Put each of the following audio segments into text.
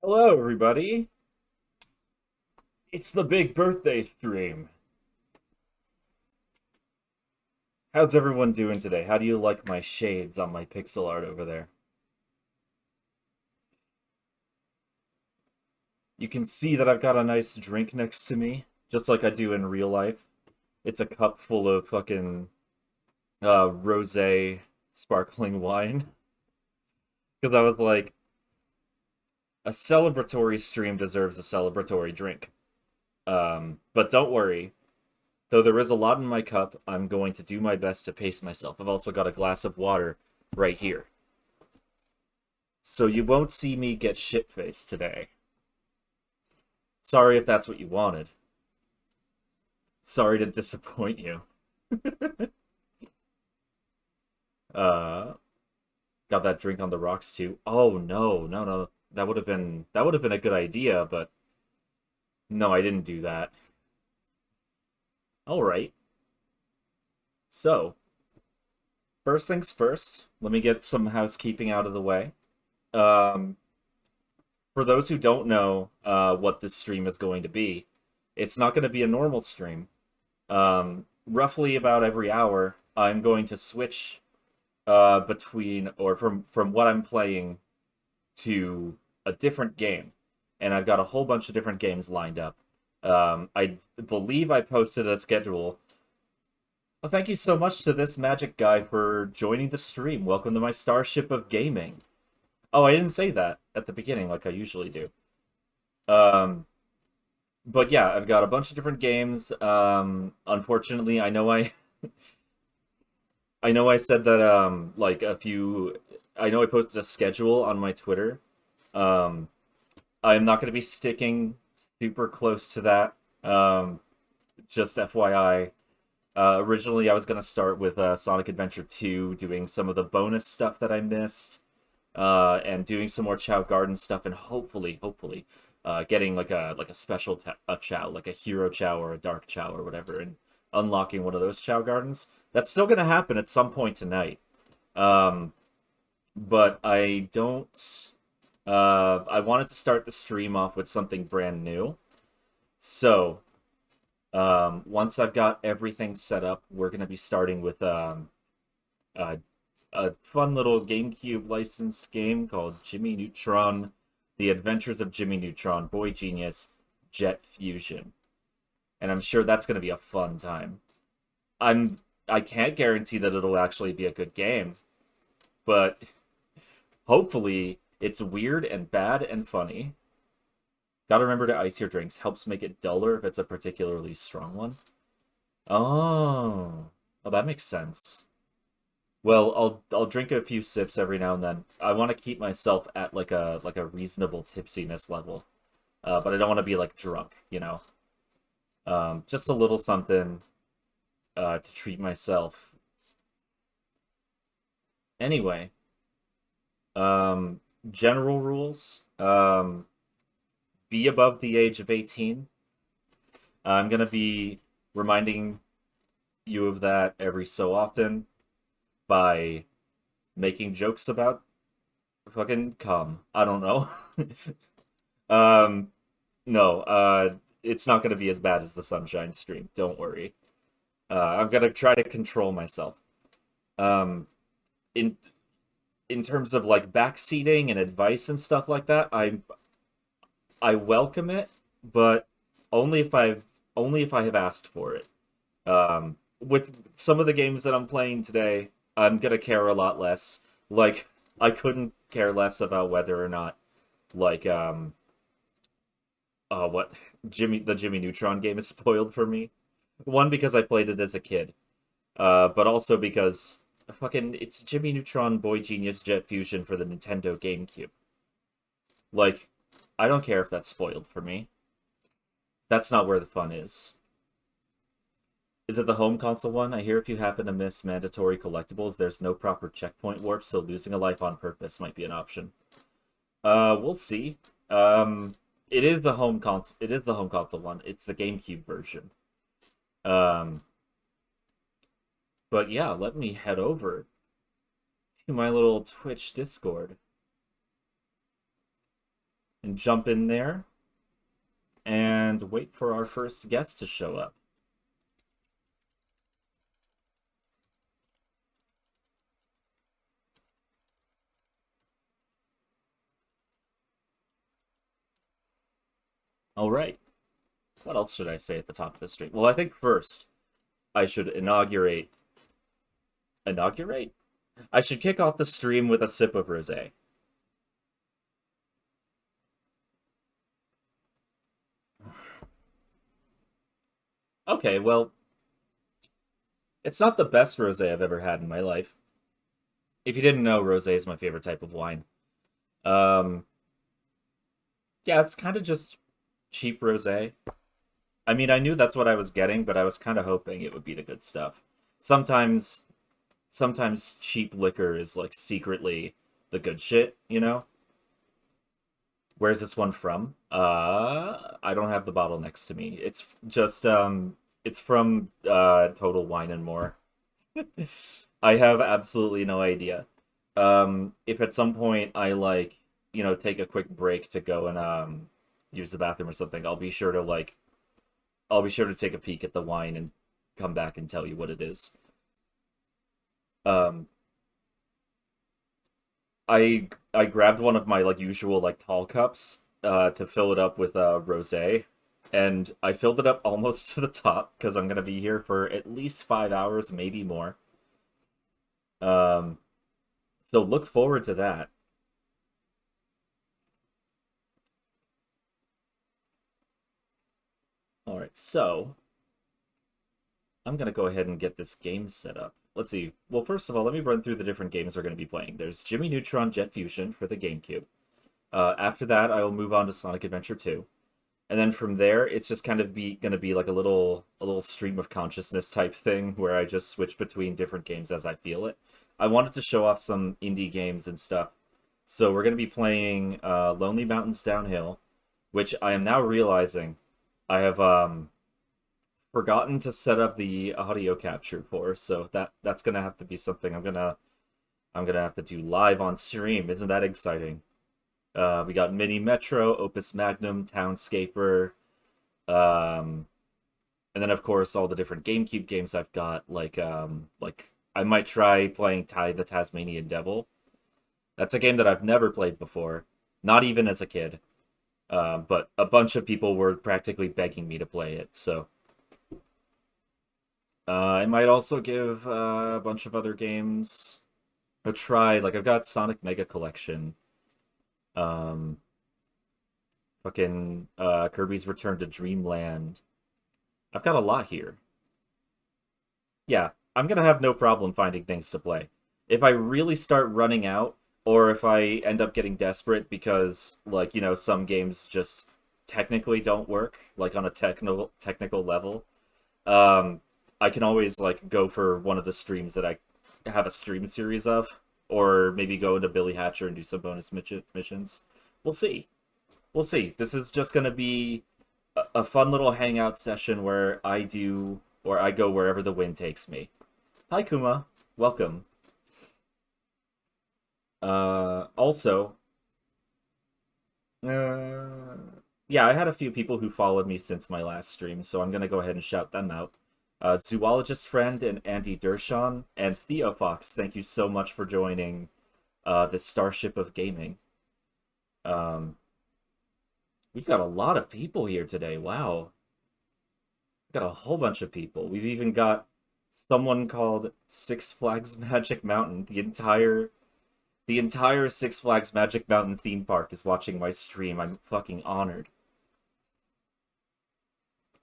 Hello, everybody. It's the big birthday stream. How's everyone doing today? How do you like my shades on my pixel art over there? You can see that I've got a nice drink next to me, just like I do in real life. It's a cup full of fucking rosé sparkling wine. Because I was like, a celebratory stream deserves a celebratory drink. But don't worry, though there is a lot in my cup, I'm going to do my best to pace myself. I've also got a glass of water right here. So you won't see me get shit-faced today. Sorry if that's what you wanted. Sorry to disappoint you. Uh, got that drink on the rocks too. Oh no, no, no. That would have been a good idea, but no, I didn't do that. All right. So, first things first, let me get some housekeeping out of the way. Um, for those who don't know what this stream is going to be, it's not going to be a normal stream. Roughly about every hour, I'm going to switch between or from what I'm playing to a different game, and I've got a whole bunch of different games lined up. I believe I posted a schedule. Well, thank you so much to this magic guy for joining the stream. Welcome to my starship of gaming. Oh, I didn't say that at the beginning like I usually do. Um, but yeah, I've got a bunch of different games. Unfortunately, I know I said that like a few I know I posted a schedule on my Twitter. Um, I'm not going to be sticking super close to that. Just FYI. Originally, I was going to start with Sonic Adventure 2, doing some of the bonus stuff that I missed, and doing some more Chow Garden stuff, and hopefully, getting like a special a Chow, like a Hero Chow or a Dark Chow or whatever, and unlocking one of those Chow Gardens. That's still going to happen at some point tonight. Um, but I don't. I wanted to start the stream off with something brand new. So, once I've got everything set up, we're going to be starting with a, a fun little GameCube licensed game called Jimmy Neutron: The Adventures of Jimmy Neutron, Boy Genius, Jet Fusion. And I'm sure that's going to be a fun time. I'm I can't guarantee that it'll actually be a good game, but hopefully it's weird and bad and funny. Gotta remember to ice your drinks. Helps make it duller if it's a particularly strong one. Oh, oh, that makes sense. Well, I'll drink a few sips every now and then. I want to keep myself at like a reasonable tipsiness level, but I don't want to be like drunk, you know. Just a little something to treat myself. Anyway, um, general rules. Be above the age of 18. I'm gonna be reminding you of that every so often by making jokes about fucking cum. I don't know. um, no, it's not gonna be as bad as the Sunshine stream. Don't worry. I'm gonna try to control myself. Um, in in terms of like backseating and advice and stuff like that, I welcome it, but only if I've only if I have asked for it. With some of the games that I'm playing today, I'm gonna care a lot less. Like, I couldn't care less about whether or not, like, what the Jimmy Neutron game is spoiled for me. One, because I played it as a kid, but also because fucking it's Jimmy Neutron Boy Genius Jet Fusion for the Nintendo GameCube. Like, I don't care if that's spoiled for me. That's not where the fun is. Is it the home console one? I hear if you happen to miss mandatory collectibles, there's no proper checkpoint warp, so losing a life on purpose might be an option. We'll see. It is the home console. It is the home console one. It's the GameCube version. Um, but yeah, let me head over to my little Twitch Discord and jump in there and wait for our first guest to show up. All right. What else should I say at the top of the stream? Well, I think first I should inaugurate. Inaugurate? I should kick off the stream with a sip of rosé. Okay, well, it's not the best rosé I've ever had in my life. If you didn't know, rosé is my favorite type of wine. Um, yeah, it's kind of just cheap rosé. I mean, I knew that's what I was getting, but I was kind of hoping it would be the good stuff. Sometimes, sometimes cheap liquor is like secretly the good shit, you know? Where's this one from? I don't have the bottle next to me. It's from Total Wine and More. I have absolutely no idea. If at some point I like, take a quick break to go and use the bathroom or something, I'll be sure to take a peek at the wine and come back and tell you what it is. Um, I grabbed one of my like usual like tall cups to fill it up with rosé, and I filled it up almost to the top because I'm gonna be here for at least 5 hours, maybe more. Um, so look forward to that. All right, so I'm gonna go ahead and get this game set up. Let's see. Well, first of all, let me run through the different games we're going to be playing. There's Jimmy Neutron Jet Fusion for the GameCube. After that, I will move on to Sonic Adventure 2. And then from there, it's just kind of gonna be like a little stream of consciousness type thing where I just switch between different games as I feel it. I wanted to show off some indie games and stuff. So we're gonna be playing Lonely Mountains Downhill, which I am now realizing I have forgotten to set up the audio capture for, so that's gonna have to be something I'm gonna have to do live on stream. Isn't that exciting? We got Mini Metro, Opus Magnum, Townscaper, um, and then of course all the different GameCube games I've got. Like I might try playing Ty the Tasmanian Devil. That's a game that I've never played before, not even as a kid. But a bunch of people were practically begging me to play it, so I might also give a bunch of other games a try. Like I've got Sonic Mega Collection. Um, fucking Kirby's Return to Dreamland. I've got a lot here. Yeah, I'm gonna have no problem finding things to play. If I really start running out, or if I end up getting desperate because, like, some games just technically don't work, like on a technical level, um, I can always like go for one of the streams that I have a stream series of, or maybe go into Billy Hatcher and do some bonus missions. We'll see. We'll see. This is just gonna be a fun little hangout session where I go wherever the wind takes me. Hi Kuma, welcome. Also, yeah, I had a few people who followed me since my last stream, so I'm gonna go ahead and shout them out. Zoologist Friend and Andy Dershon and Theo Fox, thank you so much for joining the Starship of Gaming. Um, we've got a lot of people here today. Wow, we've got a whole bunch of people. We've even got someone called Six Flags Magic Mountain. The entire Six Flags Magic Mountain theme park is watching my stream. I'm fucking honored.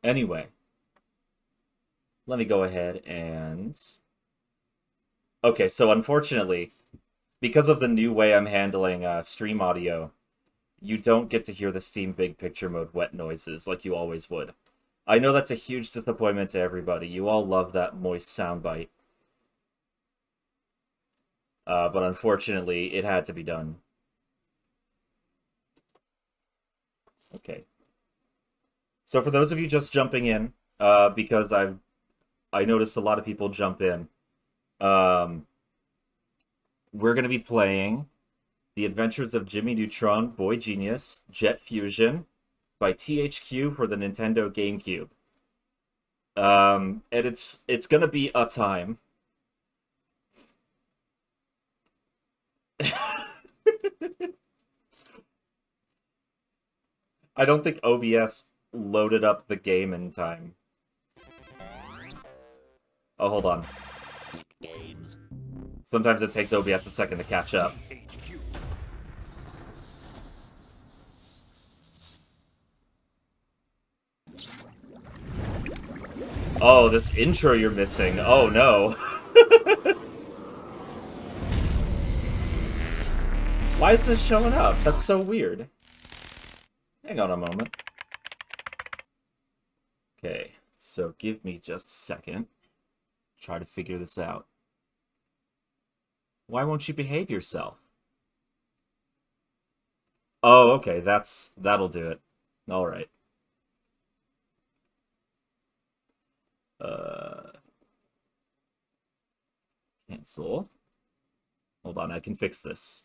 Anyway, let me go ahead and... Okay, so unfortunately, because of the new way I'm handling stream audio, you don't get to hear the Steam Big Picture Mode wet noises like you always would. I know that's a huge disappointment to everybody. You all love that moist soundbite. But unfortunately, it had to be done. Okay. So for those of you just jumping in, because I noticed a lot of people jump in, um, we're going to be playing The Adventures of Jimmy Neutron, Boy Genius, Jet Fusion by THQ for the Nintendo GameCube. And it's gonna be a time. I don't think OBS loaded up the game in time. Oh, hold on. Games. Sometimes it takes OBS a second to catch up. Oh, this intro you're missing. Oh, no. Why is this showing up? That's so weird. Hang on a moment. Okay, so give me just a second. Try to figure this out. Why won't you behave yourself? Oh, okay, that'll do it. All right. Cancel. Hold on, I can fix this.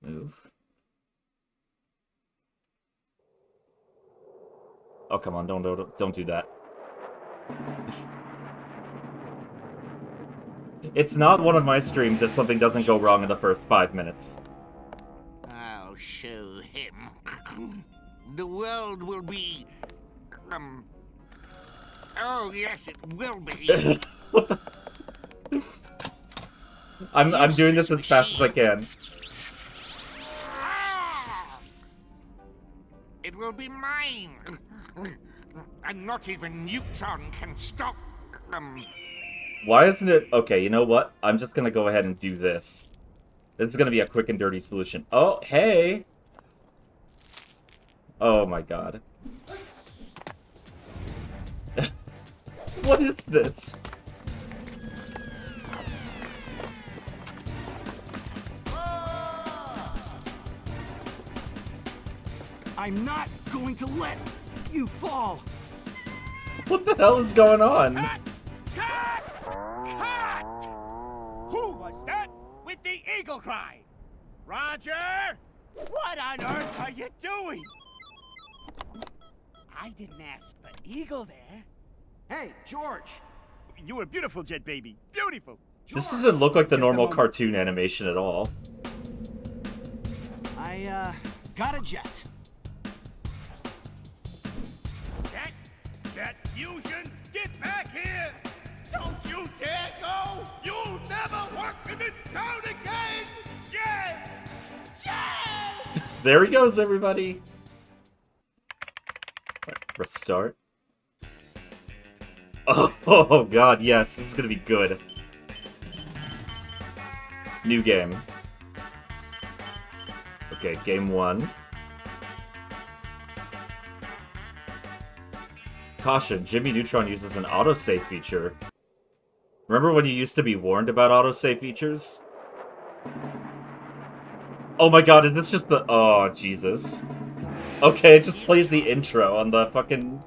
Move. Oh, come on, don't do that. It's not one of my streams if something doesn't go wrong in the first 5 minutes. I'll show him. The world will be... Oh, yes, it will be. I'm doing this as fast as I can. It will be mine. And not even Neutron can stop them. Why isn't it... Okay, you know what? I'm just gonna go ahead and do this. This is gonna be a quick and dirty solution. Oh, hey! Oh my god. What is this? I'm not going to let you fall. What the hell is going on? Cut! Cut! Cut! Who was that with the eagle cry? Roger! What on earth are you doing? I didn't ask for eagle there. Hey, George! You were beautiful, Jet Baby. Beautiful. This doesn't look like the normal cartoon animation at all. I, got a jet. Jet Fusion, get back here! Don't you dare go! You'll never work in this town again! Jet! Jet! There he goes, everybody! Right, press start. Oh god, yes, this is gonna be good. New game. Okay, game 1. Caution, Jimmy Neutron uses an autosave feature. Remember when you used to be warned about autosave features? Oh my god, is this just the... Oh, Jesus. Okay, it just plays the intro on the fucking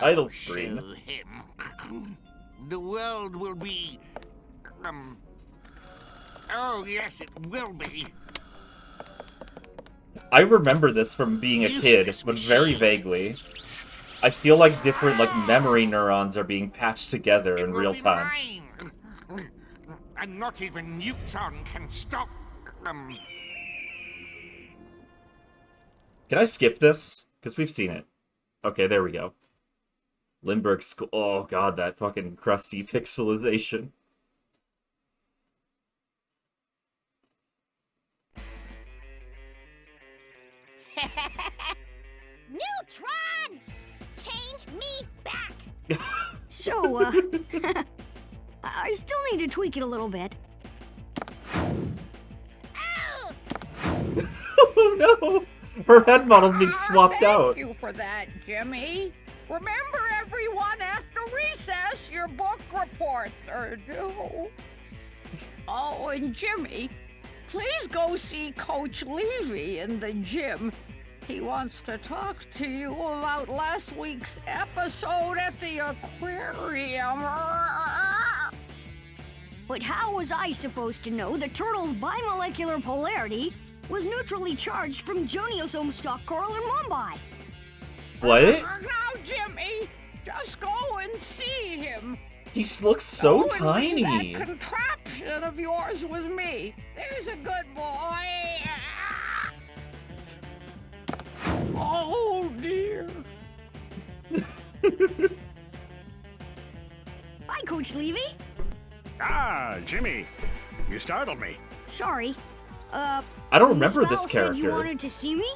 title screen. Show him. The world will be... Oh, yes, it will be. I remember this from being a kid, but very vaguely. I feel like different, memory neurons are being patched together in real time. Mine. And not even Neutron can stop them. Can I skip this? Because we've seen it. Okay, there we go. Lindbergh School. Oh god, that fucking crusty pixelization. Neutron! Change me back! So, I still need to tweak it a little bit. Ow! Oh no! Her head model's being swapped out. Thank you for that, Jimmy. Remember, everyone, after recess, your book reports are due. Oh, and Jimmy, please go see Coach Levy in the gym. He wants to talk to you about last week's episode at the aquarium. But how was I supposed to know the turtle's bimolecular polarity was neutrally charged from Joniosome stock coral in Mumbai? What? Now, Jimmy, just go and see him. He looks so Go and leave tiny. that contraption of yours with me. There's a good boy. Oh, dear. Hi, Coach Levy. Ah, Jimmy, you startled me. Sorry. I don't remember Miss this Val said you character. wanted to see me?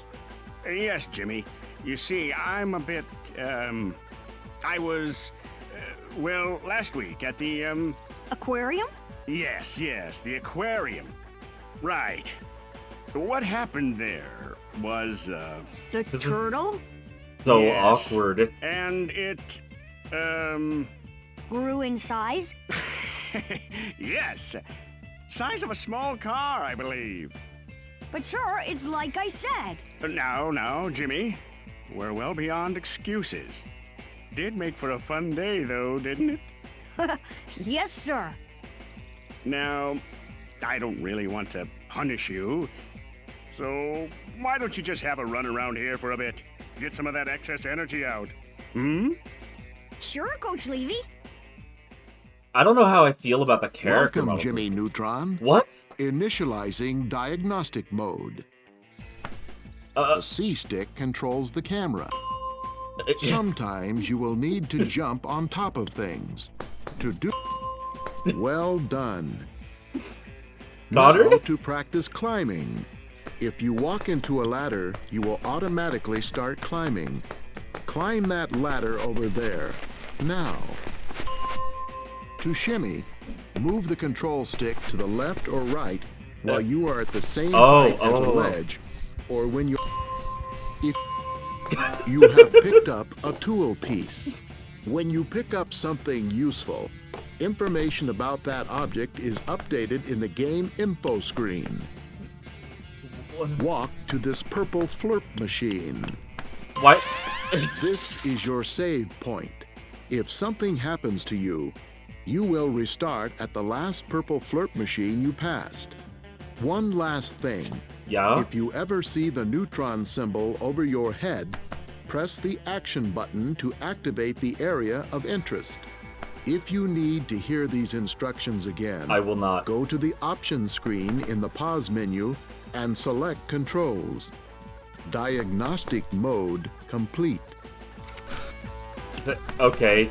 Yes, Jimmy. You see, I'm a bit, I was, well, last week at the, Aquarium? yes, the aquarium. Right. What happened there was, The This is- turtle So Yes. awkward. and it, grew in size? yes, size of a small car, I believe. But sir, it's like I said. Now, Jimmy, we're well beyond excuses. Did make for a fun day, though, didn't it? Yes, sir. Now, I don't really want to punish you, so why don't you just have a run around here for a bit? Get some of that excess energy out. Hmm? Sure, Coach Levy. I don't know how I feel about the character Welcome, models. Jimmy Neutron. What? Initializing diagnostic mode. The C stick controls the camera. Sometimes you will need to jump on top of things. To do... Well done. Goddard? Now to practice climbing. If you walk into a ladder, you will automatically start climbing. Climb that ladder over there. Now. To shimmy, move the control stick to the left or right while you are at the same height as a ledge, or when you... If you have picked up a tool piece. When you pick up something useful, information about that object is updated in the game info screen. Walk to this purple flirp machine. What? This is your save point. If something happens to you, you will restart at the last purple flirp machine you passed. One last thing. Yeah? If you ever see the neutron symbol over your head, press the action button to activate the area of interest. If you need to hear these instructions again, I will not. go to the options screen in the pause menu and select controls. Diagnostic mode complete. Okay.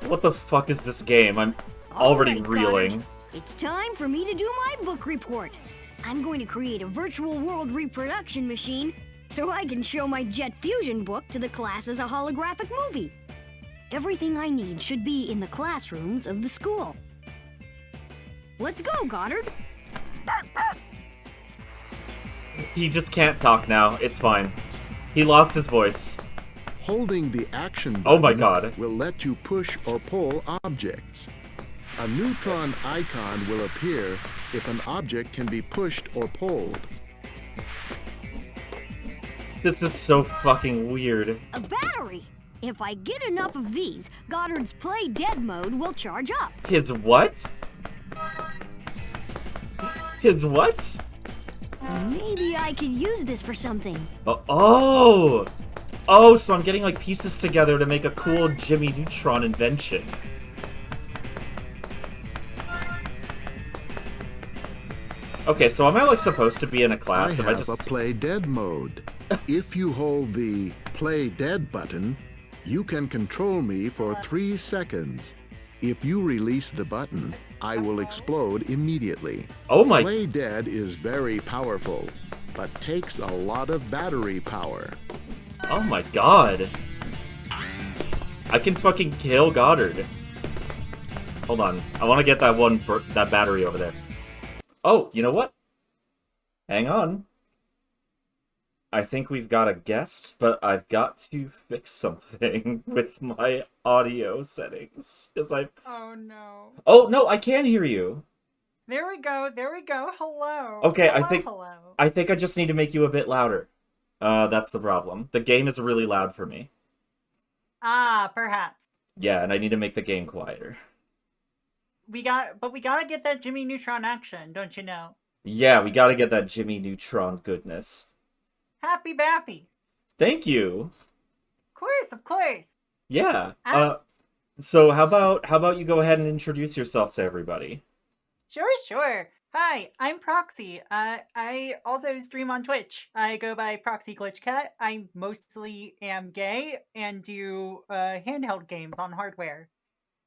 What the fuck is this game? I'm already All right, reeling. Goddard. It's time for me to do my book report. I'm going to create a virtual world reproduction machine so I can show my Jet Fusion book to the class as a holographic movie. Everything I need should be in the classrooms of the school. Let's go, Goddard. He just can't talk now. It's fine. He lost his voice. Holding the action button Oh my God. will let you push or pull objects. A neutron icon will appear if an object can be pushed or pulled. This is so fucking weird. A battery. If I get enough of these, Goddard's play dead mode will charge up. His what? His what? Maybe I could use this for something. Oh! Oh, so I'm getting like pieces together to make a cool Jimmy Neutron invention. Okay, so am I like supposed to be in a class? I Am I have just... a play dead mode. If you hold the play dead button, you can control me for 3 seconds. If you release the button, I will explode immediately. Oh my... Play dead is very powerful, but takes a lot of battery power. Oh my god. I can fucking kill Goddard. Hold on. I want to get that that battery over there. Oh, you know what? Hang on. I think we've got a guest, but I've got to fix something with my audio settings. Because I... Oh no. Oh, no, I can hear you. There we go. There we go. Hello. Okay, Hello. I think I just need to make you a bit louder. That's the problem. The game is really loud for me. Ah, perhaps. Yeah, and I need to make the game quieter. we gotta get that Jimmy Neutron action, don't you know? Yeah, we gotta get that Jimmy Neutron goodness. Happy Bappy. Thank you. Of course. Yeah. Ah. So how about you go ahead and introduce yourself to everybody? Sure. Hi, I'm Proxy. I also stream on Twitch. I go by Proxy Glitch Cat. I mostly am gay and do handheld games on hardware.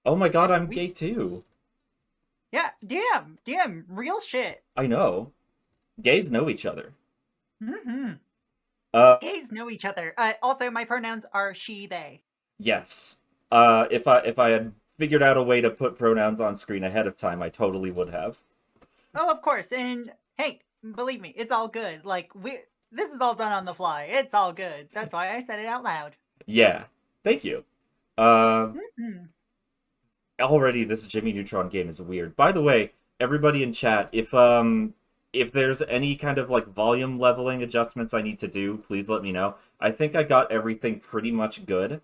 Oh my god, I'm We- gay too. Yeah, damn, real shit. I know. Gays know each other. Mm-hmm. Uh, Gays know each other. Also, my pronouns are she, they. yes. If I had figured out a way to put pronouns on screen ahead of time, I totally would have. Oh, of course. And hey, believe me, it's all good. Like this is all done on the fly. It's all good. That's why I said it out loud. Yeah. Thank you. Mhm. Already this Jimmy Neutron game is weird. By the way, everybody in chat, if there's any kind of like volume leveling adjustments I need to do, please let me know. I think I got everything pretty much good.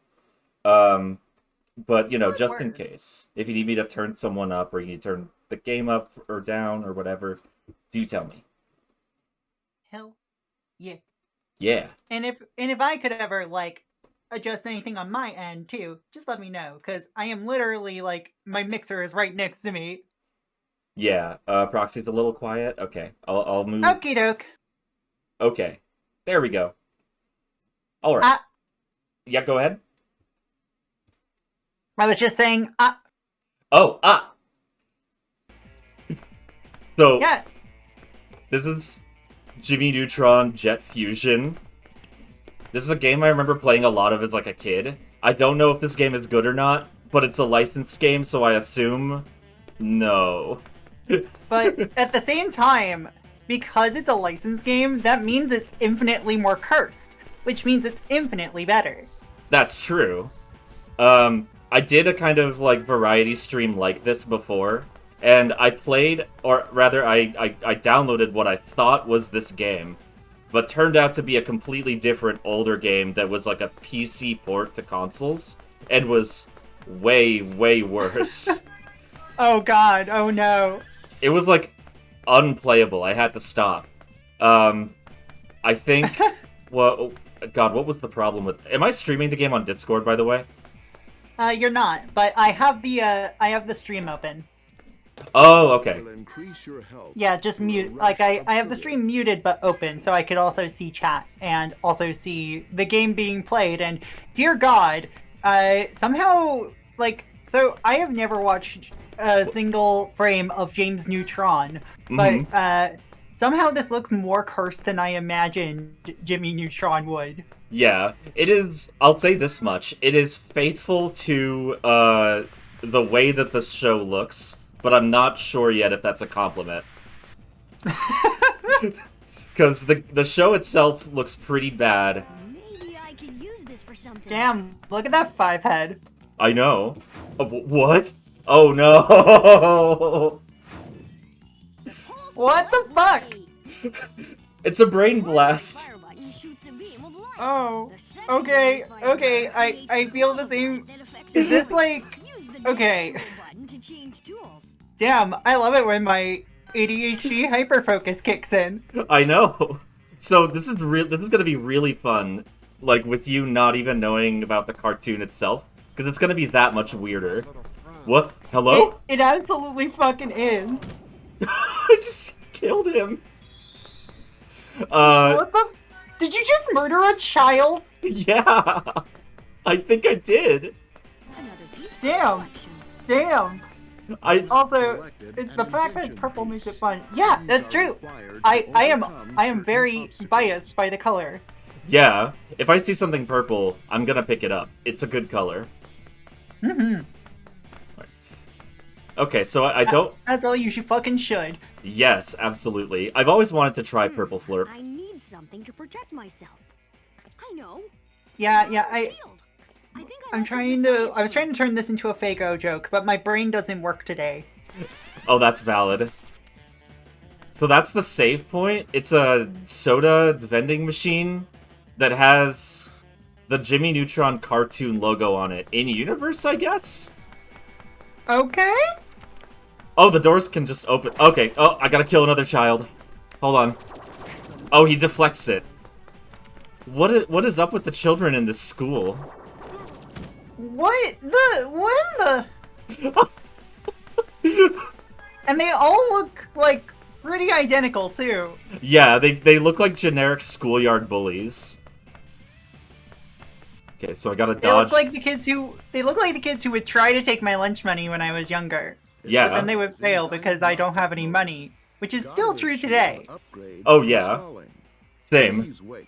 But you know, Good just in word. case, if you need me to turn someone up or you need to turn the game up or down or whatever, do tell me. Hell, yeah. Yeah. And if I could ever like adjust anything on my end too, just let me know, because I am literally like my mixer is right next to me. Yeah. Proxy's a little quiet. Okay. I'll move. Okie doke. Okay. There we go. All right. Yeah, go ahead. I was just saying. Oh, So, Yeah. this is Jimmy Neutron Jet Fusion. This is a game I remember playing a lot of as like a kid. I don't know if this game is good or not, but it's a licensed game, so I assume no. But at the same time, because it's a licensed game, that means it's infinitely more cursed, which means it's infinitely better. That's true. I did a kind of like variety stream like this before, and I played, or rather, I downloaded what I thought was this game, but turned out to be a completely different older game that was like a PC port to consoles, and was way, way worse. Oh god, oh no. It was like unplayable. I had to stop. I think. Well, God, what was the problem with? Am I streaming the game on Discord, by the way? You're not, but I have the stream open. Oh, okay. Will increase your health Yeah, just through a mute. rush Like I of have the fluid. stream muted but open, so I could also see chat and also see the game being played. And dear God, somehow like so I have never watched a single frame of James Neutron, but somehow this looks more cursed than I imagined Jimmy Neutron would. Yeah, it is. I'll say this much: it is faithful to the way that the show looks, but I'm not sure yet if that's a compliment. Because the show itself looks pretty bad. Maybe I could use this for something. Damn, look at that 5-head. I know. What? Oh no! What the fuck? It's a brain blast. Oh, okay, I feel the same. Is this like, okay. Damn, I love it when my ADHD hyperfocus kicks in. I know. So this is gonna be really fun, like with you not even knowing about the cartoon itself, because it's gonna be that much weirder. What? Hello? It absolutely fucking is. I just killed him. What the? Did you just murder a child? Yeah. I think I did. Damn. I Also, the fact that it's purple makes it fun. Yeah, that's true. I am very biased by the color. Yeah. If I see something purple, I'm gonna pick it up. It's a good color. Mm-hmm. Okay, so I don't. As well, you fucking should. Yes, absolutely. I've always wanted to try Purple Flurp. I need something to protect myself. I know. Yeah, I I'm trying to. I was trying to turn this into a Fago joke, but my brain doesn't work today. Oh, that's valid. So that's the save point. It's a soda vending machine that has the Jimmy Neutron cartoon logo on it. In universe, I guess? Okay. Oh, the doors can just open. Okay. Oh, I gotta kill another child. Hold on. Oh, he deflects it. What is up with the children in this school? What in the? And they all look like pretty identical too. Yeah, they look like generic schoolyard bullies. Okay, so I gotta dodge. They look like the kids who would try to take my lunch money when I was younger. Yeah. But then they would fail because I don't have any money, which is still true today. Oh yeah. Same. Please wait.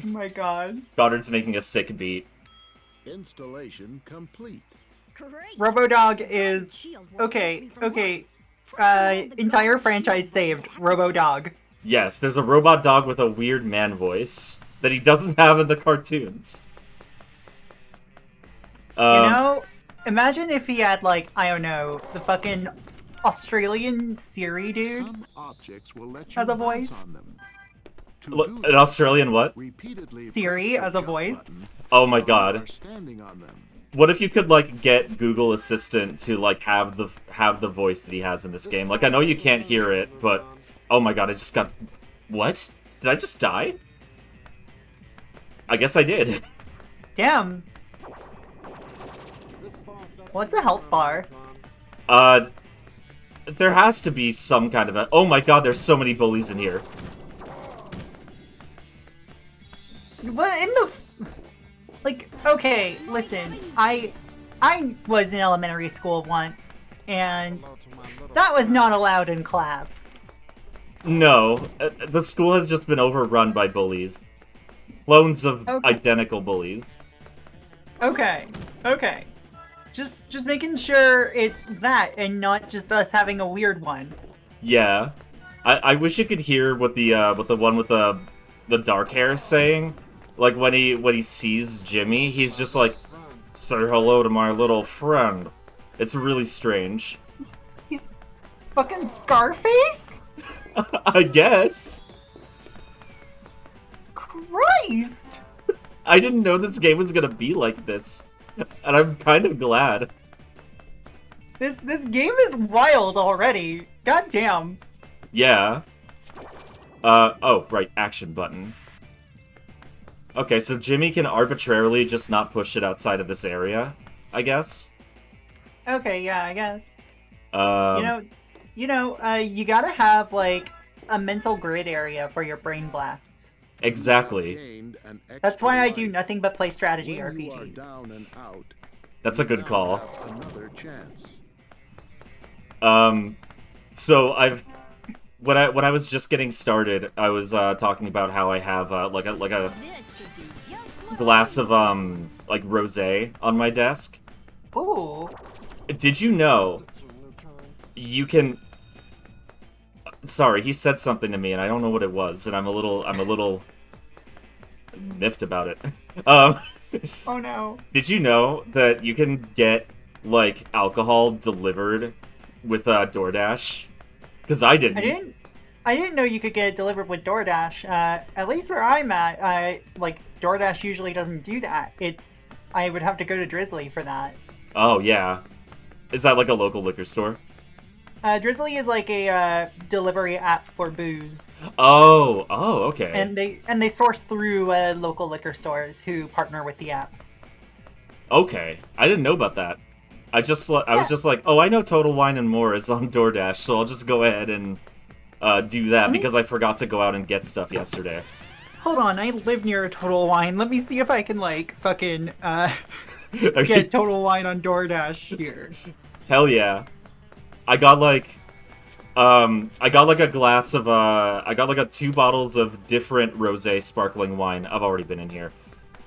Oh my god. Goddard's making a sick beat. Installation complete. Great. RoboDog is okay. Entire franchise saved. RoboDog. Yes, there's a robot dog with a weird man voice that he doesn't have in the cartoons. You know, imagine if he had like, I don't know, the fucking Australian Siri dude Some objects will let you as a bounce voice. on them. To An do Australian what? repeatedly Siri press the as a jump voice? button Oh my while you god. are standing on them. What if you could like get Google Assistant to like have the voice that he has in this game? Like I know you can't hear it, but oh my god, I just got what? Did I just die? I guess I did. Damn. What's a health bar? There has to be some kind of a. Oh my god, there's so many bullies in here. What in the? Like, okay, listen. I was in elementary school once, and that was not allowed in class. No, the school has just been overrun by bullies. Clones of Okay. identical bullies. Okay. Just making sure it's that and not just us having a weird one. Yeah, I wish you could hear what the one with the dark hair is saying. Like when he sees Jimmy, he's just like, "Say hello to my little friend." It's really strange. He's fucking Scarface? I guess. Christ! I didn't know this game was gonna be like this, and I'm kind of glad. This game is wild already. God damn. Yeah. Oh, right, action button. Okay, so Jimmy can arbitrarily just not push it outside of this area, I guess. Okay, yeah, I guess. Um, You gotta have like a mental grid area for your brain blasts. exactly. Gained an That's why I extra do life. nothing but play strategy When you are RPG. down and out, That's a you good now call. have another chance. So when I was just getting started, I was talking about how I have like a This could be just what glass of like rosé on my desk. Ooh. Did you know you can? Sorry, he said something to me, and I don't know what it was, and I'm a little miffed about it. Oh no. Did you know that you can get like alcohol delivered with DoorDash? Because I didn't. I didn't know you could get it delivered with DoorDash. At least where I'm at, like DoorDash usually doesn't do that. I would have to go to Drizzly for that. Oh yeah, is that like a local liquor store? Drizzly is like a delivery app for booze, Oh, okay. and they source through local liquor stores who partner with the app. Okay, I didn't know about that. I was just like, oh, I know Total Wine and More is on DoorDash, so I'll just go ahead and do that because I forgot to go out and get stuff yesterday. Hold on, I live near a Total Wine. Let me see if I can like fucking Okay. get Total Wine on DoorDash here. Hell yeah. I got like a glass of I got like a 2 bottles of different rosé sparkling wine. I've already been in here.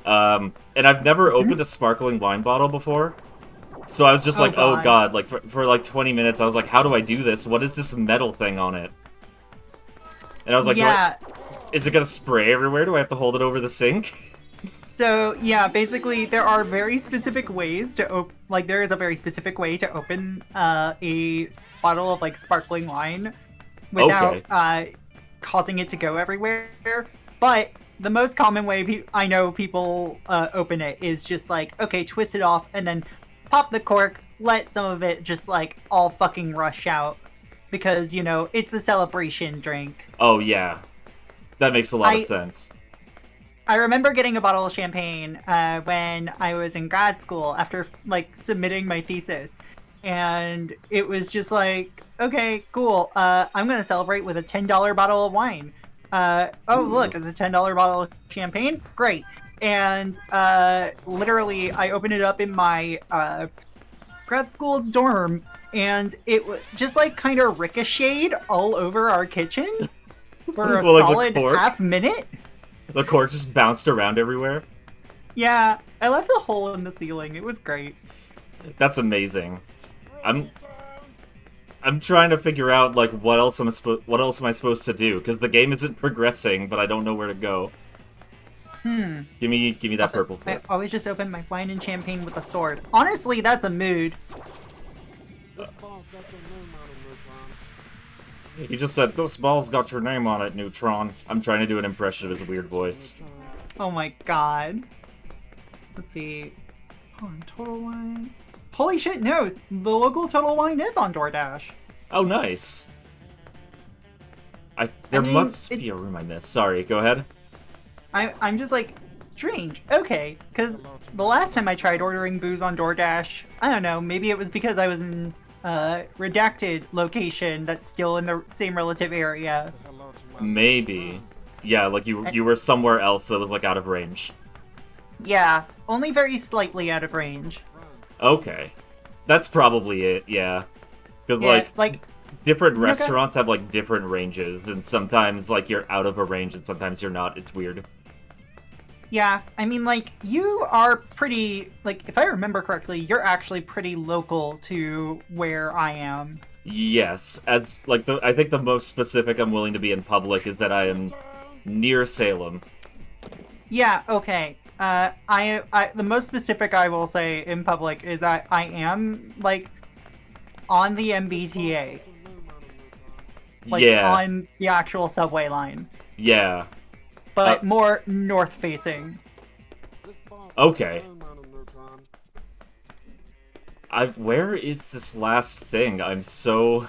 And I've never opened a sparkling wine bottle before. So I was just like, oh god, like for like 20 minutes I was like, how do I do this? What is this metal thing on it? And I was like, Yeah. is it gonna spray everywhere? Do I have to hold it over the sink? So yeah, basically there are very specific ways to there is a very specific way to open a bottle of like sparkling wine without causing it to go everywhere. But the most common way I know people open it is just like, okay, twist it off and then pop the cork, let some of it just, like, all fucking rush out. Because, you know, it's a celebration drink. Oh, yeah. That makes a lot of sense. I remember getting a bottle of champagne when I was in grad school after, like, submitting my thesis. And it was just like, okay, cool. I'm going to celebrate with a $10 bottle of wine. Oh, look, it's a $10 bottle of champagne? Great. And literally, I opened it up in my grad school dorm, and it was just, like, kind of ricocheted all over our kitchen for a Well, like the solid cork? half minute. The cork just bounced around everywhere. Yeah, I left a hole in the ceiling. It was great. That's amazing. I'm trying to figure out like what else am I supposed to do, because the game isn't progressing, but I don't know where to go. Give me that Also, purple I flip. always just open my wine and champagne with a sword. Honestly, that's a mood. You just said, this ball's got your name on it, Neutron. I'm trying to do an impression of his weird voice. Oh my god. Let's see. Oh, Total Wine. Holy shit, no! The local Total Wine is on DoorDash. Oh, nice. There mean, must be a room I missed. Sorry, go ahead. I'm just like, strange. Okay, because the last time I tried ordering booze on DoorDash, I don't know, maybe it was because I was in redacted location that's still in the same relative area. Maybe. Yeah, like you were somewhere else that was like out of range. Yeah, only very slightly out of range. Okay. That's probably it, yeah. Because, Yeah, like, different Okay. restaurants have, like, different ranges, and sometimes, like, you're out of a range, and sometimes you're not. It's weird. Yeah, I mean, like, you are pretty, like, if I remember correctly, you're actually pretty local to where I am. Yes, as, like, I think the most specific I'm willing to be in public is that I am near Salem. Yeah, okay. The most specific I will say in public is that I am, like, on the MBTA. Like, Yeah. on the actual subway line. Yeah. But more north-facing. Okay. Where is this last thing? I'm so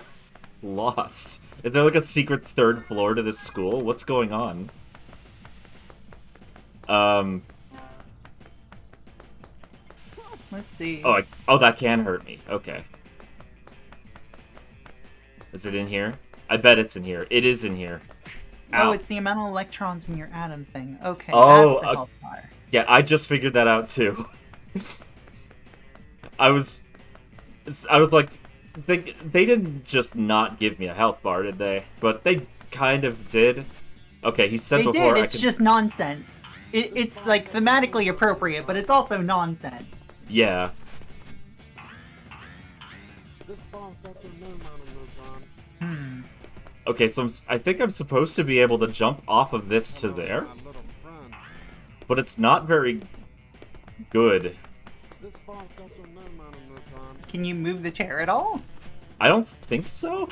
lost. Is there, like, a secret third floor to this school? What's going on? Let's see. Oh, that can hurt me. Okay. Is it in here? I bet it's in here. It is in here. Ow. Oh, it's the amount of electrons in your atom thing. Okay, Oh, that's the health bar. Yeah, I just figured that out too. I was like, they didn't just not give me a health bar, did they? But they kind of did. Okay, he said They before did, it's just nonsense. It's, like, thematically appropriate, but it's also nonsense. Yeah. Okay, so I think I'm supposed to be able to jump off of this to there. But it's not very good. Can you move the chair at all? I don't think so.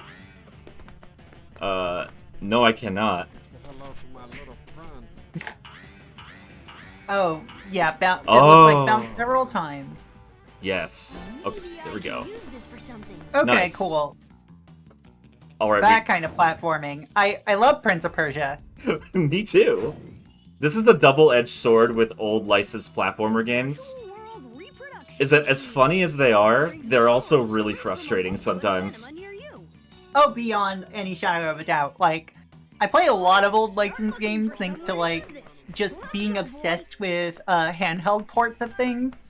No, I cannot. Oh, yeah, it looks Oh. like bounced several times. Yes. Okay, Maybe there we I go. can use this for something. Okay, Nice. cool. Alright, That kind of platforming. I love Prince of Persia. me too. This is the double-edged sword with old licensed platformer games. World reproduction. Is that as funny as they are, they're also really frustrating sometimes. Cinema near you. Oh, beyond any shadow of a doubt. Like, I play a lot of old licensed games thanks to, like, just being obsessed with handheld ports of things.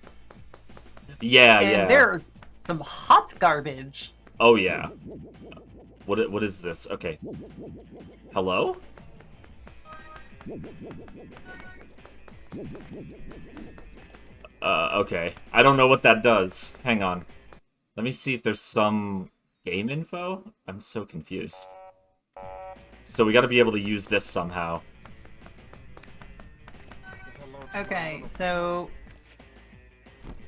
Yeah, And yeah. there's some hot garbage. Oh, yeah. What is this? Okay. Hello? Okay. I don't know what that does. Hang on. Let me see if there's some game info. I'm so confused. So we gotta be able to use this somehow. Okay, so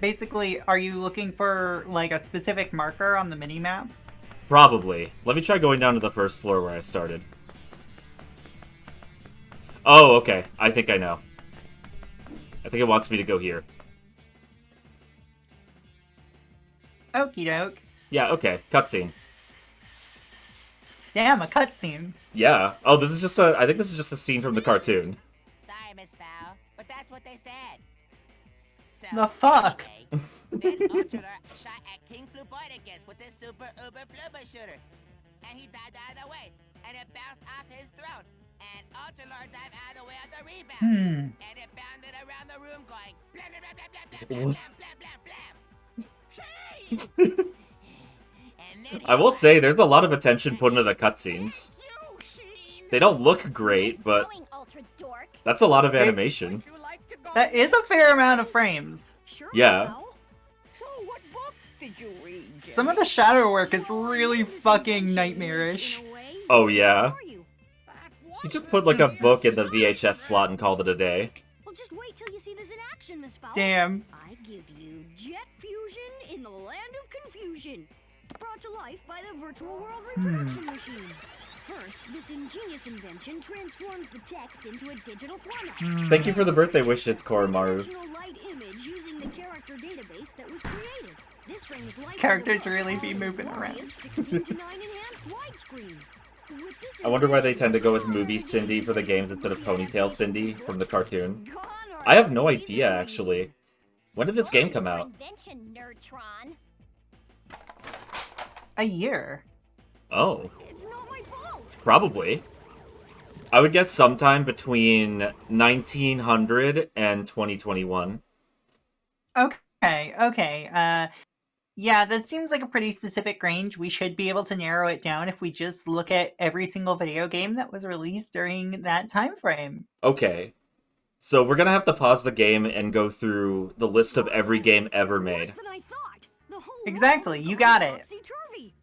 basically, are you looking for, like, a specific marker on the minimap? Probably. Let me try going down to the first floor where I started. Oh, okay. I think I know. I think it wants me to go here. Okie doke. Yeah, okay. Cutscene. Damn, a cutscene. Yeah. Oh, this is just I think this is just a scene from the cartoon. Sorry, Miss Fowl, but that's what they said. So, The fuck? anyway, then Ultra shot at King Fluboidicus with his super uber fluba shooter. And he dived out of the way, and it bounced off his throne. And Ultra dived out of the way of the rebound. And it bounded around the room going blam blam blam blam blam blam blam blam blam. Shame! And then I will say, there's a lot of attention put into the cutscenes. You, Sheen. They don't look great, but Going, Ultra Dork. that's a lot of animation. Would you like to go That is a fair amount of frames. Sure, Yeah. Val. So, what book did you read, Jimmy? Some of the shadow work is really fucking nightmarish. In a way. Oh, yeah. Who are you? That You was just put like a book in the VHS slot and called it a day. Well, just wait till you see this in action, Miss Fowl. Damn. I give you Jet Fusion in the Land of Confusion. Brought to life by the Virtual World Reproduction Machine. First, this ingenious invention transforms the text into a digital format. Thank you for the birthday wishes, Koromaru. Three-dimensional light image using the character database that was created. This brings life to Characters the world really be in moving around. glorious 16:9 enhanced widescreen. With this I wonder why they tend to go with invention, movie Cindy for the games instead of Ponytail Cindy from the cartoon. gone are I have no the days of idea, me. actually. When did this game come out? Invention, Nerdtron. A year. Oh, It's not my fault. probably. I would guess sometime between 1900 and 2021. Okay. Yeah, that seems like a pretty specific range. We should be able to narrow it down if we just look at every single video game that was released during that time frame. Okay. So we're gonna have to pause the game and go through the list of every game ever It's made. worse than I thought. The whole Exactly, world you is got going it. topsy-turvy.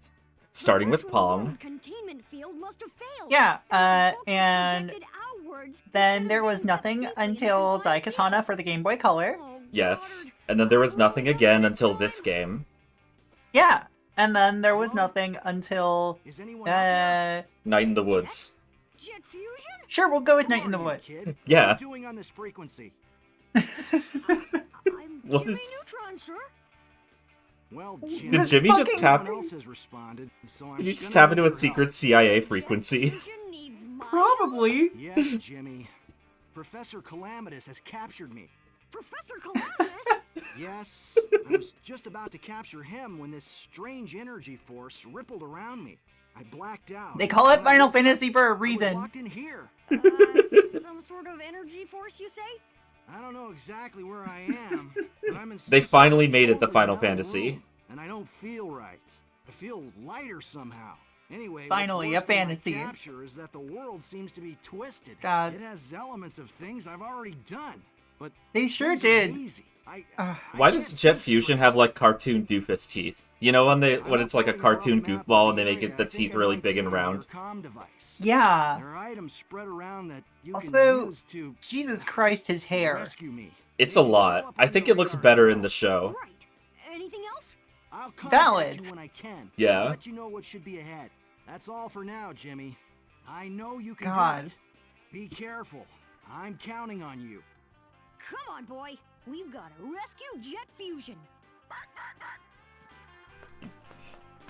Starting with The virtual Pong. world containment field must have failed. Yeah, The book and projected outwards then instead there of was being nothing kept safely in a until confined Daikatana field. for the Game Boy Color. Oh, Yes. Goddard. And then there was nothing again until this game. Yeah, and then there was nothing until Is anyone out there? Night in the Woods. Jet Fusion? Sure, we'll go with Who Night in the are you, Woods. kid? Yeah. What are you doing on this frequency? I'm What Jimmy is- Neutron, sir. Well, Did Jim, Jimmy just fucking- tap? everyone else has responded, so I'm Did you just gonna tap into need a your secret help. CIA frequency? Fusion needs my Probably. Yes, Jimmy. Professor Calamitous has captured me. Professor Columbus. Yes, I was just about to capture him when this strange energy force rippled around me. I blacked out. They call it When I Final woke up, Fantasy for a I was reason. locked in here. Some sort of energy force, you say? I don't know exactly where I am, but I'm in. They some finally sort of made it to totally Final metal Fantasy. room, and I don't feel right. I feel lighter somehow. Anyway, Finally, what's a worse than my fantasy. capture is that the world seems to be twisted. God. It has elements of things I've already done, but They sure things are did. hazy. I Why can't does Jet think Fusion straight. have like cartoon doofus teeth? You know when they I'm when it's like a not following cartoon the rough map goofball of and they the make it area. the I think teeth it really might big be and your round? comm device. Yeah. There are items spread around that you Also, can use to Jesus Christ, his hair. rescue me. It's They a should show lot. up I on think your it looks radar better as in the well. show. Right. Anything else? I'll contact Valid. you when I can. Yeah. Let you know what should be ahead. That's all for now, Jimmy. I know you can God. do it. Be careful. I'm counting on you. Come on, boy. We've got to rescue Jet Fusion.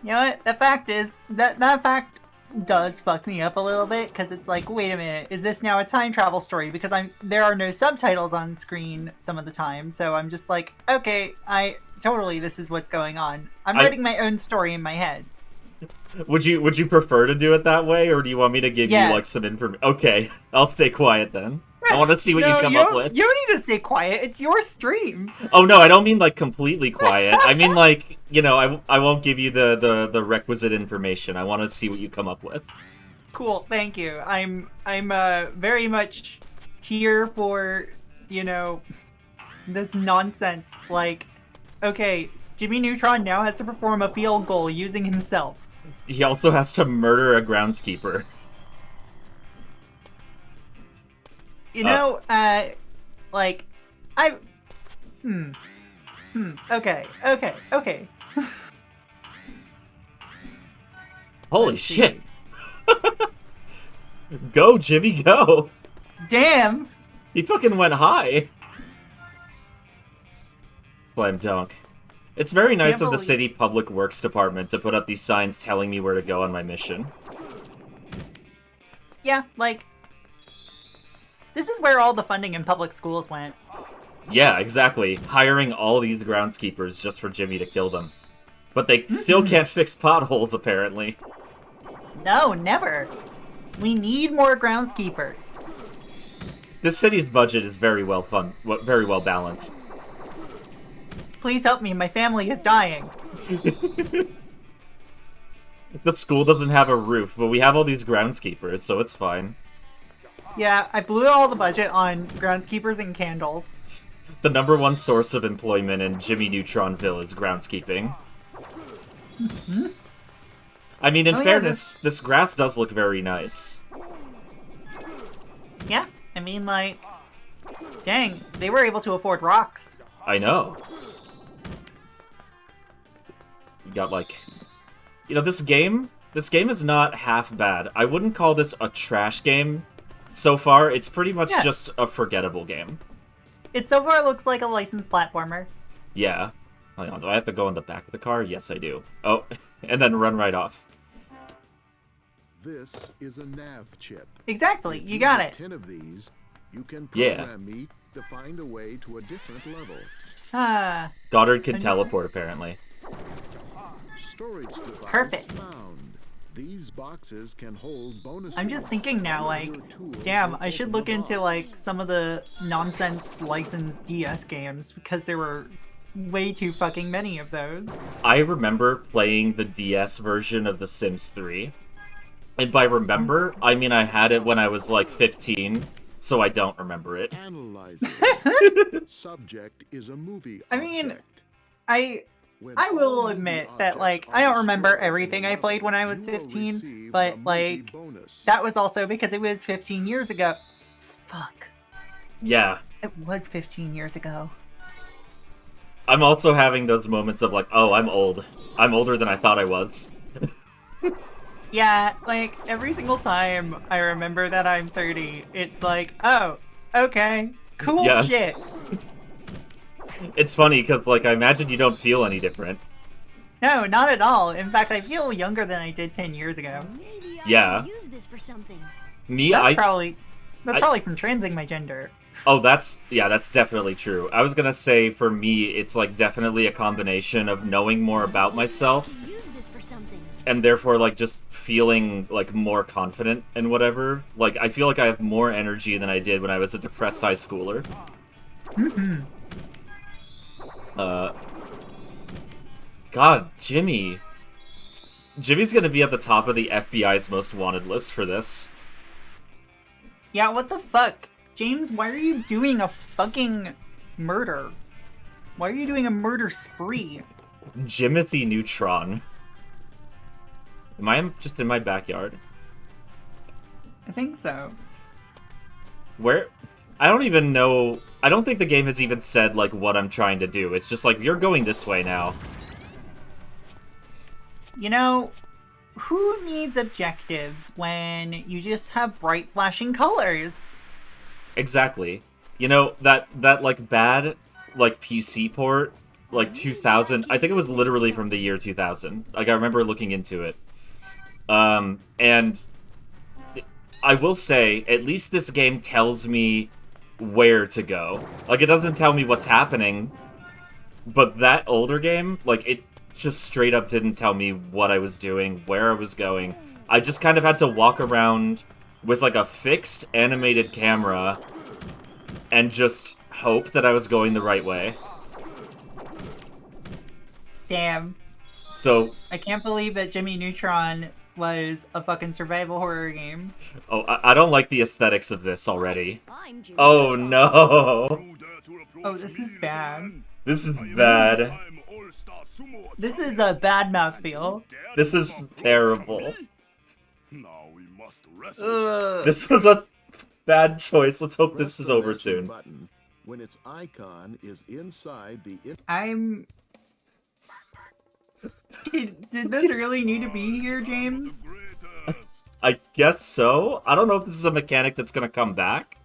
You know what? The fact is, that fact does fuck me up a little bit, because it's like, wait a minute, is this now a time travel story? Because there are no subtitles on screen some of the time, so I'm just like, okay, this is what's going on. I'm I- writing my own story in my head. Would you prefer to do it that way, or do you want me to give you like Yes. some information? Okay, I'll stay quiet then. I want to see what you No, come up don't- with. You don't need to stay quiet. It's your stream. Oh no, I don't mean like completely quiet. I mean like, you know, I won't give you the requisite information. I want to see what you come up with. Cool, thank you. I'm very much here for, this nonsense. Like, okay, Jimmy Neutron now has to perform a field goal using himself. He also has to murder a groundskeeper. Okay. Holy Let's see. shit. Go, Jimmy, go. Damn! He fucking went high. Slam dunk. It's very nice Can't of the believe- city public works department to put up these signs telling me where to go on my mission. Yeah, like, this is where all the funding in public schools went. Yeah, exactly. Hiring all these groundskeepers just for Jimmy to kill them. But they still can't fix potholes, apparently. No, never. We need more groundskeepers. This city's budget is very well very well balanced. Please help me, my family is dying. The school doesn't have a roof, but we have all these groundskeepers, so it's fine. Yeah, I blew all the budget on groundskeepers and candles. The #1 source of employment in Jimmy Neutronville is groundskeeping. I mean, in Oh, yeah, fairness, this grass does look very nice. Yeah, I mean, like, dang, they were able to afford rocks. I know. You got, like... You know, this game is not half bad. I wouldn't call this a trash game. So far, it's pretty much Yeah. just a forgettable game. It so far looks like a licensed platformer. Yeah. Hang on, do I have to go in the back of the car? Yes, I do. Oh, and then run right off. This is a nav chip. Exactly, If you got have it. 10 of these, you can Yeah. program me to find a way to a different level. Ah, Goddard can I'm just- teleport, apparently. Storage device Perfect. found. These boxes can hold bonuses. I'm just thinking now, like, Your tools damn, will I should open look the into, box. like, some of the nonsense licensed DS games, because there were way too fucking many of those. I remember playing the DS version of The Sims 3. And by remember, I mean I had it when I was like 15, so I don't remember it. Analyzer. Subject is a movie I mean, object. When I will all admit movie that, like, objects I are don't remember destroyed everything in a I played when I was level, you will 15, receive a but, movie like, bonus. that was also because it was 15 years ago. Fuck. Yeah. It was 15 years ago. I'm also having those moments of like, oh, I'm old. I'm older than I thought I was. Yeah, like, every single time I remember that I'm 30, it's like, oh, okay, cool Yeah. shit. It's funny, because, like, I imagine you don't feel any different. No, not at all. In fact, I feel younger than I did 10 years ago. Maybe I Yeah. can use this for something. Me, That's I... probably I- from transing my gender. Oh, that's definitely true. I was gonna say, for me, it's, like, definitely a combination of knowing more about myself, Use this for something. and therefore, like, just feeling, like, more confident and whatever. Like, I feel like I have more energy than I did when I was a depressed high schooler. God, Jimmy. Jimmy's gonna be at the top of the FBI's most wanted list for this. Yeah, what the fuck? James, why are you doing a fucking murder? Why are you doing a murder spree? Jimothy Neutron. Am I just in my backyard? I think so. Where? I don't even know. I don't think the game has even said, like, what I'm trying to do. It's just like, you're going this way now. You know, who needs objectives when you just have bright flashing colors? Exactly. You know, that like, bad, like, PC port, like, 2000... I think it was literally from the year 2000. Like, I remember looking into it. And... I will say, at least this game tells me where to go. Like, it doesn't tell me what's happening, but that older game, like, it just straight up didn't tell me what I was doing, where I was going. I just kind of had to walk around with, like, a fixed animated camera and just hope that I was going the right way. Damn. So, I can't believe that Jimmy Neutron was a fucking survival horror game. oh, I don't like the aesthetics of this already. I'm Jimmy. Oh, no! Oh, this is bad. This is bad. This is a bad mouthfeel. This is terrible. Now we must This was a bad choice. Let's hope this Press is the over mention soon. Button when its icon is inside the I'm... Did this really need to be here, James? I guess so. I don't know if this is a mechanic that's gonna come back.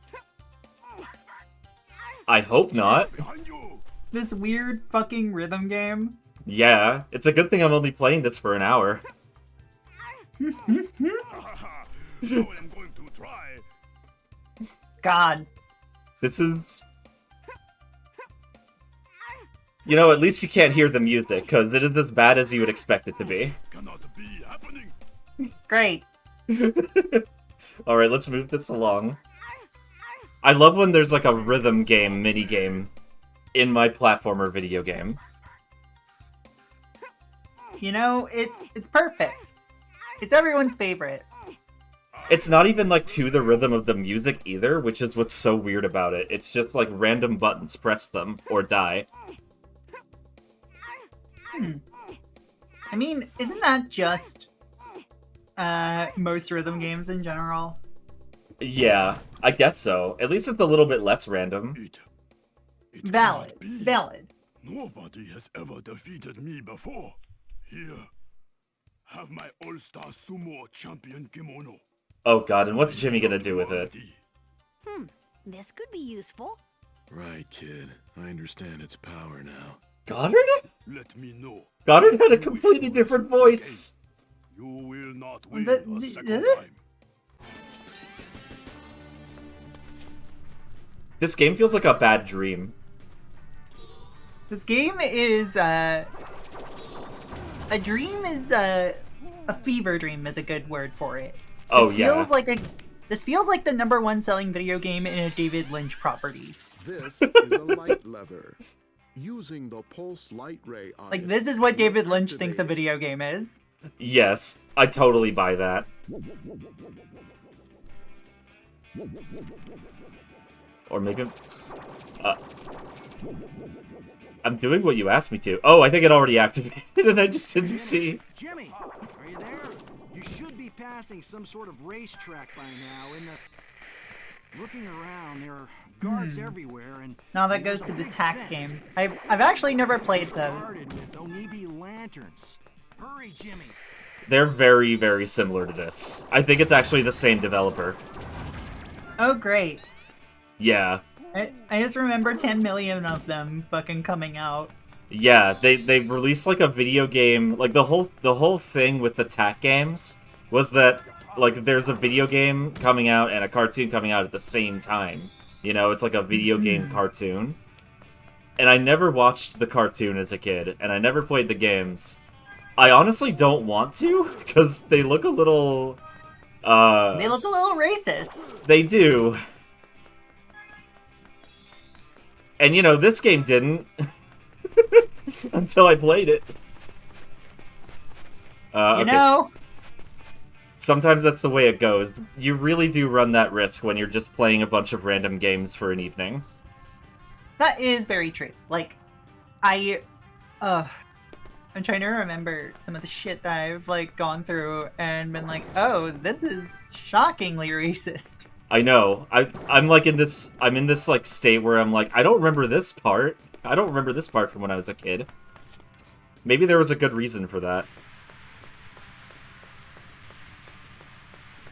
I hope not. Behind you! This weird fucking rhythm game. Yeah, it's a good thing I'm only playing this for an hour. Now I'm going to try. God. This is... You know, at least you can't hear the music, because it is as bad as you would expect it to be. Cannot be happening. Great. Alright, let's move this along. I love when there's like a rhythm game, mini-game, in my platformer video game. You know, it's perfect. It's everyone's favorite. It's not even like to the rhythm of the music either, which is what's so weird about it. It's just like random buttons, press them, or die. I mean, isn't that just most rhythm games in general? Yeah, I guess so. At least it's a little bit less random. It Valid. cannot be. Valid. Nobody has ever defeated me before. Here, have my all-star sumo champion kimono. Oh god, and what's Jimmy gonna do with it? This could be useful. Right, kid. I understand its power now. Goddard? Let me know. Goddard had a completely different voice. You will not win The- a the- second time. This game feels like a bad dream. This game is a dream is a fever dream is a good word for it. Oh, This yeah. feels like this feels like the #1 selling video game in a David Lynch property. This is a light lever. Using the pulse light ray on Like it, this is what you David Lynch thinks a activate video game is. Yes, I totally buy that. Or maybe... I'm doing what you asked me to. Oh, I think it already activated and I just didn't see. Jimmy, are you there? You should be passing some sort of racetrack by now. Looking around, there are guards everywhere, and Now that there's goes a to the big TAC fence. games. I've actually never played those. Guarded with Onibi lanterns. Hurry, Jimmy. They're very, very similar to this. I think it's actually the same developer. Oh great. Yeah. I just remember 10 million of them fucking coming out. Yeah, they released like a video game, like the whole thing with the TAC games was that like there's a video game coming out and a cartoon coming out at the same time. You know, it's like a video game cartoon. And I never watched the cartoon as a kid, and I never played the games. I honestly don't want to, because they look a little They look a little racist. They do. And you know, this game didn't. Until I played it. You Okay. know? Sometimes that's the way it goes. You really do run that risk when you're just playing a bunch of random games for an evening. That is very true. Like, I'm trying to remember some of the shit that I've, like, gone through and been like, oh, this is shockingly racist. I know. I'm like in this like state where I'm like, I don't remember this part. I don't remember this part from when I was a kid. Maybe there was a good reason for that.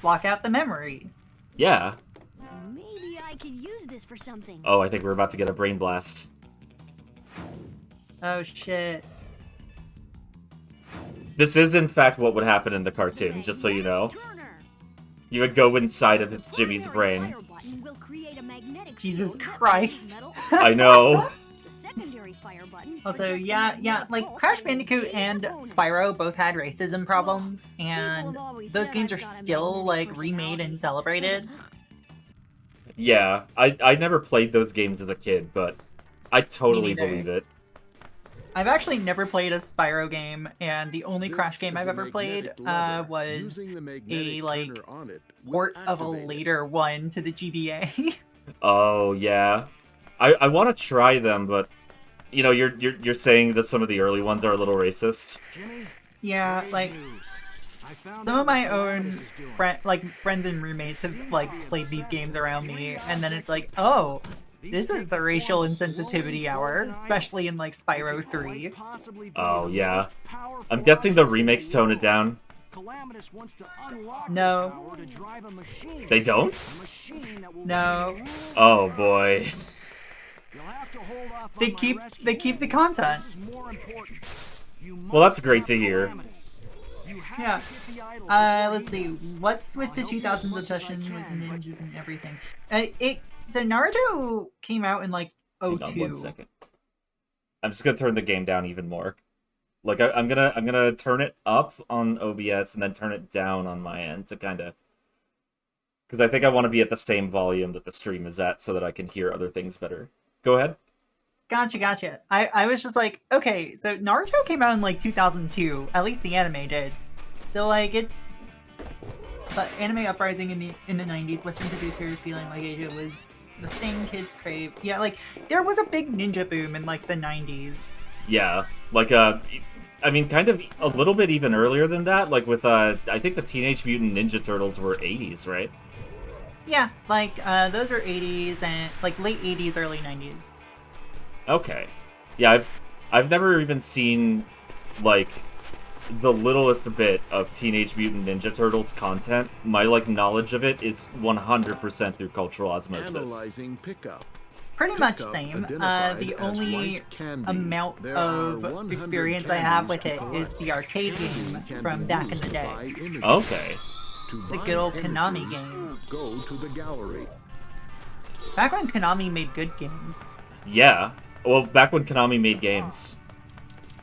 Block out the memory. Yeah. Maybe I could use this for something. Oh, I think we're about to get a brain blast. Oh shit. This is in fact what would happen in the cartoon, just so you know. You would go inside of Jimmy's brain. Jesus Christ. I know. Also, yeah, like Crash Bandicoot and Spyro both had racism problems, and those games are still like remade and celebrated. Yeah, I never played those games as a kid, but I totally neither. believe it. I've actually never played a Spyro game, and the only This Crash game is I've a ever played magnetic lever. was Using the magnetic a like turner on it will port of a activate it. later one to the GBA. Oh yeah, I want to try them, but you know, you're saying that some of the early ones are a little racist. Jimmy, Yeah, great like news. I found some out of my what own Columbus is doing. friends and roommates have like played these games around me, and then it's like, oh, this is the racial insensitivity hour, especially in like Spyro 3. Oh yeah, I'm guessing the remakes tone it down. Calamitous wants to unlock No. the power to drive a machine. They don't? A machine that will No. Oh boy. You'll have to hold off They on my keep rescue. they keep the content. This is more important. You Well, that's must great stop to hear. Calamitous. You have Yeah. to get the idols before Let's he see. does. What's with the I'll help you 2000s as much as I obsession with can, but- ninjas and everything? So Naruto came out in like Hang on 02. 1 second. I'm just gonna turn the game down even more. Like I'm gonna turn it up on OBS and then turn it down on my end to kind of, because I think I want to be at the same volume that the stream is at so that I can hear other things better. Go ahead. Gotcha. I was just like, okay, so Naruto came out in like 2002. At least the anime did. So like it's, but anime uprising in the 90s, Western producers feeling like Asia was the thing kids crave. Yeah, like there was a big ninja boom in like the 90s. Yeah, like I mean, kind of a little bit even earlier than that. Like with I think the Teenage Mutant Ninja Turtles were 80s, right? Yeah, like those are 80s and like late 80s, early 90s. Okay. Yeah, I've never even seen like the littlest bit of Teenage Mutant Ninja Turtles content. My like knowledge of it is 100% through cultural osmosis. Analyzing pickup. Pretty much Pickup same. identified The as only white candy. amount There are of 100 experience I have with candies it to is the arcade Candy game can from be back in used the to day. buy images. Okay. To The buy good old Konami images, game. Go to the gallery. Back when Konami made good games. Yeah. Well, back when Konami made games.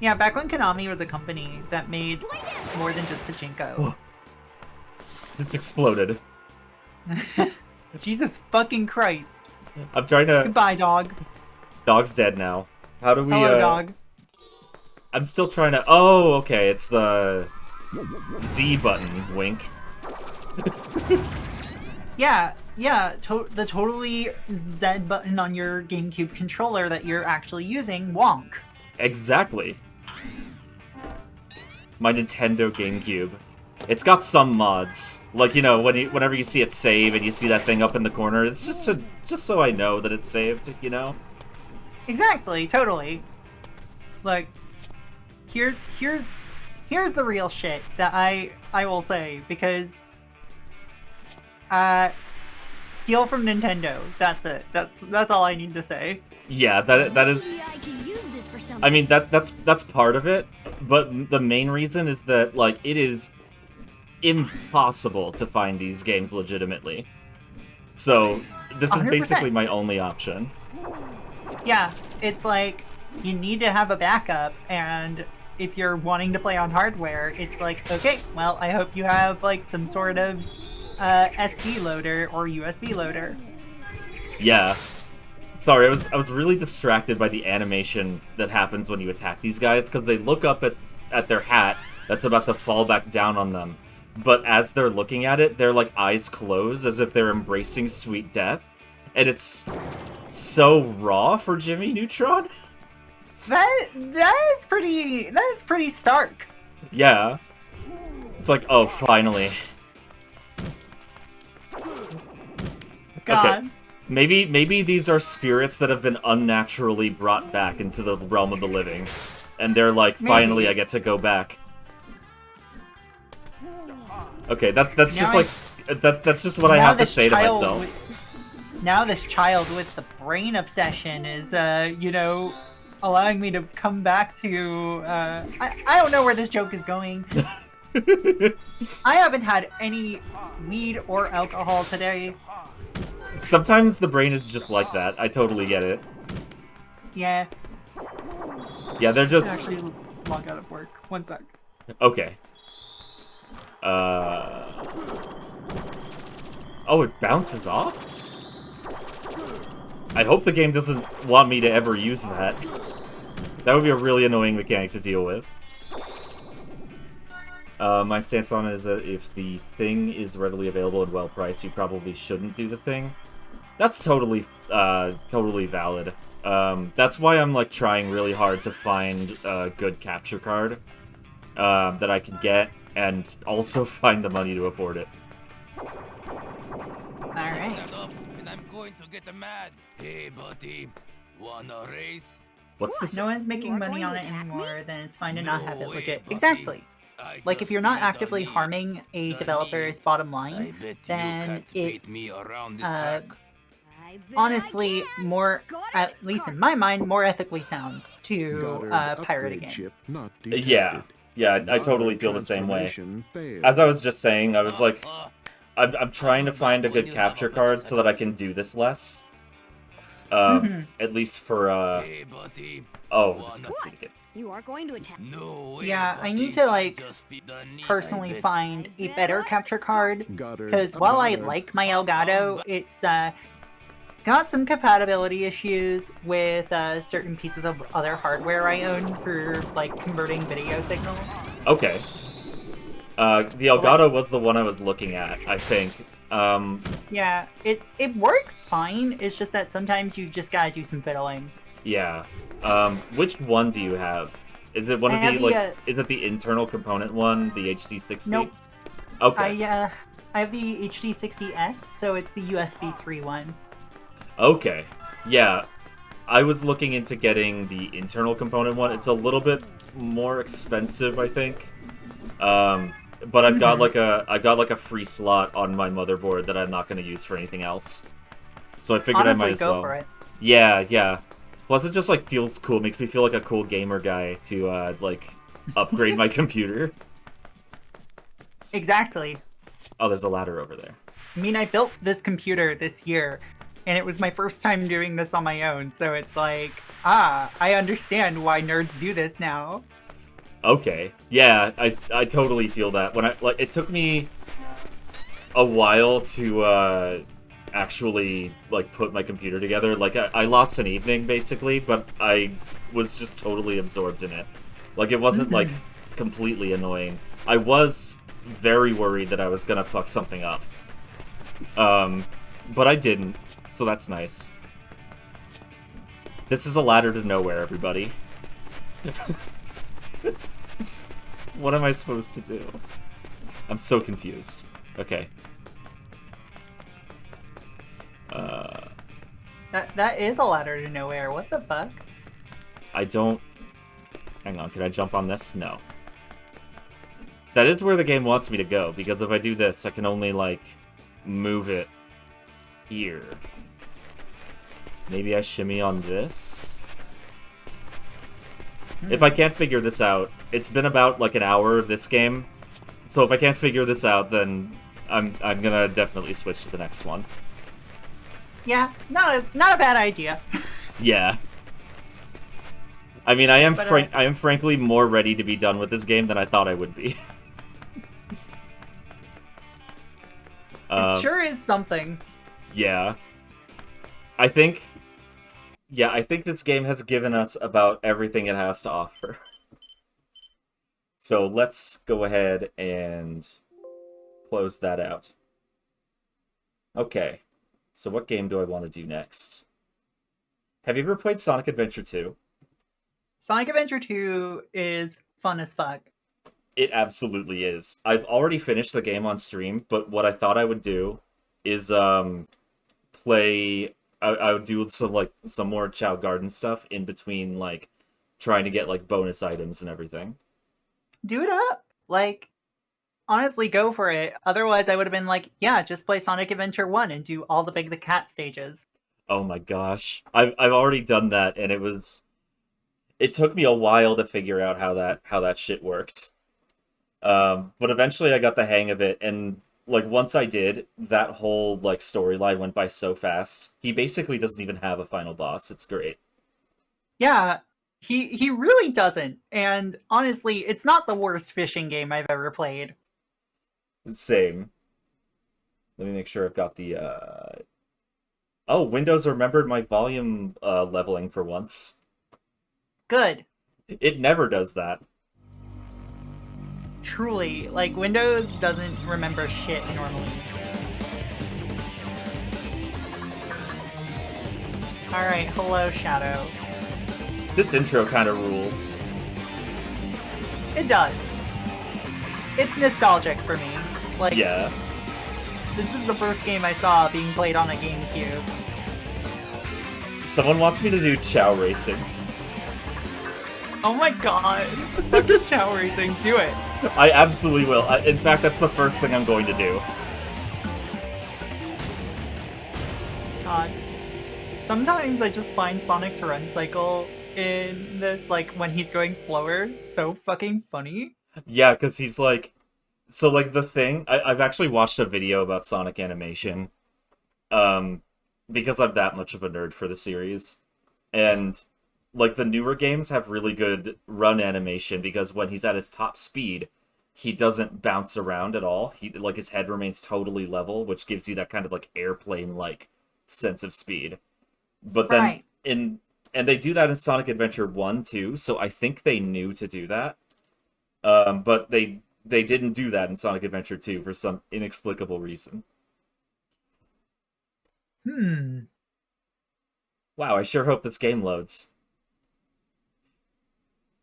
Yeah, back when Konami was a company that made more than just pachinko. It's exploded. Jesus fucking Christ. I'm trying to... Goodbye, dog. Dog's dead now. How do we... Hello, dog. I'm still trying to... Oh, okay, it's the... Z button, wink. Yeah, the totally Z button on your GameCube controller that you're actually using, wonk. Exactly. My Nintendo GameCube. It's got some mods. Like, you know, whenever you see it save and you see that thing up in the corner, it's just so I know that it's saved, you know? Exactly, totally. Like, here's the real shit that I will say, because steal from Nintendo. That's it. That's all I need to say. Yeah, that is... Maybe I can use this for something. I mean, that's part of it, but the main reason is that, like, it is impossible to find these games legitimately. So, this is 100%. basically my only option. Yeah, it's like, you need to have a backup, and if you're wanting to play on hardware, it's like, okay, well, I hope you have, like, some sort of SD loader or USB loader. Yeah. Sorry, I was really distracted by the animation that happens when you attack these guys, because they look up at their hat that's about to fall back down on them. But as they're looking at it, their like eyes close as if they're embracing sweet death. And it's so raw for Jimmy Neutron. That is pretty stark. Yeah. It's like, oh, finally. God. Okay. Maybe these are spirits that have been unnaturally brought back into the realm of the living. And they're like, finally Maybe. I get to go back. Okay, that's Now just like that's just what I Now have to this say to child myself. Now this child with the brain obsession is, you know, allowing me to come back to, I don't know where this joke is going. I haven't had any weed or alcohol today. Sometimes the brain is just like that. I totally get it. Yeah. Yeah, they're I just... actually log out of work. One sec. Okay. Oh, it bounces off? I hope the game doesn't want me to ever use that. That would be a really annoying mechanic to deal with. My stance on it is that if the thing is readily available and well priced, you probably shouldn't do the thing. That's totally valid. That's why I'm like trying really hard to find a good capture card that I can get, and also find the money to afford it. Alright. And I'm going to get mad. Hey, buddy, wanna race? What's this? No one's making are money going on to it attack me? anymore, then it's fine to not have it No way, legit. buddy. Exactly. I Like, if just you're not feel actively the need. harming a The developer's need. bottom I line, bet you then can't beat it's me around this uh, track. I honestly more, at least in my mind, more ethically sound to Goddard pirate a upgrade game. chip not detected. Yeah, I totally Goddard feel the same way. transformation failed. As I was just saying, I was like, I'm trying to find a good capture card so that I can do this less. At least for, this cutscene again. You are going to attack. Yeah, I need to, like, personally find a better capture card, Goddard because while I upgrade. like my Elgato, it's got some compatibility issues with certain pieces of other hardware I own for, like, converting video signals. Okay. The Elgato was the one I was looking at, I think. Yeah, it works fine, it's just that sometimes you just gotta do some fiddling. Yeah. Which one do you have? Is it one of the, like, is it the internal component one, the HD60? Nope. Okay. I have the HD60S, so it's the USB 3 one. Okay. Yeah. I was looking into getting the internal component one. It's a little bit more expensive, I think. But I've got like a free slot on my motherboard that I'm not going to use for anything else. So I figured Honestly, I might as go well. for it. Yeah. Plus, it just, like, feels cool. Makes me feel like a cool gamer guy to, like, upgrade my computer. Exactly. Oh, there's a ladder over there. I mean, I built this computer this year, and it was my first time doing this on my own, so it's like, I understand why nerds do this now. Okay. Yeah, I totally feel that. When it took me a while to, actually, like, put my computer together. Like, I lost an evening, basically, but I was just totally absorbed in it. Like, it wasn't, like, completely annoying. I was very worried that I was gonna fuck something up. But I didn't, so that's nice. This is a ladder to nowhere, everybody. What am I supposed to do? I'm so confused. Okay. That is a ladder to nowhere. What the fuck? I don't... Hang on, can I jump on this? No. That is where the game wants me to go, because if I do this, I can only, like, move it here. Maybe I shimmy on this? If I can't figure this out, it's been about, like, an hour of this game, so if I can't figure this out, then I'm gonna definitely switch to the next one. Yeah, not a bad idea. Yeah. I mean, I am But, I am frankly more ready to be done with this game than I thought I would be. It sure is something. Yeah. I think this game has given us about everything it has to offer. So let's go ahead and close that out. Okay. So what game do I want to do next? Have you ever played Sonic Adventure 2? Sonic Adventure 2 is fun as fuck. It absolutely is. I've already finished the game on stream, but what I thought I would do is play... I would do some more Chow Garden stuff in between, like, trying to get, like, bonus items and everything. Do it up! Like, honestly, go for it. Otherwise, I would have been like, yeah, just play Sonic Adventure 1 and do all the Big the Cat stages. Oh my gosh. I've already done that, and it took me a while to figure out how that shit worked. But eventually I got the hang of it, and, like, once I did, that whole, like, storyline went by so fast. He basically doesn't even have a final boss. It's great. Yeah, he really doesn't. And honestly, it's not the worst fishing game I've ever played. Same. Let me make sure I've got the, Oh, Windows remembered my volume, leveling for once. Good. It never does that. Truly, like, Windows doesn't remember shit normally. Alright, hello, Shadow. This intro kind of rules. It does. It's nostalgic for me. Like, Yeah. this was the first game I saw being played on a GameCube. Someone wants me to do Chow Racing. Oh my god. Fucking Chow Racing, do it. I absolutely will. In fact, that's the first thing I'm going to do. God. sometimes I just find Sonic's run cycle in this, like, when he's going slower, so fucking funny. Yeah, because he's like, so like the thing. I've actually watched a video about Sonic animation, um, because I'm that much of a nerd for the series, and like the newer games have really good run animation because when he's at his top speed, he doesn't bounce around at all. He like his head remains totally level, which gives you that kind of like airplane like sense of speed. But then Right. in and they do that in Sonic Adventure 1 too, so I think they knew to do that. But they didn't do that in Sonic Adventure 2 for some inexplicable reason. Wow, I sure hope this game loads.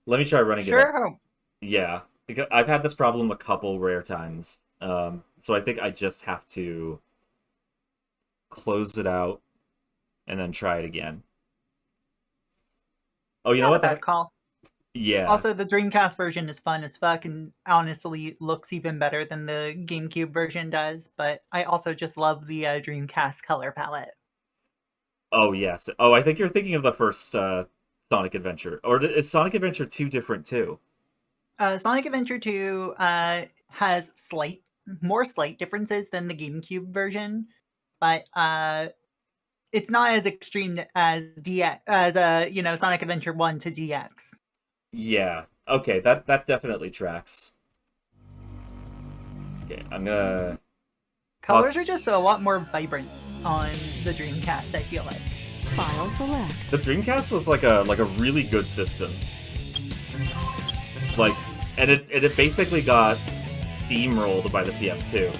Let me try running it up. Sure hope. Yeah, because I've had this problem a couple rare times. So I think I just have to close it out and then try it again. Oh, you know Not a what? bad call. Yeah. Also, the Dreamcast version is fun as fuck and honestly looks even better than the GameCube version does, but I also just love the Dreamcast color palette. Oh, yes. Oh, I think you're thinking of the first Sonic Adventure. Or is Sonic Adventure 2 different too? Sonic Adventure 2 has more slight differences than the GameCube version, but it's not as extreme as Sonic Adventure 1 to DX. Yeah. Okay, that definitely tracks. Okay, I'm gonna... Colors are just a lot more vibrant on the Dreamcast, I feel like. File select. The Dreamcast was like a really good system. Like, and it basically got steamrolled by the PS2.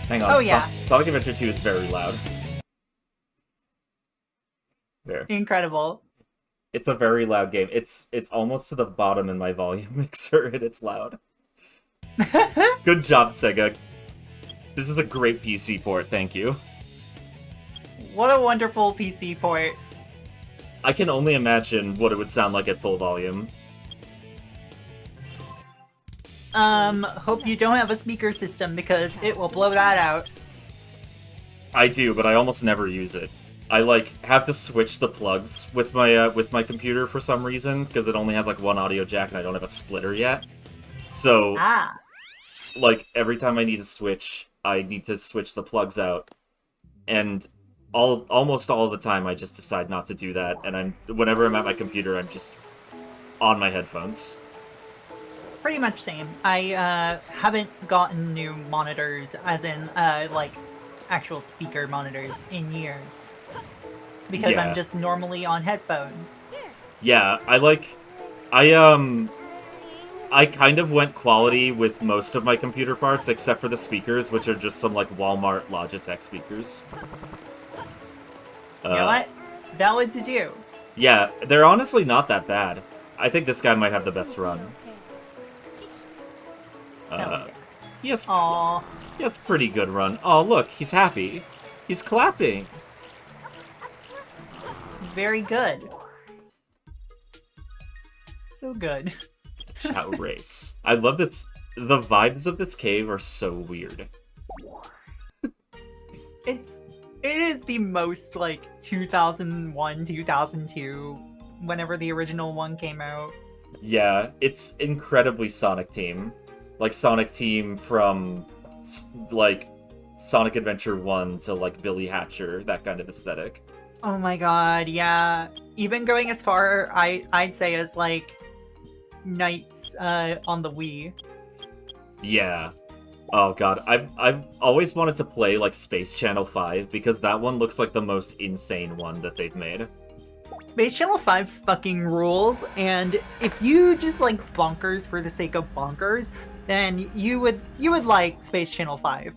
Hang on. Oh, yeah. Sonic Adventure 2 is very loud. There. Incredible. It's a very loud game. It's almost to the bottom in my volume mixer, and it's loud. Good job, Sega. This is a great PC port, thank you. What a wonderful PC port. I can only imagine what it would sound like at full volume. Hope you don't have a speaker system because it will blow that out. I do, but I almost never use it. I like have to switch the plugs with my computer for some reason because it only has like one audio jack and I don't have a splitter yet. So like every time I need to switch, I need to switch the plugs out, and almost all of the time I just decide not to do that. And whenever I'm at my computer, I'm just on my headphones. Pretty much same. I haven't gotten new monitors, as in like actual speaker monitors, in years. Because Yeah. I'm just normally on headphones. Yeah, I kind of went quality with most of my computer parts, except for the speakers, which are just some, like, Walmart Logitech speakers. You know what? Valid to do. Yeah, they're honestly not that bad. I think this guy might have the best run. He has pretty good run. Oh, look, he's happy. He's clapping. Very good. So good. Chow race. I love this. The vibes of this cave are so weird. It is the most like 2001, 2002, whenever the original one came out. Yeah, it's incredibly Sonic Team. Like Sonic Team from like Sonic Adventure 1 to like Billy Hatcher, that kind of aesthetic. Oh my god, yeah. Even going as far, I'd say as like Knights on the Wii. Yeah. Oh god, I've always wanted to play like Space Channel 5 because that one looks like the most insane one that they've made. Space Channel 5 fucking rules, and if you just like bonkers for the sake of bonkers, then you would like Space Channel 5.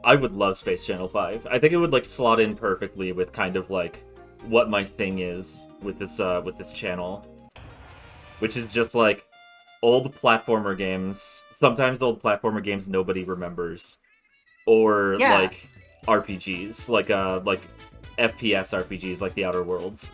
I would love Space Channel 5. I think it would like slot in perfectly with kind of like what my thing is with this channel, which is just like old platformer games. Sometimes old platformer games nobody remembers, or like RPGs, like FPS RPGs like The Outer Worlds.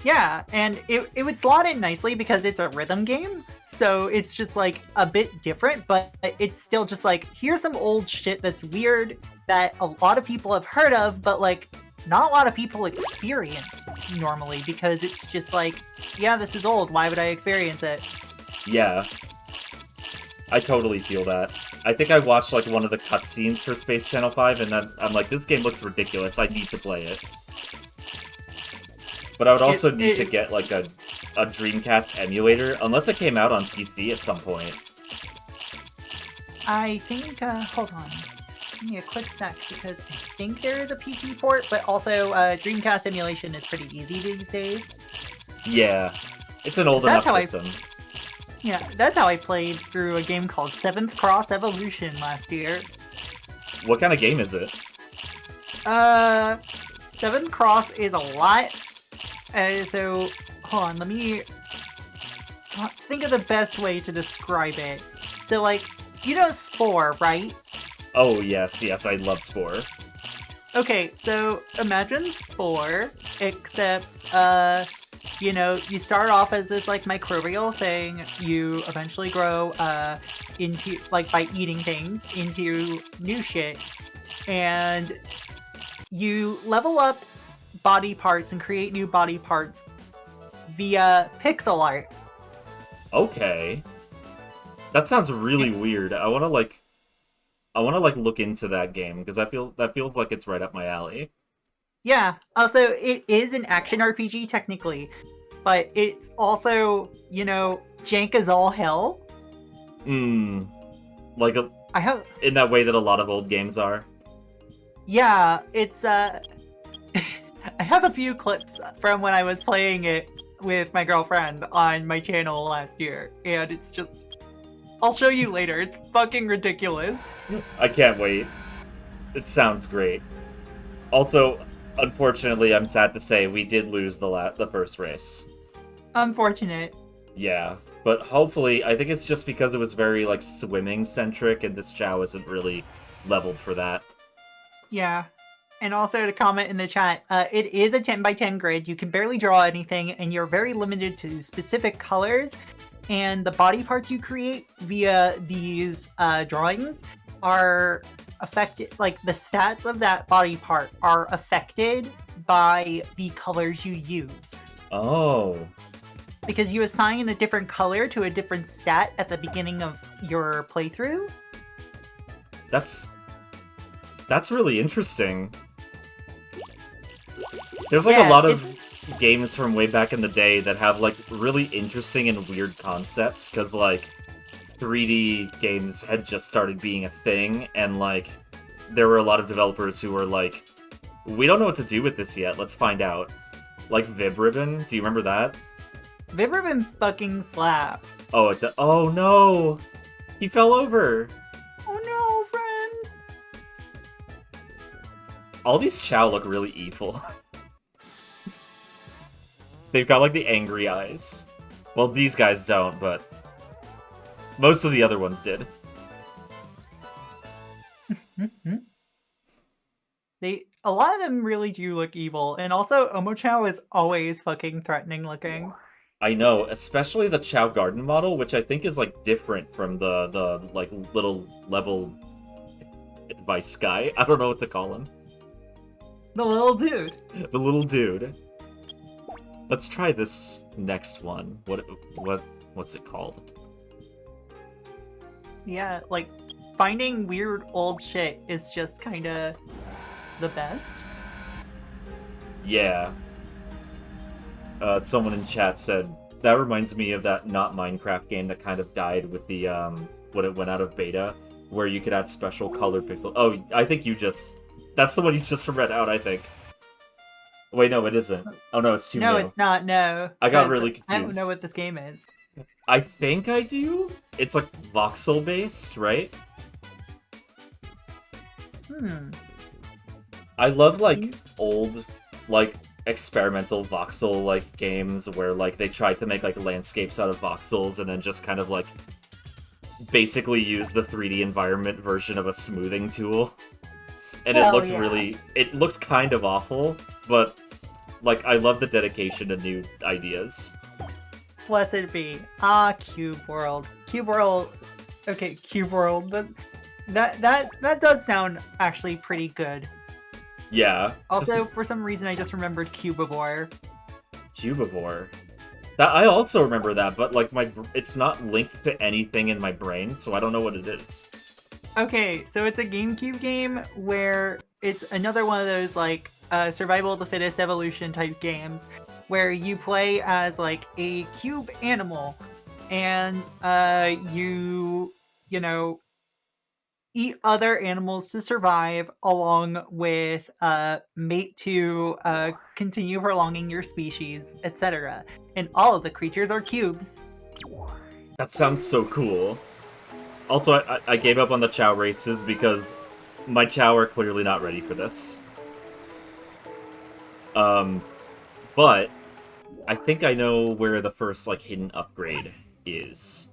Yeah, and it would slot in nicely because it's a rhythm game, so it's just like a bit different, but it's still just like, here's some old shit that's weird that a lot of people have heard of, but like not a lot of people experience normally because it's just like, yeah, this is old. Why would I experience it? Yeah. I totally feel that. I think I watched like one of the cutscenes for Space Channel 5 and then I'm like, this game looks ridiculous. I need to play it. But I would also need to get like a Dreamcast emulator, unless it came out on PC at some point. I think, hold on. Give me a quick sec, because I think there is a PC port, but also Dreamcast emulation is pretty easy these days. Yeah. It's an old enough system. Yeah, that's how I played through a game called 7th Cross Evolution last year. What kind of game is it? 7th Cross is a lot. So, hold on, let me think of the best way to describe it. So, like, you know Spore, right? Oh, yes, I love Spore. Okay, so imagine Spore, except, you know, you start off as this, like, microbial thing, you eventually grow, into, like, by eating things, into new shit, and you level up body parts and create new body parts via pixel art. Okay. That sounds really weird. I wanna look into that game, because that feels like it's right up my alley. Yeah, also, it is an action RPG, technically, but it's also, you know, jank as all hell. Like, in that way that a lot of old games are? Yeah, it's, I have a few clips from when I was playing it with my girlfriend on my channel last year, and it's just... I'll show you later, it's fucking ridiculous. I can't wait. It sounds great. Also, unfortunately, I'm sad to say we did lose the first race. Unfortunate. Yeah, but hopefully, I think it's just because it was very, like, swimming-centric, and this Chow isn't really leveled for that. Yeah. And also to comment in the chat, it is a 10x10 grid. You can barely draw anything, and you're very limited to specific colors. And the body parts you create via these drawings are affected, like the stats of that body part are affected by the colors you use. Oh. Because you assign a different color to a different stat at the beginning of your playthrough. That's really interesting. There's like a lot of games from way back in the day that have like really interesting and weird concepts, because like 3D games had just started being a thing, and like there were a lot of developers who were like, we don't know what to do with this yet, let's find out. Like Vibribbon, do you remember that? Vibribbon fucking slaps. Oh, oh no! He fell over! Oh no, friend! All these Chow look really evil. They've got, like, the angry eyes. Well, these guys don't, but most of the other ones did. A lot of them really do look evil, and also Omochao is always fucking threatening looking. I know, especially the Chow Garden model, which I think is, like, different from the like, little level advice guy. I don't know what to call him. The little dude. The little dude. Let's try this next one. What's it called? Yeah, like, finding weird old shit is just kinda the best. Yeah. Someone in chat said, that reminds me of that not Minecraft game that kind of died with the, when it went out of beta, where you could add special color pixels. Oh, I think that's the one you just read out, I think. Wait, no, it isn't. Oh no, it's too new. No, it's not, no. I got really confused. I don't know what this game is. I think I do? It's like voxel-based, right? I love, like, old, like, experimental voxel, like, games where, like, they tried to make, like, landscapes out of voxels and then just kind of, like, basically use the 3D environment version of a smoothing tool. And it looks kind of awful, but, like, I love the dedication to new ideas. Blessed be. Cube World. Cube World. Okay, Cube World. That does sound actually pretty good. Yeah. Also, for some reason, I just remembered Cubivore. Cubivore. That I also remember that, but like it's not linked to anything in my brain, so I don't know what it is. Okay, so it's a GameCube game where it's another one of those like survival of the fittest evolution type games where you play as like a cube animal and you know eat other animals to survive along with mate to continue prolonging your species, etc. And all of the creatures are cubes. That sounds so cool. Also, I gave up on the Chow races because my Chow are clearly not ready for this. But I think I know where the first like hidden upgrade is.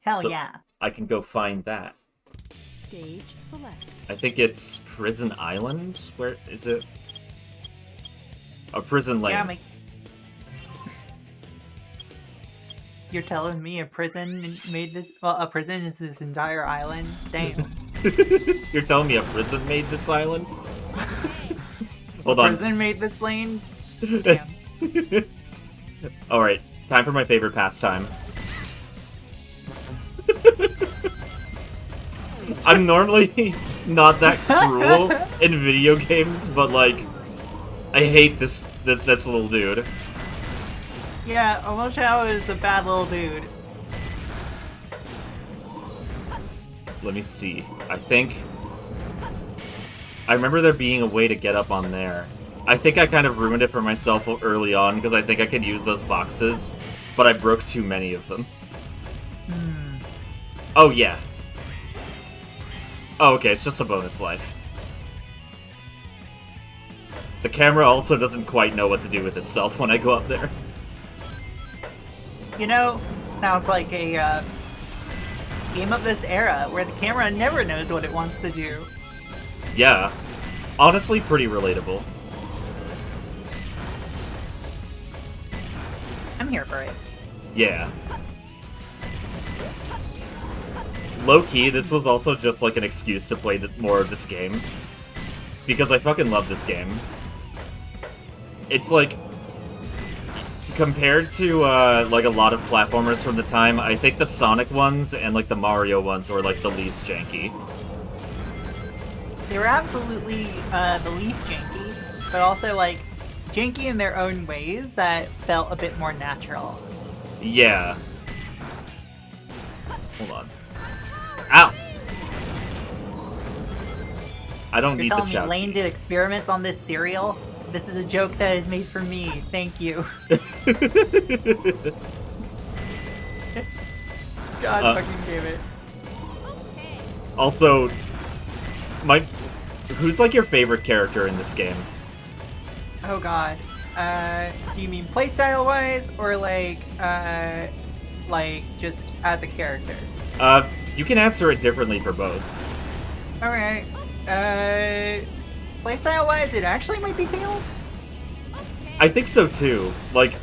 Hell So yeah. I can go find that. Stage select. I think it's Prison Island? Where is it? A Prison Lane. Yeah, You're telling me a prison made this? Well, a prison is this entire island? Damn. You're telling me a prison made this island? Hold a on. Prison made this lane? Damn. Alright, time for my favorite pastime. I'm normally not that cruel in video games, but like, I hate this little dude. Yeah, Omochao is a bad little dude. Let me see. I remember there being a way to get up on there. I think I kind of ruined it for myself early on because I think I could use those boxes, but I broke too many of them. Oh, yeah. Oh, okay, it's just a bonus life. The camera also doesn't quite know what to do with itself when I go up there. You know, sounds like a game of this era where the camera never knows what it wants to do. Yeah. Honestly, pretty relatable. I'm here for it. Yeah. Low-key, this was also just like an excuse to play more of this game. Because I fucking love this game. It's like, compared to like a lot of platformers from the time, I think the Sonic ones and like the Mario ones were like the least janky. They were absolutely the least janky, but also like janky in their own ways that felt a bit more natural. Yeah. Hold on. Ow! I don't You're need the telling me chow. Lane did experiments on this cereal? This is a joke that is made for me. Thank you. God fucking damn it. Also, who's like your favorite character in this game? Oh god. Do you mean playstyle wise or like just as a character? You can answer it differently for both. Alright. Playstyle wise, it actually might be Tails. I think so too. Like,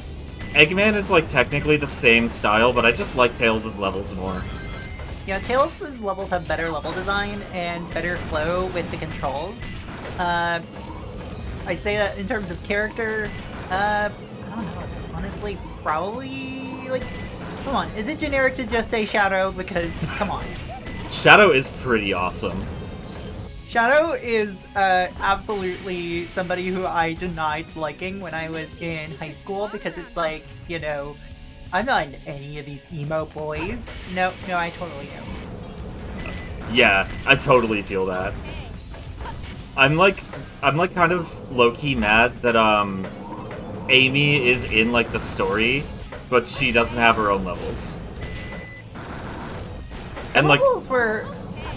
Eggman is like technically the same style, but I just like Tails' levels more. Yeah, Tails' levels have better level design and better flow with the controls. I'd say that in terms of character, I don't know, honestly, probably, like, come on, is it generic to just say Shadow? Because, come on. Shadow is pretty awesome. Shadow is absolutely somebody who I denied liking when I was in high school because it's like, you know, I'm not into any of these emo boys. No, I totally am. Yeah, I totally feel that. I'm like kind of low-key mad that Amy is in like the story, but she doesn't have her own levels. And like levels were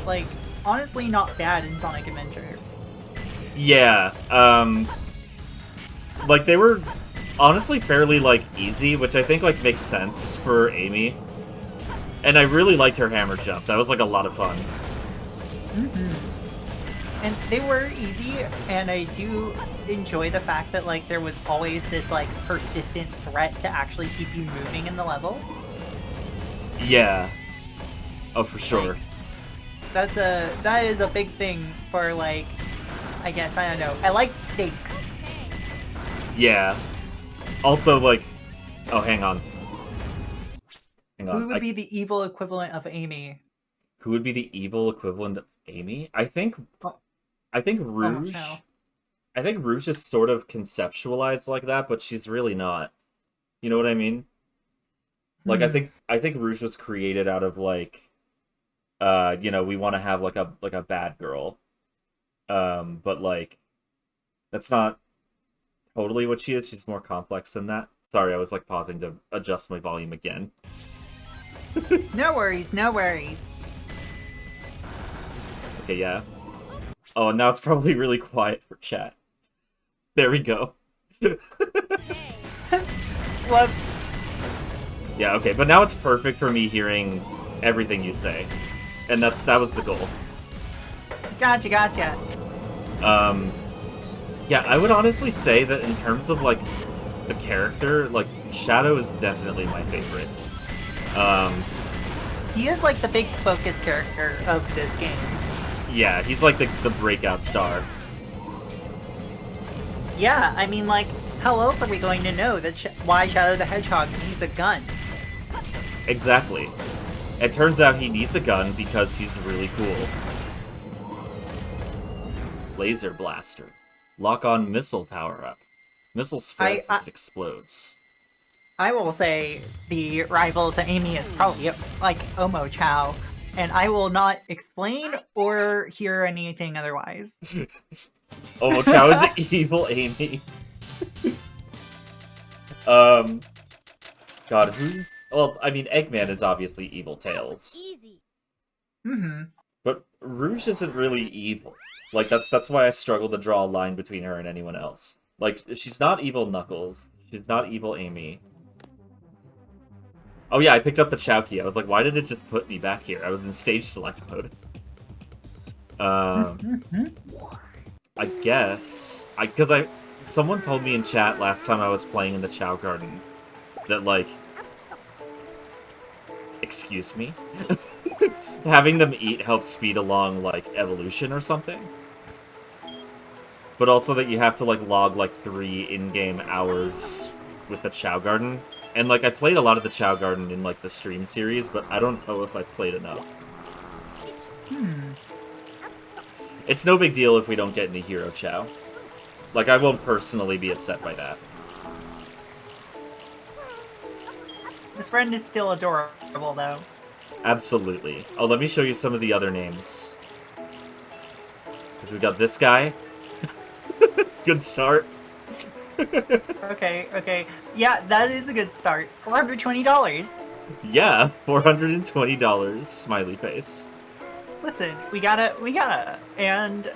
like honestly not bad in Sonic Adventure. Yeah, like they were honestly fairly like easy, which I think like makes sense for Amy. And I really liked her hammer jump. That was like a lot of fun. And they were easy, and I do enjoy the fact that like there was always this like persistent threat to actually keep you moving in the levels. Yeah. Oh, for sure. That is a big thing for like I guess. I don't know. I like steaks. Yeah. Also, like... Oh, hang on. Hang on. Who would be the evil equivalent of Amy? Who would be the evil equivalent of Amy? I think Oh. Rouge. no. I think Rouge is sort of conceptualized like that, but she's really not. You know what I mean? Like I think Rouge was created out of like you know, we want to have like a bad girl. But like that's not totally what she is. She's more complex than that. Sorry, I was like pausing to adjust my volume again. No worries, no worries. Okay, yeah. Oh, and now it's probably really quiet for chat. There we go. Whoops. Yeah, okay, but now it's perfect for me hearing everything you say. And that was the goal. Gotcha, gotcha. Yeah, I would honestly say that in terms of, like, the character, like, Shadow is definitely my favorite. He is like the big focus character of this game. Yeah, he's like the breakout star. Yeah, I mean, like, how else are we going to know that why Shadow the Hedgehog needs a gun? Exactly. It turns out he needs a gun because he's really cool. Laser blaster. Lock on missile power-up. Missile spreads as it explodes. I will say the rival to Amy is probably like Omo Chow, and I will not explain or hear anything otherwise. Omo Chow is the evil Amy. God, who? Well, I mean, Eggman is obviously evil Tails. Easy. Mm-hmm. But Rouge isn't really evil. Like, that's why I struggle to draw a line between her and anyone else. Like, she's not evil Knuckles. She's not evil Amy. Oh yeah, I picked up the Chow key. I was like, why did it just put me back here? I was in stage select mode. I guess... Someone told me in chat last time I was playing in the Chow Garden that, like... Excuse me? Having them eat helps speed along, like, evolution or something. But also that you have to, like, log, like, 3 in-game hours with the Chow Garden. And, like, I played a lot of the Chow Garden in, like, the stream series, but I don't know if I've played enough. It's no big deal if we don't get any Hero Chow. Like, I won't personally be upset by that. This friend is still adorable, though. Absolutely. Oh, let me show you some of the other names. Because we got this guy. Good start. Okay. Yeah, that is a good start. $420. Yeah, $420. Smiley face. Listen, we gotta, and...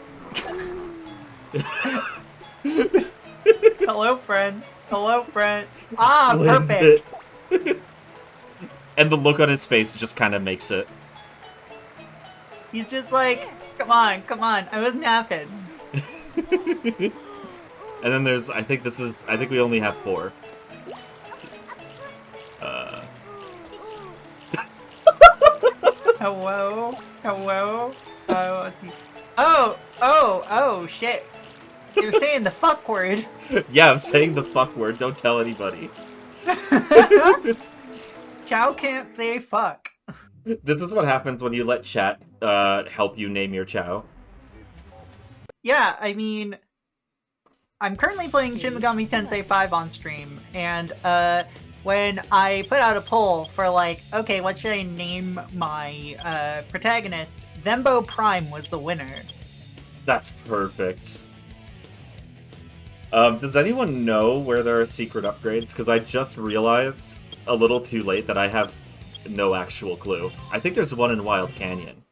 Hello, friend. Ah, perfect. And the look on his face just kind of makes it. He's just like, come on, I was napping. And then there's, I think we only have 4. Let's see. Hello? Let's see. Oh, shit. You're saying the fuck word. Yeah, I'm saying the fuck word, don't tell anybody. Chow can't say fuck. This is what happens when you let chat help you name your Chow. Yeah, I mean, I'm currently playing Shin Megami Tensei 5 on stream, and when I put out a poll for like, okay, what should I name my protagonist, Thembo Prime was the winner. That's perfect. Does anyone know where there are secret upgrades? Because I just realized a little too late that I have no actual clue. I think there's one in Wild Canyon.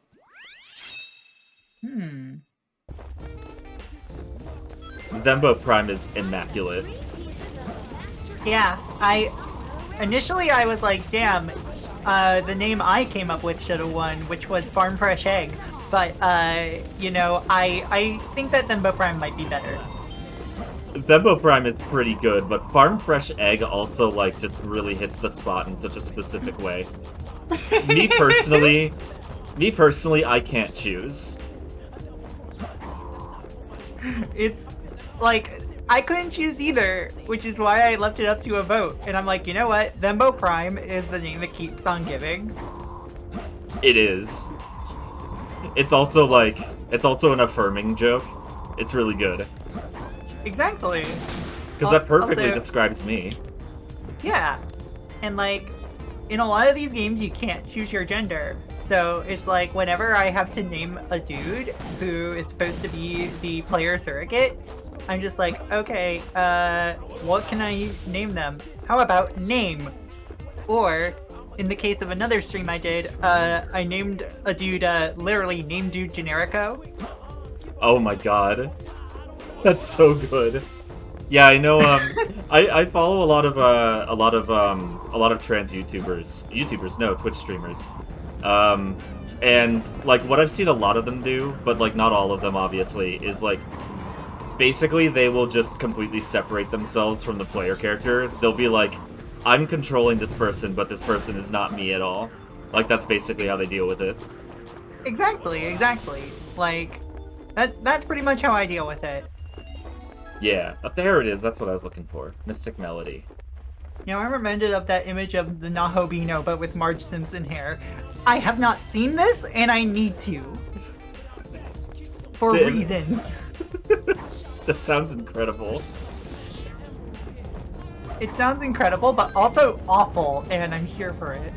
Thembo Prime is immaculate. Yeah, initially I was like, damn, the name I came up with should have won, which was Farm Fresh Egg. But, you know, I think that Thembo Prime might be better. Thembo Prime is pretty good, but Farm Fresh Egg also, like, just really hits the spot in such a specific way. Me personally, I can't choose. It's like I couldn't choose either, which is why I left it up to a vote. And I'm like, you know what? Thembo Prime is the name that keeps on giving. It is. It's also an affirming joke. It's really good. Exactly. Because that perfectly Also, describes me. yeah. And like, in a lot of these games, you can't choose your gender. So it's like whenever I have to name a dude who is supposed to be the player surrogate, I'm just like, okay, what can I name them? How about name? Or, in the case of another stream I did, I named a dude, literally name dude Generico. Oh my god. That's so good. Yeah, I know. I follow a lot of trans YouTubers. No, Twitch streamers. And like what I've seen a lot of them do, but like not all of them, obviously, is like basically they will just completely separate themselves from the player character. They'll be like, I'm controlling this person, but this person is not me at all. Like that's basically how they deal with it. Exactly. Like, that's pretty much how I deal with it. Yeah, there it is. That's what I was looking for. Mystic Melody. You know, I'm reminded of that image of the Nahobino, but with Marge Simpson hair. I have not seen this, and I need to. For reasons. That sounds incredible. It sounds incredible, but also awful, and I'm here for it.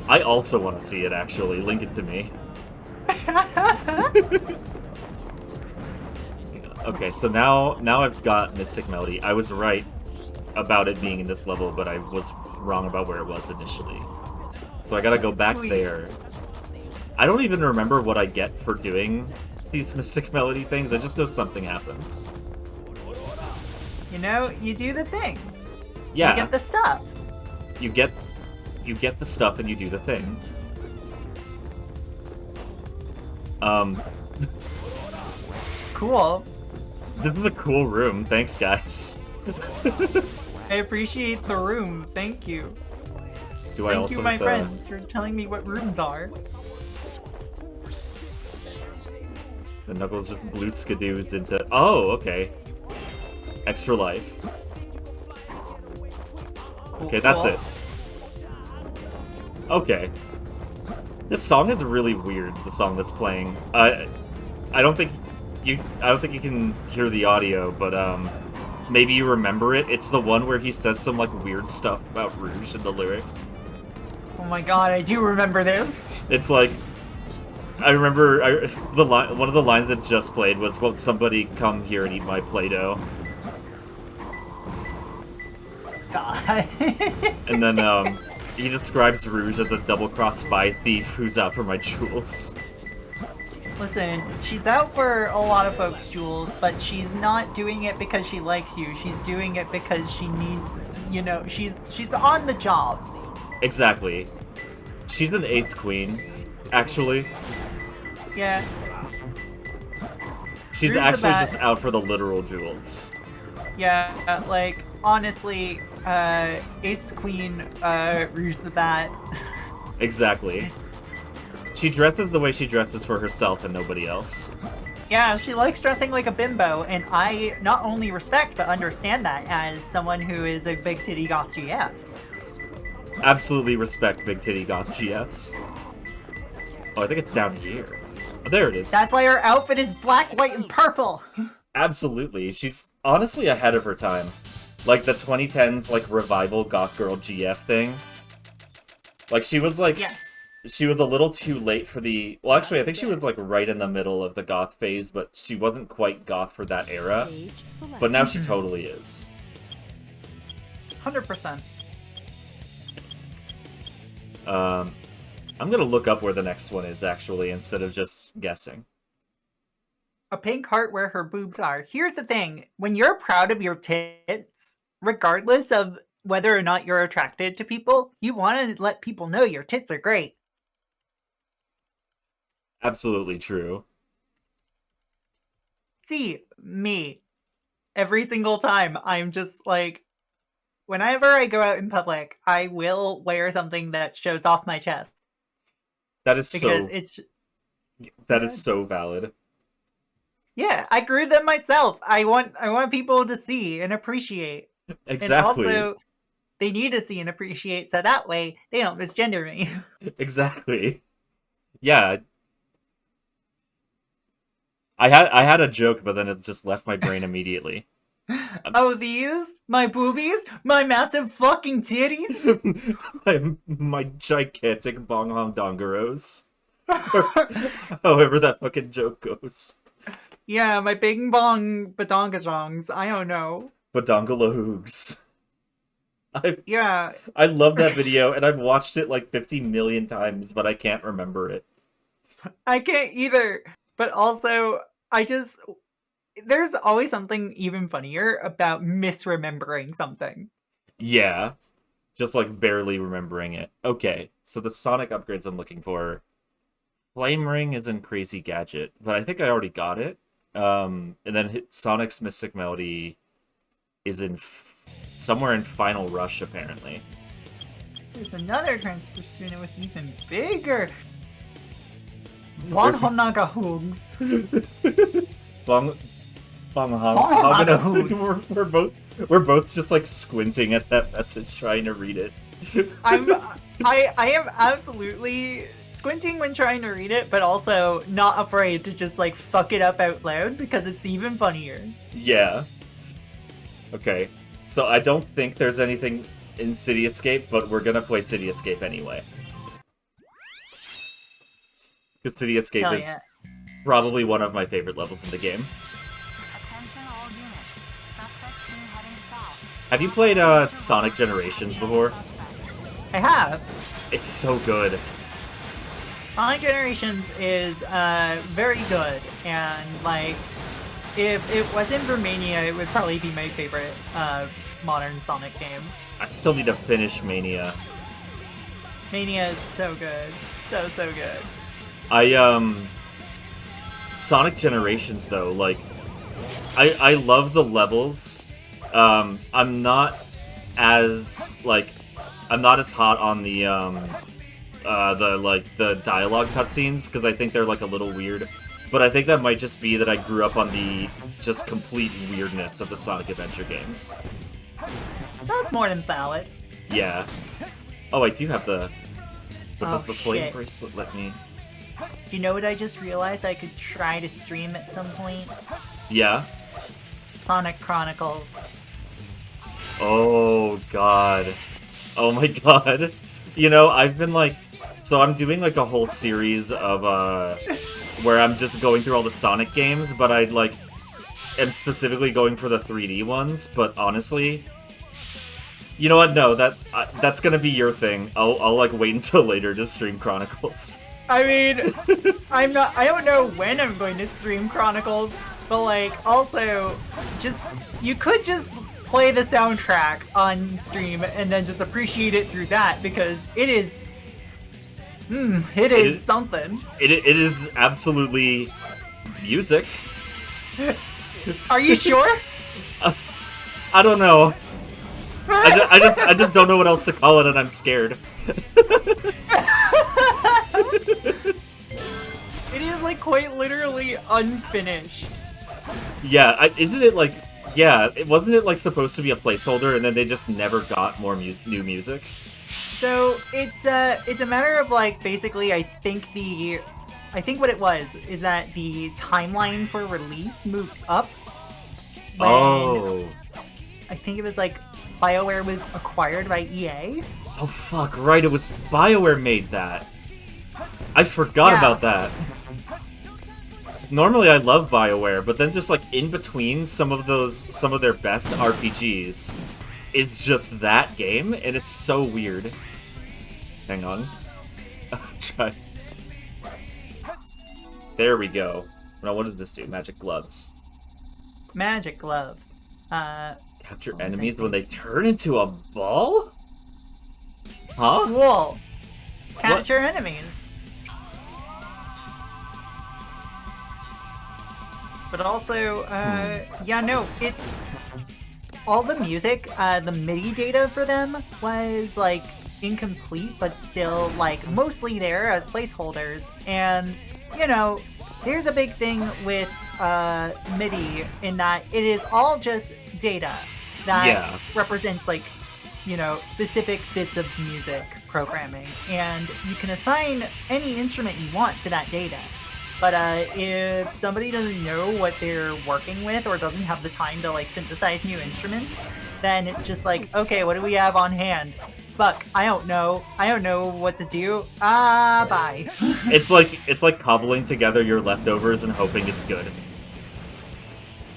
I also want to see it, actually. Link it to me. Okay, so now I've got Mystic Melody. I was right about it being in this level, but I was wrong about where it was initially. So I gotta go back there. I don't even remember what I get for doing these Mystic Melody things. I just know something happens. You know, you do the thing. Yeah. You get the stuff. You get the stuff and you do the thing. Cool. This is a cool room. Thanks, guys. I appreciate the room. Thank you. Do I Thank also you, my have the... friends, for telling me what rooms are. The Knuckles just blue skidoos into... Oh, okay. Extra life. Okay, that's it. Okay. This song is really weird, the song that's playing. I don't think you can hear the audio, but maybe you remember it. It's the one where he says some like weird stuff about Rouge in the lyrics. Oh my god, I do remember this. It's like I remember one of the lines that just played was, "Won't somebody come here and eat my Play-Doh?" God. And then he describes Rouge as a double-crossed spy thief who's out for my jewels. Listen, she's out for a lot of folks' jewels, but she's not doing it because she likes you. She's doing it because she needs, you know, she's on the job. Exactly. She's an ace queen, actually. Yeah. She's actually just out for the literal jewels. Yeah, like, honestly, Ace Queen, Rouge the Bat. Exactly. She dresses the way she dresses for herself and nobody else. Yeah, she likes dressing like a bimbo, and I not only respect but understand that as someone who is a big titty goth GF. Absolutely respect big titty goth GFs. Oh, I think it's down here. Oh, there it is. That's why her outfit is black, white, and purple! Absolutely. She's honestly ahead of her time. Like the 2010s like revival goth girl GF thing. Like she was like she was a little too late for the well actually I think she was like right in the middle of the goth phase, but she wasn't quite goth for that era. But now she totally is. 100%. I'm gonna look up where the next one is actually instead of just guessing. A pink heart where her boobs are. Here's the thing. When you're proud of your tits, regardless of whether or not you're attracted to people, you want to let people know your tits are great. Absolutely true. See, me. Every single time, I'm just like, whenever I go out in public, I will wear something that shows off my chest. That is because so... That is so valid. Yeah, I grew them myself. I want people to see and appreciate. And Exactly. also, they need to see and appreciate so that way they don't misgender me. Exactly. Yeah. I had a joke, but then it just left my brain immediately. Oh, these? My boobies? My massive fucking titties? my gigantic bong hong dongeros. However that fucking joke goes. Yeah, my bing bong badongajongs. I don't know. Badongaloogs. Yeah. I love that video, and I've watched it like 50 million times, but I can't remember it. I can't either. But also, there's always something even funnier about misremembering something. Yeah. Just like barely remembering it. Okay, so the Sonic upgrades I'm looking for. Flame Ring is in Crazy Gadget, but I think I already got it. And then Sonic's Mystic Melody is in somewhere in Final Rush, apparently. There's another transfer student with even bigger Bonhonaga hoogs. Bong we're both just like squinting at that message trying to read it. I am absolutely squinting when trying to read it, but also not afraid to just like fuck it up out loud because it's even funnier. Yeah. Okay. So I don't think there's anything in City Escape, but we're gonna play City Escape anyway. Because City Escape Hell is yeah. probably one of my favorite levels in the game. Attention all units. Suspects seen heading south. Have you played Sonic Generations before? I have. It's so good. Sonic Generations is very good, and like, if it wasn't for Mania, it would probably be my favorite modern Sonic game. I still need to finish Mania. Mania is so good. So good. Sonic Generations though, like, I love the levels. I'm not as hot on the dialogue cutscenes because I think they're like a little weird. But I think that might just be that I grew up on the just complete weirdness of the Sonic Adventure games. That's more than valid. Yeah. Oh, I do have the... But does the flame shit. bracelet let me... You know what I just realized I could try to stream at some point? Yeah? Sonic Chronicles. Oh, God. Oh my god. You know, I've been like... So I'm doing like a whole series of, where I'm just going through all the Sonic games, but I, like, am specifically going for the 3D ones, but honestly... You know what? No, that's gonna be your thing. I'll like wait until later to stream Chronicles. I mean, I don't know when I'm going to stream Chronicles, but like, also, you could just play the soundtrack on stream and then just appreciate it through that, because it is something. It is absolutely music. Are you sure? I don't know. I just don't know what else to call it, and I'm scared. It is like quite literally unfinished. Yeah, isn't it like... Yeah, wasn't it like supposed to be a placeholder, and then they just never got more new music? So it's a matter of like, basically, I think what it was is that the timeline for release moved up. Oh. I think it was like BioWare was acquired by EA. Oh fuck, right, it was BioWare made that. I forgot about that. Normally I love BioWare, but then just like in between some of their best RPGs is just that game, and it's so weird. Hang on. Try. There we go. Now what does this do? Magic gloves. Magic glove. Capture enemies when they turn into a ball? Huh? Cool. Capture enemies. But also, yeah, no, it's... All the music, the MIDI data for them was, like, incomplete, but still, like, mostly there as placeholders. And, you know, here's a big thing with MIDI in that it is all just data that Yeah. represents like, specific bits of music programming, and you can assign any instrument you want to that data. But if somebody doesn't know what they're working with or doesn't have the time to like synthesize new instruments, then it's just like, okay, what do we have on hand? Fuck, I don't know what to do. Bye. It's like cobbling together your leftovers and hoping it's good.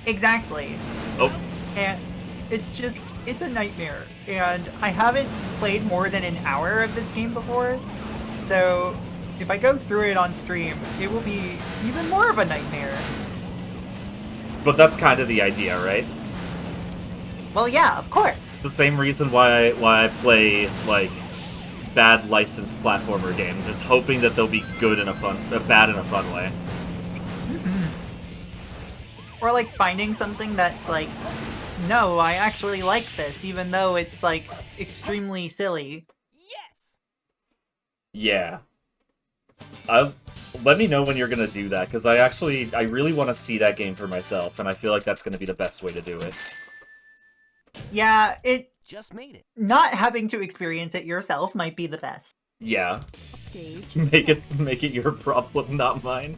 Exactly. Oh. And it's a nightmare. And I haven't played more than an hour of this game before, so if I go through it on stream, it will be even more of a nightmare. But that's kind of the idea, right? Well, yeah, of course. The same reason why I play like bad licensed platformer games is hoping that they'll be bad in a fun way. Or like finding something that's like, no, I actually like this, even though it's like extremely silly. Yeah. Let me know when you're gonna do that, because I really want to see that game for myself, and I feel like that's gonna be the best way to do it. Yeah, it just made it. Not having to experience it yourself might be the best. Yeah. Make it your problem, not mine.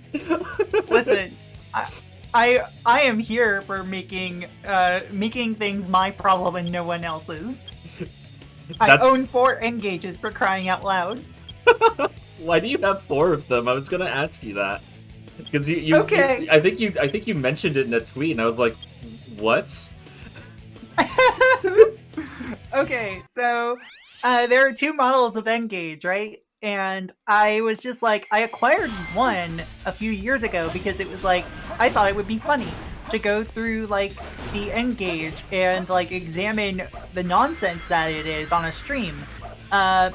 Listen, I am here for making things my problem and no one else's. I own 4 N-Gauges, for crying out loud. Why do you have 4 of them? I was gonna ask you that. Because Okay. I think you mentioned it in a tweet, and I was like, what? Okay, so there are 2 models of N-Gauge, right? And I was just like, I acquired one a few years ago because it was like, I thought it would be funny to go through like the N-Gauge and like examine the nonsense that it is on a stream. And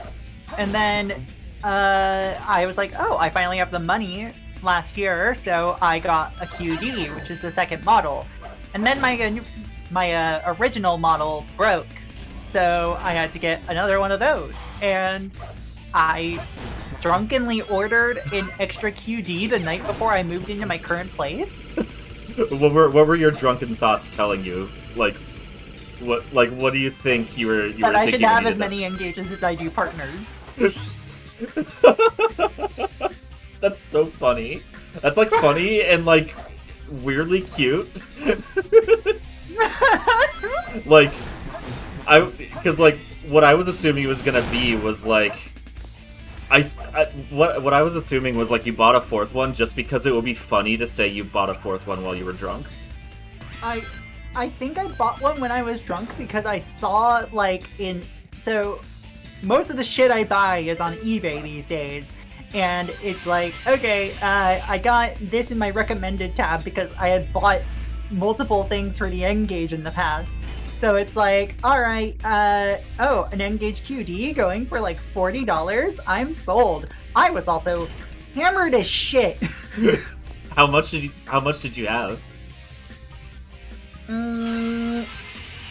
then I was like, oh, I finally have the money last year, so I got a QD, which is the second model. And then my original model broke, so I had to get another one of those. And I drunkenly ordered an extra QD the night before I moved into my current place. What were your drunken thoughts telling you? What do you think you were that I should thinking have you as needed? many engages as I do partners. That's so funny. That's like funny and like weirdly cute. Because what I was assuming it was gonna be was like, what I was assuming was like you bought a 4th one just because it would be funny to say you bought a 4th one while you were drunk. I think I bought one when I was drunk because I saw so most of the shit I buy is on eBay these days, and it's like, okay, I got this in my recommended tab because I had bought multiple things for the N-Gauge in the past. So it's like, alright, an N-Gauge QD going for like $40? I'm sold. I was also hammered as shit. How much did you have?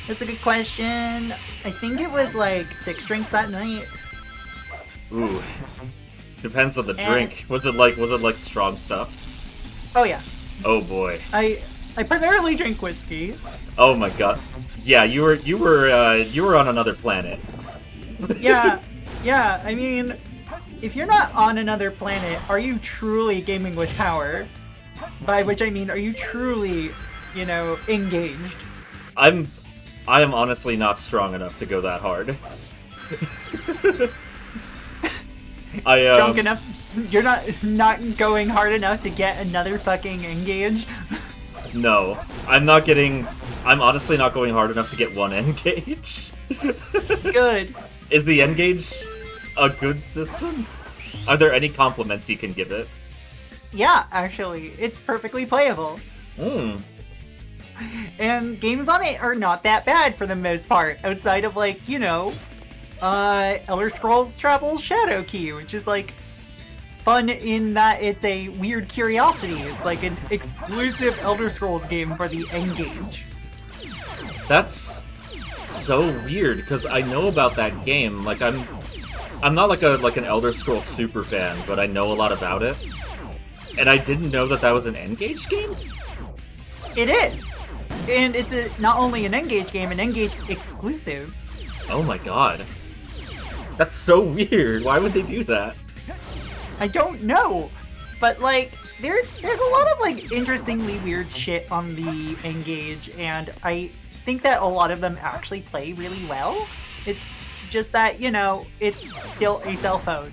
That's a good question. I think it was like 6 drinks that night. Ooh. Depends on the drink. Was it like strong stuff? Oh yeah. Oh boy. I primarily drink whiskey. Oh my god. Yeah, you were on another planet. Yeah. I mean, if you're not on another planet, are you truly gaming with power? By which I mean, are you truly, engaged? I am honestly not strong enough to go that hard. Drunk enough? You're not going hard enough to get another fucking N-Gauge? No, I'm honestly not going hard enough to get one N-Gauge. Good. Is the N-Gauge a good system? Are there any compliments you can give it? Yeah, actually, it's perfectly playable. And games on it are not that bad for the most part, outside of Elder Scrolls Travel Shadow Key, which is fun in that it's a weird curiosity. It's like an exclusive Elder Scrolls game for the N-Gauge. That's so weird, because I know about that game. I'm not like an Elder Scrolls super fan, but I know a lot about it. And I didn't know that was an N-Gauge game? It is, and it's not only an N-Gage game, an N-Gage exclusive. Oh my god. That's so weird. Why would they do that? I don't know, but like there's a lot of like interestingly weird shit on the N-Gage, and I think that a lot of them actually play really well. It's just that, you know, it's still a cell phone.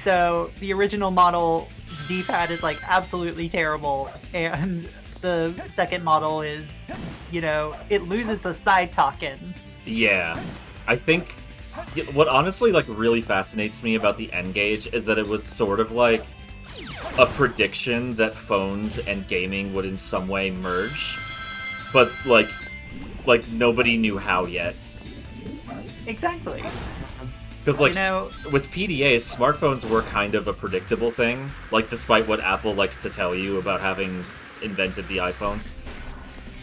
So the original model's D-pad is like absolutely terrible, and the second model is, you know, it loses the side talking. Yeah. I think what honestly like really fascinates me about the N-Gage is that it was sort of like a prediction that phones and gaming would in some way merge, but like nobody knew how yet. Exactly. Because like You know, with PDAs, smartphones were kind of a predictable thing. Like despite what Apple likes to tell you about having invented the iPhone.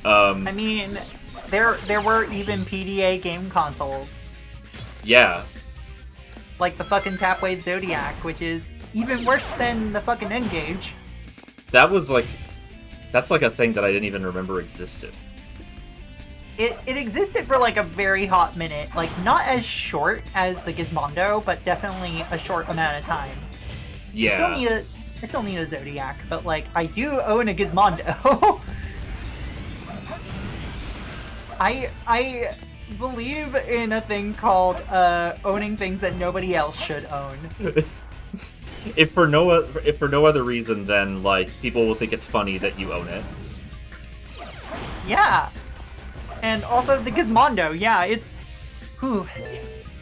I mean, there were even PDA game consoles. Yeah. Like the fucking Tapwave Zodiac, which is even worse than the fucking N-Gage. That's like a thing that I didn't even remember existed. It existed for like a very hot minute. Like, not as short as the Gizmondo, but definitely a short amount of time. Yeah. I still need a Zodiac, but like, I do own a Gizmondo. I believe in a thing called owning things that nobody else should own. If for no other reason than like people will think it's funny that you own it. Yeah. And also the Gizmondo, yeah, it's... Whew.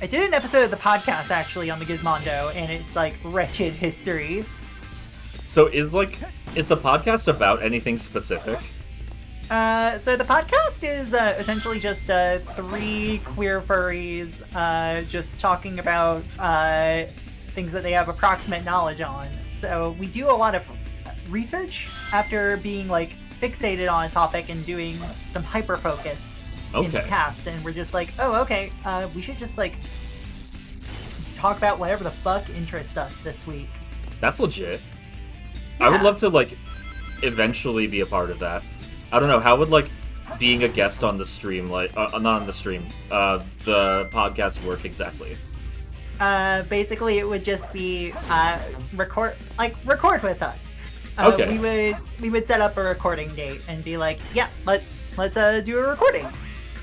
I did an episode of the podcast, actually, on the Gizmondo, and it's, like, wretched history. So is the podcast about anything specific? So the podcast is essentially just three queer furries just talking about things that they have approximate knowledge on. So we do a lot of research after being, like, fixated on a topic and doing some hyper-focus in the past, and we're just like, oh, okay, we should just, like, talk about whatever the fuck interests us this week. That's legit. Yeah. I would love to, like, eventually be a part of that. I don't know, how would, like, being a guest on the stream, like, not on the stream, the podcast work exactly? Basically, it would just be, record with us. Okay. We would set up a recording date and be like, yeah, let's do a recording.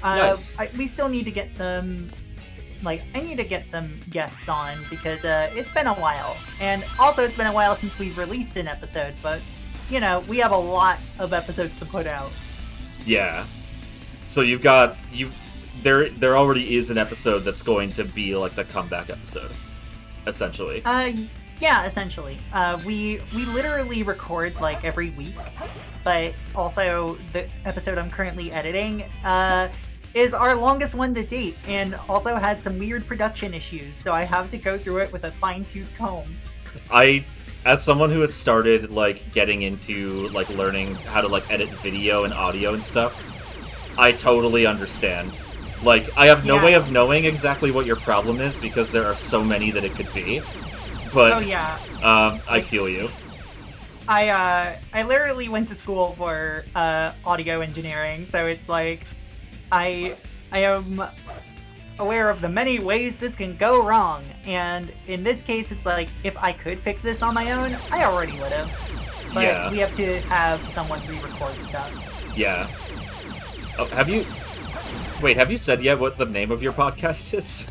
Nice. We still need to get some, like, I need to get some guests on because it's been a while. And also it's been a while since we've released an episode, but, you know, we have a lot of episodes to put out. Yeah. So there already is an episode that's going to be like the comeback episode, essentially. Yeah, essentially. We literally record like every week, but also the episode I'm currently editing is our longest one to date, and also had some weird production issues, so I have to go through it with a fine-tooth comb. As someone who has started like getting into like learning how to like edit video and audio and stuff, I totally understand. Like, I have no way of knowing exactly what your problem is because there are so many that it could be. But oh yeah, I feel you. I literally went to school for audio engineering, so it's like I am aware of the many ways this can go wrong, and in this case, it's like if I could fix this on my own, I already would have. But we have to have someone re-record stuff. Yeah. Oh, have you said yet what the name of your podcast is?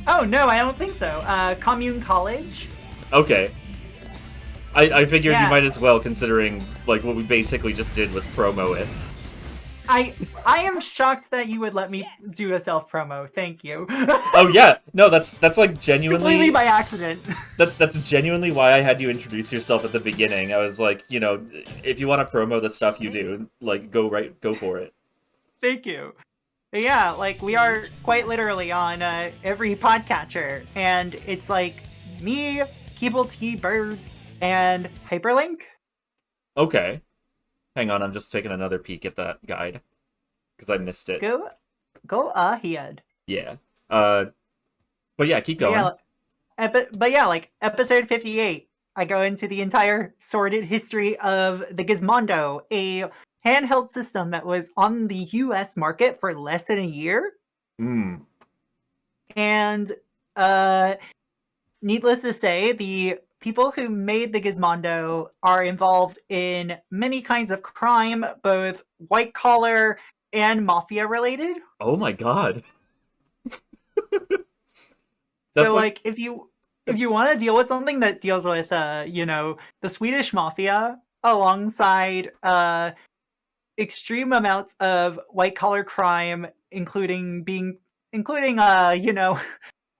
Oh no, I don't think so. Commune College. Okay. I figured you might as well, considering like what we basically just did was promo it. I am shocked that you would let me do a self promo. Thank you. Oh yeah, no, that's like genuinely completely by accident. That's genuinely why I had you introduce yourself at the beginning. I was like, you know, if you want to promo the stuff you do, like go for it. Thank you. But yeah, like we are quite literally on every podcatcher, and it's like me, Keeble T Bird, and Hyperlink. Okay. Hang on, I'm just taking another peek at that guide because I missed it. Go ahead. Yeah. But yeah, keep going. But yeah, like episode 58, I go into the entire sordid history of the Gizmondo, a handheld system that was on the US market for less than a year. Mm. And needless to say, the people who made the Gizmondo are involved in many kinds of crime, both white collar and mafia related. Oh my god. That's So like if you want to deal with something that deals with the Swedish mafia alongside extreme amounts of white collar crime, including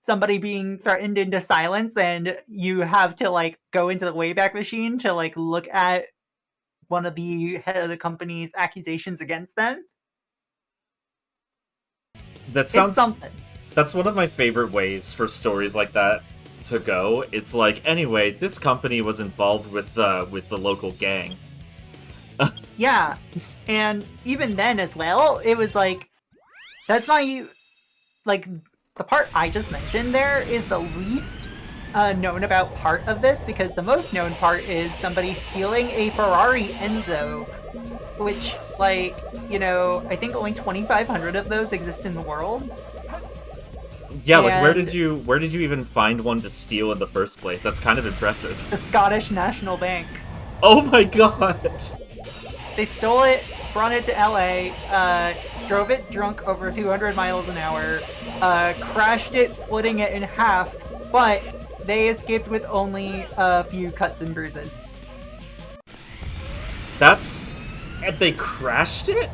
somebody being threatened into silence, and you have to like go into the Wayback Machine to like look at one of the head of the company's accusations against them. that It's sounds something. That's one of my favorite ways for stories like that to go. It's like, anyway, this company was involved with the local gang. Yeah, and even then as well, it was like, that's not you. Like, the part I just mentioned there is the least known about part of this, because the most known part is somebody stealing a Ferrari Enzo, which, like, I think only 2,500 of those exist in the world. Yeah, like where And- did you even find one to steal in the first place? That's kind of impressive. The Scottish National Bank. Oh my god! They stole it, brought it to LA, drove it drunk over 200 miles an hour, crashed it, splitting it in half, but they escaped with only a few cuts and bruises. And they crashed it?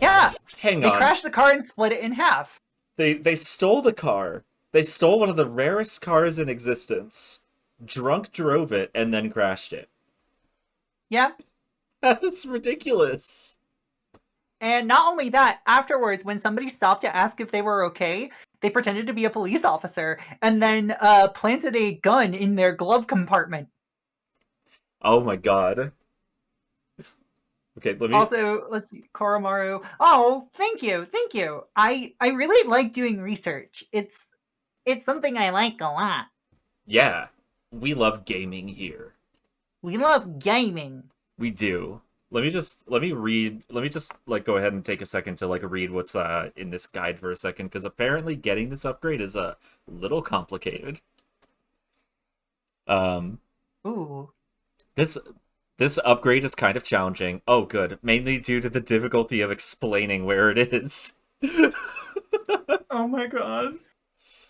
Yeah! Hang They on. crashed the car and split it in half. They stole the car. They stole one of the rarest cars in existence. Drunk drove it and then crashed it. Yeah. That's ridiculous. And not only that, afterwards, when somebody stopped to ask if they were okay, they pretended to be a police officer and then planted a gun in their glove compartment. Oh my god. Okay, let me... Also, let's see, Koromaru. Oh, thank you. I really like doing research. It's something I like a lot. Yeah, we love gaming here. We love gaming. We do. Let me just like go ahead and take a second to like read what's in this guide for a second, because apparently getting this upgrade is a little complicated. Ooh. This upgrade is kind of challenging. Oh, good. Mainly due to the difficulty of explaining where it is. Oh my god.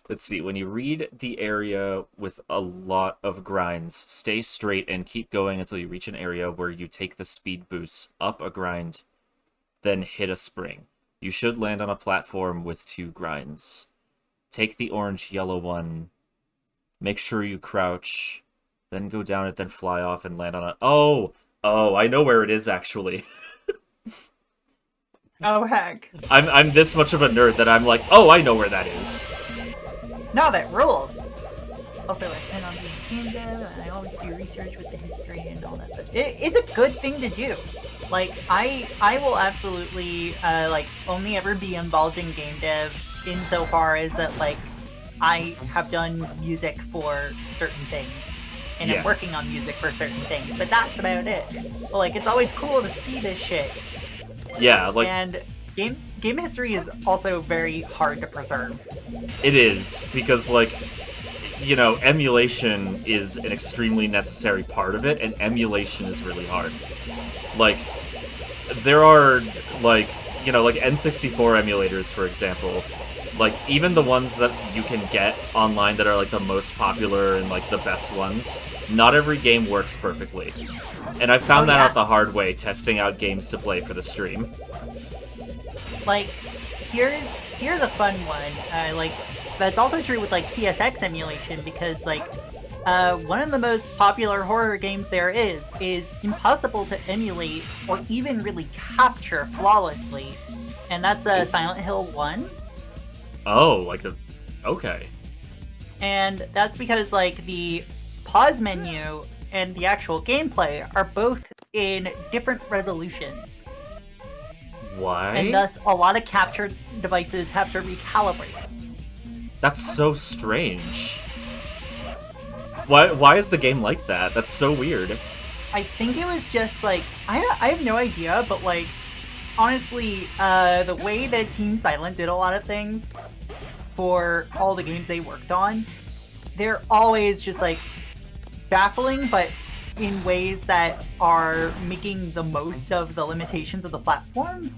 Let's see. When you read the area with a lot of grinds, stay straight and keep going until you reach an area where you take the speed boost up a grind, then hit a spring. You should land on a platform with 2 grinds. Take the orange-yellow one. Make sure you crouch. Then go down it, then fly off and land on a... Oh, I know where it is, actually. Oh, heck. I'm this much of a nerd that I'm like, oh, I know where that is. No, that rules. Also, I plan on being game dev, and I always do research with the history and all that stuff. It's a good thing to do. Like, I will absolutely, only ever be involved in game dev insofar as that, like, I have done music for certain things. And I'm working on music for certain things, but that's about it. But, like, it's always cool to see this shit. Yeah, like... And game history is also very hard to preserve. It is, because, like, emulation is an extremely necessary part of it, and emulation is really hard. Like, there are, like N64 emulators, for example. Like, even the ones that you can get online that are, like, the most popular and, like, the best ones, not every game works perfectly. And I found that out the hard way, testing out games to play for the stream. Like, here's a fun one. That's also true with, like, PSX emulation, because, like, one of the most popular horror games there is impossible to emulate or even really capture flawlessly. And that's Silent Hill 1. Oh, okay. And that's because, like, the pause menu and the actual gameplay are both in different resolutions. Why? And thus, a lot of capture devices have to recalibrate. That's so strange. Why is the game like that? That's so weird. I think it was just like I have no idea, but like honestly, the way that Team Silent did a lot of things for all the games they worked on, they're always just like baffling, but in ways that are making the most of the limitations of the platform.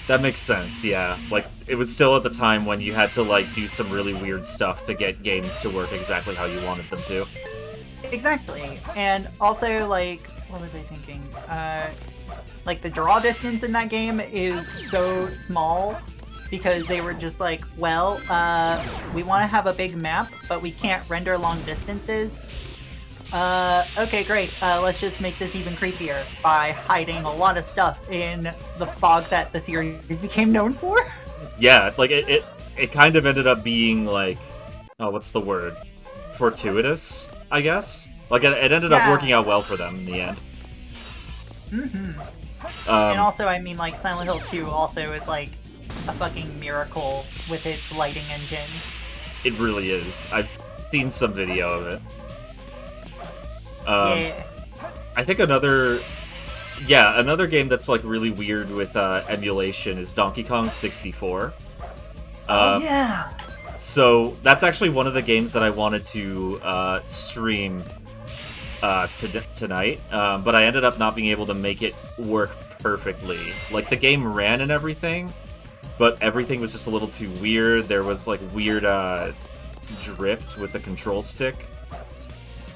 That makes sense, yeah. Like, it was still at the time when you had to, like, do some really weird stuff to get games to work exactly how you wanted them to. Exactly. And also, like, what was I thinking? Like, the draw distance in that game is so small because they were just like, well, we want to have a big map, but we can't render long distances. Okay, great. Let's just make this even creepier by hiding a lot of stuff in the fog that the series became known for. Yeah, like, it kind of ended up being, like, oh, what's the word? Fortuitous, I guess? Like, it ended up working out well for them in the end. Mm-hmm. And also, I mean, like, Silent Hill 2 also is, like, a fucking miracle with its lighting engine. It really is. I've seen some video of it. Yeah. I think another game that's like really weird with emulation is Donkey Kong 64. Yeah. So that's actually one of the games that I wanted to stream tonight, but I ended up not being able to make it work perfectly. Like, the game ran and everything, but everything was just a little too weird. There was like weird drift with the control stick.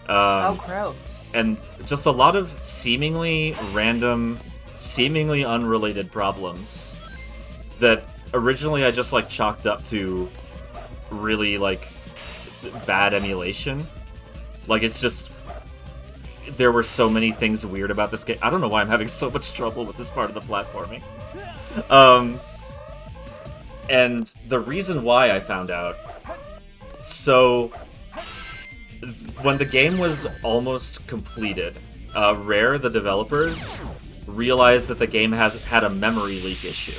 Oh, gross. And just a lot of seemingly random, seemingly unrelated problems that originally I just, like, chalked up to really, like, bad emulation. Like, it's just... There were so many things weird about this game. I don't know why I'm having so much trouble with this part of the platforming. And the reason why I found out... So... When the game was almost completed, Rare, the developers, realized that the game had a memory leak issue.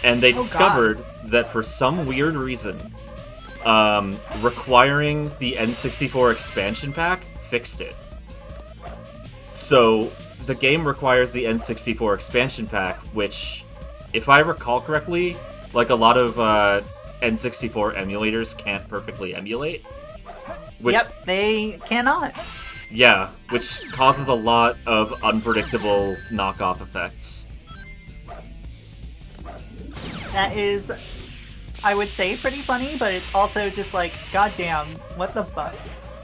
And they discovered that for some weird reason, requiring the N64 expansion pack fixed it. So, the game requires the N64 expansion pack, which, if I recall correctly, like, a lot of N64 emulators can't perfectly emulate. Yep, they cannot. Yeah, which causes a lot of unpredictable knockoff effects. That is, I would say, pretty funny, but it's also just like, goddamn, what the fuck?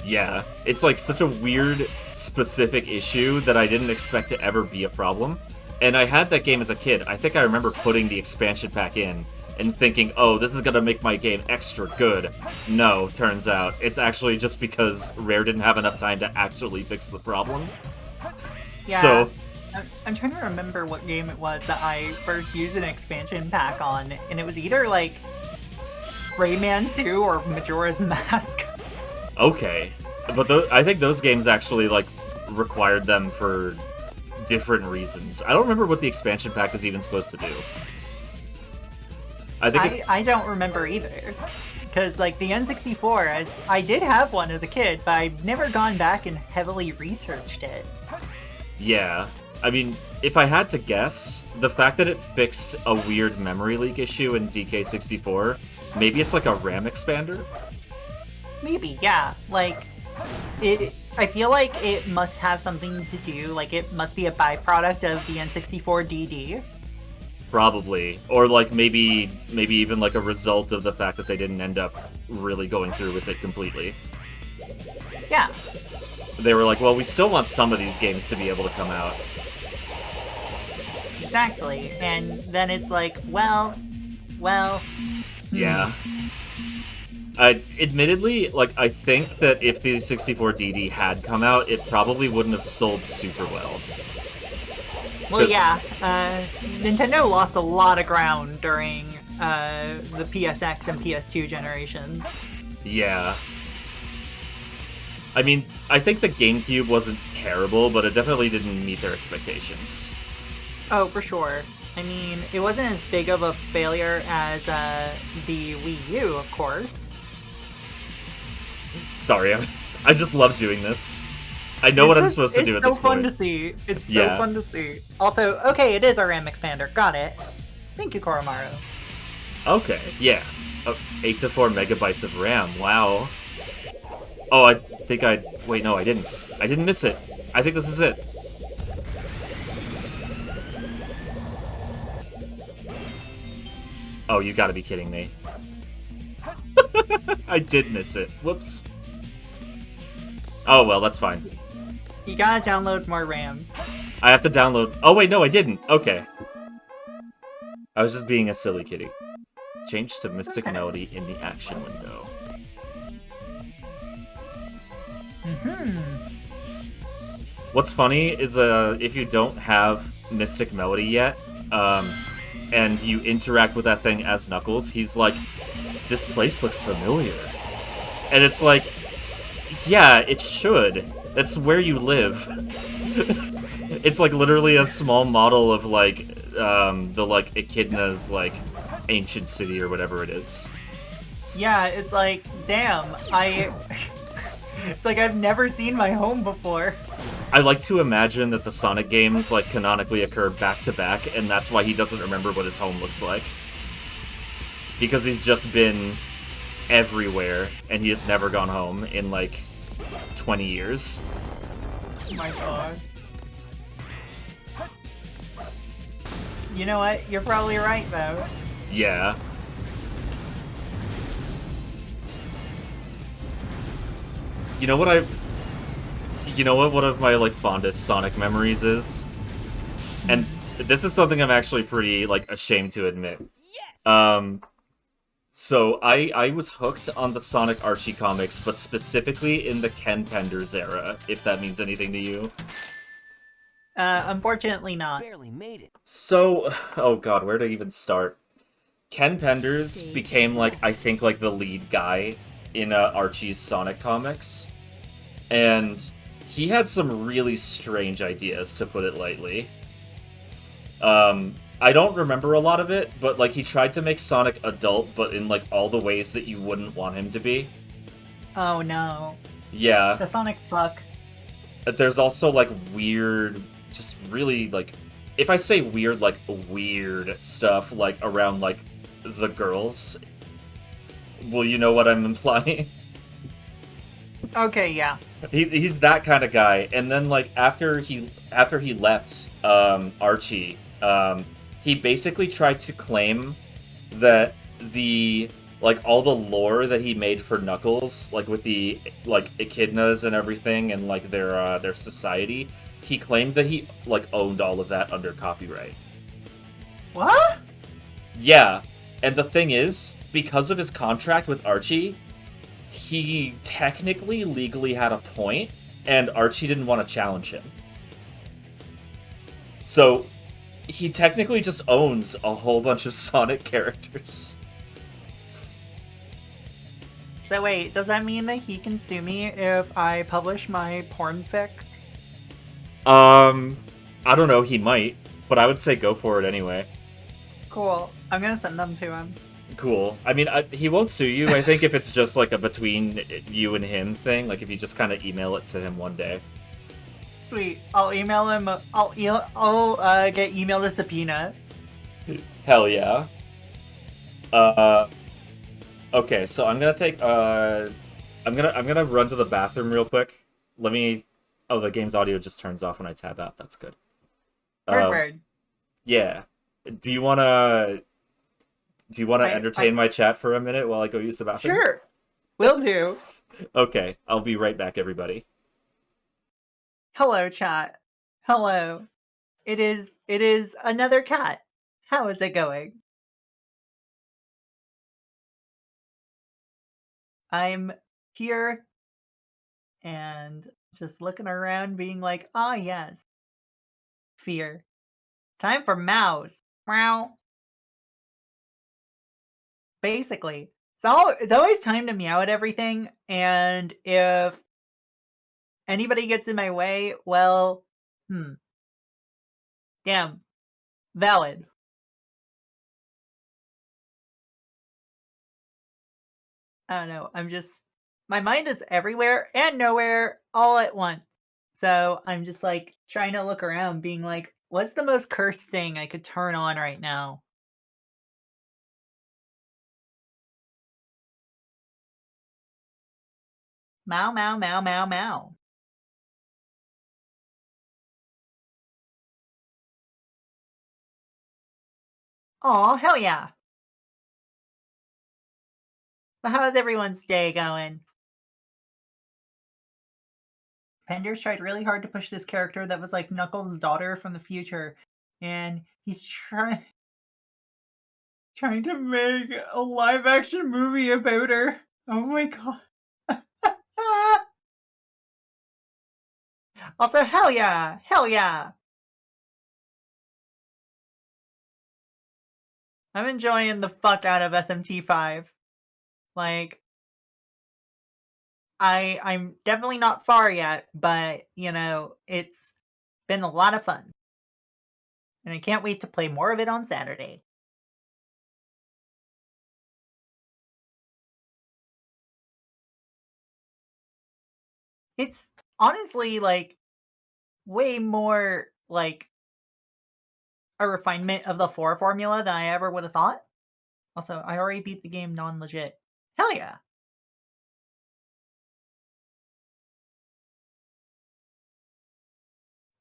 Yeah, it's like such a weird, specific issue that I didn't expect to ever be a problem. And I had that game as a kid. I think I remember putting the expansion pack in and thinking, oh, this is gonna make my game extra good. No, turns out, it's actually just because Rare didn't have enough time to actually fix the problem. Yeah, so, I'm trying to remember what game it was that I first used an expansion pack on, and it was either, like, Rayman 2 or Majora's Mask. Okay. But I think those games actually, like, required them for different reasons. I don't remember what the expansion pack is even supposed to do. I don't remember either. Because, like, the N64, I did have one as a kid, but I've never gone back and heavily researched it. Yeah. I mean, if I had to guess, the fact that it fixed a weird memory leak issue in DK64, maybe it's like a RAM expander? Maybe, yeah. Like, I feel like it must have something to do, like, it must be a byproduct of the N64 DD. Probably. Or, like, maybe even, like, a result of the fact that they didn't end up really going through with it completely. Yeah. They were like, well, we still want some of these games to be able to come out. Exactly. And then it's like, well... Yeah. Admittedly, like, I think that if the 64DD had come out, it probably wouldn't have sold super well. Well, yeah, Nintendo lost a lot of ground during the PSX and PS2 generations. Yeah. I mean, I think the GameCube wasn't terrible, but it definitely didn't meet their expectations. Oh, for sure. I mean, it wasn't as big of a failure as the Wii U, of course. Sorry, I just love doing this. I know what I'm supposed to do at so this fun point. to see. It's so Yeah. fun to see. Also, okay, it is a RAM expander. Got it. Thank you, Koromaru. Okay, yeah. 8 to 4 megabytes of RAM. Wow. Oh, I think I... Wait, no, I didn't. I didn't miss it. I think this is it. Oh, you gotta be kidding me. I did miss it. Whoops. Oh, well, that's fine. You gotta download more RAM. I have to download... Oh, wait, no, I didn't. Okay. I was just being a silly kitty. Change to Mystic Melody in the action window. What's funny is if you don't have Mystic Melody yet, and you interact with that thing as Knuckles, he's like, this place looks familiar. And it's like, yeah, it should. That's where you live. It's like literally a small model of like, the like Echidna's like ancient city or whatever it is. Yeah, it's like, damn, it's like I've never seen my home before. I like to imagine that the Sonic games like canonically occur back to back, and that's why he doesn't remember what his home looks like. Because he's just been everywhere, and he has never gone home in like 20 years. Oh my god. You know what? You're probably right, though. Yeah. You know what one of my like fondest Sonic memories is? And this is something I'm actually pretty like ashamed to admit. So I was hooked on the Sonic Archie comics, but specifically in the Ken Penders era, if that means anything to you. Unfortunately not. Barely made it. So, oh god, where to even start? Ken Penders became like, I think like the lead guy in Archie's Sonic comics. And he had some really strange ideas, to put it lightly. I don't remember a lot of it, but like he tried to make Sonic adult, but in like all the ways that you wouldn't want him to be. Oh no. Yeah. The Sonic suck. There's also like weird, just really like, if I say weird, like weird stuff like around like the girls. Well, you know what I'm implying? Okay, yeah. He's that kind of guy, and then like after he left Archie, he basically tried to claim that the like all the lore that he made for Knuckles, like with the like echidnas and everything, and like their society, he claimed that he like owned all of that under copyright. What? Yeah, and the thing is, because of his contract with Archie, he technically legally had a point, and Archie didn't want to challenge him. So, he technically just owns a whole bunch of Sonic characters. So wait, does that mean that he can sue me if I publish my porn fics? I don't know, he might, but I would say go for it anyway. Cool. I'm gonna send them to him. Cool. I mean, he won't sue you, I think, if it's just like a between you and him thing, like if you just kind of email it to him one day. Sweet. I'll email him. I'll get emailed a subpoena. Hell yeah. Okay, so I'm gonna take I'm gonna run to the bathroom real quick. Let me. Oh, the game's audio just turns off when I tab out. That's good. Bird. Yeah. Do you wanna entertain my chat for a minute while I go use the bathroom? Sure. Will do. Okay, I'll be right back, everybody. Hello, chat. Hello. It is another cat. How is it going? I'm here and just looking around being like, ah, yes. Fear. Time for mouse. Meow. Basically. So it's always time to meow at everything, and if anybody gets in my way, well, damn. Valid. I don't know. My mind is everywhere and nowhere all at once. So I'm just like trying to look around, being like, what's the most cursed thing I could turn on right now? Meow, meow, meow, meow, meow. Aw, hell yeah. But how's everyone's day going? Penders tried really hard to push this character that was like Knuckles' daughter from the future, and he's trying to make a live action movie about her. Oh my god. Also, hell yeah! Hell yeah! I'm enjoying the fuck out of SMT5. Like, I'm definitely not far yet, but you know, it's been a lot of fun. And I can't wait to play more of it on Saturday. It's honestly like way more like a refinement of the 4 formula than I ever would have thought. Also, I already beat the game non-legit. Hell yeah.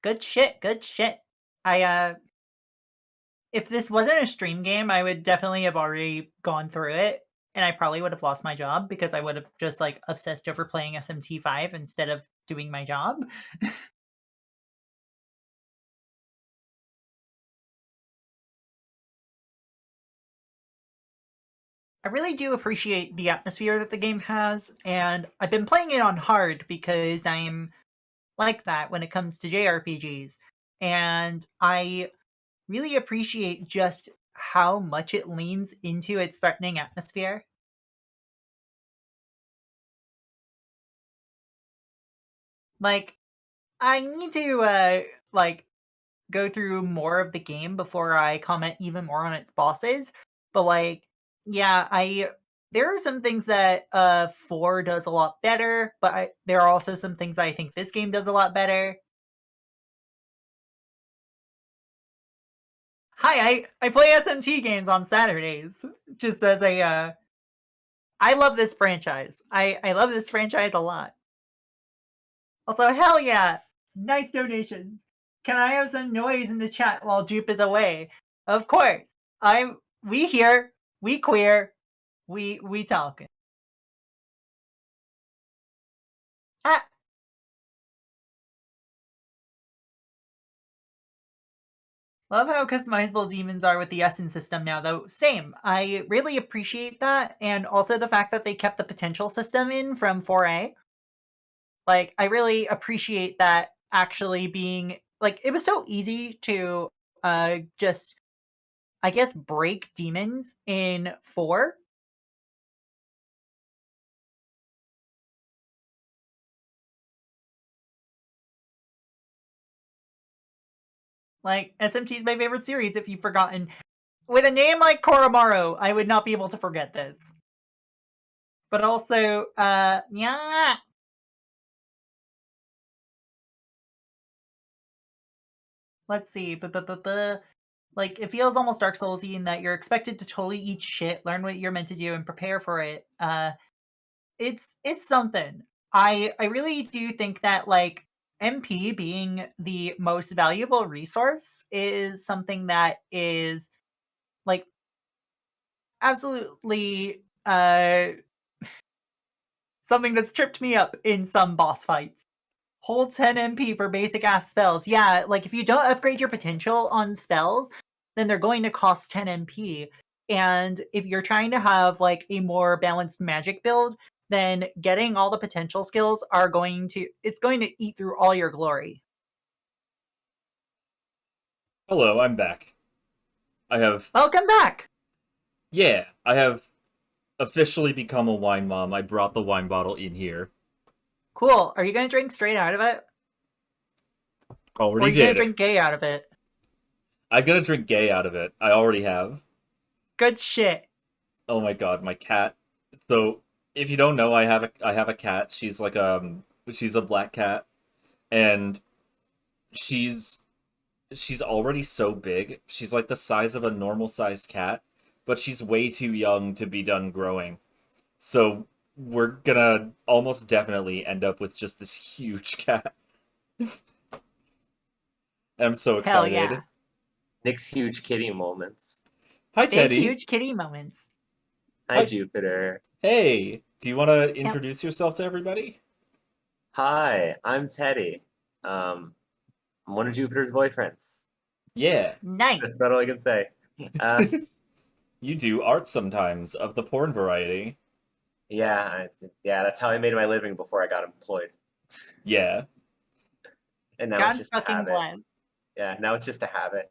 Good shit, good shit. I if this wasn't a stream game, I would definitely have already gone through it, and I probably would have lost my job because I would have just like obsessed over playing SMT5 instead of doing my job. I really do appreciate the atmosphere that the game has, and I've been playing it on hard because I'm like that when it comes to JRPGs. And I really appreciate just how much it leans into its threatening atmosphere. Like, I need to like go through more of the game before I comment even more on its bosses. But like, yeah, I there are some things that 4 does a lot better, but there are also some things I think this game does a lot better. Hi, I play SMT games on Saturdays. Just as a I love this franchise. I love this franchise a lot. Also, hell yeah! Nice donations. Can I have some noise in the chat while Jupe is away? Of course. We here, we queer, we talking. Ah, love how customizable demons are with the Essence system now, though. Same. I really appreciate that, and also the fact that they kept the potential system in from 4A. Like, I really appreciate that actually being like it was so easy to just I guess break demons in 4. Like, SMT is my favorite series, if you've forgotten. With a name like Koromaru, I would not be able to forget this. But also, yeah. Let's see. Like, it feels almost Dark Soulsy in that you're expected to totally eat shit, learn what you're meant to do, and prepare for it. It's something. I really do think that like MP being the most valuable resource is something that is like absolutely something that's tripped me up in some boss fights. Hold 10 MP for basic ass spells. Yeah, like if you don't upgrade your potential on spells, then they're going to cost 10 MP. And if you're trying to have like a more balanced magic build, then getting all the potential skills are going to it's going to eat through all your glory. Hello, I'm back. I have Welcome back. Yeah, I have officially become a wine mom. I brought the wine bottle in here. Cool. Are you going to drink straight out of it? Or are Already you going to did. drink gay out of it? I'm gonna drink gay out of it. I already have. Good shit. Oh my god, my cat. So, if you don't know, I have a cat. She's like she's a black cat. and she's she's already so big. She's like the size of a normal sized cat, but she's way too young to be done growing. So we're gonna almost definitely end up with just this huge cat. I'm so Hell excited. yeah. Nick's huge kitty moments. Hi, Big, Teddy. huge kitty moments. Hi, Jupiter. Hey, do you want to introduce yourself to everybody? Hi, I'm Teddy. I'm one of Jupiter's boyfriends. Yeah. Nice. That's about all I can say. You do art sometimes of the porn variety. Yeah, that's how I made my living before I got employed. Yeah. And now God it's just a fucking habit. bless. Yeah, now it's just a habit.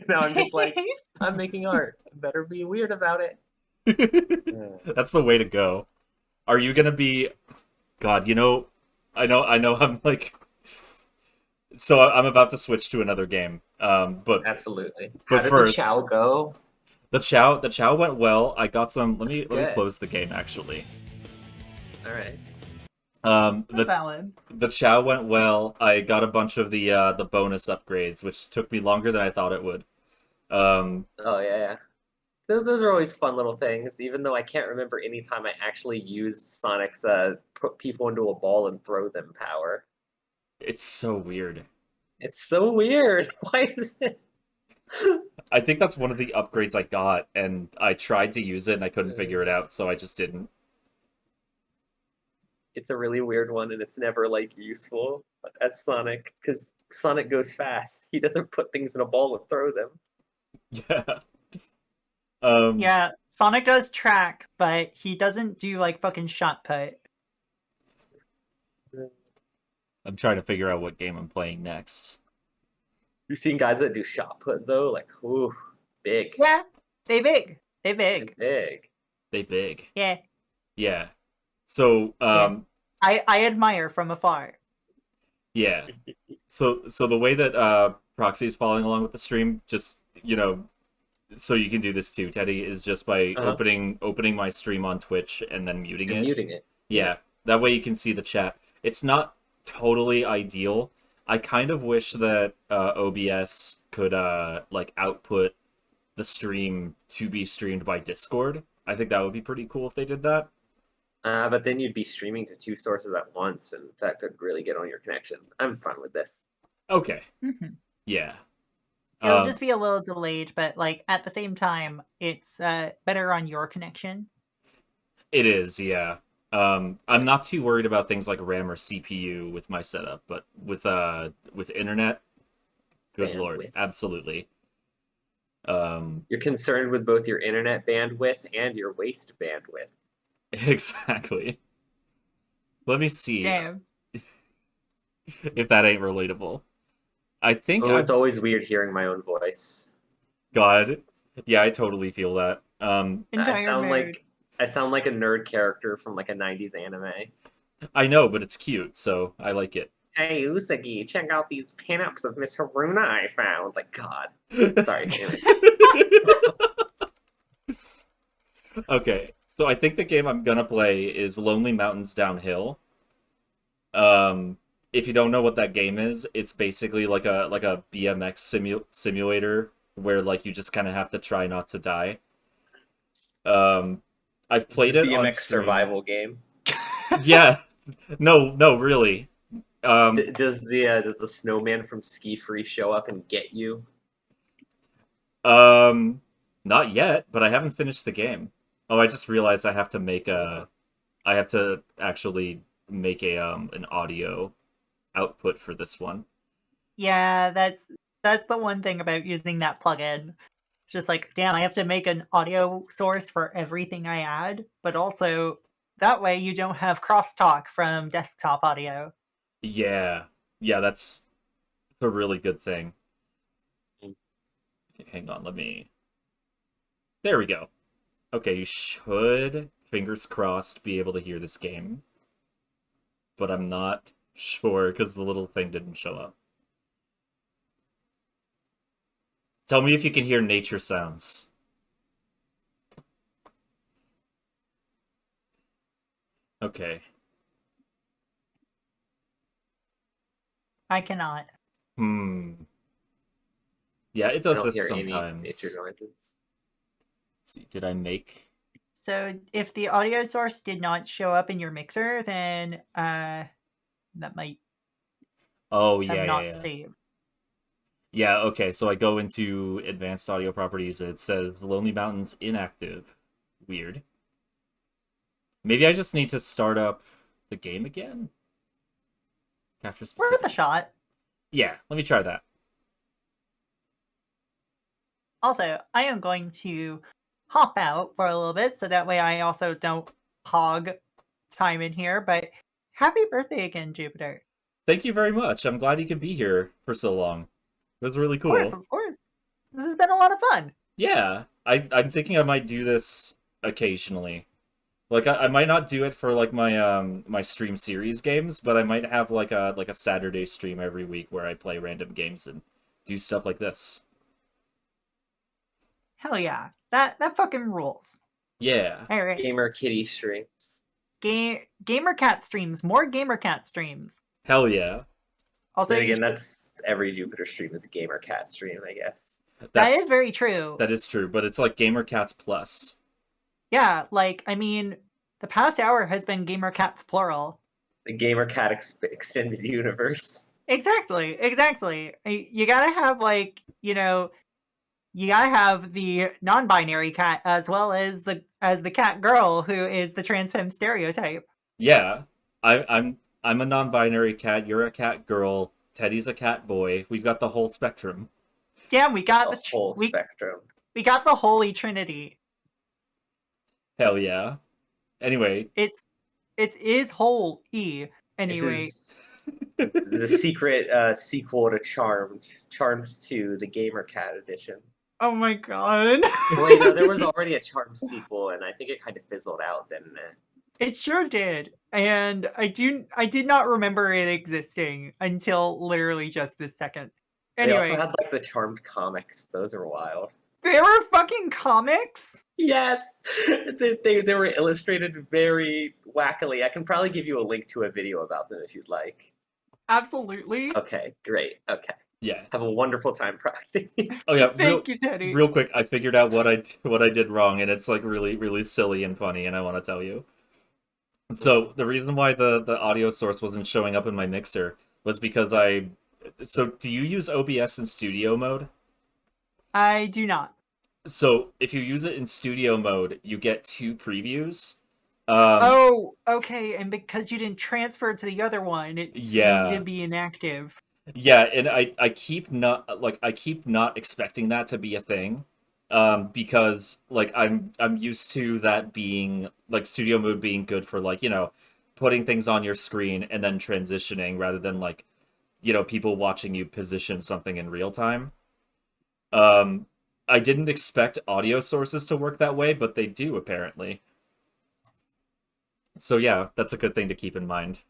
Now I'm just like, I'm making art. I better be weird about it. That's the way to go. Are you gonna be... God, I know I'm like... So I'm about to switch to another game. But absolutely. But How did first, the chow go? The chow went well. I got some. Let me close the game actually. All right. The chow went well. I got a bunch of the bonus upgrades, which took me longer than I thought it would. Oh yeah. Those are always fun little things, even though I can't remember any time I actually used Sonic's put people into a ball and throw them power. It's so weird. It's so weird. Why is it? I think that's one of the upgrades I got, and I tried to use it and I couldn't figure it out, so I just didn't. It's a really weird one, and it's never like useful as Sonic, because Sonic goes fast. He doesn't put things in a ball and throw them. Yeah. Yeah, Sonic does track, but he doesn't do like fucking shot put. I'm trying to figure out what game I'm playing next. You've seen guys that do shot put though, like ooh, big. Yeah, they big. They big. They big. Yeah. Yeah. So I admire from afar. Yeah. So the way that Proxy is following along with the stream, just so you can do this too, Teddy, is just by opening my stream on Twitch and then muting it. Muting it. Yeah. That way you can see the chat. It's not totally ideal. I kind of wish that OBS could like output the stream to be streamed by Discord. I think that would be pretty cool if they did that. But then you'd be streaming to two sources at once, and that could really get on your connection. I'm fine with this. Okay. Mm-hmm. Yeah. It'll just be a little delayed, but like at the same time, it's better on your connection. It is, yeah. I'm not too worried about things like RAM or CPU with my setup, but with internet, good lord, absolutely. You're concerned with both your internet bandwidth and your waste bandwidth. Exactly. Let me see. Damn. If that ain't relatable. I think it's always weird hearing my own voice. God. Yeah, I totally feel that. I sound like a nerd character from like a 90s anime. I know, but it's cute, so I like it. Hey, Usagi, check out these pinups of Miss Haruna I found. It's like, God. Sorry. Okay, so I think the game I'm gonna play is Lonely Mountains Downhill. If you don't know what that game is, it's basically like a BMX simulator where like you just kind of have to try not to die. I've played it on BMX survival game. Yeah, no, really. Does the snowman from Ski Free show up and get you? Not yet, but I haven't finished the game. Oh, I just realized I have to actually make an audio output for this one. Yeah, that's the one thing about using that plugin. It's just like, damn, I have to make an audio source for everything I add, but also that way you don't have crosstalk from desktop audio. Yeah, that's a really good thing. Hang on, there we go. Okay, you should, fingers crossed, be able to hear this game. But I'm not sure because the little thing didn't show up. Tell me if you can hear nature sounds. Okay. I cannot. Yeah, it I does don't this hear sometimes. any nature noises. Let's see, did I make? So if the audio source did not show up in your mixer, then that might Oh have yeah, not yeah. saved. Yeah, okay, so I go into advanced audio properties and it says Lonely Mountains inactive. Weird. Maybe I just need to start up the game again? Capture Worth specific. a shot. Yeah, let me try that. Also, I am going to hop out for a little bit, so that way I also don't hog time in here, but happy birthday again, Jupiter. Thank you very much. I'm glad you could be here for so long. It was really cool. Of course. This has been a lot of fun. Yeah, I'm thinking I might do this occasionally. Like I might not do it for like my stream series games, but I might have like a Saturday stream every week where I play random games and do stuff like this. Hell yeah. That fucking rules. Yeah. All right. Gamer kitty streams. Gamer cat streams. More gamer cat streams. Hell yeah. Also, then again, that's every Jupiter stream is a gamer cat stream, I guess. That is very true. That is true, but it's like Gamer Cats Plus. Yeah, like, I mean, the past hour has been Gamer Cats plural. The Gamer Cat extended universe. Exactly. You gotta have, like, you know, you gotta have the non-binary cat as well as the cat girl who is the trans femme stereotype. Yeah, I'm a non-binary cat. You're a cat girl. Teddy's a cat boy. We've got the whole spectrum. Damn, we got the whole spectrum. We got the Holy Trinity. Hell yeah. Anyway, it is whole E. Anyway, this is the secret sequel to Charmed 2, the Gamer Cat edition. Oh my god. Well, you know, there was already a Charmed sequel, and I think it kind of fizzled out, didn't it? It sure did. And I did not remember it existing until literally just this second. Anyway. They also had like the Charmed comics. Those are wild. There were fucking comics? Yes! They were illustrated very wackily. I can probably give you a link to a video about them if you'd like. Absolutely. Okay, great. Okay. Yeah. Have a wonderful time, Proxy. Oh yeah. Thank you, Teddy. Real quick, I figured out what I did wrong, and it's like really silly and funny, and I want to tell you. So the reason why the audio source wasn't showing up in my mixer was because So do you use OBS in studio mode? I do not. So if you use it in studio mode, you get 2 previews. Oh, okay. And because you didn't transfer to the other one, it seemed to be inactive. Yeah, and I keep not expecting that to be a thing. Because like I'm used to that being like studio mode being good for like, you know, putting things on your screen and then transitioning rather than like, you know, people watching you position something in real time. I didn't expect audio sources to work that way, but they do apparently. So yeah, that's a good thing to keep in mind.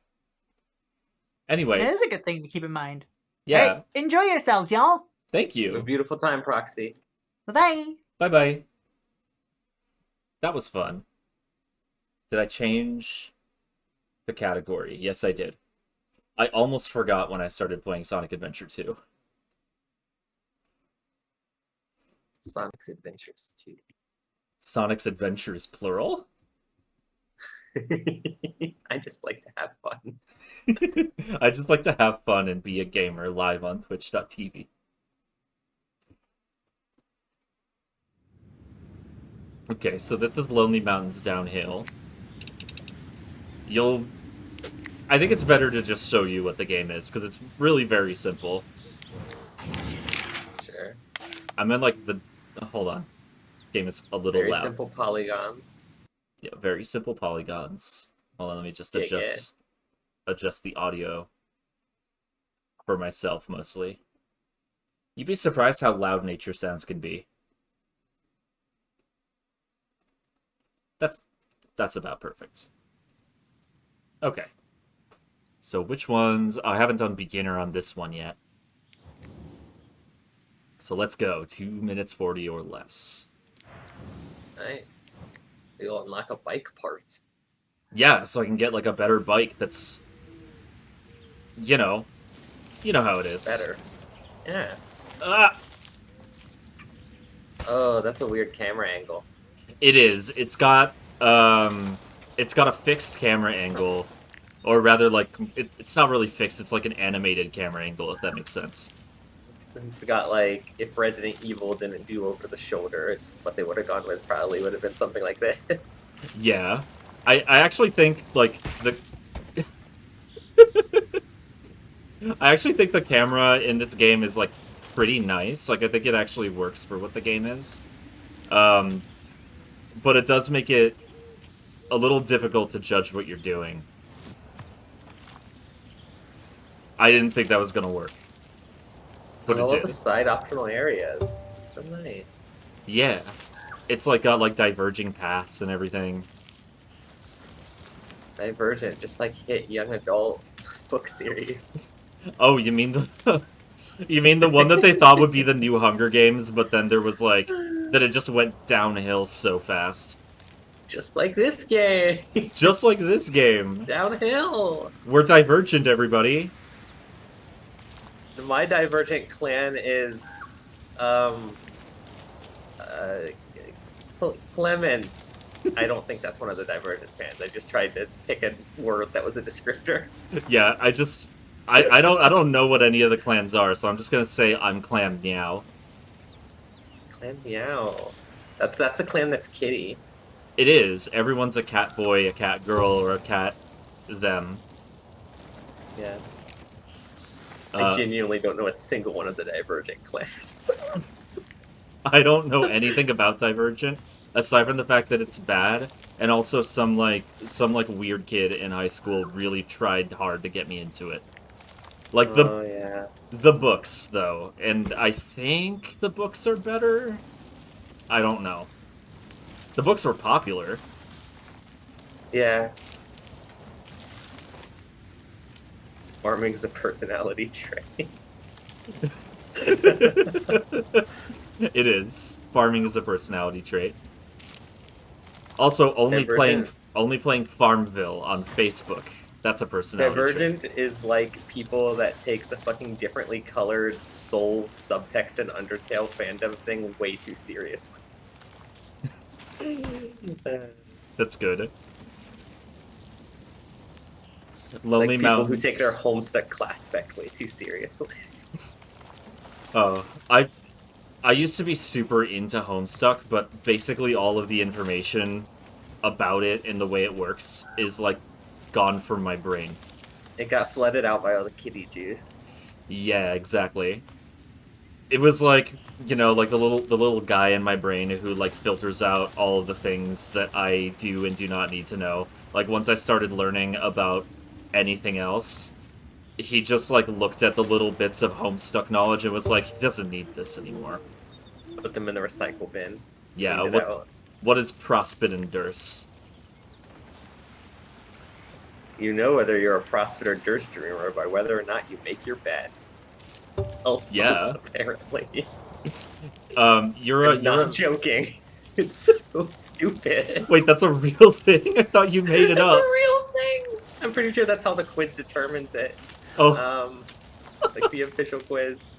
Anyway. It is a good thing to keep in mind. Yeah. Hey, enjoy yourselves, y'all. Thank you. Have a beautiful time, Proxy. Bye-bye. Bye-bye. That was fun. Did I change the category? Yes, I did. I almost forgot when I started playing Sonic Adventure 2. Sonic's Adventures 2. Sonic's Adventures, plural? I just like to have fun. I just like to have fun and be a gamer live on twitch.tv. Okay, so this is Lonely Mountains Downhill. I think it's better to just show you what the game is, because it's really very simple. Sure. I'm in like the... Hold on. Game is a little very loud. Very simple polygons. Yeah, very simple polygons. Hold on, let me just adjust the audio for myself, mostly. You'd be surprised how loud nature sounds can be. That's about perfect. Okay. So which ones... I haven't done beginner on this one yet. So let's go. 2 minutes 40 or less. Nice. You'll unlock a bike part. Yeah, so I can get like a better bike that's, you know, You know how it is. Better. Yeah. Ah! Oh, that's a weird camera angle. It is. It's got a fixed camera angle, or rather, like it's not really fixed. It's like an animated camera angle, if that makes sense. It's got like if Resident Evil didn't do over the shoulder, is what they would have gone with. Probably would have been something like this. Yeah, I actually think like the I actually think the camera in this game is like pretty nice. Like I think it actually works for what the game is. But it does make it a little difficult to judge what you're doing. I didn't think that was gonna work. But I it love did. the side optional areas. It's so nice. Yeah. It's like got like diverging paths and everything. Divergent, just like hit young adult book series. Oh, you mean the you mean the one that they thought would be the new Hunger Games, but then there was like that it just went downhill so fast. Just like this game. Just like this game. Downhill. We're Divergent, everybody. My Divergent clan is Clement. I don't think that's one of the Divergent fans. I just tried to pick a word that was a descriptor. Yeah, I don't know what any of the clans are, so I'm just gonna say I'm Clan Meow. Clan Meow. That's a clan that's kitty. It is. Everyone's a cat boy, a cat girl, or a cat them. Yeah. I genuinely don't know a single one of the Divergent clans. I don't know anything about Divergent, aside from the fact that it's bad, and also some weird kid in high school really tried hard to get me into it. Like yeah. the books though, and I think the books are better. I don't know. The books were popular. Yeah. Farming's a personality trait. It is. Farming is a personality trait. Also, only playing Farmville on Facebook. That's a personality Divergent trait. is like people that take the fucking differently colored Souls subtext and Undertale fandom thing way too seriously. That's good. Lonely like people Mountains. who take their Homestuck class spec way too seriously. Oh, I used to be super into Homestuck, but basically all of the information about it and the way it works is like gone from my brain. It got flooded out by all the kitty juice. Yeah, exactly. It was like, you know, like the little guy in my brain who like filters out all of the things that I do and do not need to know. Like once I started learning about anything else, he just like looked at the little bits of Homestuck knowledge and was like, he doesn't need this anymore. Put them in the recycle bin. Yeah, what is Prospit and Durst? You know whether you're a Prospit or Durst dreamer by whether or not you make your bed. Oh, yeah. Apparently. I'm not joking. It's so stupid. Wait, that's a real thing? I thought you made it up. It's a real thing. I'm pretty sure that's how the quiz determines it. Oh. Like the official quiz.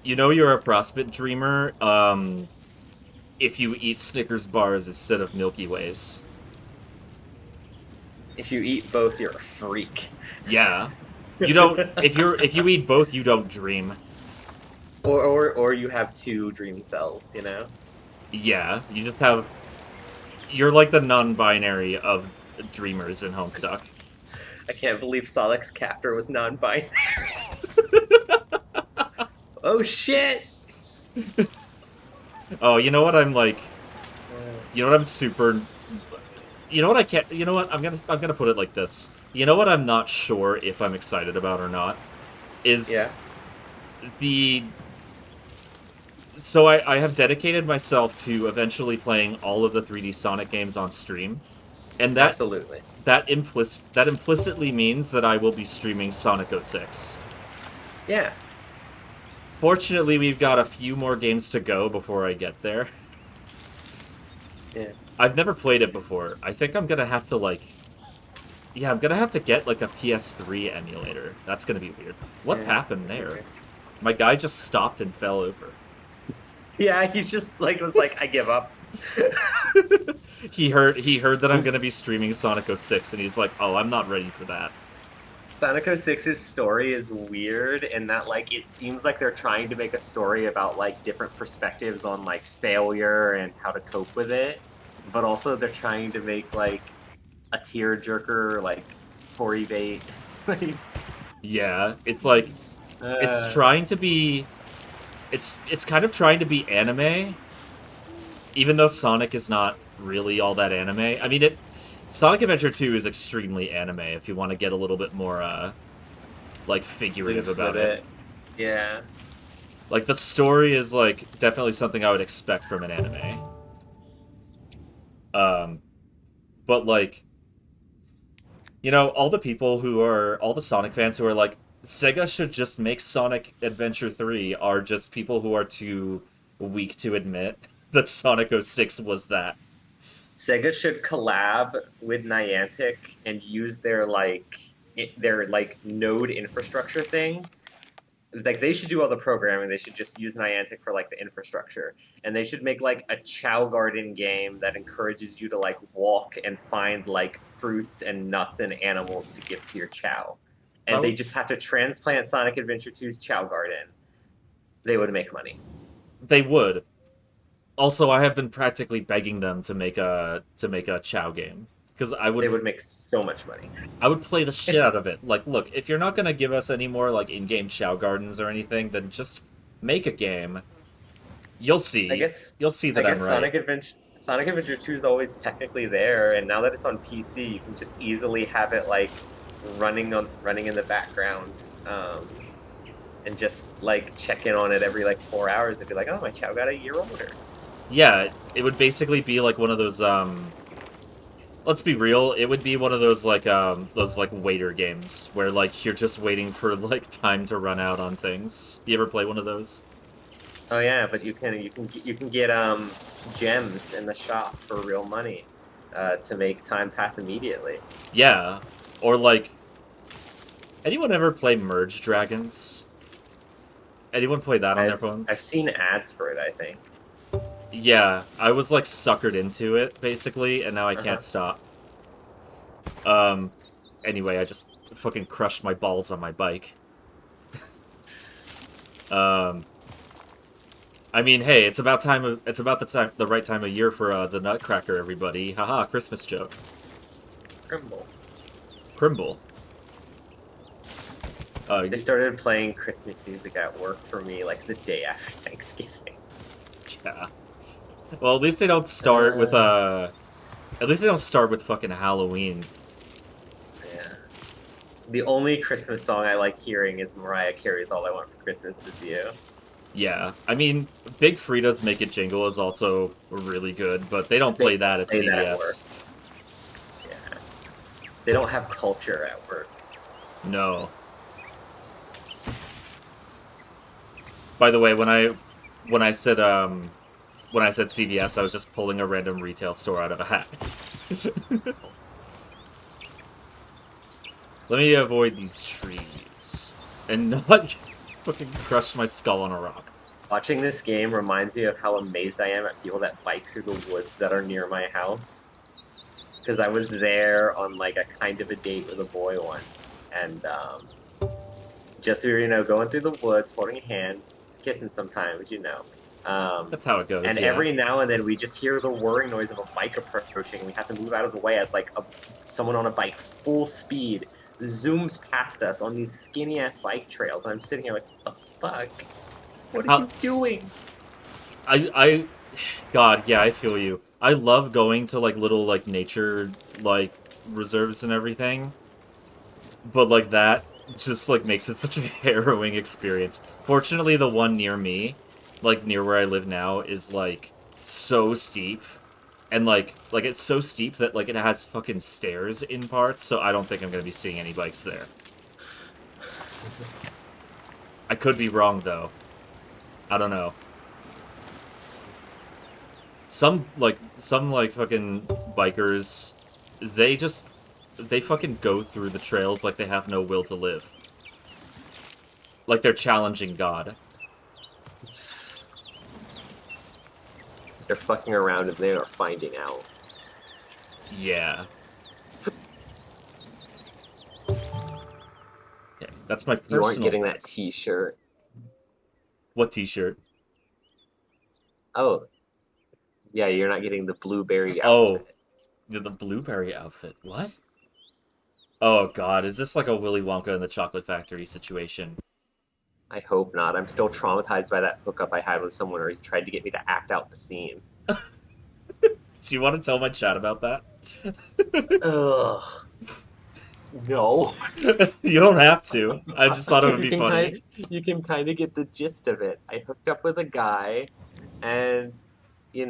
You know you're a Prospit dreamer, if you eat Snickers bars instead of Milky Ways. If you eat both, you're a freak. Yeah. You don't if you eat both, you don't dream. Or you have two dream selves, you know? Yeah, you just have you're like the non-binary of dreamers in Homestuck. I can't believe Sonic's captor was non-binary. Oh shit! Oh, you know what I'm like? You know what I'm super? You know what I can't? You know what I'm gonna put it like this. You know what I'm not sure if I'm excited about or not is the. So I have dedicated myself to eventually playing all of the 3D Sonic games on stream, and that absolutely that implicitly means that I will be streaming Sonic 06. Yeah. Fortunately, we've got a few more games to go before I get there. Yeah. I've never played it before. I think I'm gonna have to, like... Yeah, I'm gonna have to get like a PS3 emulator. That's gonna be weird. What Yeah, happened that'd be there? weird. My guy just stopped and fell over. Yeah, he's just like was like, I give up. He heard that I'm gonna be streaming Sonic 06, and he's like, "Oh, I'm not ready for that." Sonic 06's story is weird in that like it seems like they're trying to make a story about like different perspectives on like failure and how to cope with it, but also they're trying to make like a tearjerker like Tory bait. Like, Yeah, it's like it's uh, trying to be it's kind of trying to be anime, even though Sonic is not really all that anime. I mean, Sonic Adventure 2 is extremely anime if you want to get a little bit more like figurative loose about with it. it. Yeah. Like the story is like definitely something I would expect from an anime. But like, you know, all the Sonic fans who are like, Sega should just make Sonic Adventure 3 are just people who are too weak to admit that Sonic 06 was that. Sega should collab with Niantic and use their like node infrastructure thing. Like they should do all the programming. They should just use Niantic for like the infrastructure, and they should make like a Chow Garden game that encourages you to like walk and find like fruits and nuts and animals to give to your Chow. And they just have to transplant Sonic Adventure 2's Chow Garden. They would make money. They would. Also, I have been practically begging them to make a Chow game because They would make so much money. I would play the shit out of it. Like, look, if you're not gonna give us any more like in-game Chow Gardens or anything, then just make a game. You'll see. You'll see that I'm right. Sonic Adventure 2 is always technically there, and now that it's on PC, you can just easily have it like running in the background, and just like check in on it every like 4 hours and be like, oh, my Chow got a year older. Yeah, it would basically be like one of those let's be real, it would be one of those like waiter games where like you're just waiting for like time to run out on things. You ever play one of those? Oh yeah, but you can get gems in the shop for real money, to make time pass immediately. Yeah. Or like anyone ever play Merge Dragons? Anyone play that on their phones? I've seen ads for it, I think. Yeah, I was like suckered into it basically, and now I can't stop. Anyway, I just fucking crushed my balls on my bike. I mean, hey, it's about the right time of year for the Nutcracker, everybody. Haha, Christmas joke. Crimble. They started playing Christmas music at work for me like the day after Thanksgiving. Yeah. Well, at least they don't start with fucking Halloween. Yeah. The only Christmas song I like hearing is Mariah Carey's "All I Want for Christmas Is You." Yeah, I mean, Big Frida's "Make It Jingle" is also really good, but they don't play that at CVS. That at work. Yeah. They don't have culture at work. No. By the way, when I said CVS, I was just pulling a random retail store out of a hat. Let me avoid these trees and not fucking crush my skull on a rock. Watching this game reminds me of how amazed I am at people that bike through the woods that are near my house. Because I was there on like a kind of a date with a boy once, and just we were, going through the woods, holding hands, kissing sometimes, That's how it goes. And yeah. every now and then we just hear the whirring noise of a bike approaching. We have to move out of the way as like someone on a bike, full speed, zooms past us on these skinny ass bike trails, and I'm sitting here like, what the fuck? What are you doing? God, yeah, I feel you. I love going to like little like nature like reserves and everything, but like that just like makes it such a harrowing experience. Fortunately, the one near me, like near where I live now, is like so steep, and like it's so steep that like it has fucking stairs in parts. So I don't think I'm gonna be seeing any bikes there. I could be wrong though. I don't know. Some fucking bikers, they just they fucking go through the trails like they have no will to live. Like they're challenging God. They're fucking around and they are finding out. Yeah. Okay, that's my personal You aren't getting that best. T-shirt. What T-shirt? Oh, yeah, you're not getting the blueberry Oh, outfit. the blueberry outfit. What? Oh God, is this like a Willy Wonka and the Chocolate Factory situation? I hope not. I'm still traumatized by that hookup I had with someone where he tried to get me to act out the scene. Do you want to tell my chat about that? Ugh. No. You don't have to. I just thought it would be funny. You can kind of get the gist of it. I hooked up with a guy, and we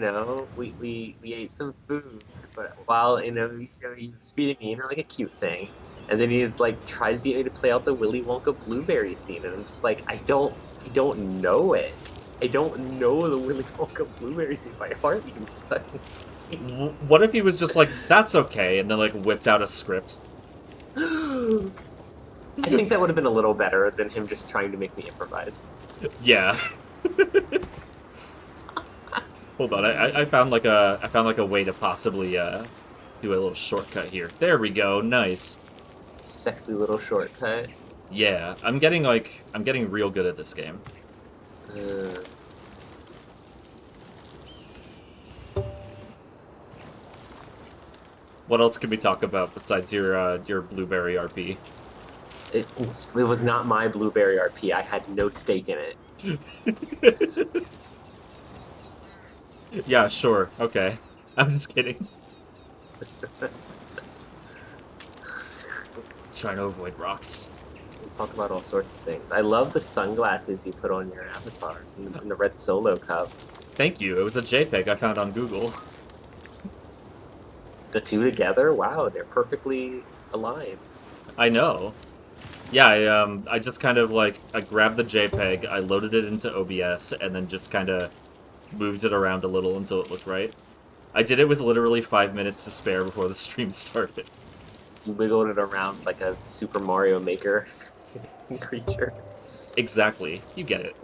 ate some food, but while he was feeding me, like a cute thing, and then he's like tries to get me to play out the Willy Wonka blueberry scene, and I'm just like, I don't know it. I don't know the Willy Wonka blueberry scene by heart. What if he was just like, that's okay, and then like whipped out a script? I think that would have been a little better than him just trying to make me improvise. Yeah. Hold on, I found like a way to possibly do a little shortcut here. There we go, nice. Sexy little shortcut. Yeah, I'm getting real good at this game. What else can we talk about besides your blueberry RP? It was not my blueberry RP. I had no stake in it. Yeah, sure. Okay. I'm just kidding. Trying to avoid rocks. We talk about all sorts of things. I love the sunglasses you put on your avatar in the red solo cup. Thank you. It was a JPEG I found on Google. The two together? Wow, they're perfectly aligned. I know. Yeah, I just kind of like, I grabbed the JPEG, I loaded it into OBS, and then just kind of moved it around a little until it looked right. I did it with literally 5 minutes to spare before the stream started. You wiggled it around like a Super Mario Maker creature. Exactly. You get it.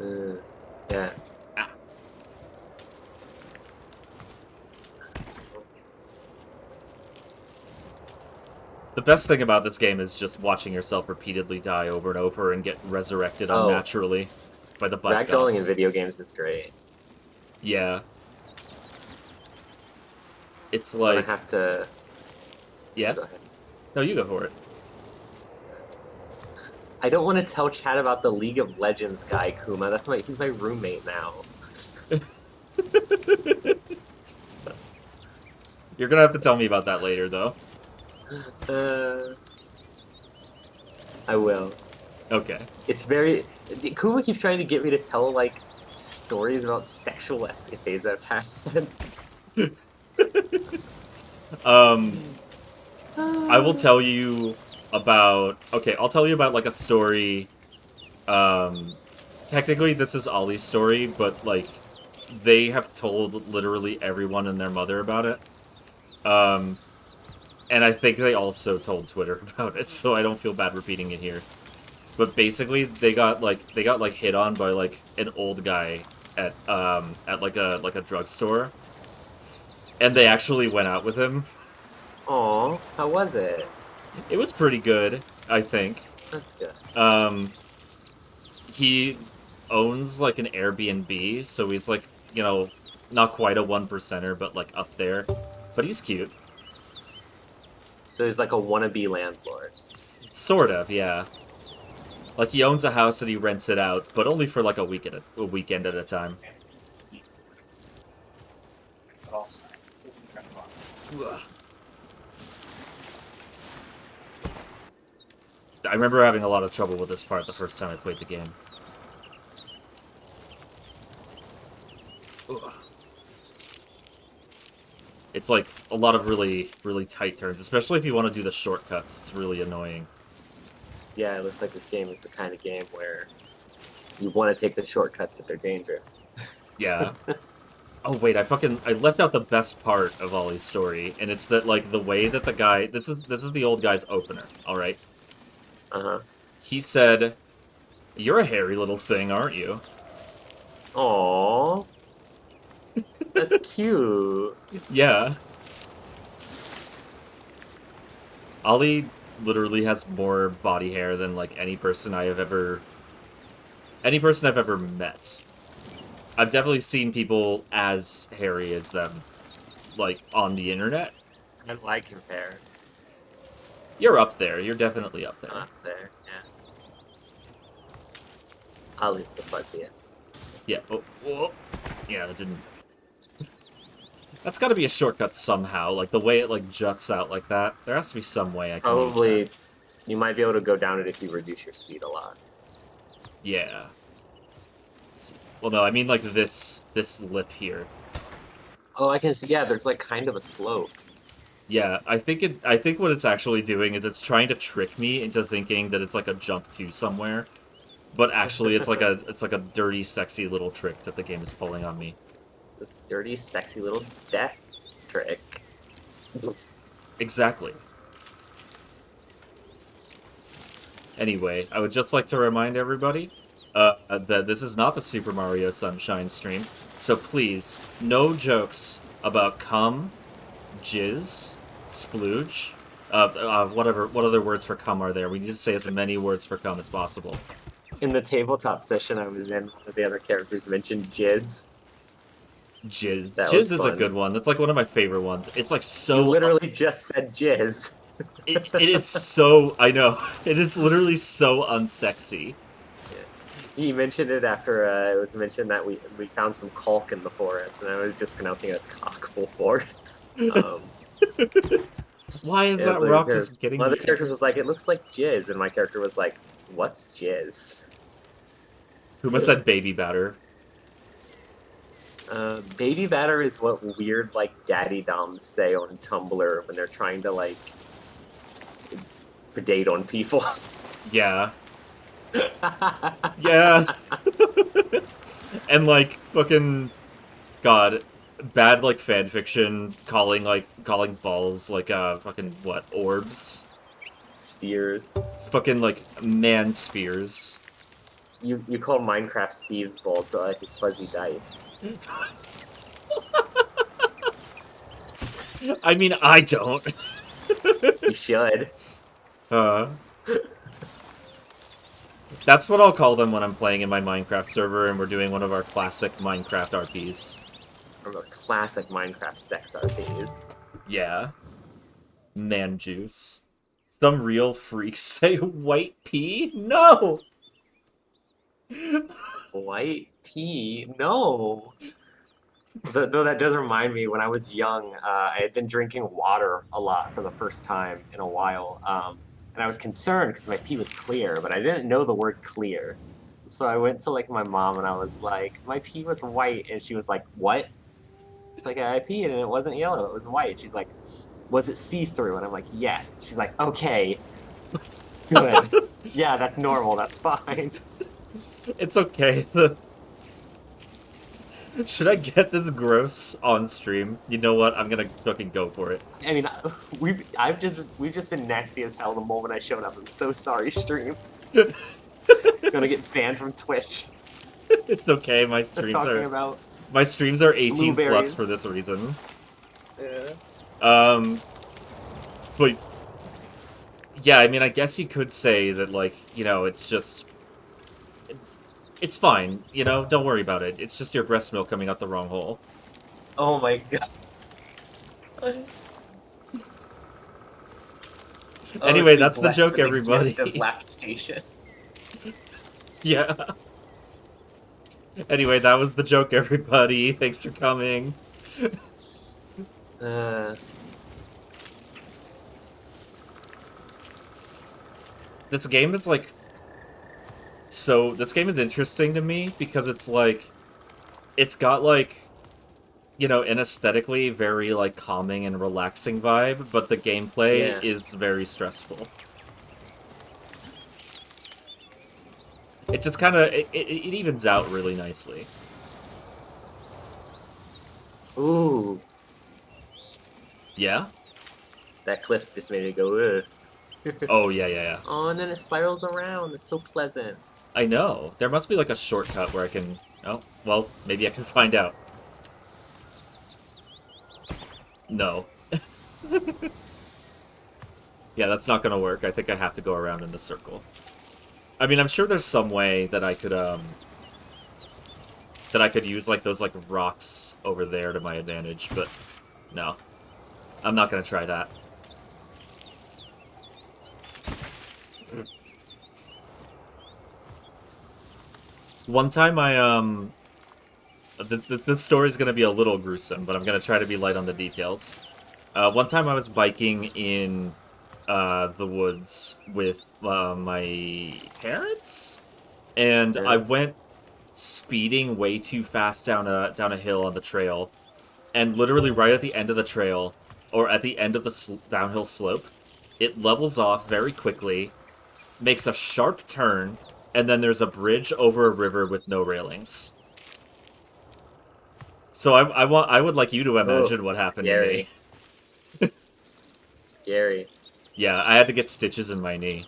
Yeah. Ah. The best thing about this game is just watching yourself repeatedly die over and over and get resurrected unnaturally by the bike Ragdolling in gods. video games is great. Yeah. It's like... But I have to... Yeah? Go ahead. No, you go for it. I don't want to tell Chad about the League of Legends guy, Kuma. He's my roommate now. You're gonna have to tell me about that later, though. I will. Okay. It's very... Kuma keeps trying to get me to tell, like, stories about sexual escapades I've had. I will tell you about... Okay, I'll tell you about, like, a story... Technically, this is Ollie's story, but, like, they have told literally everyone and their mother about it. And I think they also told Twitter about it, so I don't feel bad repeating it here. But basically, they got hit on by, like, an old guy at like a drugstore. And they actually went out with him. Aw, how was it? It was pretty good, I think. That's good. He owns, like, an Airbnb, so he's, like, you know, not quite a 1%er, but, like, up there. But he's cute. So he's like a wannabe landlord. Sort of, yeah. Like, he owns a house and he rents it out, but only for, like, a weekend at a time. I remember having a lot of trouble with this part the first time I played the game. Ugh. It's like a lot of really, really tight turns, especially if you want to do the shortcuts. It's really annoying. Yeah, it looks like this game is the kind of game where you want to take the shortcuts, but they're dangerous. Yeah. Oh wait, I left out the best part of Ollie's story, and it's that like the way that the guy this is the old guy's opener, alright? Uh-huh. He said, "You're a hairy little thing, aren't you?" Aww. That's cute. Yeah. Ollie literally has more body hair than like any person I've ever met. I've definitely seen people as hairy as them, like, on the internet. I like him hair. You're up there. You're definitely up there. Up there, yeah. Ollie's the fuzziest. Yeah. Oh. Yeah, that didn't... That's gotta be a shortcut somehow. Like, the way it, like, juts out like that. There has to be some way I can use Probably, that. you might be able to go down it if you reduce your speed a lot. Yeah. Well, no, I mean, like, this lip here. Oh, I can see, yeah, there's, like, kind of a slope. Yeah, I think what it's actually doing is it's trying to trick me into thinking that it's like a jump to somewhere, but actually it's like a dirty, sexy little trick that the game is pulling on me. It's a dirty, sexy little death trick. Exactly. Anyway, I would just like to remind everybody that this is not the Super Mario Sunshine stream, so please, no jokes about cum, jizz, splooge, what other words for cum are there? We need to say as many words for cum as possible. In the tabletop session I was in, one of the other characters mentioned jizz. Jizz. That Jizz was is fun. a good one. That's like one of my favorite ones. It's like so... You literally just said jizz. It is so... I know. It is literally so unsexy. He mentioned it after it was mentioned that we found some caulk in the forest, and I was just pronouncing it as cockful force. Why is that rock just getting One of me? the characters was like, it looks like jizz, and my character was like, what's jizz? Who said baby batter? Baby batter is what weird, like, daddy doms say on Tumblr when they're trying to, like, predate on people. Yeah. Yeah. And, like, fucking... God. Bad, like, fanfiction calling balls, like, fucking, what, orbs? Spheres. It's fucking, like, man spheres. You call Minecraft Steve's balls, so like his fuzzy dice. I mean, I don't. You should. That's what I'll call them when I'm playing in my Minecraft server and we're doing one of our classic Minecraft RPs. From a classic Minecraft sex RPs. Yeah. Man juice. Some real freaks say white pea? No! White pea? No! Though that does remind me, when I was young, I had been drinking water a lot for the first time in a while. And I was concerned because my pee was clear, but I didn't know the word clear. So I went to like my mom and I was like, my pee was white, and she was like, what? It's like, I peed and it wasn't yellow, it was white. She's like, was it see-through? And I'm like, yes. She's like, okay. Good. Yeah, that's normal, that's fine. It's okay. Should I get this gross on stream? You know what? I'm gonna fucking go for it. I mean, we've just been nasty as hell the moment I showed up. I'm so sorry, stream. Gonna get banned from Twitch. It's okay. My streams about my streams are 18 blueberries. plus for this reason. Yeah. But yeah, I mean, I guess you could say that, like, you know, it's just. It's fine, you know? Don't worry about it. It's just your breast milk coming out the wrong hole. Oh my god. Anyway, that's the joke, everybody. The gift of lactation. Yeah. Anyway, that was the joke, everybody. Thanks for coming. This game is, like... So, this game is interesting to me because it's, like... It's got, like... You know, an aesthetically very, like, calming and relaxing vibe, but the gameplay is very stressful. It just kind of... It evens out really nicely. Ooh, Yeah? that cliff just made me go, ugh. Oh, yeah, yeah, yeah. Oh, and then it spirals around. It's so pleasant. I know. There must be like a shortcut where I can... Oh, well, maybe I can find out. No. Yeah, that's not gonna work. I think I have to go around in the circle. I mean, I'm sure there's some way that I could use, like, those, like, rocks over there to my advantage, but no. I'm not gonna try that. One time the story's gonna be a little gruesome, but I'm gonna try to be light on the details. One time I was biking in the woods with my parents, and I went speeding way too fast down a hill on the trail, and literally right at the end of the trail, or at the end of the downhill slope, it levels off very quickly, makes a sharp turn, and then there's a bridge over a river with no railings. So I would like you to imagine what happened scary. to me. Scary. Yeah, I had to get stitches in my knee.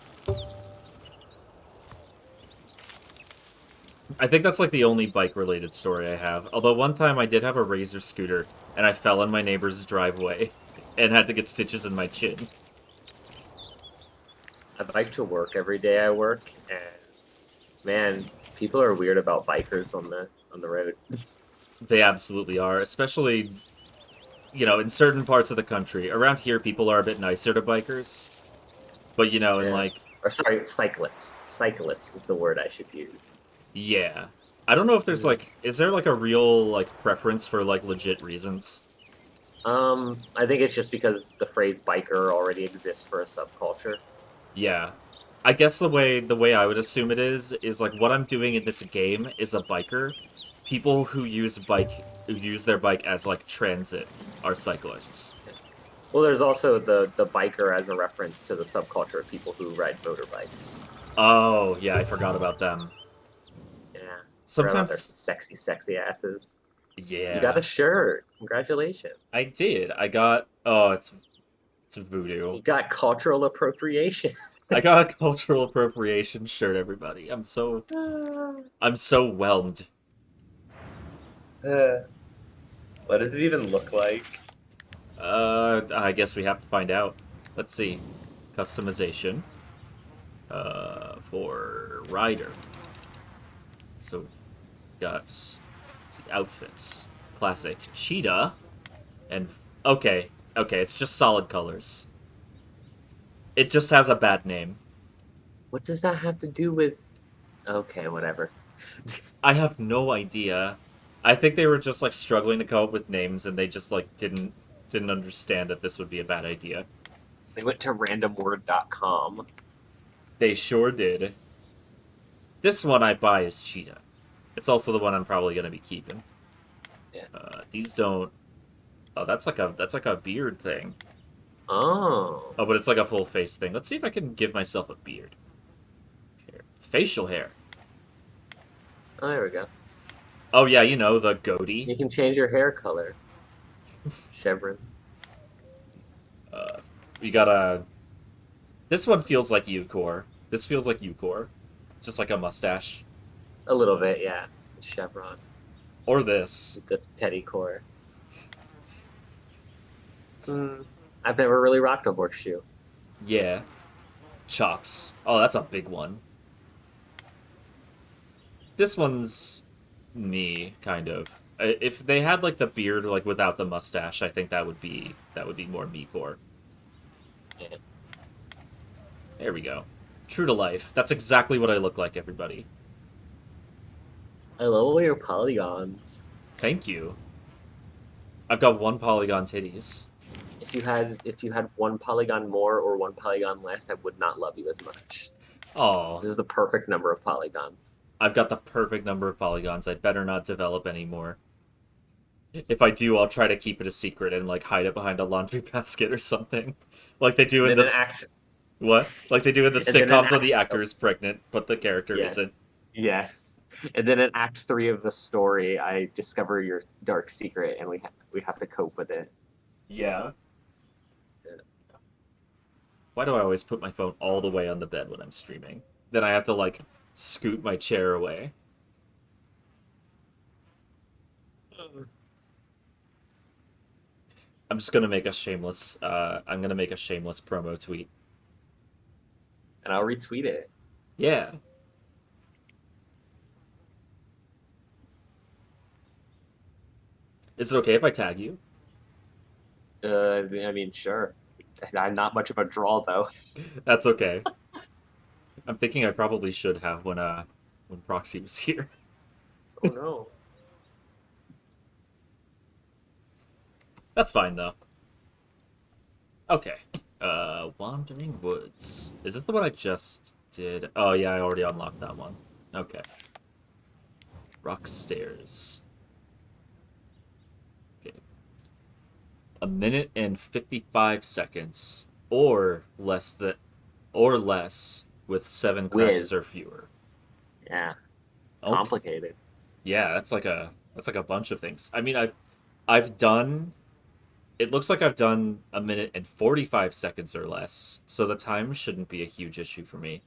I think that's like the only bike-related story I have. Although one time I did have a Razor scooter, and I fell in my neighbor's driveway, and had to get stitches in my chin. I bike to work every day I work, and man, people are weird about bikers on the road. They absolutely are, especially, you know, in certain parts of the country. Around here, people are a bit nicer to bikers. But, you know, in like... Or sorry, cyclists. Cyclists is the word I should use. Yeah. I don't know if there's, like... Is there, like, a real, like, preference for, like, legit reasons? I think it's just because the phrase biker already exists for a subculture. Yeah. I guess the way I would assume it is like what I'm doing in this game is a biker. People who use their bike as like transit are cyclists. Well, there's also the biker as a reference to the subculture of people who ride motorbikes. Oh, yeah, I forgot about them. Yeah. Sometimes their sexy asses. Yeah. You got a shirt. Congratulations. I did. I got it's voodoo. You got cultural appropriation. I got a cultural appropriation shirt, everybody. I'm so whelmed. What does it even look like? I guess we have to find out. Let's see. Customization. For rider. So, got, let's see, outfits. Classic cheetah. And, okay, it's just solid colors. It just has a bad name. What does that have to do with... Okay, whatever. I have no idea. I think they were just, like, struggling to come up with names, and they just, like, didn't understand that this would be a bad idea. They went to randomword.com. They sure did. This one I buy is cheetah. It's also the one I'm probably going to be keeping. Yeah. These don't... Oh, that's like a beard thing. Oh. Oh, but it's like a full face thing. Let's see if I can give myself a beard. Here. Facial hair. Oh, there we go. Oh, yeah, you know, the goatee. You can change your hair color. Chevron. We got a... This one feels like Eucor. This feels like Eucor. Just like a mustache. A little bit, yeah. Chevron. Or this. That's Teddy Core. I've never really rocked a horseshoe. Yeah. Chops. Oh, that's a big one. This one's me, kind of. If they had like the beard like without the mustache, I think that would be more me core. Yeah. There we go. True to life. That's exactly what I look like, everybody. I love all your polygons. Thank you. I've got 1 polygon titties. If you had 1 polygon more or 1 polygon less, I would not love you as much. Oh. This is the perfect number of polygons. I've got the perfect number of polygons. I better not develop any more. If I do, I'll try to keep it a secret and like hide it behind a laundry basket or something, like they do in the what? Like they do in the sitcoms when the actor is pregnant, but the character isn't. Yes. And then in Act 3 of the story, I discover your dark secret, and we have to cope with it. Yeah. Why do I always put my phone all the way on the bed when I'm streaming? Then I have to, like, scoot my chair away. I'm just gonna make a shameless, I'm gonna make a shameless promo tweet. And I'll retweet it. Yeah. Is it okay if I tag you? I mean, sure. I'm not much of a draw, though. That's okay. I'm thinking I probably should have when Proxy was here. Oh no. That's fine though. Okay. Wandering Woods. Is this the one I just did? Oh yeah, I already unlocked that one. Okay. Rock Stairs. Okay. 1 minute and 55 seconds, or less with 7 crashes or fewer. Yeah. Okay. Complicated. Yeah, that's like a bunch of things. I mean, I've done. It looks like I've done 1 minute and 45 seconds or less, so the time shouldn't be a huge issue for me.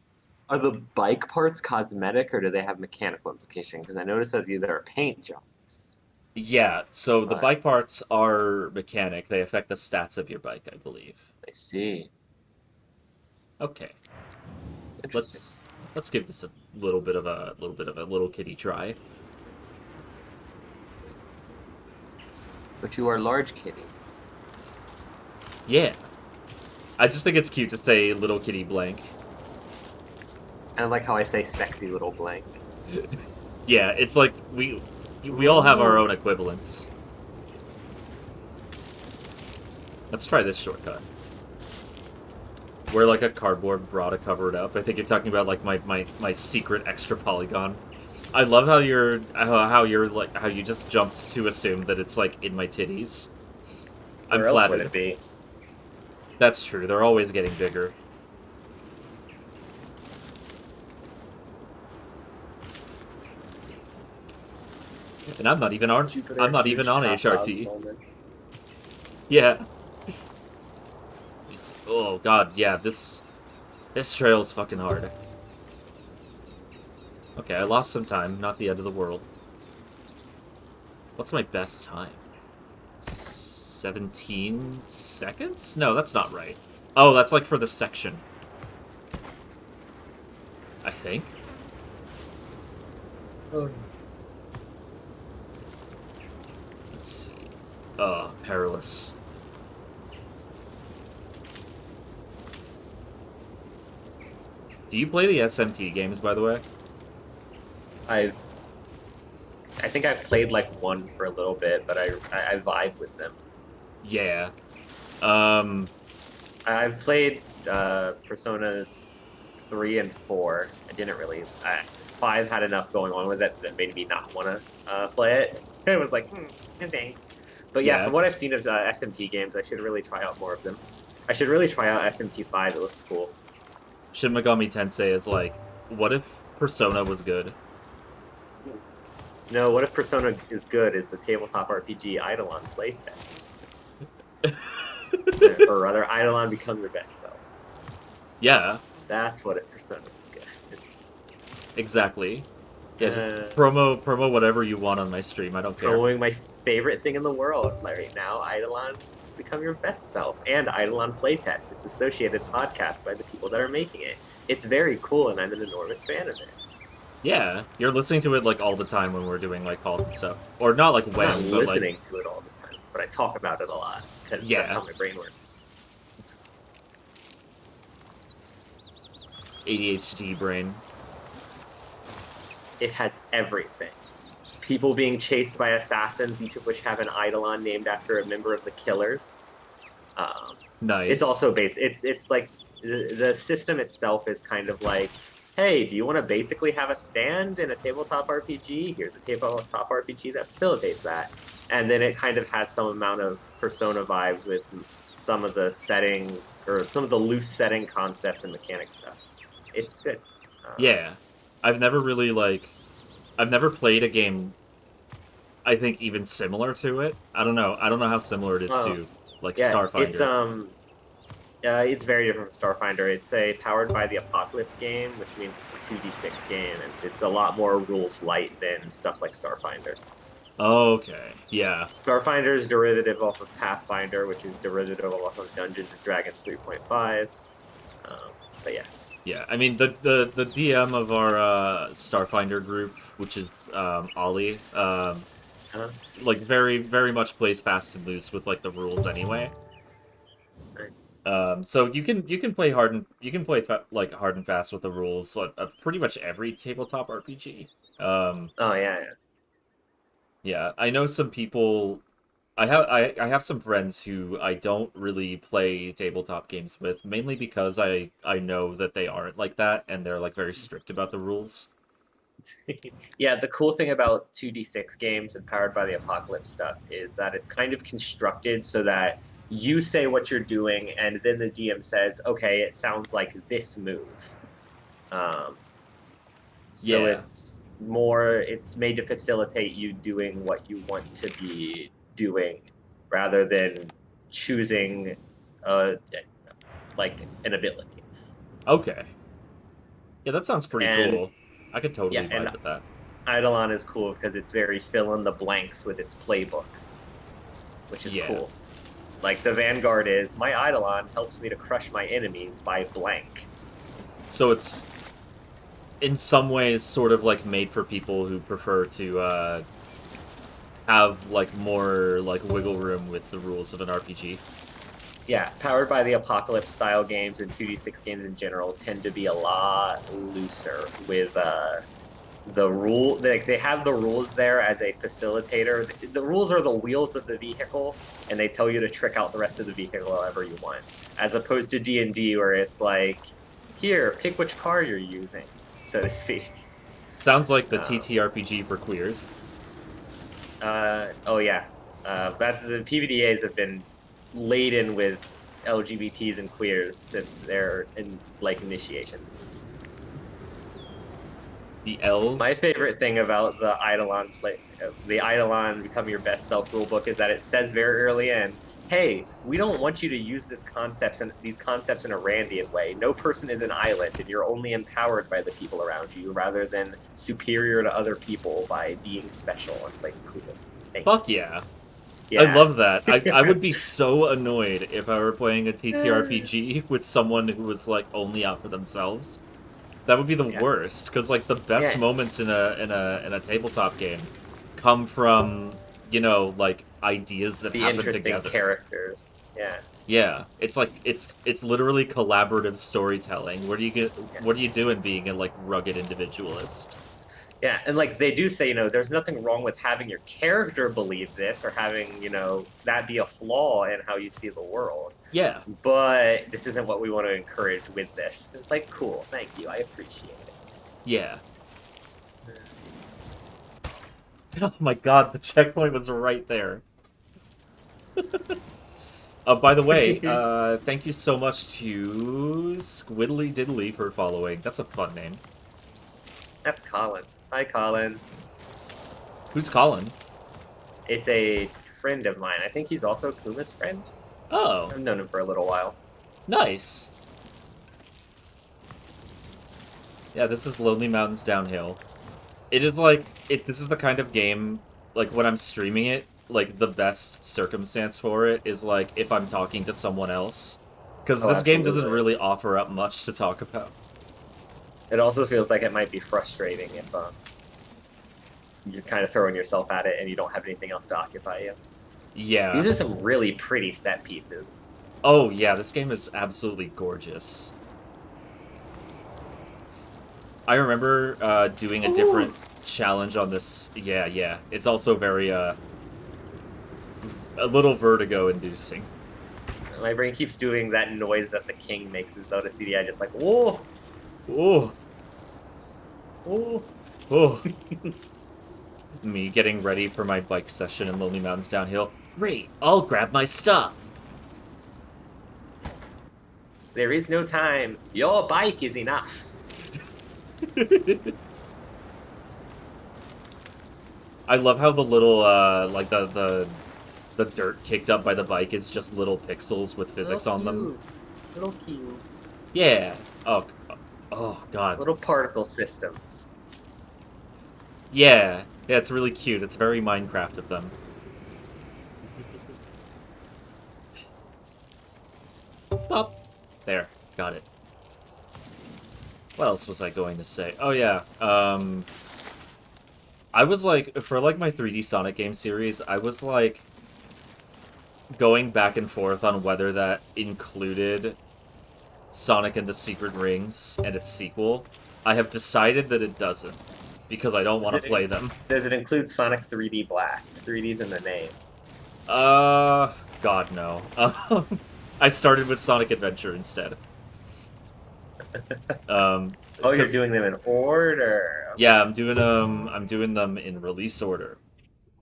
Are the bike parts cosmetic, or do they have mechanical implication? Because I noticed that there are paint jobs. Yeah, so the bike parts are mechanic. They affect the stats of your bike, I believe. I see. Okay. Let's give this a little bit of a little kitty try. But you are large kitty. Yeah. I just think it's cute to say little kitty blank. And I like how I say sexy little blank. Yeah, it's like we all have our own equivalents. Let's try this shortcut. Where like a cardboard bra to cover it up. I think you're talking about like my secret extra polygon. I love how you just jumped to assume that it's like in my titties. I'm Where else flattered. would it be? That's true. They're always getting bigger. And I'm not even on HRT. Yeah. Oh god, yeah, this trail's fucking hard. Okay, I lost some time, not the end of the world. What's my best time? 17 seconds? No, that's not right. Oh, that's like for the section. I think. Oh. Let's see. Oh, perilous. Do you play the SMT games, by the way? I think I've played like one for a little bit, but I vibe with them. Yeah. I've played Persona 3 and 4. I didn't really. 5 had enough going on with it that made me not want to play it. It was like, thanks. But yeah, from what I've seen of SMT games, I should really try out more of them. I should really try out SMT 5. It looks cool. Shin Megami Tensei is like, what if Persona was good? No, what if Persona is good is the tabletop RPG Eidolon playtest? Or rather, Eidolon become your best self. Yeah. That's what if Persona is good. Exactly. Yeah, just promo whatever you want on my stream. I don't care. Promoting my favorite thing in the world right now, Eidolon become your best self, and Eidolon playtest. It's associated podcast by the people that are making it. It's very cool, and I'm an enormous fan of it. Yeah, you're listening to it like all the time when we're doing like calls and stuff, or not like when, I'm not but listening like to it all the time, but I talk about it a lot because Yeah. that's how my brain works. ADHD brain. It has everything. People being chased by assassins, each of which have an Eidolon named after a member of the Killers. Nice. It's also based. It's like the system itself is kind of like, hey, do you want to basically have a stand in a tabletop RPG? Here's a tabletop RPG that facilitates that. And then it kind of has some amount of Persona vibes with some of the setting, or some of the loose setting concepts and mechanic stuff. It's good. Yeah. I've never really like... I've never played a game. I think even similar to it. I don't know. I don't know how similar it is Oh, to like yeah, Starfinder. it's very different from Starfinder. It's a powered by the Apocalypse game, which means it's a 2d6 game, and it's a lot more rules light than stuff like Starfinder. Okay, yeah. Starfinder is derivative off of Pathfinder, which is derivative off of Dungeons and Dragons 3.5. But yeah. Yeah, I mean the DM of our Starfinder group, which is Ollie, Uh, like very much plays fast and loose with like the rules anyway. nice. So you can play like hard and fast with the rules of pretty much every tabletop RPG. Oh yeah, yeah. Yeah, I know some people. I have some friends who I don't really play tabletop games with, mainly because I know that they aren't like that and they're like very strict about the rules. Yeah, the cool thing about 2d6 games and Powered by the Apocalypse stuff is that it's kind of constructed so that you say what you're doing, and then the DM says, okay, it sounds like this move. So Yeah. it's made to facilitate you doing what you want to be doing rather than choosing like an ability. Okay. Yeah, that sounds pretty And cool. I could totally yeah, and vibe with that. Eidolon is cool because it's very fill in the blanks with its playbooks, which is Yeah. cool. Like the Vanguard is, my Eidolon helps me to crush my enemies by blank. So it's in some ways sort of like made for people who prefer to have like more like wiggle room with the rules of an RPG. Yeah, Powered by the Apocalypse style games and 2d6 games in general tend to be a lot looser with the rule. Like they have the rules there as a facilitator. The rules are the wheels of the vehicle, and they tell you to trick out the rest of the vehicle however you want. As opposed to D&D, where it's like, here, pick which car you're using, so to speak. Sounds like the TTRPG for queers. Oh yeah, that's the PBDAs have been laden with LGBTs and queers since their initiation. The elves. My favorite thing about the Eidolon Become Your Best Self rulebook is that it says very early in, hey, we don't want you to use these concepts in a Randian way. No person is an island, and you're only empowered by the people around you rather than superior to other people by being special. It's like, cool. Fuck yeah. Yeah. I love that. I would be so annoyed if I were playing a TTRPG with someone who was like only out for themselves. That would be the worst, because like the best moments in a tabletop game come from, you know, like ideas that the happen interesting together. characters. Yeah. Yeah, it's like it's literally collaborative storytelling. What are you doing being a like rugged individualist? Yeah, and like they do say, there's nothing wrong with having your character believe this or having, that be a flaw in how you see the world. Yeah. But this isn't what we want to encourage with this. It's like, cool, thank you, I appreciate it. Yeah. Oh my god, the checkpoint was right there. By the way, thank you so much to Squiddly Diddly for following. That's a fun name. That's Colin. Hi, Colin. Who's Colin? It's a friend of mine. I think he's also Kuma's friend. Oh. I've known him for a little while. Nice. Yeah, this is Lonely Mountains Downhill. It is like, this is the kind of game, like, when I'm streaming it, like, the best circumstance for it is, like, if I'm talking to someone else. Because this game doesn't really offer up much to talk about. It also feels like it might be frustrating if you're kind of throwing yourself at it and you don't have anything else to occupy you. Yeah. These are some really pretty set pieces. Oh, yeah, this game is absolutely gorgeous. I remember doing a different challenge on this. Yeah. It's also very, a little vertigo-inducing. My brain keeps doing that noise that the king makes in Zelda CDI, just like, whoa! Oh! Oh! Oh! Me getting ready for my bike session in Lonely Mountains Downhill. Great, I'll grab my stuff! There is no time. Your bike is enough. I love how the little like the dirt kicked up by the bike is just little pixels with physics Little on them. cubes. Little cubes. Yeah. Oh god. Little particle systems. Yeah. Yeah, it's really cute. It's very Minecraft of them. Up. There. Got it. What else was I going to say? Oh yeah. I was like, for like my 3D Sonic game series, I was like going back and forth on whether that included Sonic and the Secret Rings and its sequel. I have decided that it doesn't, because I don't want to play them. Does it include Sonic 3D Blast? 3D's in the name. God no. I started with Sonic Adventure instead. Oh, you're doing them in order. Yeah, I'm doing them in release order.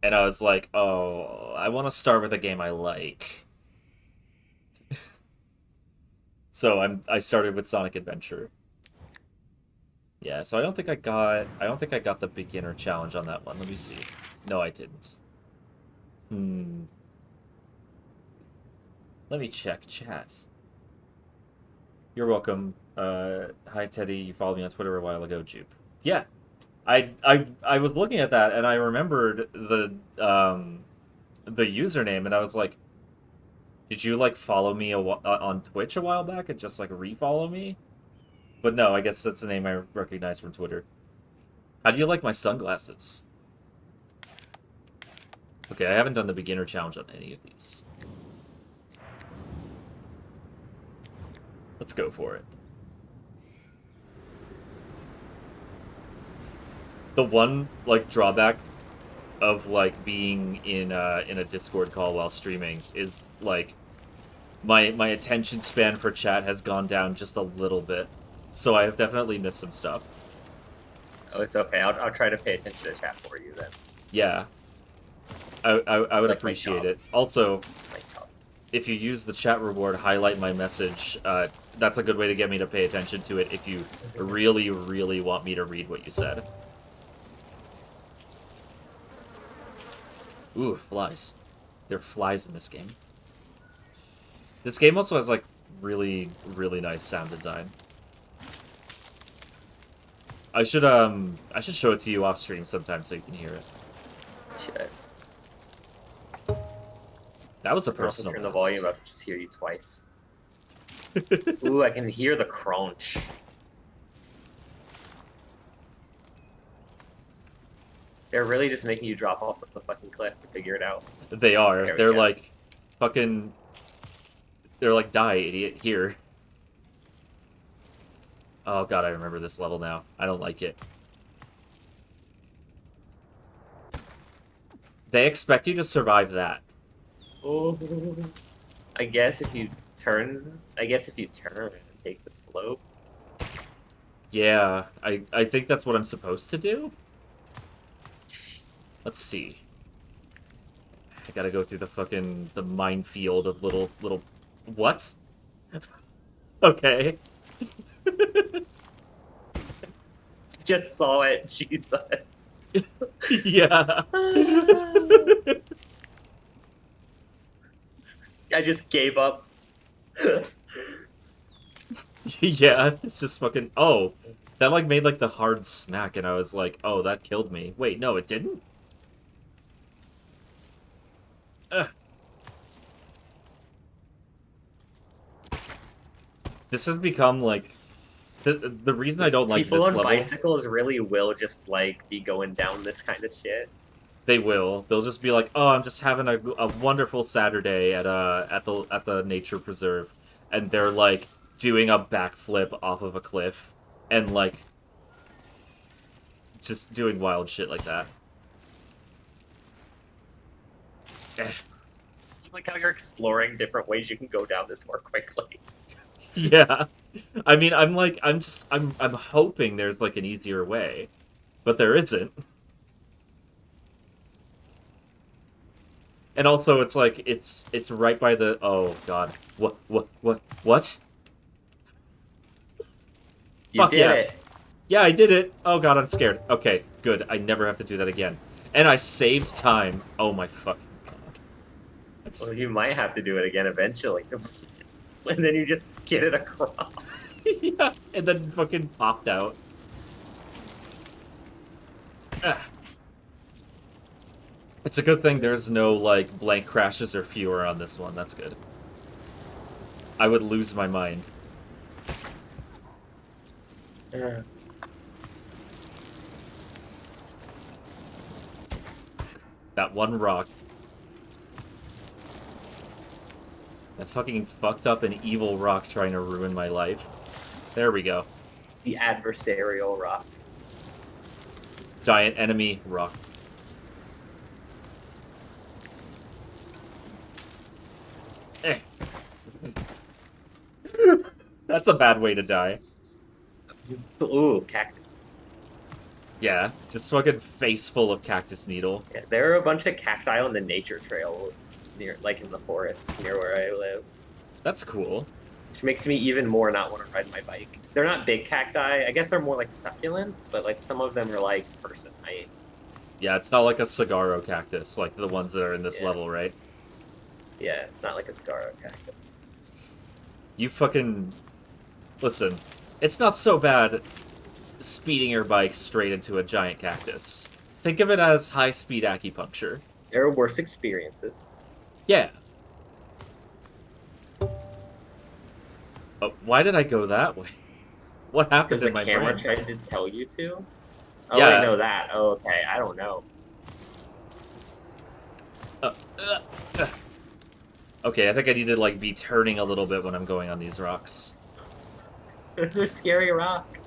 And I was like, oh, I want to start with a game I like. So I started with Sonic Adventure. Yeah, so I don't think I got the beginner challenge on that one. Let me see. No, I didn't. Let me check chat. You're welcome. Hi Teddy, you followed me on Twitter a while ago, Jupe. Yeah. I was looking at that and I remembered the username and I was like, did you like follow me on Twitch a while back and just like refollow me? But no, I guess that's a name I recognize from Twitter. How do you like my sunglasses? Okay, I haven't done the beginner challenge on any of these. Let's go for it. The one like drawback of like being in a Discord call while streaming is like my attention span for chat has gone down just a little bit, so I have definitely missed some stuff. Oh, it's okay. I'll try to pay attention to chat for you then. Yeah, I would like appreciate it. Also, if you use the chat reward, highlight my message. That's a good way to get me to pay attention to it if you really, really want me to read what you said. Ooh, flies. There are flies in this game. This game also has, like, really, really nice sound design. I should show it to you off stream sometime so you can hear it. Should. That was a I can also personal turn the best. volume up and just hear you twice. Ooh, I can hear the crunch. They're really just making you drop off the fucking cliff to figure it out. They are. There we They're go. like, fucking... They're like, die, idiot, here. Oh god, I remember this level now. I don't like it. They expect you to survive that. Oh, I guess if you turn and take the slope. Yeah, I think that's what I'm supposed to do? Let's see. I gotta go through the minefield of little... What? Okay. Just saw it, Jesus. Yeah. I just gave up. Yeah, it's just fucking... Oh, that like made like the hard smack and I was like, oh, that killed me. Wait, no, it didn't? This has become like... The reason I don't like People this on level... bicycles really will just like be going down this kind of shit. They will. They'll just be like, "Oh, I'm just having a wonderful Saturday at the nature preserve," and they're like doing a backflip off of a cliff, and like just doing wild shit like that. Like how you're exploring different ways you can go down this more quickly. Yeah, I mean, I'm hoping there's like an easier way, but there isn't. And also, it's like, it's right by the... Oh, God. What? You Fuck did yeah. it. Yeah, I did it. Oh, God, I'm scared. Okay, good. I never have to do that again. And I saved time. Oh my fucking god. Well, you might have to do it again eventually. And then you just skid it across. Yeah, and then fucking popped out. Ugh. It's a good thing there's no, like, blank crashes or fewer on this one. That's good. I would lose my mind. That one rock. That fucking fucked up and evil rock trying to ruin my life. There we go. The adversarial rock. Giant enemy rock. Eh. That's a bad way to die. Ooh, cactus. Yeah, just fucking face full of cactus needle. Yeah, there are a bunch of cacti on the nature trail near, like in the forest near where I live. That's cool. Which makes me even more not want to ride my bike. They're not big cacti. I guess they're more like succulents, but like some of them are like person height. Yeah, it's not like a saguaro cactus, like the ones that are in this level, right? Yeah, it's not like a saguaro cactus. You fucking... Listen, it's not so bad speeding your bike straight into a giant cactus. Think of it as high-speed acupuncture. There are worse experiences. Yeah. Oh, why did I go that way? What happened Because in the my camera brain? tried to tell you to? Oh, Yeah. I know that. Oh, okay. I don't know. Okay, I think I need to, like, be turning a little bit when I'm going on these rocks. Those are scary rocks.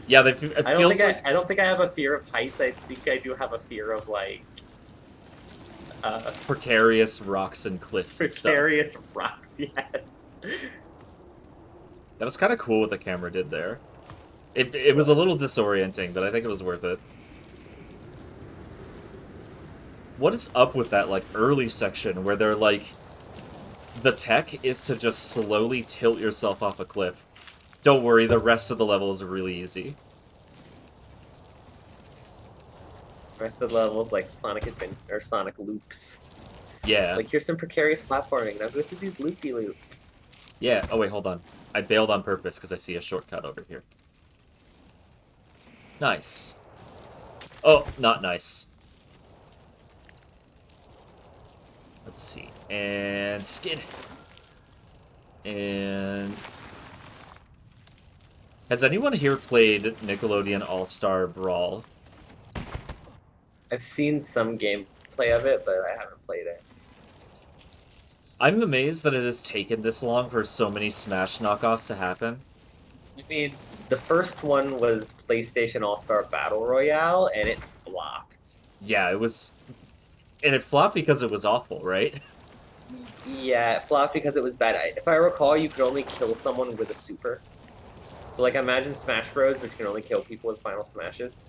Yeah, it feels like... I don't think I have a fear of heights. I think I do have a fear of, like... precarious rocks and cliffs and stuff. Precarious rocks, yeah. That was kind of cool what the camera did there. It was a little disorienting, but I think it was worth it. What is up with that, like, early section where they're, like... The tech is to just slowly tilt yourself off a cliff. Don't worry, the rest of the level is really easy. The rest of the levels like Sonic Adventure or Sonic Loops. Yeah. Like, here's some precarious platforming. Now go through these loop-de-loops. Yeah. Oh, wait, hold on. I bailed on purpose because I see a shortcut over here. Nice. Oh, not nice. Let's see. And skid. And... Has anyone here played Nickelodeon All-Star Brawl? I've seen some gameplay of it, but I haven't played it. I'm amazed that it has taken this long for so many Smash knockoffs to happen. I mean, the first one was PlayStation All-Star Battle Royale, and it flopped. Yeah, it was... And it flopped because it was awful, right? Yeah, it flopped because it was bad. If I recall, you could only kill someone with a super. So, like, imagine Smash Bros, but you can only kill people with Final Smashes.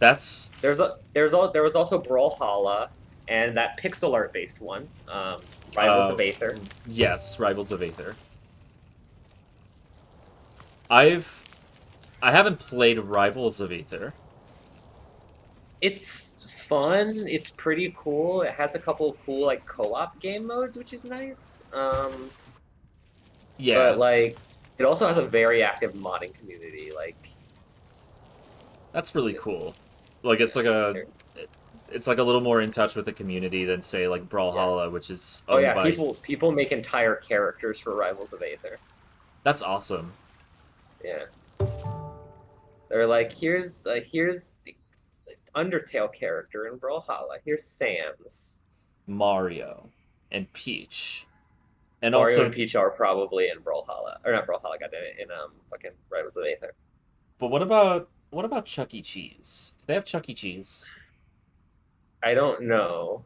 That's... There was also Brawlhalla, and that pixel art based one, Rivals of Aether. Yes, Rivals of Aether. I haven't played Rivals of Aether. It's fun. It's pretty cool. It has a couple cool like co-op game modes, which is nice. Yeah. But like, it also has a very active modding community. Like, that's really cool. Like, it's like a little more in touch with the community than say like Brawlhalla, which is oh yeah, by... people make entire characters for Rivals of Aether. That's awesome. Yeah. They're like, here's the Undertale character in Brawlhalla. Here's Sans. Mario and Peach. And Mario also and Peach are probably in Brawlhalla. Or not Brawlhalla, goddammit, in fucking Rivals of Aether. But what about Chuck E. Cheese? Do they have Chuck E. Cheese? I don't know.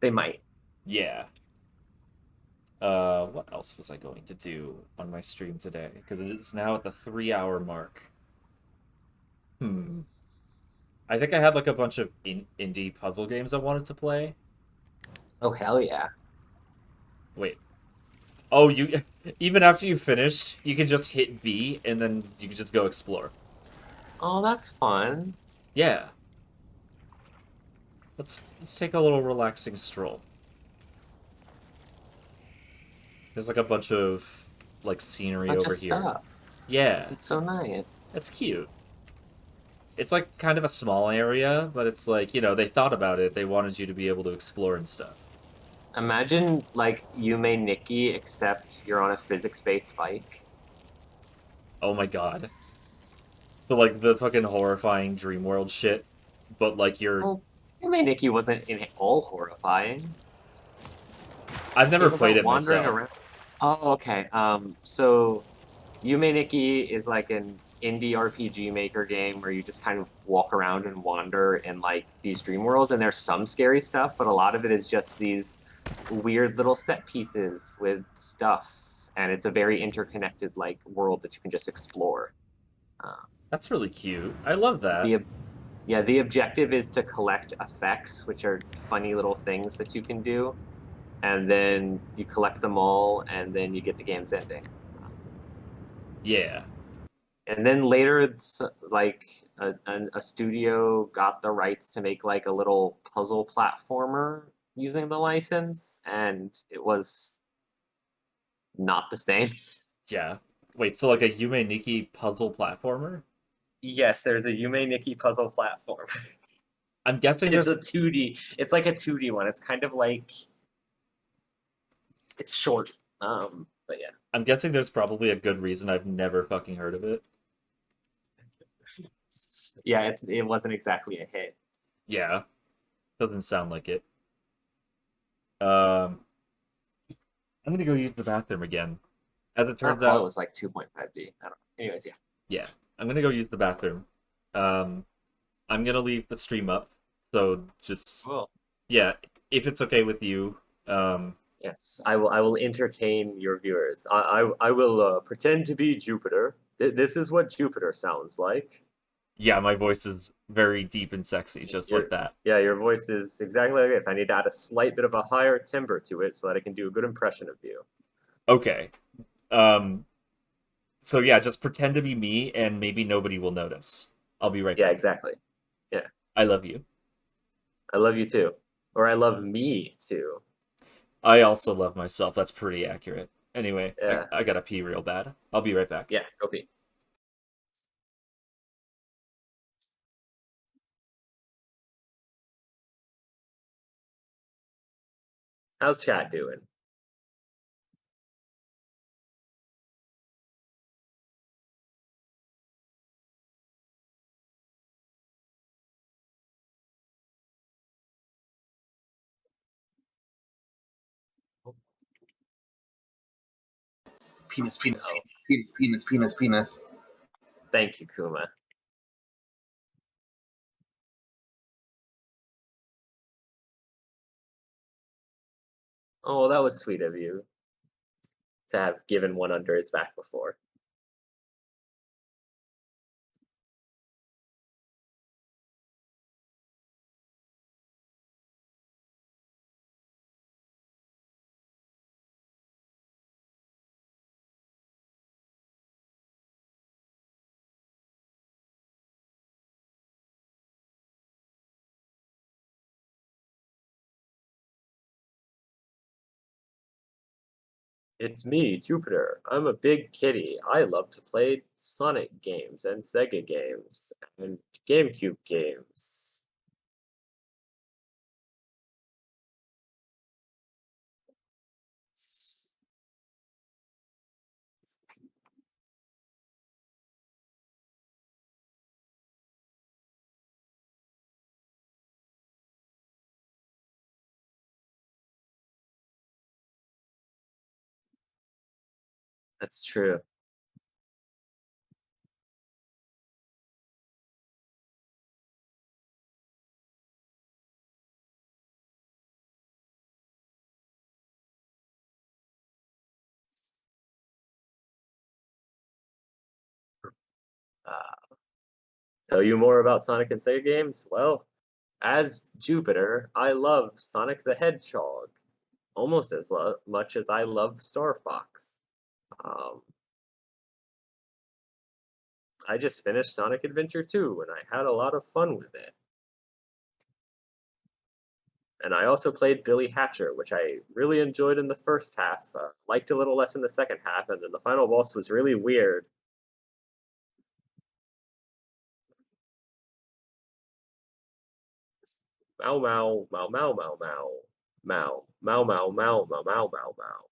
They might. Yeah. What else was I going to do on my stream today? Because it is now at the 3-hour mark. I think I had like a bunch of indie puzzle games I wanted to play. Oh, hell yeah. Wait. Oh, you even after you finished, you can just hit B and then you can just go explore. Oh, that's fun. Yeah. Let's take a little relaxing stroll. There's like a bunch of like scenery Bunch of over here. stuff. Yeah, That's so nice. it's cute. It's like kind of a small area, but it's like, they thought about it. They wanted you to be able to explore and stuff. Imagine like Yume Nikki, except you're on a physics-based bike. Oh my god. So like the fucking horrifying dream world shit, but like you're Well, Yume Nikki wasn't in all horrifying. I've It's never game played about it wandering myself. around. Oh, okay. So Yume Nikki is like an indie RPG maker game where you just kind of walk around and wander in like these dream worlds, and there's some scary stuff, but a lot of it is just these weird little set pieces with stuff, and it's a very interconnected like world that you can just explore. Uh, That's really cute. I love that. the Yeah, the objective is to collect effects, which are funny little things that you can do, and then you collect them all, and then you get the game's ending. Yeah. And then later, it's like a studio got the rights to make like a little puzzle platformer using the license, and it was not the same. Yeah. Wait, so like a Yume Nikki puzzle platformer? Yes, there's a Yume Nikki puzzle platform. I'm guessing It's there's a 2D. It's like a 2D one. It's kind of like it's short. But yeah. I'm guessing there's probably a good reason I've never fucking heard of it. Yeah, it wasn't exactly a hit. Yeah. Doesn't sound like it. Um I'm gonna go use the bathroom again. As it Our turns quality out, was like 2.5D. I don't know. Anyways, yeah. yeah. I'm gonna go use the bathroom. Um I'm gonna leave the stream up. So just Cool. yeah, if it's okay with you, Yes, I will entertain your viewers. I will pretend to be Jupiter. This is what Jupiter sounds like. yeah, my voice is very deep and sexy, just like that. Yeah, your voice is exactly like this. I need to add a slight bit of a higher timbre to it so that I can do a good impression of you. Okay. Um so yeah, just pretend to be me and maybe nobody will notice. I'll be right Yeah, back. exactly. Yeah, I love you. I love you too, or I love me too. I also love myself. That's pretty accurate. Anyway, Yeah, I gotta pee real bad. I'll be right back. yeah, go be. How's chat doing? Penis, penis, Oh, penis, penis, penis, penis. thank you, Kuma. Oh, that was sweet of you to have given one under his back before. It's me, Jupiter. I'm a big kitty. I love to play Sonic games and Sega games and GameCube games. That's true. Uh, tell you more about Sonic and Sega games? Well, as Jupiter, I love Sonic the Hedgehog almost as much as I love Star Fox. Um, I just finished Sonic Adventure 2 and I had a lot of fun with it. And I also played Billy Hatcher, which I really enjoyed in the first half. Liked a little less in the second half, and then the final boss was really weird. Mow mow mow mow mow mow mow mow mow mow mow mow mow mow.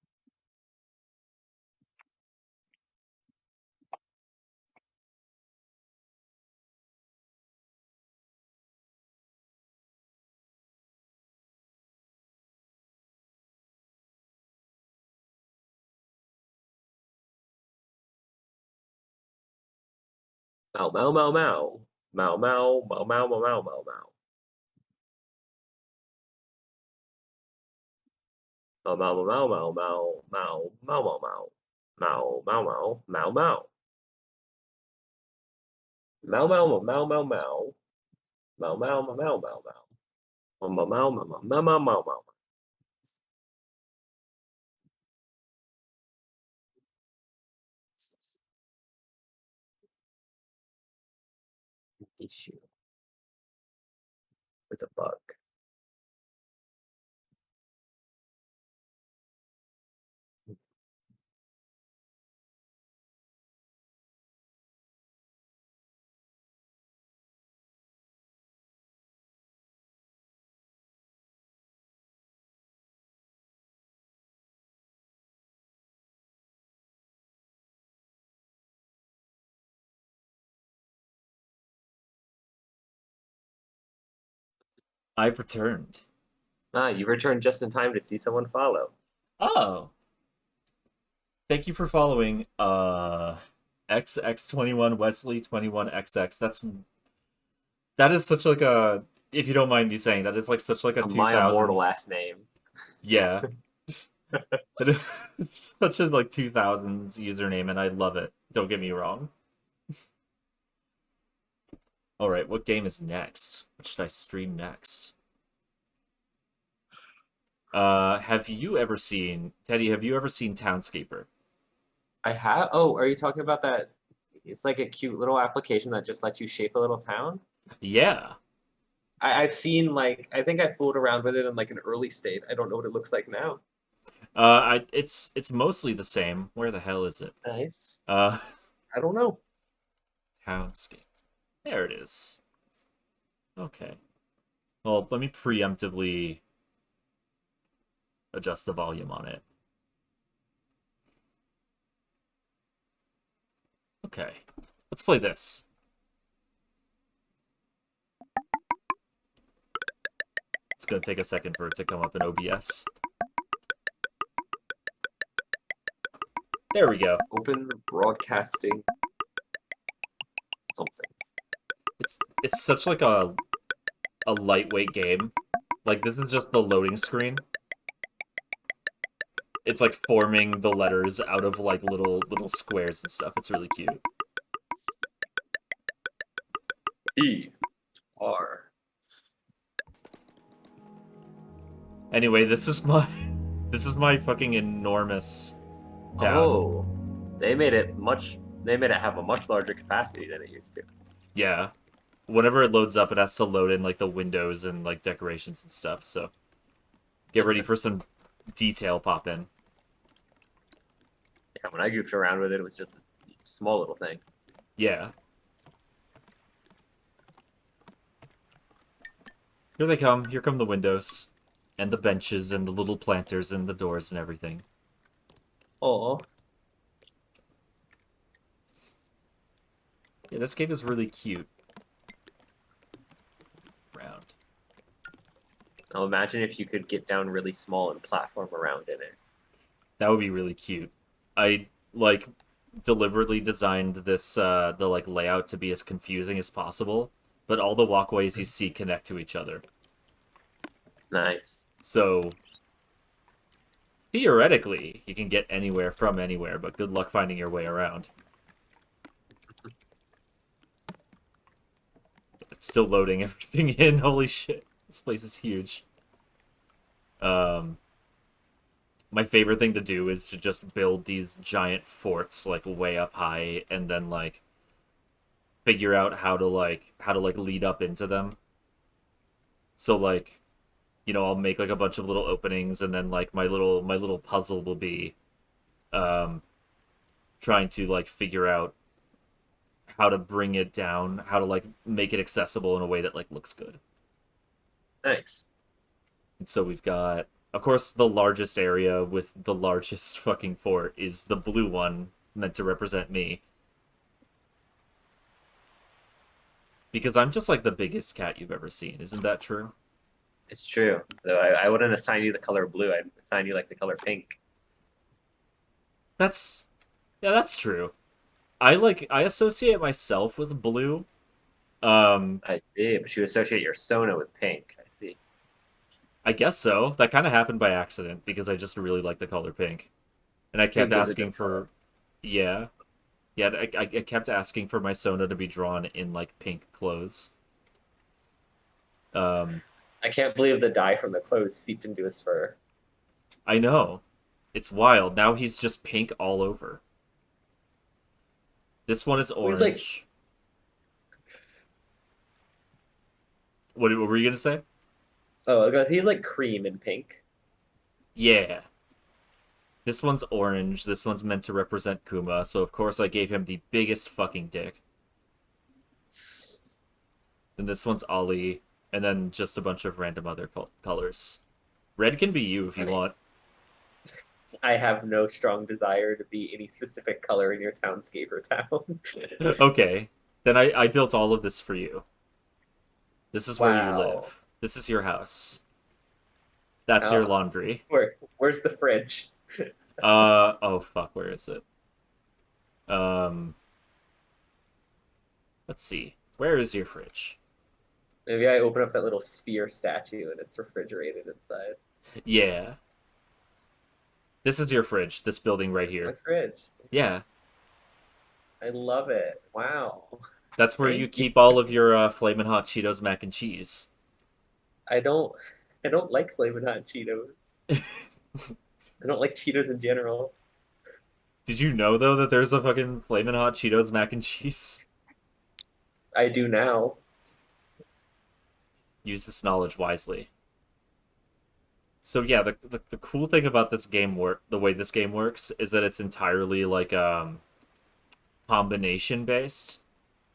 Mow mow mow mow mow mow mow mow mow mow mow mow. Mow mow mow mow mow mow mow mow mow mow mow mow mow mow. Mow mow mow mow mow mow mow mow mow mow mow mow. Mow mow mow mow mow mow mow mow. Issue with a bug. I've returned. Ah, you returned just in time to see someone follow. Oh. Thank you for following XX21 Wesley 21XX. That is such like a, if you don't mind me saying, that is like such like a 2000s. My immortal last name. Yeah. It's such a like 2000s username and I love it. Don't get me wrong. All right, what game is next? What should I stream next? Have you ever seen, Teddy, have you ever seen Townscaper? I have. Oh, are you talking about that? It's like a cute little application that just lets you shape a little town. Yeah. I've seen like I think I fooled around with it in like an early state. I don't know what it looks like now. It's mostly the same. Where the hell is it? Nice. I don't know. Townscape. There it is. Okay. Well, let me preemptively adjust the volume on it. Okay. Let's play this. It's gonna take a second for it to come up in OBS. There we go. Open broadcasting something. It's such like a lightweight game. Like this is just the loading screen. It's like forming the letters out of like little squares and stuff. It's really cute. E-R. Anyway, this is my fucking enormous town. Oh, they made it have a much larger capacity than it used to. Yeah. Whenever it loads up, it has to load in like the windows and like decorations and stuff. So get ready for some detail pop in. Yeah, when I goofed around with it, it was just a small little thing. Yeah. Here they come. Here come the windows. And the benches and the little planters and the doors and everything. Oh. Yeah, this game is really cute. Round. Now imagine if you could get down really small and platform around in it. That would be really cute. I like deliberately designed this the like layout to be as confusing as possible, but all the walkways you see connect to each other. Nice. So theoretically, you can get anywhere from anywhere, but good luck finding your way around. It's still loading everything in. Holy shit. This place is huge. My favorite thing to do is to just build these giant forts like way up high and then like figure out how to lead up into them. So like I'll make like a bunch of little openings, and then like my little puzzle will be um trying to like figure out how to bring it down, how to like make it accessible in a way that like looks good. Nice. And so we've got, of course, the largest area with the largest fucking fort is the blue one meant to represent me. Because I'm just like the biggest cat you've ever seen, isn't that true? It's true. Though I wouldn't assign you the color blue. I'd assign you like the color pink. That's yeah, that's true. I associate myself with blue. I see, but you associate your Sona with pink. I see. I guess so. That kind of happened by accident because I just really like the color pink. And I kept Pink is a asking good for color. yeah. Yeah, I kept asking for my Sona to be drawn in like pink clothes. Um I can't believe the dye from the clothes seeped into his fur. I know. It's wild. Now he's just pink all over. This one is He's like, orange. What were you gonna say? oh, he's like cream and pink. Yeah. This one's orange. This one's meant to represent Kuma, so of course I gave him the biggest fucking dick. Then this one's Ollie, and then just a bunch of random other colors. Red can be you if you Nice. want. I have no strong desire to be any specific color in your townscape or town. Okay. Then I built all of this for you. This is where you Wow. live. This is your house. That's your Oh, laundry. where's the fridge? Oh fuck, where is it? Um, let's see. Where is your fridge? Maybe I open up that little sphere statue and it's refrigerated inside. Yeah. This is your fridge, this building right It's my here. fridge. Yeah. I love it. Wow. That's where you Thank you. keep all of your Flamin' Hot Cheetos mac and cheese. I don't I don't like Flamin' Hot Cheetos. I don't like Cheetos in general. Did you know though that there's a fucking Flamin' Hot Cheetos mac and cheese? I do now. Use this knowledge wisely. So yeah, the cool thing about this game the way this game works is that it's entirely like combination based.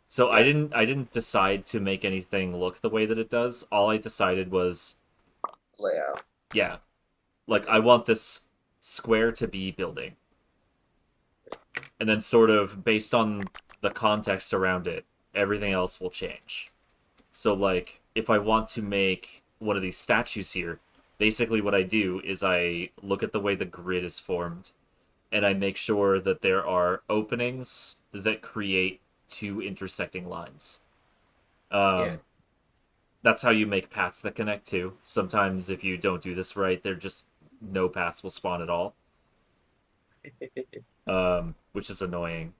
So Yeah. I didn't decide to make anything look the way that it does. All I decided was, Layout. yeah, like I want this square to be building. And then sort of based on the context around it, everything else will change. So like if I want to make one of these statues here, basically what I do is I look at the way the grid is formed and I make sure that there are openings that create two intersecting lines. Yeah. That's how you make paths that connect too. Sometimes if you don't do this right, there just no paths will spawn at all. Which is annoying.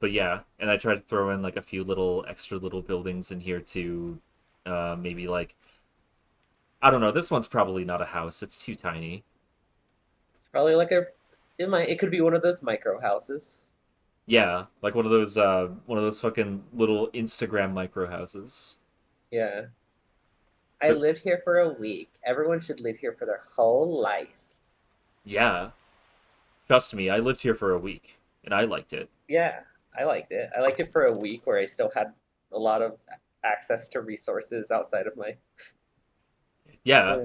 But yeah, and I try to throw in like a few little extra little buildings in here too. Maybe like, I don't know. This one's probably not a house. It's too tiny. It's probably like it could be one of those micro houses. Yeah, like one of those fucking little Instagram micro houses. Yeah. I But lived here for a week. Everyone should live here for their whole life. yeah, trust me, I lived here for a week and I liked it. Yeah, I liked it. I liked it for a week where I still had a lot of access to resources outside of my. Yeah,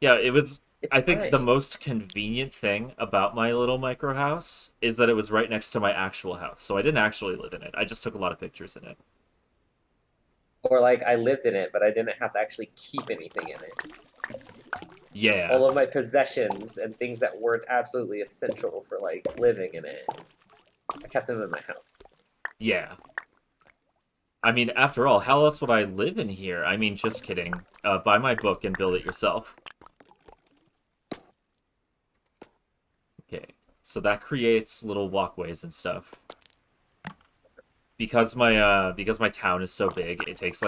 yeah, it was. It's I think the fine. most convenient thing about my little micro house is that it was right next to my actual house, so I didn't actually live in it. I just took a lot of pictures in it. Or like I lived in it, but I didn't have to actually keep anything in it. Yeah, All of my possessions and things that weren't absolutely essential for like living in it, I kept them in my house. yeah. I mean, after all, how else would I live in here? I mean, just kidding. Buy my book and build it yourself. Okay, so that creates little walkways and stuff. Because my town is so big, it takes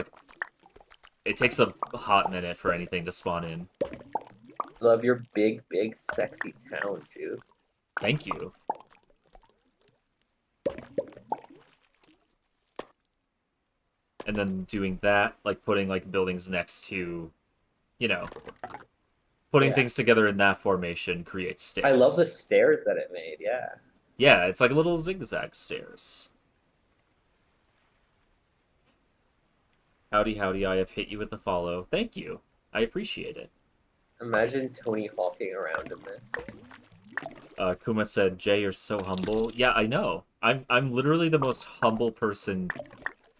a hot minute for anything to spawn in. Love your big, big, sexy town, Jupe. Thank you. And then doing that, like putting like buildings next to, you know, putting Yeah. things together in that formation creates stairs. I love the stairs that it made. Yeah. Yeah, it's like little zigzag stairs. Howdy, howdy, I have hit you with the follow. Thank you. I appreciate it. Imagine Tony Hawking around in this. Kuma said, Jay, you're so humble. Yeah, I know. I'm literally the most humble person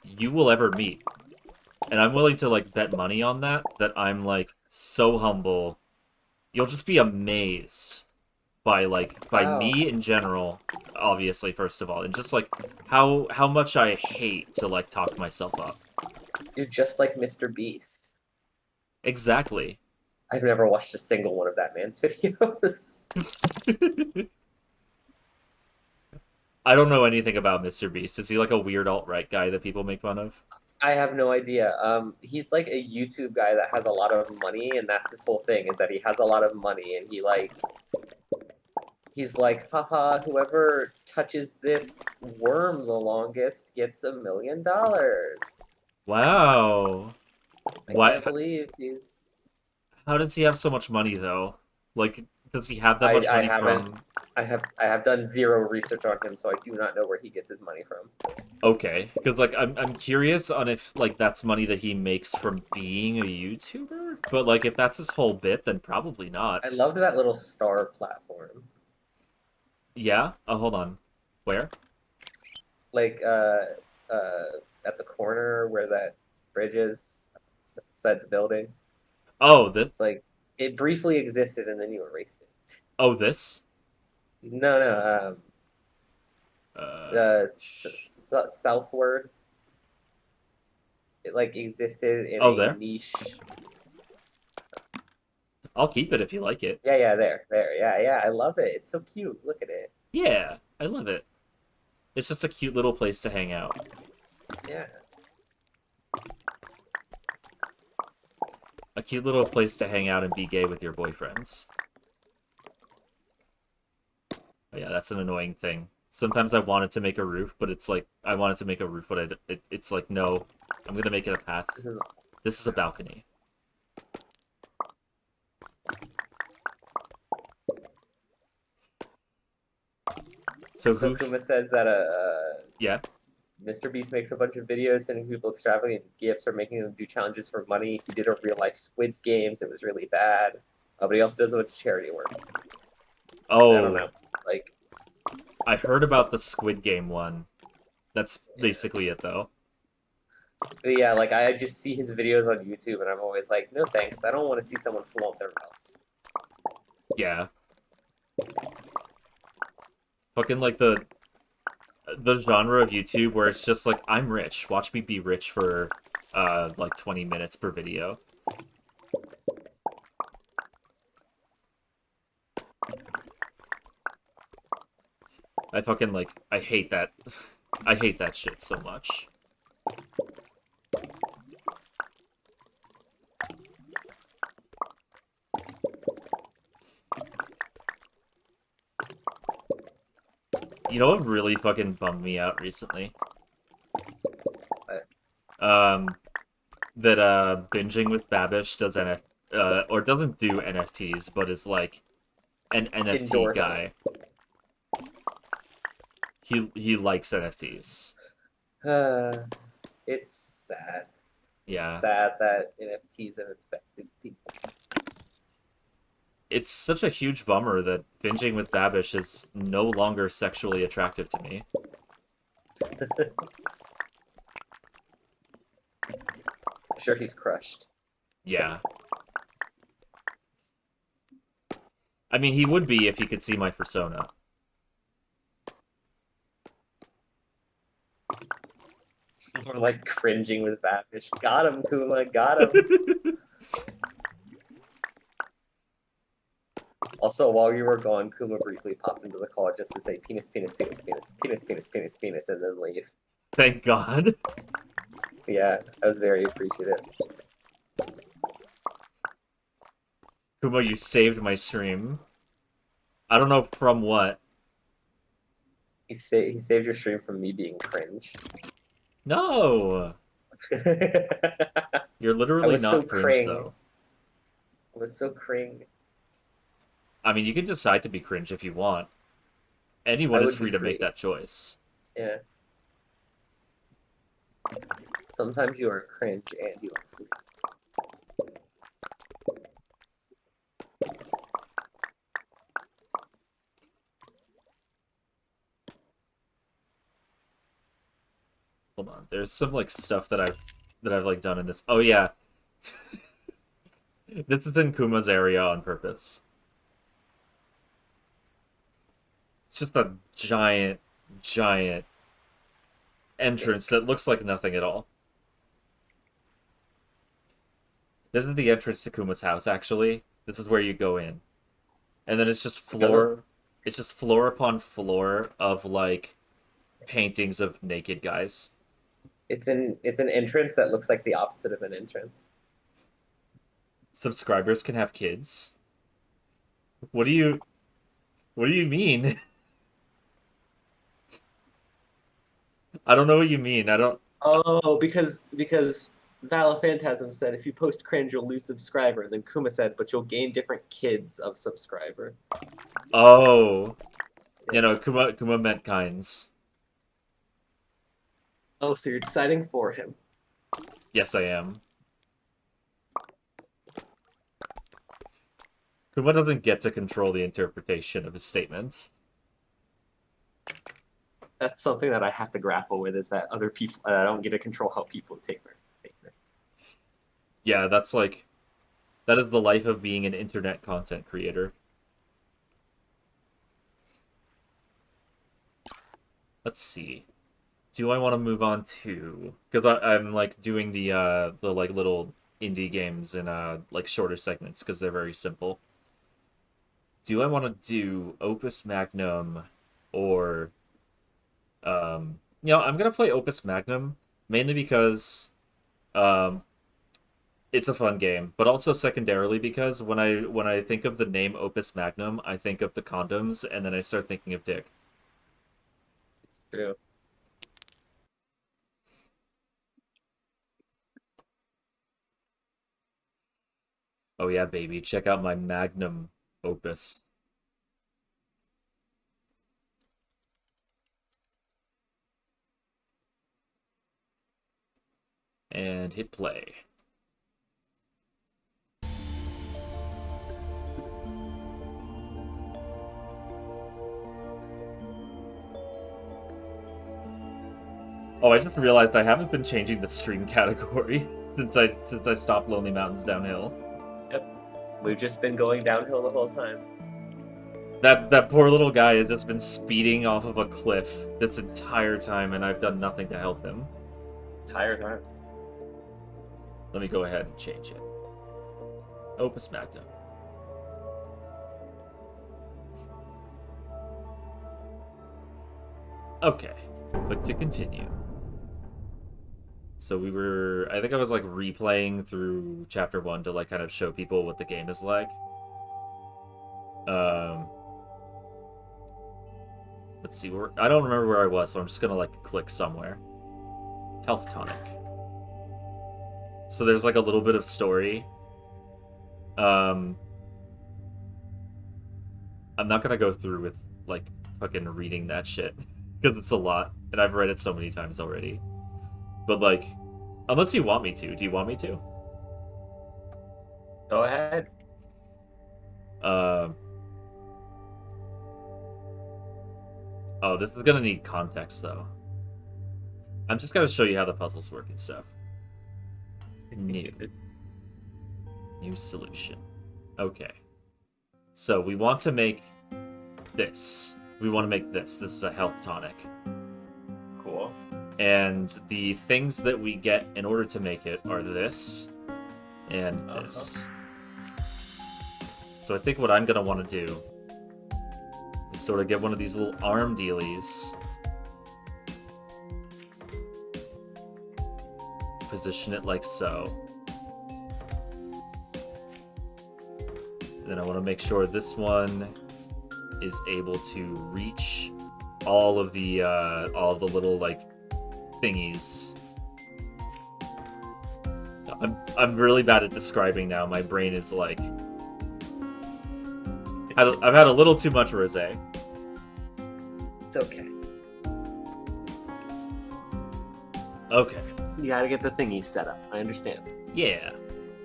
you will ever meet. And I'm willing to, like, bet money on that I'm, like, so humble. You'll just be amazed by Wow. me in general, obviously, first of all, and just, like, how much I hate to, like, talk myself up. You're just like Mr. Beast. Exactly. I've never watched a single one of that man's videos. I don't know anything about Mr. Beast. Is he like a weird alt-right guy that people make fun of? I have no idea. He's like a YouTube guy that has a lot of money, and that's his whole thing, is that he has a lot of money, and he's like, haha, whoever touches this worm the longest gets $1 million. Wow. I What? can't believe he's... How does he have so much money, though? Like, does he have that much money from... I have done zero research on him, so I do not know where he gets his money from. Okay, because, like, I'm curious on if, like, that's money that he makes from being a YouTuber? But, like, if that's his whole bit, then probably not. I loved that little star platform. Yeah? Oh, hold on. Where? Like, at the corner where that bridge is, beside the building. Oh, that's... It's like, it briefly existed and then you erased it. Oh, this? No, southward. It, like, existed in a there? niche. I'll keep it if you like it. Yeah, there. Yeah, I love it. It's so cute. Look at it. Yeah, I love it. It's just a cute little place to hang out. Yeah. A cute little place to hang out and be gay with your boyfriends. Oh, yeah, that's an annoying thing. Sometimes I wanted to make a roof, but it's like, I wanted to make a roof, but it's like, no, I'm gonna make it a path. This is a balcony. So Kuma says that yeah, Mr. Beast makes a bunch of videos sending people extravagant gifts or making them do challenges for money. He did a real life Squids games. It was really bad. But he also does a bunch of charity work. Oh, I don't know. Like, I heard about the Squid Game one. That's basically it, though. But yeah, like, I just see his videos on YouTube, and I'm always like, no thanks. I don't want to see someone flaunt their wealth. Yeah. Fucking like the genre of YouTube where it's just like, I'm rich. Watch me be rich for like 20 minutes per video. I fucking like, I hate that. I hate that shit so much. You know what really fucking bummed me out recently? That Binging with Babish does or doesn't do NFTs, but is like an NFT guy. He likes NFTs. It's sad. Yeah. It's sad that NFTs have infected people. It's such a huge bummer that Binging with Babish is no longer sexually attractive to me. I'm sure he's crushed. Yeah. I mean, he would be if he could see my persona. More like cringing with Babish. Got him, Kuma, got him. Also, while you were gone, Kuma briefly popped into the call just to say penis, penis, penis, penis, penis, penis, penis, penis, and then leave. Thank God. Yeah, I was very appreciative. Kuma, you saved my stream. I don't know from what. He saved your stream from me being cringe. No! You're literally not so cringe, though. It was so cring. I mean, you can decide to be cringe if you want. Anyone I is would be free to make free. that choice. Yeah. Sometimes you are cringe and you are free. Hold on. There's some like stuff that I've like done in this. Oh yeah. This is in Kuma's area on purpose. It's just a giant, giant entrance that looks like nothing at all. This is the entrance to Kuma's house, actually. This is where you go in. And then it's just floor... It's just floor upon floor of, like, paintings of naked guys. It's an entrance that looks like the opposite of an entrance. Subscribers can have kids? What do you mean? I don't know what you mean. I don't... Oh, because Vala Phantasm said if you post cringe, you'll lose subscriber. And then Kuma said, but you'll gain different kids of subscriber. Oh. You know, Kuma meant kinds. Oh, so you're deciding for him. Yes, I am. Kuma doesn't get to control the interpretation of his statements. That's something that I have to grapple with, is that other people, I don't get to control how people take their statement. Yeah, that's like... That is the life of being an internet content creator. Let's see. Do I want to move on to... Because I'm, like, doing the like, little indie games in, like, shorter segments, because they're very simple. Do I want to do Opus Magnum or... You know, I'm gonna play Opus Magnum, mainly because... it's a fun game, but also secondarily because when I think of the name Opus Magnum, I think of the condoms, and then I start thinking of dick. It's true. Oh yeah, baby, check out my Magnum Opus. And hit play. Oh, I just realized I haven't been changing the stream category since I stopped Lonely Mountains Downhill. Yep. We've just been going downhill the whole time. That poor little guy has just been speeding off of a cliff this entire time, and I've done nothing to help him. Entire time. Let me go ahead and change it. Opus Magnum. Okay. Click to continue. So I think I was like replaying through chapter 1 to like kind of show people what the game is like. Let's see, I don't remember where I was, so I'm just gonna like click somewhere. Health tonic. So there's like a little bit of story. I'm not gonna go through with like fucking reading that shit because it's a lot, and I've read it so many times already. But like, unless you want me to, do you want me to? Go ahead. Oh, this is gonna need context though. I'm just gonna show you how the puzzles work and stuff. New solution. Okay. So we want to make this. We want to make this. This is a health tonic. Cool. And the things that we get in order to make it are this and this. So I think what I'm gonna want to do is sort of get one of these little arm dealies. Position it like so. Then I want to make sure this one is able to reach all of the little like thingies. I'm really bad at describing now. My brain is like I've had a little too much rosé. It's okay. Okay. You gotta get the thingy set up. I understand. Yeah.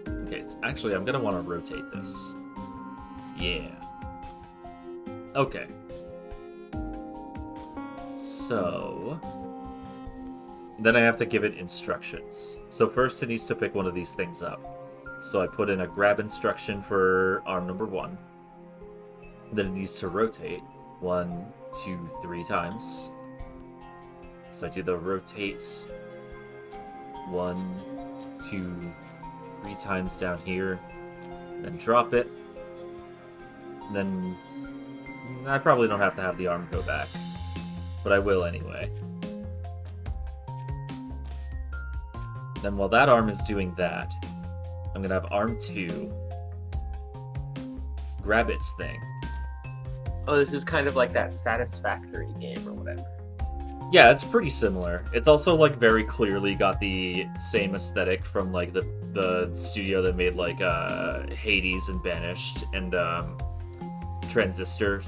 Okay, actually, I'm gonna want to rotate this. Yeah. Okay. So... Then I have to give it instructions. So first it needs to pick one of these things up. So I put in a grab instruction for arm number 1. Then it needs to rotate 1, 2, 3 times. So I do the rotate 1, 2, 3 times down here. Then drop it. Then I probably don't have to have the arm go back. But I will anyway. Then while that arm is doing that, I'm gonna have arm 2 grab its thing. Oh, this is kind of like that Satisfactory game or whatever. Yeah, it's pretty similar. It's also like very clearly got the same aesthetic from like the studio that made like Hades and Banished and Transistor.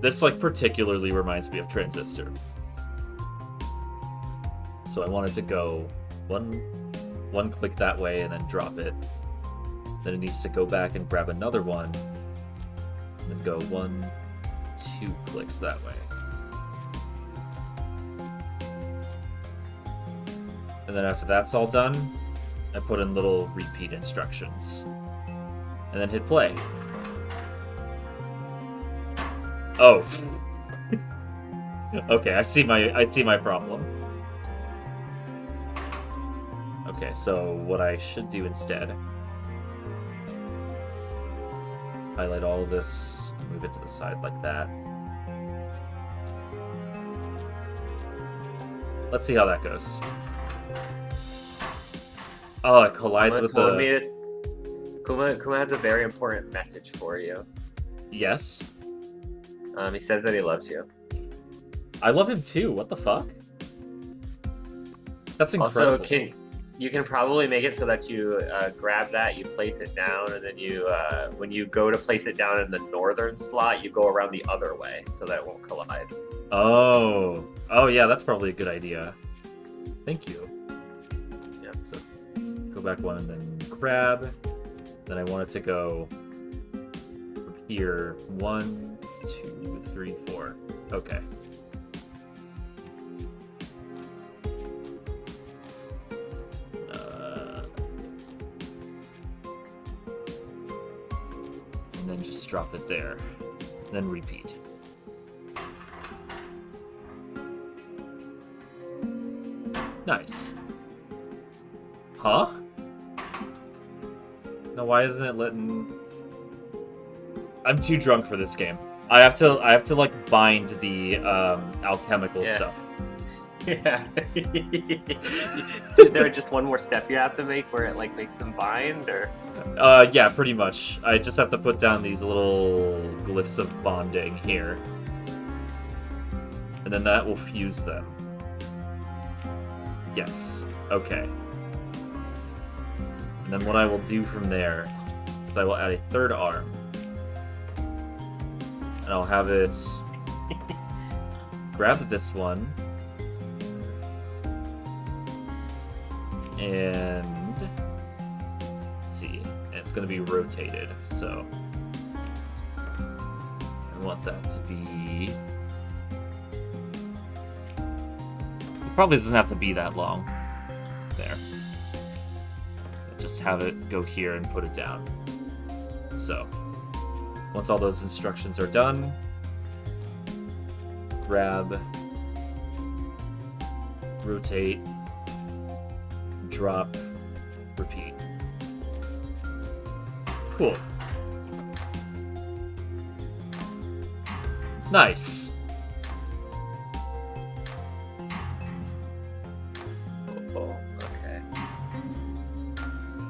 This like particularly reminds me of Transistor. So I wanted to go one click that way and then drop it. Then it needs to go back and grab another one. And then go 1, 2 clicks that way. And then after that's all done, I put in little repeat instructions. And then hit play. Oh. Okay, I see my problem. Okay, so what I should do instead, highlight all of this, move it to the side like that. Let's see how that goes. Oh, it collides with the... Kuma has a very important message for you. Yes? He says that he loves you. I love him too, what the fuck? That's incredible. Also, you can probably make it so that you grab that, you place it down, and then you, when you go to place it down in the northern slot, you go around the other way so that it won't collide. Oh. Oh yeah, that's probably a good idea. Thank you. Yeah, so go back one and then grab. Then I want it to go from here. 1, 2, 3, 4. Okay. And then just drop it there. Then repeat. Nice. Huh? No, why isn't it letting... I'm too drunk for this game. I have to like bind the alchemical stuff. Yeah. Is there just one more step you have to make where it like makes them bind, or? Yeah, pretty much. I just have to put down these little glyphs of bonding here. And then that will fuse them. Yes. Okay. And then what I will do from there is I will add a third arm. And I'll have it grab this one. And let's see, it's going to be rotated, so I want that to be... It probably doesn't have to be that long. There. Just have it go here and put it down. So, once all those instructions are done, grab, rotate, drop, repeat. Cool. Nice. Oh, okay.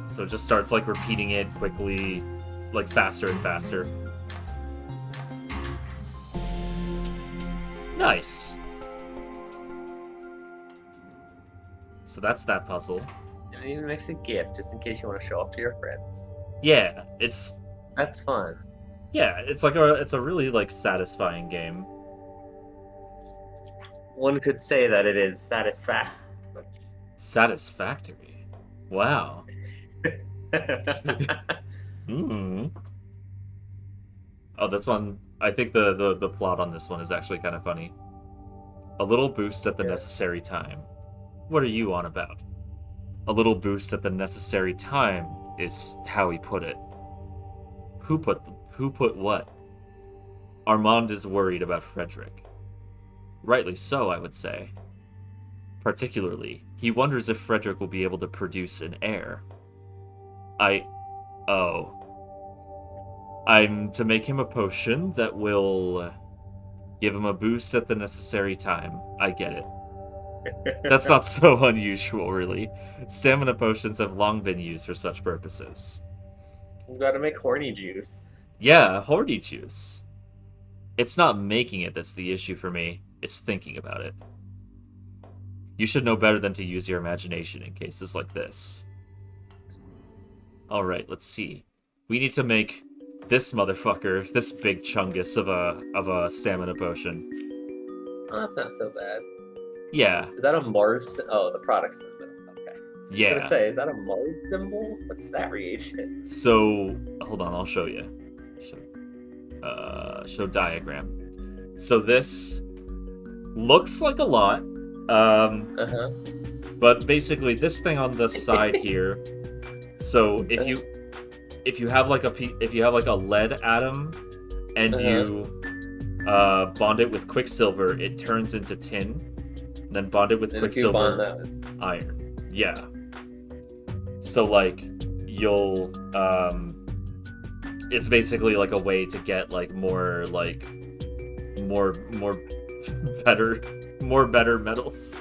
So it just starts like repeating it quickly, like faster and faster. Nice. So that's that puzzle. It even makes a gift just in case you want to show off to your friends. Yeah, That's fun. Yeah, it's a really like satisfying game. One could say that it is satisfactory. Satisfactory. Wow. Oh, this one. I think the plot on this one is actually kind of funny. A little boost at the necessary time. What are you on about? A little boost at the necessary time is how he put it. Who put what? Armand is worried about Frederick. Rightly so, I would say. Particularly, he wonders if Frederick will be able to produce an heir. I'm to make him a potion that will give him a boost at the necessary time. I get it. That's not so unusual, really. Stamina potions have long been used for such purposes. We gotta make horny juice. Yeah, horny juice. It's not making it that's the issue for me. It's thinking about it. You should know better than to use your imagination in cases like this. Alright, let's see. We need to make this motherfucker, this big chungus of a stamina potion. Oh, that's not so bad. Yeah. Is that a Mars? Oh, the product symbol. Okay. Yeah. I was gonna say, is that a Mars symbol? What's that reagent? So, hold on, I'll show you. Show diagram. So this looks like a lot. But basically, this thing on the side here. So if you have like a lead atom, and you bond it with quicksilver, it turns into tin. Then bond it with quicksilver, iron. Yeah. So like you'll it's basically like a way to get like more better metals.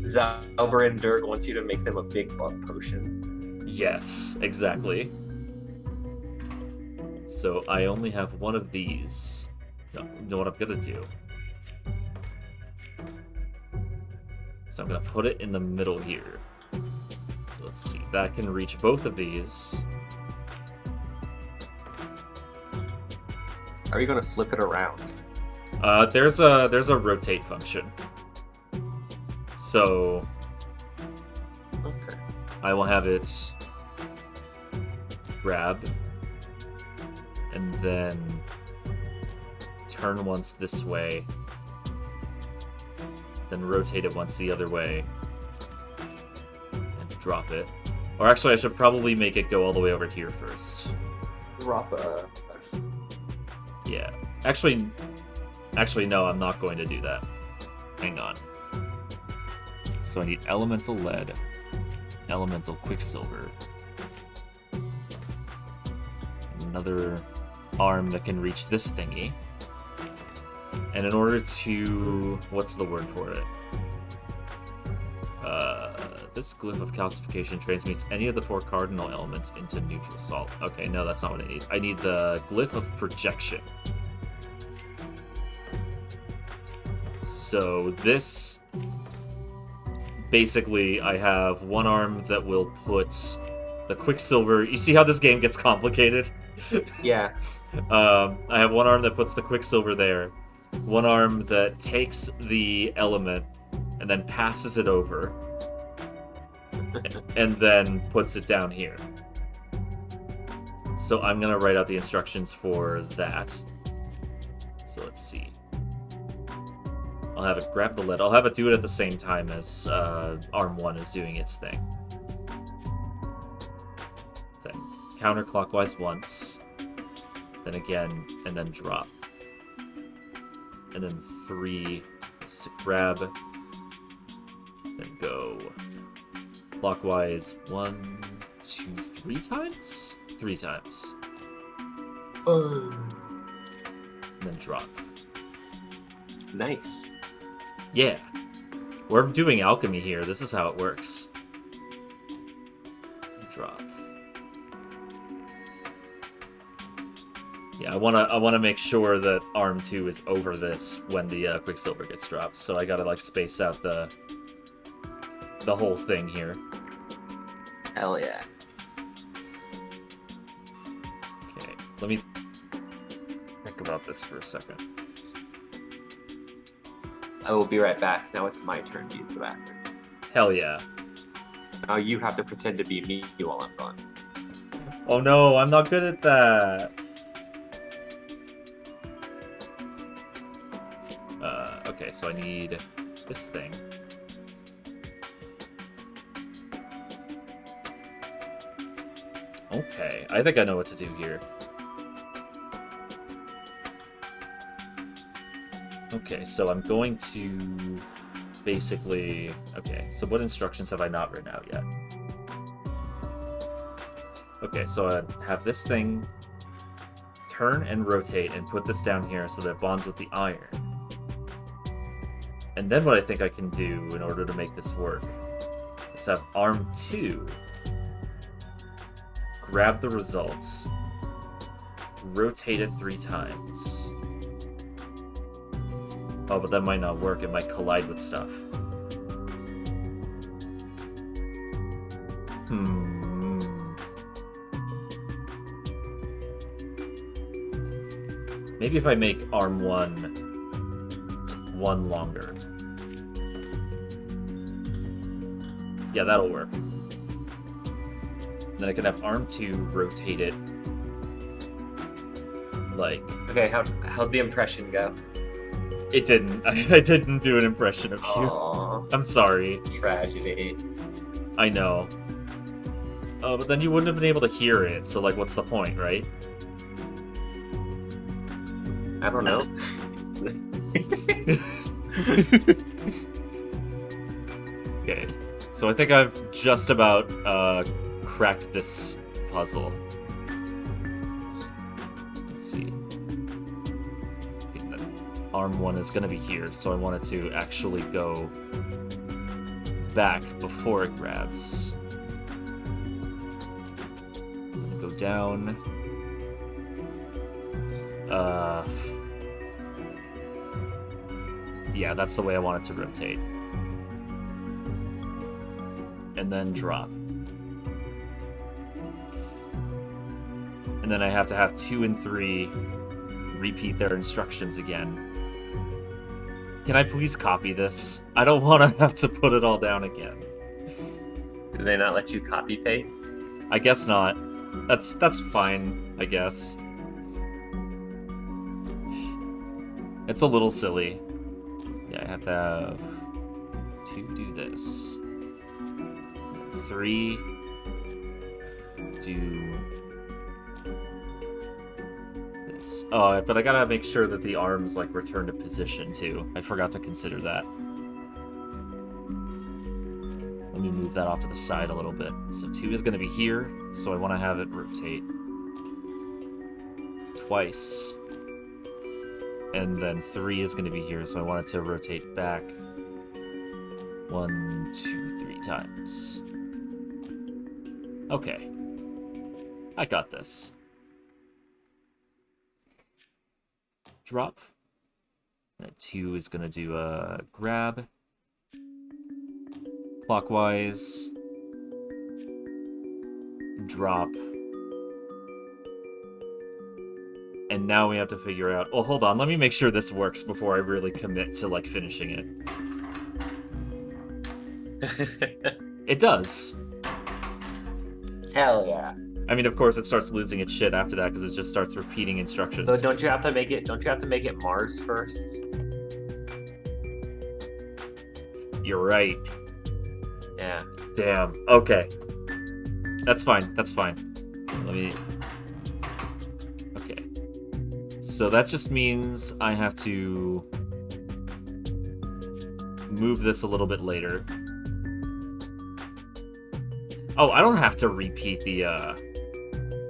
Zauber and Dirk wants you to make them a big buck potion. Yes, exactly. So I only have one of these. No, you know what I'm gonna do? So I'm gonna put it in the middle here. So let's see, that can reach both of these. Are you gonna flip it around? There's a rotate function. So okay, I will have it grab and then turn once this way, then rotate it once the other way, and drop it. Or actually, I should probably make it go all the way over here first. Drop Yeah. Actually, no, I'm not going to do that. Hang on. So I need elemental lead, elemental quicksilver, another arm that can reach this thingy. And in order to... what's the word for it? This glyph of calcification transmutes any of the 4 cardinal elements into neutral salt. Okay, no, that's not what I need. I need the glyph of projection. So this... basically, I have one arm that will put the quicksilver... You see how this game gets complicated? Yeah. I have one arm that puts the quicksilver there. One arm that takes the element and then passes it over. And then puts it down here. So I'm going to write out the instructions for that. So let's see. I'll have it grab the lead. I'll have it do it at the same time as Arm 1 is doing its thing. Then counterclockwise once. Then again, and then drop. And then 3 is to grab. Then go clockwise 1, 2, 3 times? 3 times. And then drop. Nice. Yeah. We're doing alchemy here. This is how it works. Drop. Yeah, I wanna make sure that Arm 2 is over this when the Quicksilver gets dropped. So I gotta like space out the whole thing here. Hell yeah. Okay. think about this for a second. I will be right back. Now it's my turn to use the bathroom. Hell yeah. Now you have to pretend to be me while I'm gone. Oh no, I'm not good at that. Okay, so I need this thing. Okay, I think I know what to do here. Okay, so I'm going to basically... Okay, so what instructions have I not written out yet? Okay, so I have this thing turn and rotate and put this down here so that it bonds with the iron. And then what I think I can do in order to make this work is have arm 2 grab the results, rotate it 3 times. Oh, but that might not work. It might collide with stuff. Maybe if I make arm 1 longer. Yeah, that'll work. Then I can have arm 2 rotate it like... Okay, how'd the impression go? It didn't. I didn't do an impression of you. Aww. I'm sorry. Tragedy. I know. Oh, but then you wouldn't have been able to hear it, so like what's the point, right? I don't know. Okay, so I think I've just about cracked this puzzle. Let's see. Arm 1 is going to be here, so I want it to actually go back before it grabs. Go down. Yeah, that's the way I want it to rotate. And then drop. And then I have to have 2 and 3 repeat their instructions again. Can I please copy this? I don't want to have to put it all down again. Did they not let you copy paste? I guess not. That's fine, I guess. It's a little silly. Yeah, I have to have 2 do this. 3 do this. Oh, but I gotta make sure that the arms like return to position too. I forgot to consider that. Let me move that off to the side a little bit. So 2 is gonna be here, so I want to have it rotate twice. And then 3 is gonna be here, so I want it to rotate back 1, 2, 3 times. Okay. I got this. Drop. And 2 is going to do a grab. Clockwise. Drop. And now we have to figure out... Oh, hold on. Let me make sure this works before I really commit to, like, finishing it. It does. Hell yeah. I mean, of course, it starts losing its shit after that because it just starts repeating instructions. So don't you have to make it Mars first? You're right. Yeah. Damn. Okay. That's fine. That's fine. Let me... Okay. So that just means I have to move this a little bit later. Oh, I don't have to repeat the, I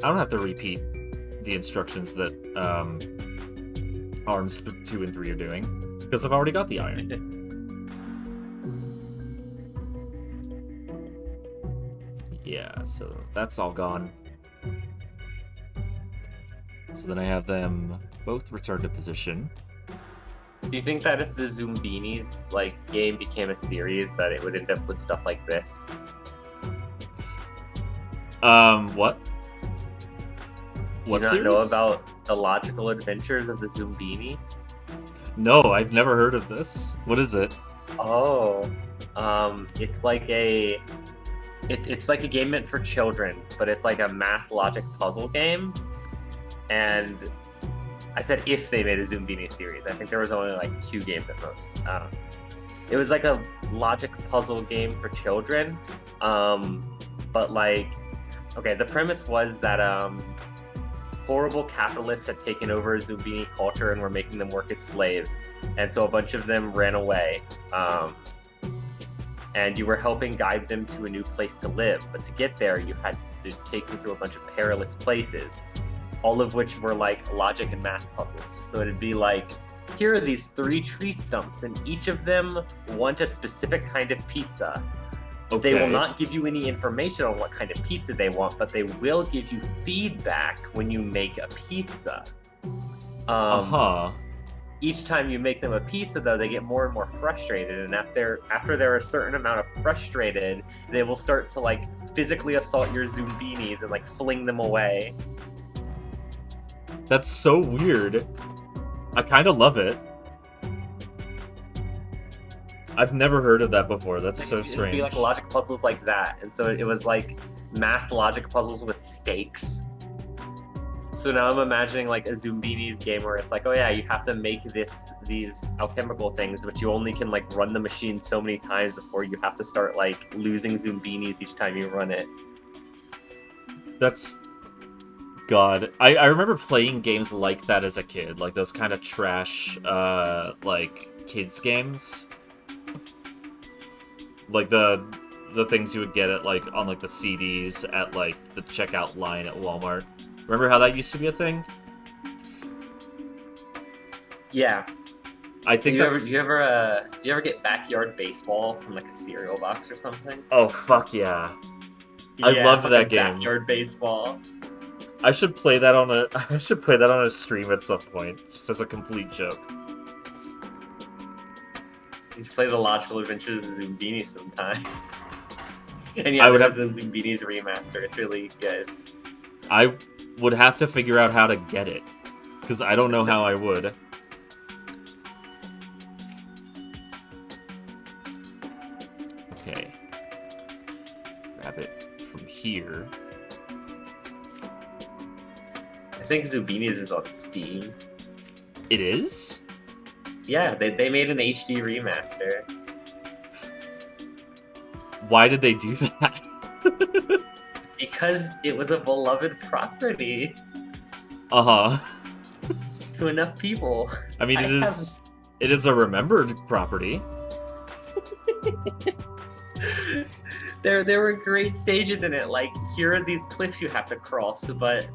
don't have to repeat the instructions that, arms 2 and 3 are doing, because I've already got the iron. Yeah, so that's all gone. So then I have them both return to position. Do you think that if the Zoombinis, like, game became a series, that it would end up with stuff like this? What? Do What you not series? know about The Logical Adventures of the Zoombinis? No, I've never heard of this. What is it? Oh, it's like it's like a game meant for children, but it's like a math logic puzzle game. And I said if they made a Zoombini series. I think there was only like 2 games at most. It was like a logic puzzle game for children, but like, okay, the premise was that horrible capitalists had taken over Zoombini culture and were making them work as slaves, and so a bunch of them ran away. And you were helping guide them to a new place to live, but to get there, you had to take them through a bunch of perilous places, all of which were like logic and math puzzles. So it'd be like, here are these 3 tree stumps, and each of them want a specific kind of pizza. Okay. They will not give you any information on what kind of pizza they want, but they will give you feedback when you make a pizza. Each time you make them a pizza, though, they get more and more frustrated, and after they're a certain amount of frustrated, they will start to like physically assault your Zoombinis and like fling them away. That's so weird. I kind of love it. I've never heard of that before. That's so strange. It'd be like logic puzzles like that, and so it was like math logic puzzles with stakes. So now I'm imagining like a Zoombinis game where it's like, oh yeah, you have to make these alchemical things, but you only can like run the machine so many times before you have to start like losing Zoombinis each time you run it. That's... God. I remember playing games like that as a kid, like those kind of trash, like, kids games. Like the things you would get at, like, on, like, the CDs at, like, the checkout line at Walmart. Remember how that used to be a thing? Yeah. I think do you ever get Backyard Baseball from, like, a cereal box or something? Oh, fuck yeah. I loved that game. Backyard Baseball. I should play that on a stream at some point, just as a complete joke. You should play the Logical Adventures of Zoombinis sometime. And yeah, I would there's a Zoombinis remaster. It's really good. I would have to figure out how to get it, because I don't know how I would. Okay. Grab it from here. I think Zoobinis is on Steam. It is? Yeah, they made an HD remaster. Why did they do that? Because it was a beloved property. Uh-huh. To enough people. I mean, it is a remembered property. There were great stages in it, like, here are these cliffs you have to cross, but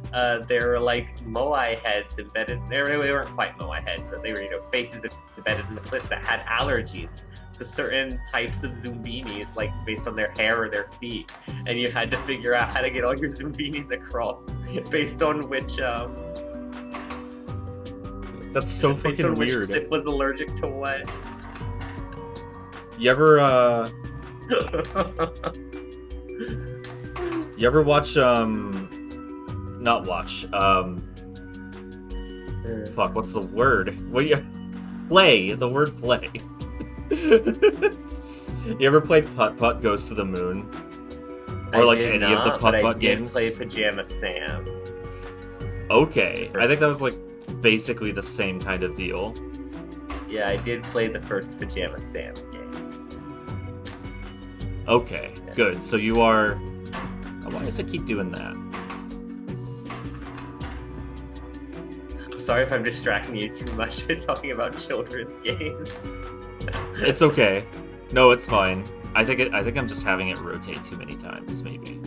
there were, like, moai heads embedded. They weren't quite moai heads, but they were, faces embedded in the cliffs that had allergies to certain types of Zoombinis, like, based on their hair or their feet. And you had to figure out how to get all your Zoombinis across based on which, That's so based fucking on which weird. cliff was allergic to what. You ever, You ever watch, not watch, fuck, what's the word? Play, the word play. You ever played Putt Putt Goes to the Moon? Or like any of the Putt Putt games? I did play Pajama Sam. Okay, I think that was like basically the same kind of deal. Yeah, I did play the first Pajama Sam game. Okay, good. So you are... Oh, why does it keep doing that? I'm sorry if I'm distracting you too much with talking about children's games. It's okay. No, it's fine. I think I'm just having it rotate too many times, maybe.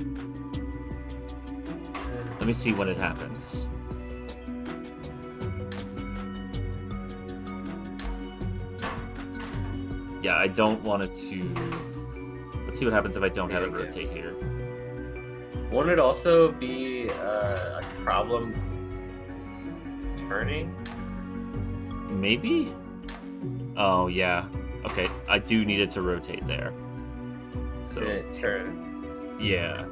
Let me see when it happens. Yeah, I don't want it to... Let's see what happens if I don't have it rotate here. Won't it also be a problem turning? Maybe? Oh, yeah. Okay, I do need it to rotate there. So turn. Yeah.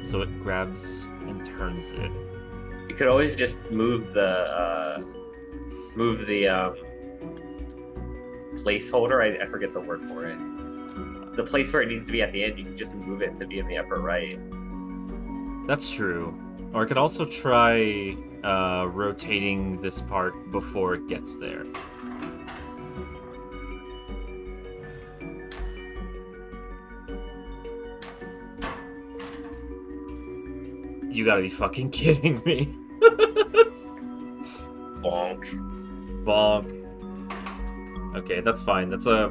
So it grabs and turns it. You could always just move the placeholder. I forget the word for it. The place where it needs to be at the end, you can just move it to be in the upper right. That's true. Or I could also try rotating this part before it gets there. You gotta be fucking kidding me. Bonk. Bonk. Okay, that's fine. That's a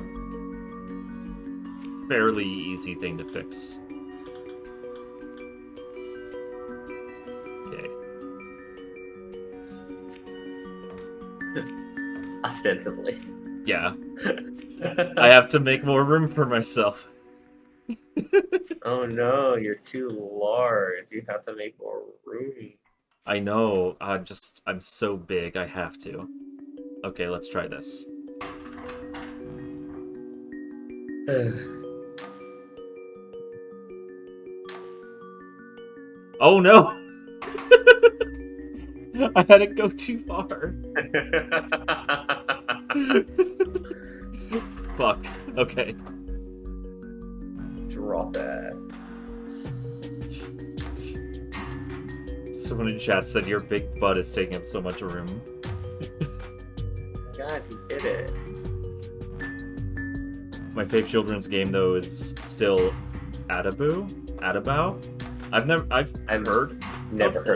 fairly easy thing to fix. Okay. Ostensibly. Yeah. I have to make more room for myself. Oh no, you're too large. You have to make more room. I know. I'm so big. I have to. Okay, let's try this. Oh no! I had it go too far. Fuck. Okay. Drop it. Someone in chat said your big butt is taking up so much room. God, you did it. My fave children's game though is still Adabou? I've heard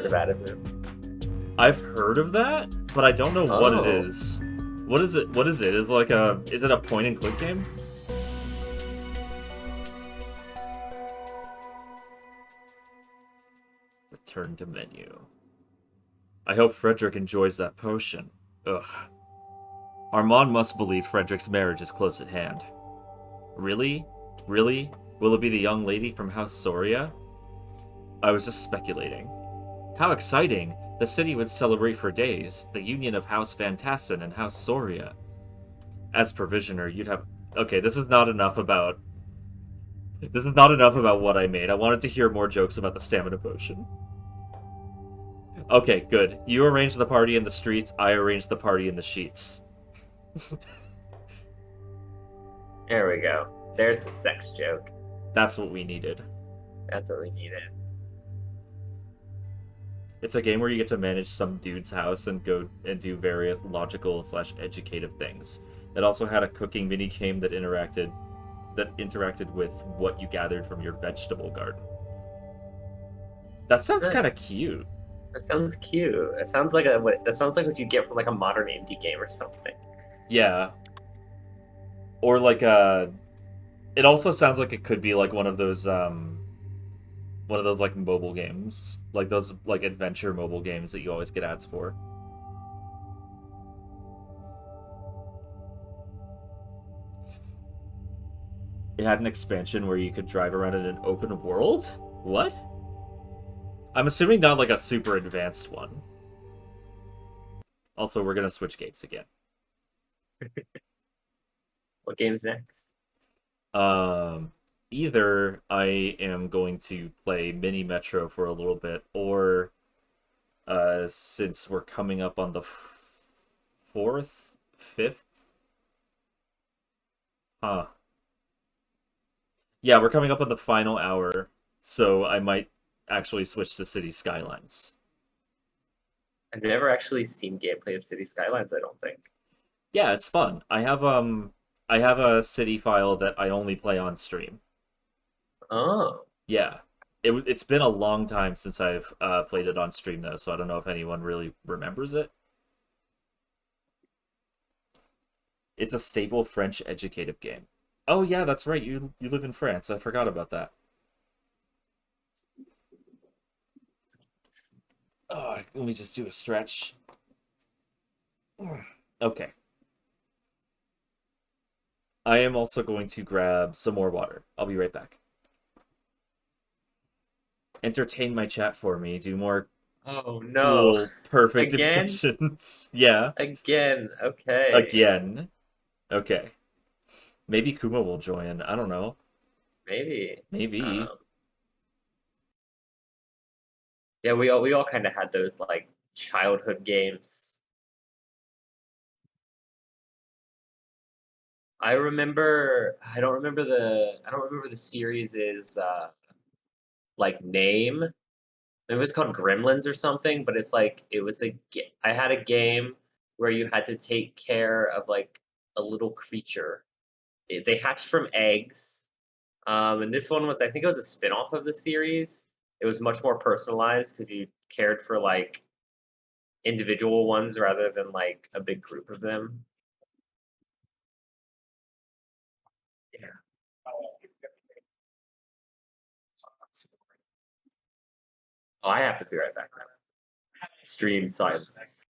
of Adabou. I've heard of that, but I don't know what it Oh. is. What is it? Is it a point and click game? Return to menu. I hope Frederick enjoys that potion. Ugh. Armand must believe Frederick's marriage is close at hand. Really? Really? Will it be the young lady from House Soria? I was just speculating. How exciting! The city would celebrate for days, the union of House Fantassin and House Soria. As provisioner, you'd have... Okay, this is not enough about what I made. I wanted to hear more jokes about the stamina potion. Okay, good. You arrange the party in the streets, I arrange the party in the sheets. There we go. There's the sex joke. That's what we needed. That's what we needed. It's a game where you get to manage some dude's house and go and do various logical / educative things. It also had a cooking minigame that interacted with what you gathered from your vegetable garden. That sounds kind of cute. That sounds cute. That sounds like what you get from like a modern indie game or something. Yeah. Or like it also sounds like it could be like one of those like mobile games, like those like adventure mobile games that you always get ads for. It had an expansion where you could drive around in an open world? What? I'm assuming not like a super advanced one. Also, we're gonna switch games again. What game's next? Either I am going to play Mini Metro for a little bit, or since we're coming up on the 5th? Huh. Yeah, we're coming up on the final hour, so I might actually switch to City Skylines. I've never actually seen gameplay of City Skylines, I don't think. Yeah, it's fun. I have a city file that I only play on stream. Oh. Yeah. It's been a long time since I've played it on stream though, so I don't know if anyone really remembers it. It's a stable French educative game. Oh yeah, that's right. You live in France. I forgot about that. Oh, let me just do a stretch. Okay. I am also going to grab some more water. I'll be right back. Entertain my chat for me. Do more Oh no. cool, perfect Again? impressions. Yeah. Again. Okay. Again. Okay. Maybe Kuma will join. I don't know. Maybe. Maybe. Yeah, we all kind of had those like childhood games. I don't remember the series' like name. It was called Gremlins or something, but it's like I had a game where you had to take care of like a little creature. They hatched from eggs. And this one was, I think it was a spin-off of the series. It was much more personalized because you cared for like individual ones rather than like a big group of them. Yeah. Oh, I have to be right back. Stream silence.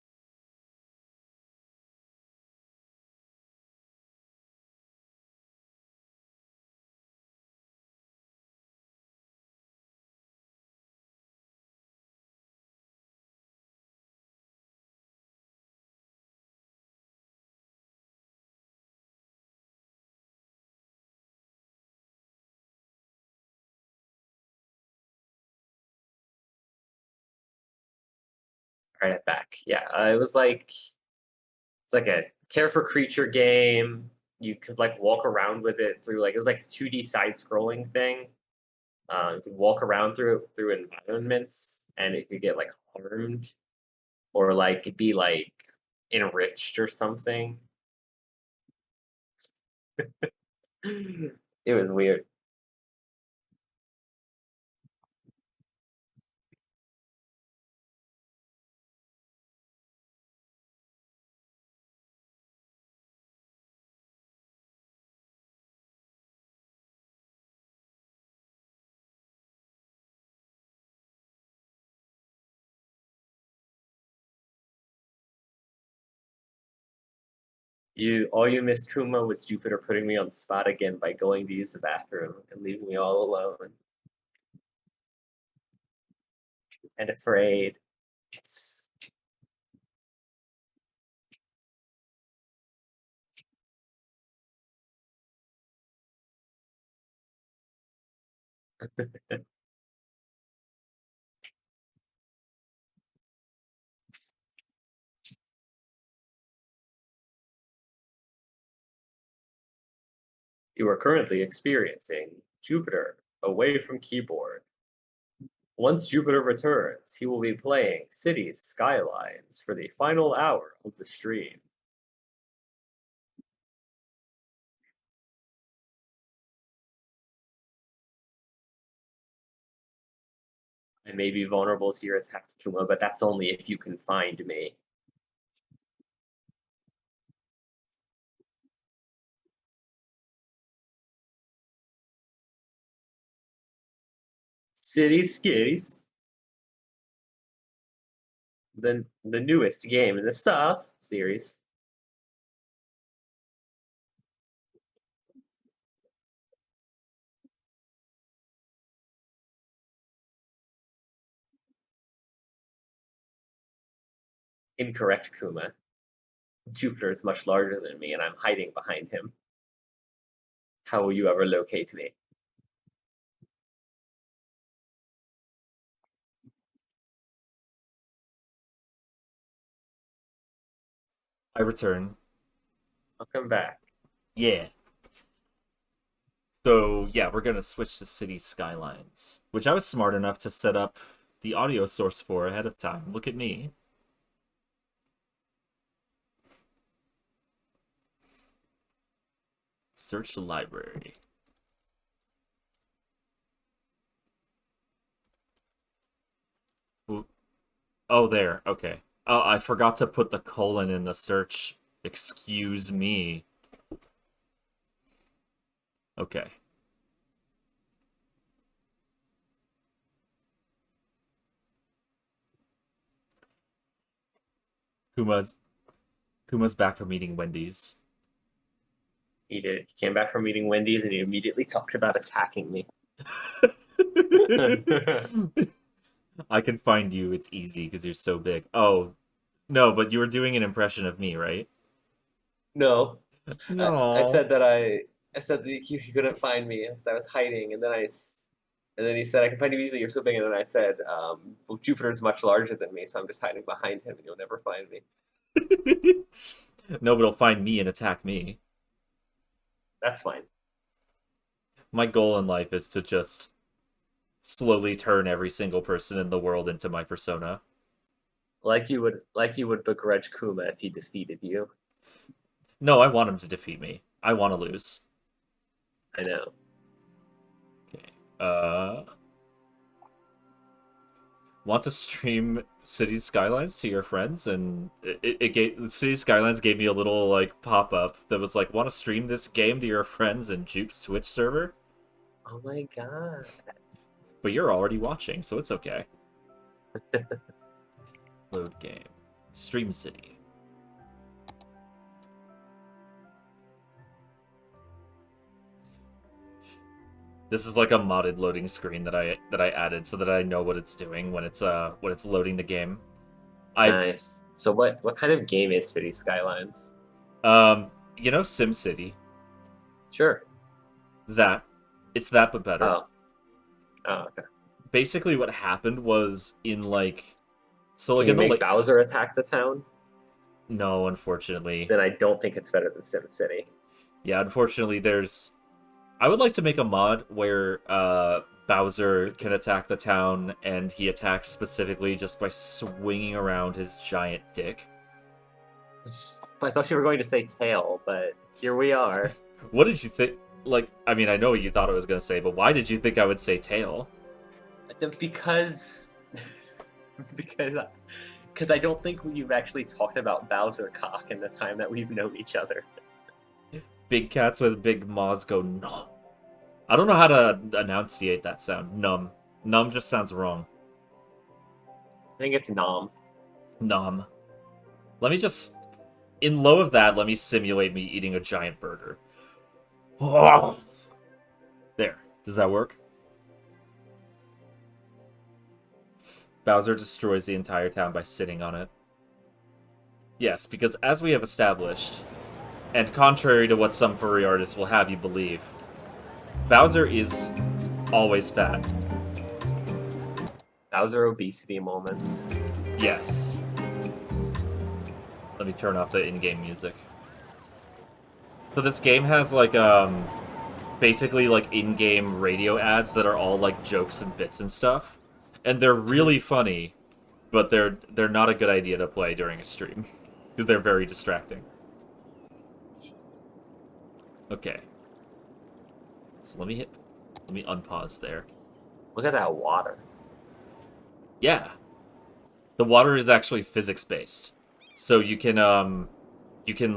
All right, back. Yeah, it was like it's like a care for creature game. You could like walk around with it through like it was like a 2D side scrolling thing. You could walk around through environments, and it could get like harmed or like be like enriched or something. It was weird. All you missed, Kuma, was Jupiter putting me on the spot again by going to use the bathroom and leaving me all alone and afraid. You are currently experiencing Jupiter away from keyboard. Once Jupiter returns, he will be playing Cities Skylines for the final hour of the stream. I may be vulnerable to your attacks, Kuma, but that's only if you can find me. Cities Skitties. The newest game in the Sauce series. Incorrect, Kuma. Jupiter is much larger than me, and I'm hiding behind him. How will you ever locate me? I return. I'll come back. Yeah. So, yeah, we're gonna switch to City Skylines, which I was smart enough to set up the audio source for ahead of time. Look at me. Search the library. Ooh. Oh, there. Okay. Oh, I forgot to put the colon in the search. Excuse me. Okay. Kuma's back from eating Wendy's. He did. He came back from eating Wendy's and he immediately talked about attacking me. I can find you. It's easy because you're so big. Oh, no, but you were doing an impression of me, right? No. No. I said that he couldn't find me because I was hiding, and then And then he said, I can find you easily, you're so big. And then I said, well, Jupiter's much larger than me, so I'm just hiding behind him and you'll never find me. Nobody'll find me and attack me. That's fine. My goal in life is to just slowly turn every single person in the world into my persona. Like you would begrudge Kuma if he defeated you. No, I want him to defeat me. I want to lose. I know. Okay. Want to stream City Skylines to your friends? And it gave City Skylines gave me a little like pop up that was like, want to stream this game to your friends in Jupe's Twitch server? Oh my god. But you're already watching, so it's okay. Load game. Stream City. This is like a modded loading screen that I added so that I know what it's doing when it's loading the game. Nice. So what kind of game is City Skylines? You know SimCity? Sure. That. It's that but better. Oh, okay. Basically what happened was in like so like Can you in the make Bowser attack the town? No, unfortunately. Then I don't think it's better than SimCity. Yeah, unfortunately I would like to make a mod where Bowser can attack the town, and he attacks specifically just by swinging around his giant dick. I thought you were going to say tail, but here we are. What did you think? Like, I mean, I know what you thought I was going to say, but why did you think I would say tail? Because I don't think we've actually talked about Bowser cock in the time that we've known each other. Big cats with big maws go numb. I don't know how to enunciate that sound. Numb. Numb just sounds wrong. I think it's nom. Nom. Let me just... In lieu of that, let me simulate me eating a giant burger. There. Does that work? Bowser destroys the entire town by sitting on it. Yes, because as we have established, and contrary to what some furry artists will have you believe, Bowser is always fat. Bowser obesity moments. Yes. Let me turn off the in-game music. So this game has like basically like in-game radio ads that are all like jokes and bits and stuff. And they're really funny, but they're not a good idea to play during a stream. Because they're very distracting. Okay. So let me unpause there. Look at that water. Yeah. The water is actually physics-based. So you can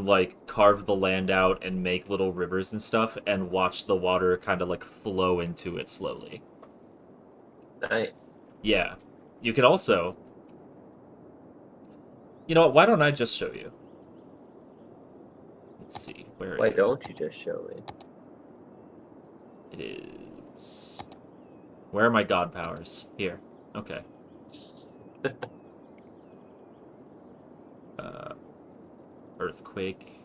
like carve the land out and make little rivers and stuff and watch the water kind of like flow into it slowly. Nice. Yeah. You can also... You know what, why don't I just show you? Let's see, where is it? Why don't you just show me? It is... Where are my god powers? Here. Okay. Earthquake.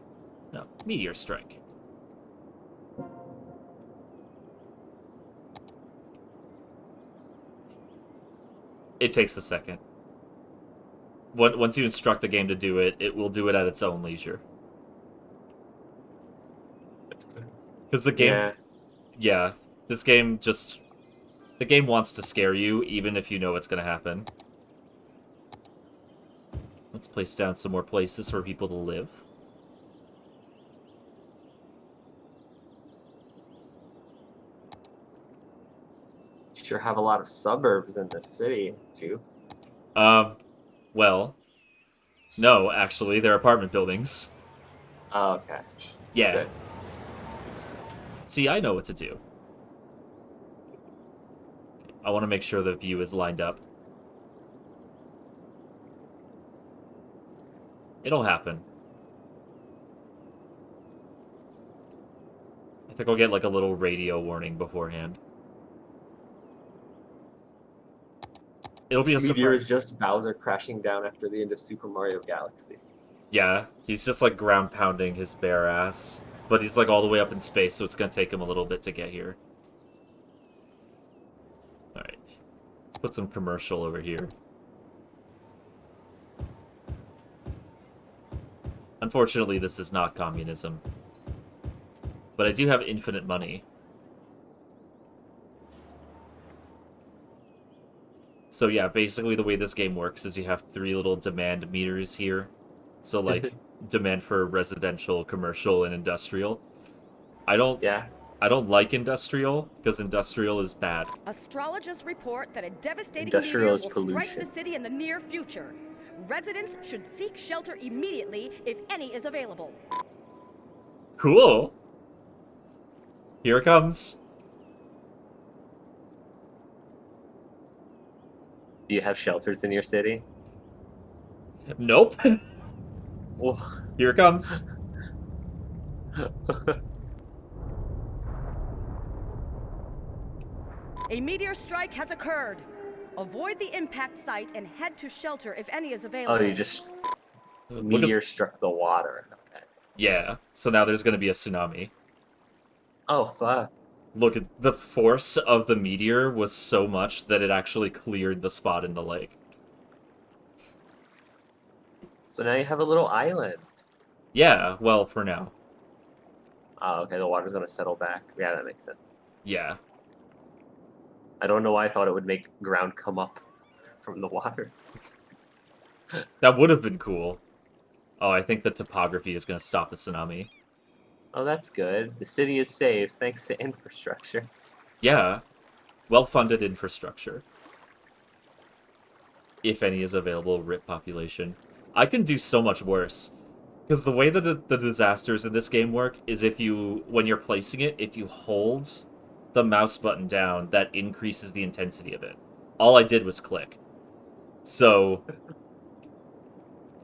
No, meteor strike. It takes a second. Once you instruct the game to do it, it will do it at its own leisure. Because the game... Yeah, this game just... The game wants to scare you, even if you know what's going to happen. Let's place down some more places for people to live. You sure have a lot of suburbs in this city, Jupe. Well... No, actually, they're apartment buildings. Oh, okay. Yeah. Good. See, I know what to do. I want to make sure the view is lined up. It'll happen. I think I'll get like a little radio warning beforehand. It'll be a surprise. Meteor is just Bowser crashing down after the end of Super Mario Galaxy. Yeah, he's just like ground pounding his bare ass. But he's like all the way up in space, so it's gonna take him a little bit to get here. Let's put some commercial over here. Unfortunately, this is not communism. But I do have infinite money. So yeah, basically the way this game works is you have 3 little demand meters here. So like demand for residential, commercial, and industrial. I don't like industrial because industrial is bad. Astrologists report that a devastating Industrial meteor is will pollution. strike the city in the near future. Residents should seek shelter immediately if any is available. Cool. Here it comes. Do you have shelters in your city? Nope. Oh. Here it comes. A meteor strike has occurred. Avoid the impact site and head to shelter if any is available. Oh, you just... Meteor struck the water. Okay. Yeah, so now there's gonna be a tsunami. Oh, fuck. Look, the force of the meteor was so much that it actually cleared the spot in the lake. So now you have a little island. Yeah, well, for now. Oh, okay, the water's gonna settle back. Yeah, that makes sense. Yeah. I don't know why I thought it would make ground come up from the water. That would have been cool. Oh, I think the topography is going to stop the tsunami. Oh, that's good. The city is safe thanks to infrastructure. Yeah. Well-funded infrastructure. If any is available, RIP population. I can do so much worse. Because the way that the disasters in this game work is when you're placing it, if you hold the mouse button down, that increases the intensity of it. All I did was click. So,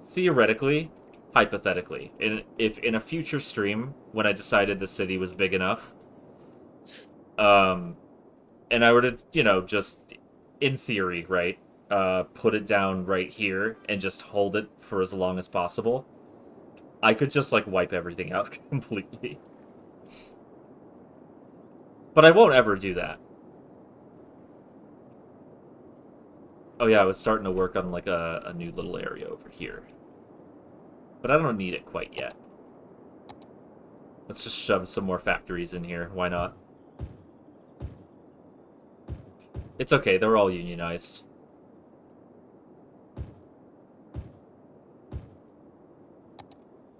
theoretically, hypothetically, if in a future stream, when I decided the city was big enough, and I were to, just, in theory, right, put it down right here and just hold it for as long as possible, I could just, wipe everything out completely. But I won't ever do that. Oh yeah, I was starting to work on, a new little area over here. But I don't need it quite yet. Let's just shove some more factories in here. Why not? It's okay, they're all unionized.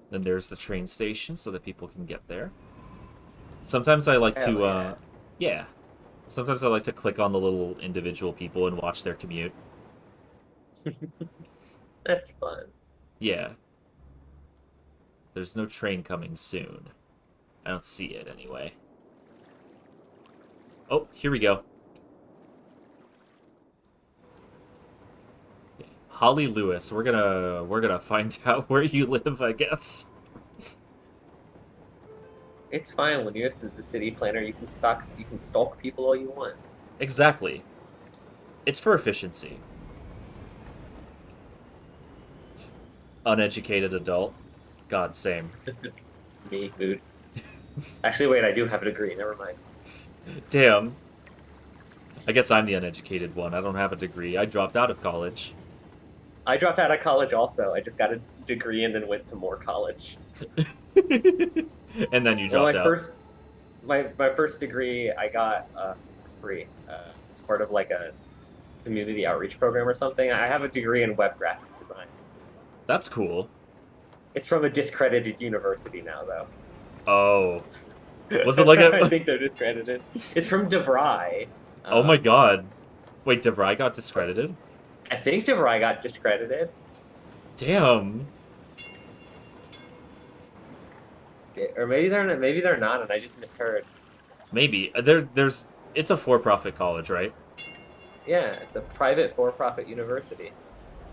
Then there's the train station so that people can get there. Sometimes I like to, yeah. Sometimes I like to click on the little individual people and watch their commute. That's fun. Yeah. There's no train coming soon. I don't see it anyway. Oh, here we go. Holly Lewis, we're gonna find out where you live, I guess. It's fine when you're the city planner. You can stalk people all you want. Exactly. It's for efficiency. Uneducated adult. God, same. Me, dude. Actually, wait, I do have a degree. Never mind. Damn. I guess I'm the uneducated one. I don't have a degree. I dropped out of college. I dropped out of college also. I just got a degree and then went to more college. And then you dropped out. My first degree I got free. It's part of a community outreach program or something. I have a degree in web graphic design. That's cool. It's from a discredited university now, though. Oh. Was it I think they're discredited. It's from DeVry. Oh my god. Wait, DeVry got discredited? I think DeVry got discredited. Damn. Or maybe they're not, and I just misheard. Maybe. It's a for-profit college, right? Yeah, it's a private for-profit university.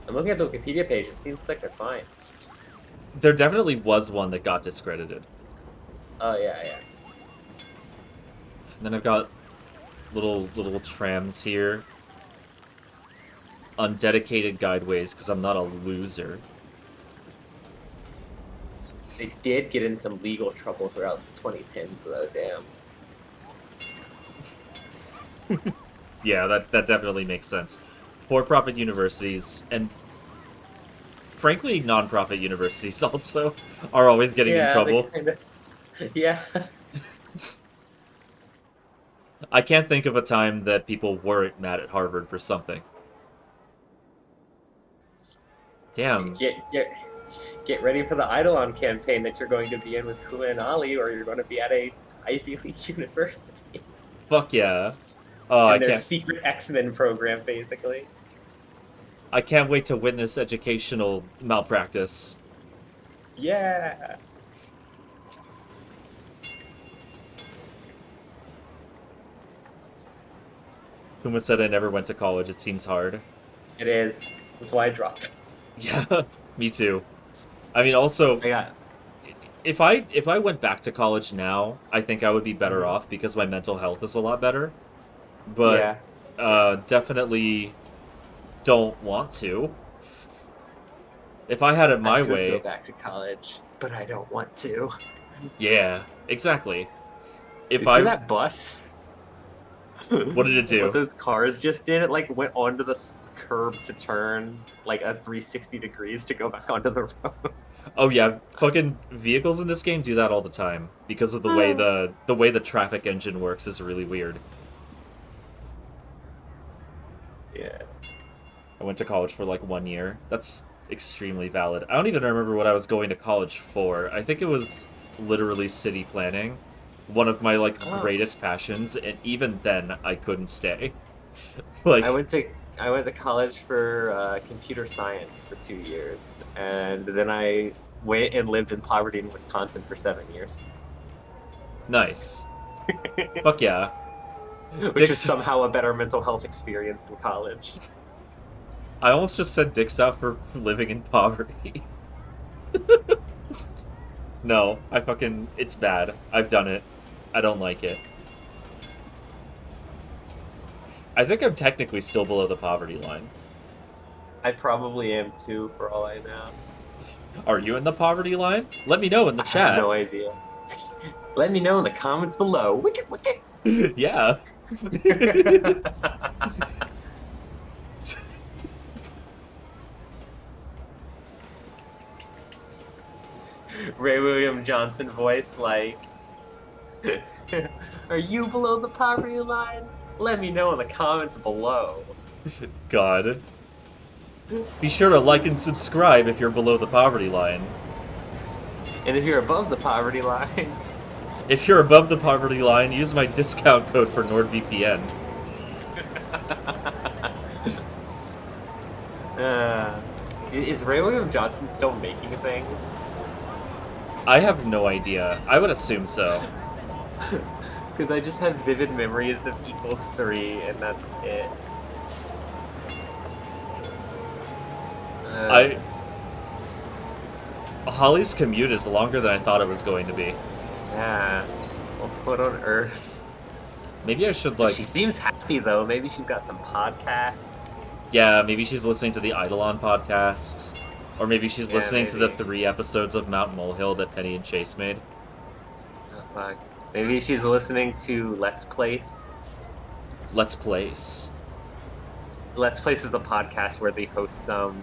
I'm looking at the Wikipedia page. It seems like they're fine. There definitely was one that got discredited. Oh, yeah. And then I've got little trams here. Undedicated guideways, because I'm not a loser. They did get in some legal trouble throughout the 2010s, though, damn. Yeah, that definitely makes sense. For-profit universities, and frankly, non-profit universities also, are always getting in Yeah, they trouble. kind of. Yeah. I can't think of a time that people weren't mad at Harvard for something. Damn. Get ready for the Eidolon campaign that you're going to be in with Kua and Ali, or you're going to be at a Ivy League university Fuck yeah. Oh, in their secret X-Men program, basically. I can't wait to witness educational malpractice. Yeah. Kuma said I never went to college. It seems hard. It is. That's why I dropped it. Yeah, me too. I mean, also, if I went back to college now, I think I would be better off because my mental health is a lot better. But definitely don't want to. If I had it my I could way, go back to college, but I don't want to. yeah, exactly. If You see that bus? What did it do? What those cars just did? It like went onto the curb to turn like a 360 degrees to go back onto the road. Oh yeah, fucking vehicles in this game do that all the time because of the way the traffic engine works is really weird. Yeah. I went to college for like 1 year. That's extremely valid. I don't even remember what I was going to college for. I think it was literally city planning. One of my like greatest passions, and even then I couldn't stay. Like I went to college for computer science for 2 years, and then I went and lived in poverty in Wisconsin for 7 years. Nice. Fuck yeah. Which is somehow a better mental health experience than college. I almost just said dicks out for living in poverty. No, it's bad. I've done it. I don't like it. I think I'm technically still below the poverty line. I probably am too, for all I know. Are you in the poverty line? Let me know in the chat. I have no idea. Let me know in the comments below. Wicked. Yeah. Ray William Johnson voice like, are you below the poverty line? Let me know in the comments below. God. Be sure to like and subscribe if you're below the poverty line. And if you're above the poverty line... If you're above the poverty line, use my discount code for NordVPN. Is Ray William Johnson still making things? I have no idea. I would assume so. Because I just have vivid memories of Equals 3, and that's it. Holly's commute is longer than I thought it was going to be. Yeah. Well, what on earth? Maybe I should, like... She seems happy, though. Maybe she's got some podcasts. Yeah, maybe she's listening to the Eidolon podcast. Or maybe she's listening to the 3 episodes of Mount Molehill that Penny and Chase made. Oh, fuck. Maybe she's listening to Let's Place. Let's Place. Let's Place is a podcast where they host some,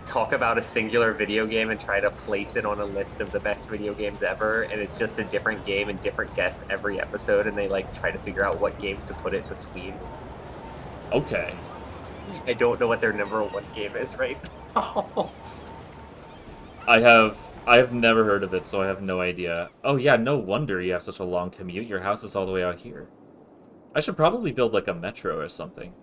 talk about a singular video game and try to place it on a list of the best video games ever, and it's just a different game and different guests every episode, and they, try to figure out what games to put it between. Okay. I don't know what their number 1 game is right now. I have never heard of it, so I have no idea. Oh yeah, no wonder you have such a long commute. Your house is all the way out here. I should probably build, a metro or something.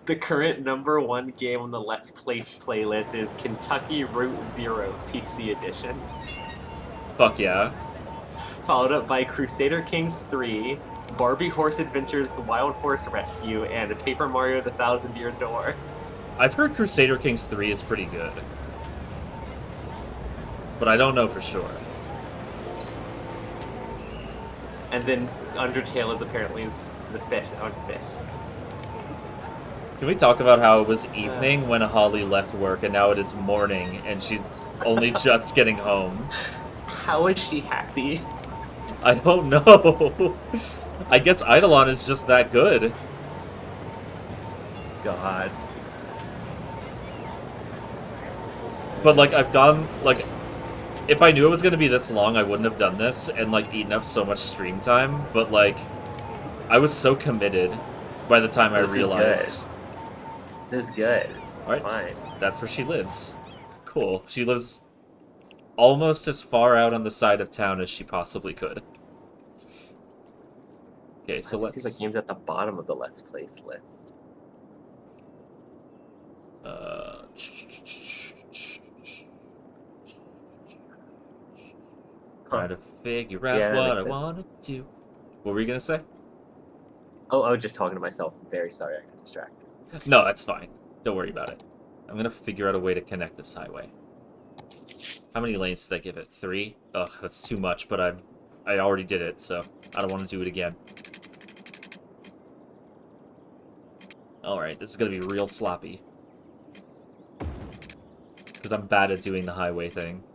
The current number 1 game on the Let's Place playlist is Kentucky Route Zero PC Edition. Fuck yeah. Followed up by Crusader Kings 3, Barbie Horse Adventures The Wild Horse Rescue, and Paper Mario The Thousand Year Door. I've heard Crusader Kings 3 is pretty good. But I don't know for sure. And then Undertale is apparently the 5th on 5th. Can we talk about how it was evening when Holly left work and now it is morning and she's only just getting home? How is she happy? I don't know. I guess Eidolon is just that good. God. But, like, I've gone, like... If I knew it was going to be this long, I wouldn't have done this and, like, eaten up so much stream time. But, like, I was so committed by the time I realized. This is good. It's fine. That's where she lives. Cool. She lives almost as far out on the side of town as she possibly could. Okay, so let's... see the games at the bottom of the Let's Place list. Try to figure out what I want to do. What were you gonna say? Oh, I was just talking to myself. I'm very sorry, I got distracted. No, that's fine. Don't worry about it. I'm gonna figure out a way to connect this highway. How many lanes did I give it? 3? Ugh, that's too much, but I already did it, so I don't want to do it again. Alright, this is gonna be real sloppy. Because I'm bad at doing the highway thing.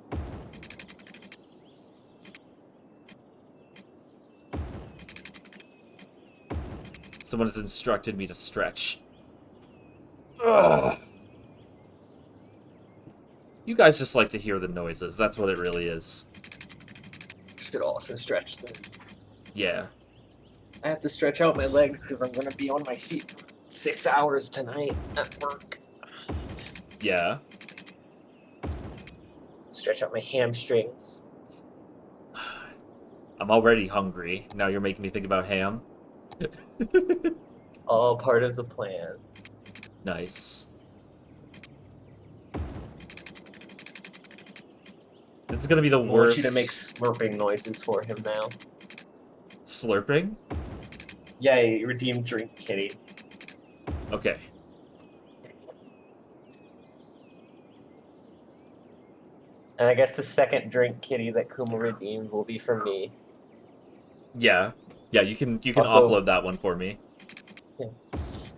Someone has instructed me to stretch. Ugh. You guys just like to hear the noises. That's what it really is. Should also stretch them. Yeah. I have to stretch out my legs because I'm going to be on my feet for 6 hours tonight at work. Yeah. Stretch out my hamstrings. I'm already hungry. Now you're making me think about ham. All part of the plan. Nice. This is gonna be the worst. I want you to make slurping noises for him now. Slurping? Yay, redeem drink kitty. Okay. And I guess the second drink kitty that Kuma redeemed will be for me. Yeah. Yeah, you can Also- offload that one for me. Yeah.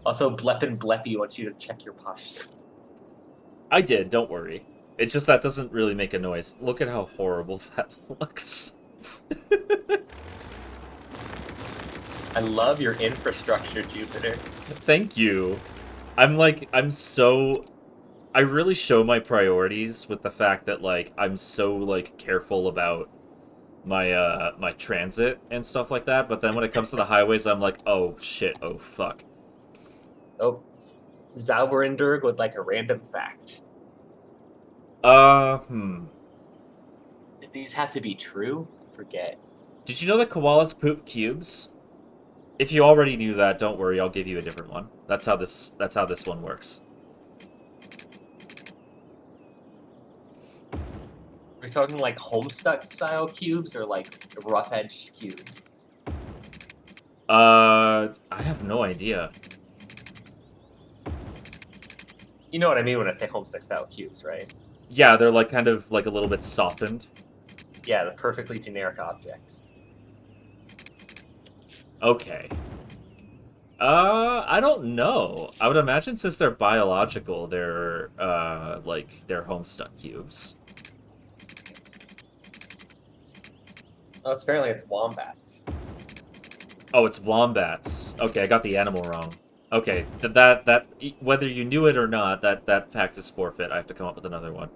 Also, Bleppin Bleppy wants you to check your posture. I did, don't worry. It's just that doesn't really make a noise. Look at how horrible that looks. I love your infrastructure, Jupiter. Thank you. I really show my priorities with the fact that, like, I'm so, like, careful about my, my transit and stuff like that, but then when it comes to the highways, I'm like, oh, shit, oh, fuck. Oh, Zauberendurg with, like, a random fact. Did these have to be true? I forget. Did you know that koalas poop cubes? If you already knew that, don't worry, I'll give you a different one. That's how this one works. Are we talking like Homestuck style cubes or like rough edged cubes? I have no idea. You know what I mean when I say Homestuck style cubes, right? Yeah, they're like kind of like a little bit softened. Yeah, the perfectly generic objects. Okay. I don't know. I would imagine since they're biological, they're like they're Homestuck cubes. Oh, it's wombats. Oh, it's wombats. Okay, I got the animal wrong. Okay, that whether you knew it or not, that fact is forfeit. I have to come up with another one.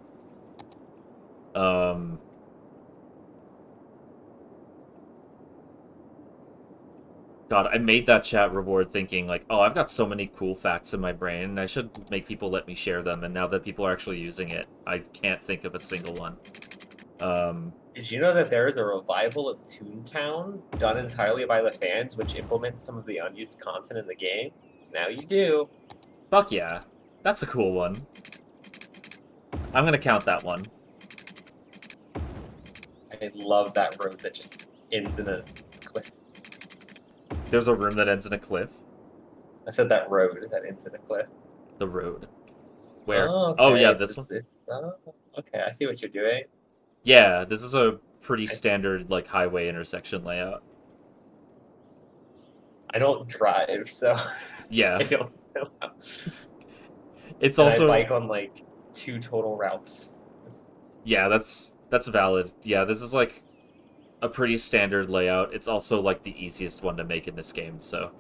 God, I made that chat reward thinking like, oh, I've got so many cool facts in my brain, and I should make people let me share them, and now that people are actually using it, I can't think of a single one. Did you know that there is a revival of Toontown done entirely by the fans, which implements some of the unused content in the game? Now you do. Fuck yeah. That's a cool one. I'm gonna count that one. I love that road that just ends in a cliff. There's a room that ends in a cliff? I said that road that ends in a cliff. The road. Where? Oh, okay. Oh yeah, this one? Okay, I see what you're doing. Yeah, this is a pretty standard, like, highway intersection layout. I don't drive, so... Yeah. I don't know how. It's And also... I bike on, like, 2 total routes. Yeah, that's valid. Yeah, this is, like... a pretty standard layout. It's also like the easiest one to make in this game, so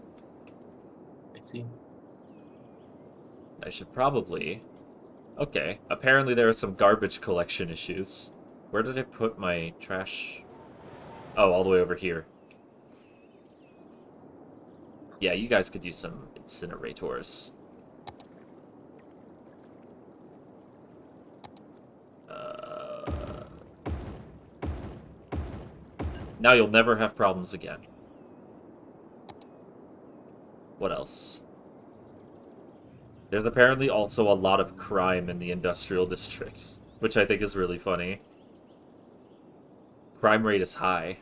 I see. I should probably... Okay, apparently there are some garbage collection issues. Where did I put my trash? Oh, all the way over here. Yeah, you guys could use some incinerators. Now you'll never have problems again. What else? There's apparently also a lot of crime in the industrial district, which I think is really funny. Crime rate is high.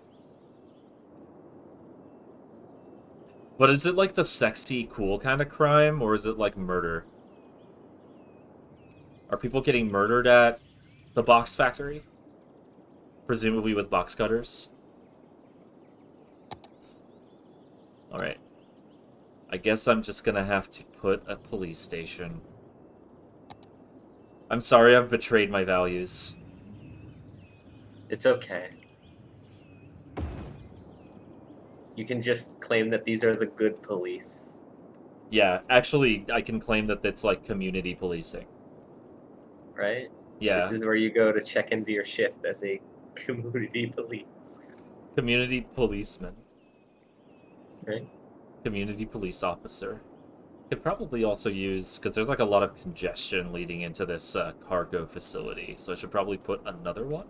But is it like the sexy, cool kind of crime, or is it like murder? Are people getting murdered at the box factory? Presumably with box cutters? Alright. I guess I'm just gonna have to put a police station. I'm sorry I've betrayed my values. It's okay. You can just claim that these are the good police. Yeah, actually, I can claim that it's like community policing. Right? Yeah. This is where you go to check into your shift as a community police. Community policeman. Right? Community police officer. Could probably also use, because there's like a lot of congestion leading into this cargo facility, so I should probably put another one.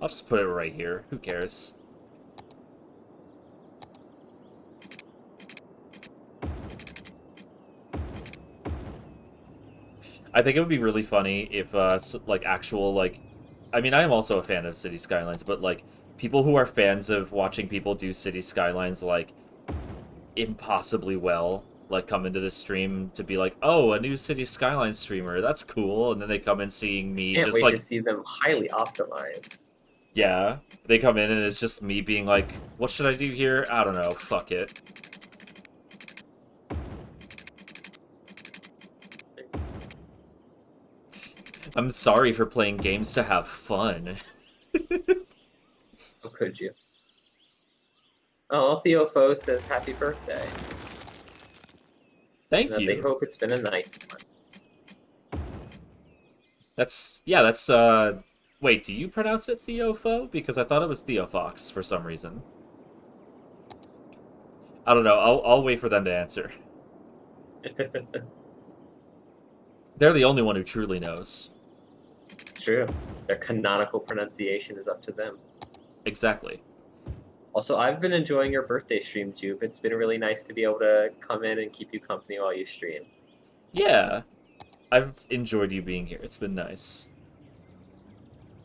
I'll just put it right here. Who cares? I think it would be really funny if, like, actual, like... I mean, I am also a fan of City Skylines, but, like, people who are fans of watching people do City Skylines, like, impossibly well, like, come into this stream to be like, oh, a new City Skylines streamer, that's cool, and then they come in seeing me Can't just, wait like... to see them highly optimized. Yeah, they come in and it's just me being like, what should I do here? I don't know, fuck it. I'm sorry for playing games to have fun. How could you? Oh, Theofo says happy birthday. Thank And you. They hope it's been a nice one. That's, yeah, that's, wait, do you pronounce it Theofo? Because I thought it was Theofox for some reason. I don't know, I'll wait for them to answer. They're the only one who truly knows. It's true. Their canonical pronunciation is up to them. Exactly. Also, I've been enjoying your birthday stream, Jupe. It's been really nice to be able to come in and keep you company while you stream. Yeah. I've enjoyed you being here. It's been nice.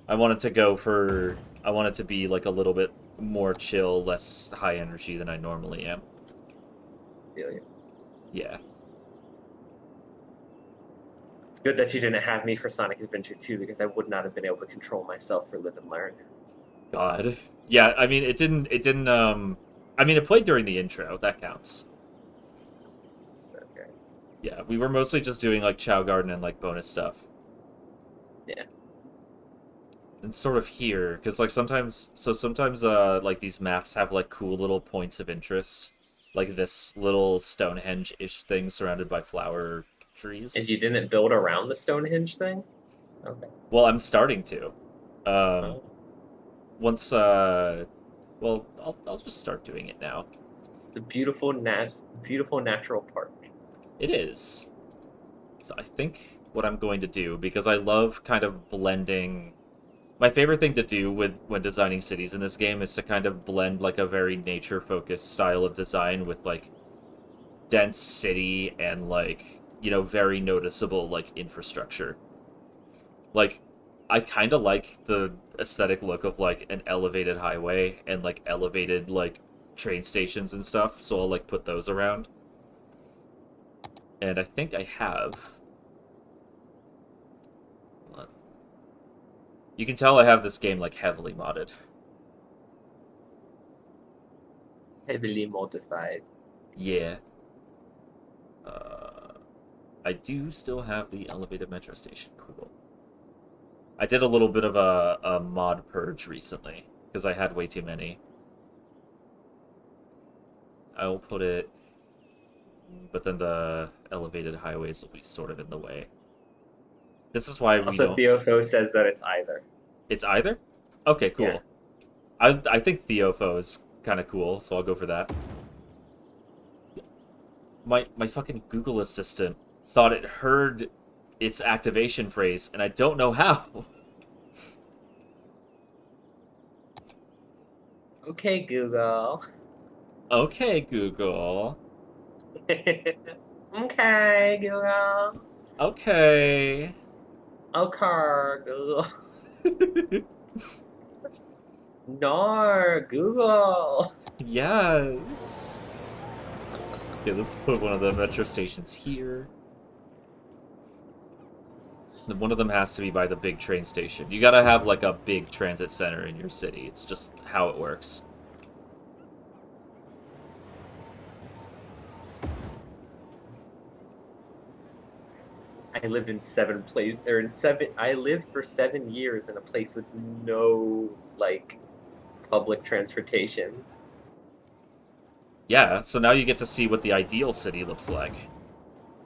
I wanted to be like a little bit more chill, less high energy than I normally am. Feel you. Yeah. It's good that you didn't have me for Sonic Adventure 2 because I would not have been able to control myself for Live and Learn. God. Yeah, I mean, it didn't, I mean, it played during the intro. That counts. So good. Yeah, we were mostly just doing, like, Chow Garden and, like, bonus stuff. Yeah. And sort of here, because, like, sometimes, like, these maps have, like, cool little points of interest. Like this little Stonehenge-ish thing surrounded by flower trees. And you didn't build around the Stonehenge thing? Okay. Well, I'm starting to. Once, well, I'll just start doing it now. It's a beautiful natural park. It is. So I think what I'm going to do, because I love kind of blending... My favorite thing to do when designing cities in this game is to kind of blend, like, a very nature-focused style of design with, like, dense city and, like, you know, very noticeable, like, infrastructure. Like, I kind of like the aesthetic look of, like, an elevated highway and, like, elevated, like, train stations and stuff, so I'll, like, put those around. And I think I have... You can tell I have this game, like, heavily modded. Heavily modified. Yeah. I do still have the elevated metro station. Cool. I did a little bit of a mod purge recently, because I had way too many. I will put it... But then the elevated highways will be sort of in the way. This is why we Also, don't... Theofo says that it's either. It's either? Okay, cool. Yeah. I think Theofo is kind of cool, so I'll go for that. My fucking Google Assistant thought it heard its activation phrase, and I don't know how. Okay, Google. Okay, Google. Okay, Google. Okay. Okay, Google. No, Google. Yes. Okay, let's put one of the metro stations here. One of them has to be by the big train station. You gotta have, like, a big transit center in your city. It's just how it works. I lived in I lived for 7 years in a place with no, like, public transportation. Yeah, so now you get to see what the ideal city looks like.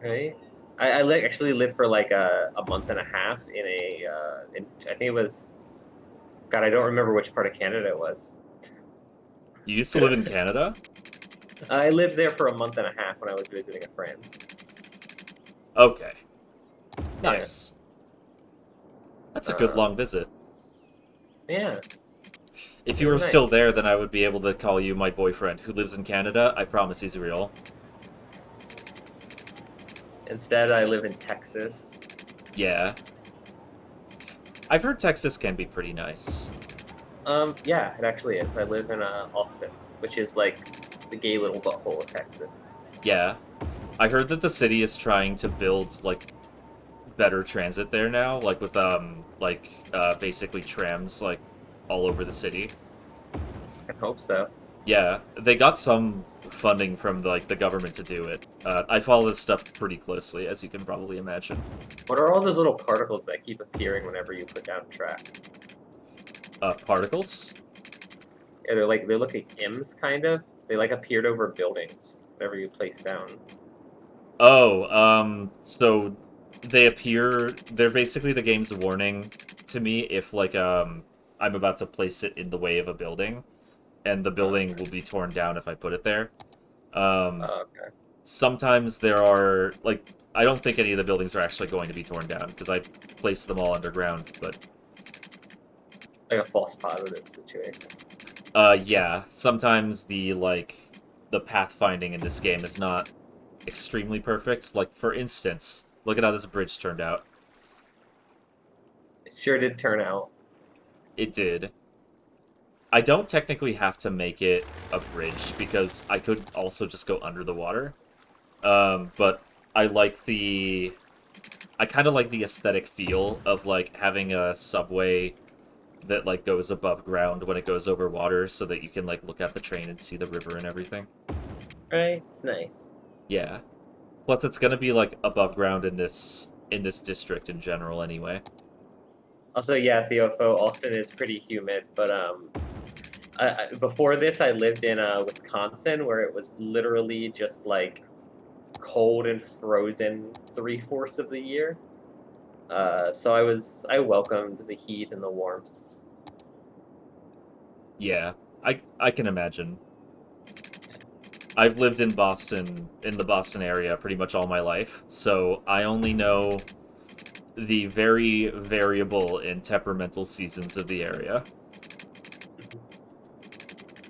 Right? I actually lived for like a month and a half in I think it was, God, I don't remember which part of Canada it was. You used to live in Canada? I lived there for a month and a half when I was visiting a friend. Okay. Nice. That's a good Uh, long visit. Yeah. If it you were was still nice. there, then I would be able to call you my boyfriend who lives in Canada. I promise he's real. Instead, I live in Texas. Yeah. I've heard Texas can be pretty nice. Yeah, it actually is. I live in Austin, which is like the gay little butthole of Texas. Yeah. I heard that the city is trying to build, like, better transit there now, like with, basically trams, like, all over the city. I hope so. Yeah, they got some funding from, like, the government to do it. I follow this stuff pretty closely, as you can probably imagine. What are all those little particles that keep appearing whenever you put down a track? Particles? Yeah, they look like M's kind of. They like appeared over buildings whenever you place down. Oh, so they're basically the game's warning to me if, like, I'm about to place it in the way of a building, and the building will be torn down if I put it there. Okay. Sometimes there are, like, I don't think any of the buildings are actually going to be torn down, because I placed them all underground, but... Like a false positive situation. Yeah. Sometimes the pathfinding in this game is not extremely perfect. Like, for instance, look at how this bridge turned out. It sure did turn out. It did. I don't technically have to make it a bridge, because I could also just go under the water. But I kind of like the aesthetic feel of, like, having a subway that, like, goes above ground when it goes over water, so that you can, like, look at the train and see the river and everything. Right? It's nice. Yeah. Plus, it's gonna be, like, above ground in this district in general anyway. Also, yeah, Theofo, Austin is pretty humid, but before this, I lived in Wisconsin, where it was literally just like cold and frozen 3/4 of the year. So I welcomed the heat and the warmth. Yeah, I can imagine. I've lived in Boston, in the Boston area, pretty much all my life, so I only know the very variable and temperamental seasons of the area.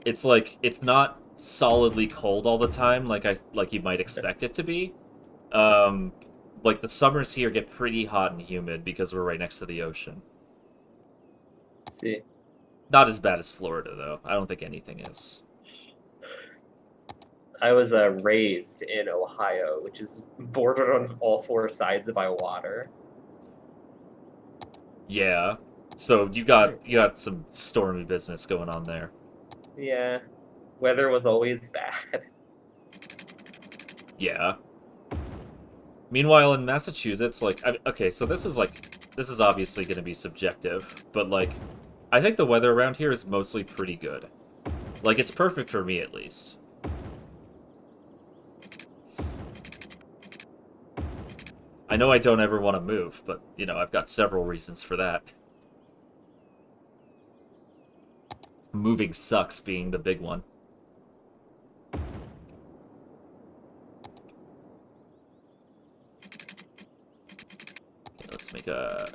It's like, it's not solidly cold all the time, like you might expect it to be. Like, the summers here get pretty hot and humid because we're right next to the ocean. See. Not as bad as Florida, though. I don't think anything is. I was raised in Ohio, which is bordered on all 4 sides by water. Yeah. So you got some stormy business going on there. Yeah. Weather was always bad. Yeah. Meanwhile, in Massachusetts, like, okay, so this is this is obviously going to be subjective, but, like, I think the weather around here is mostly pretty good. Like, it's perfect for me, at least. I know I don't ever want to move, but, you know, I've got several reasons for that. Moving sucks being the big one. Okay, let's make a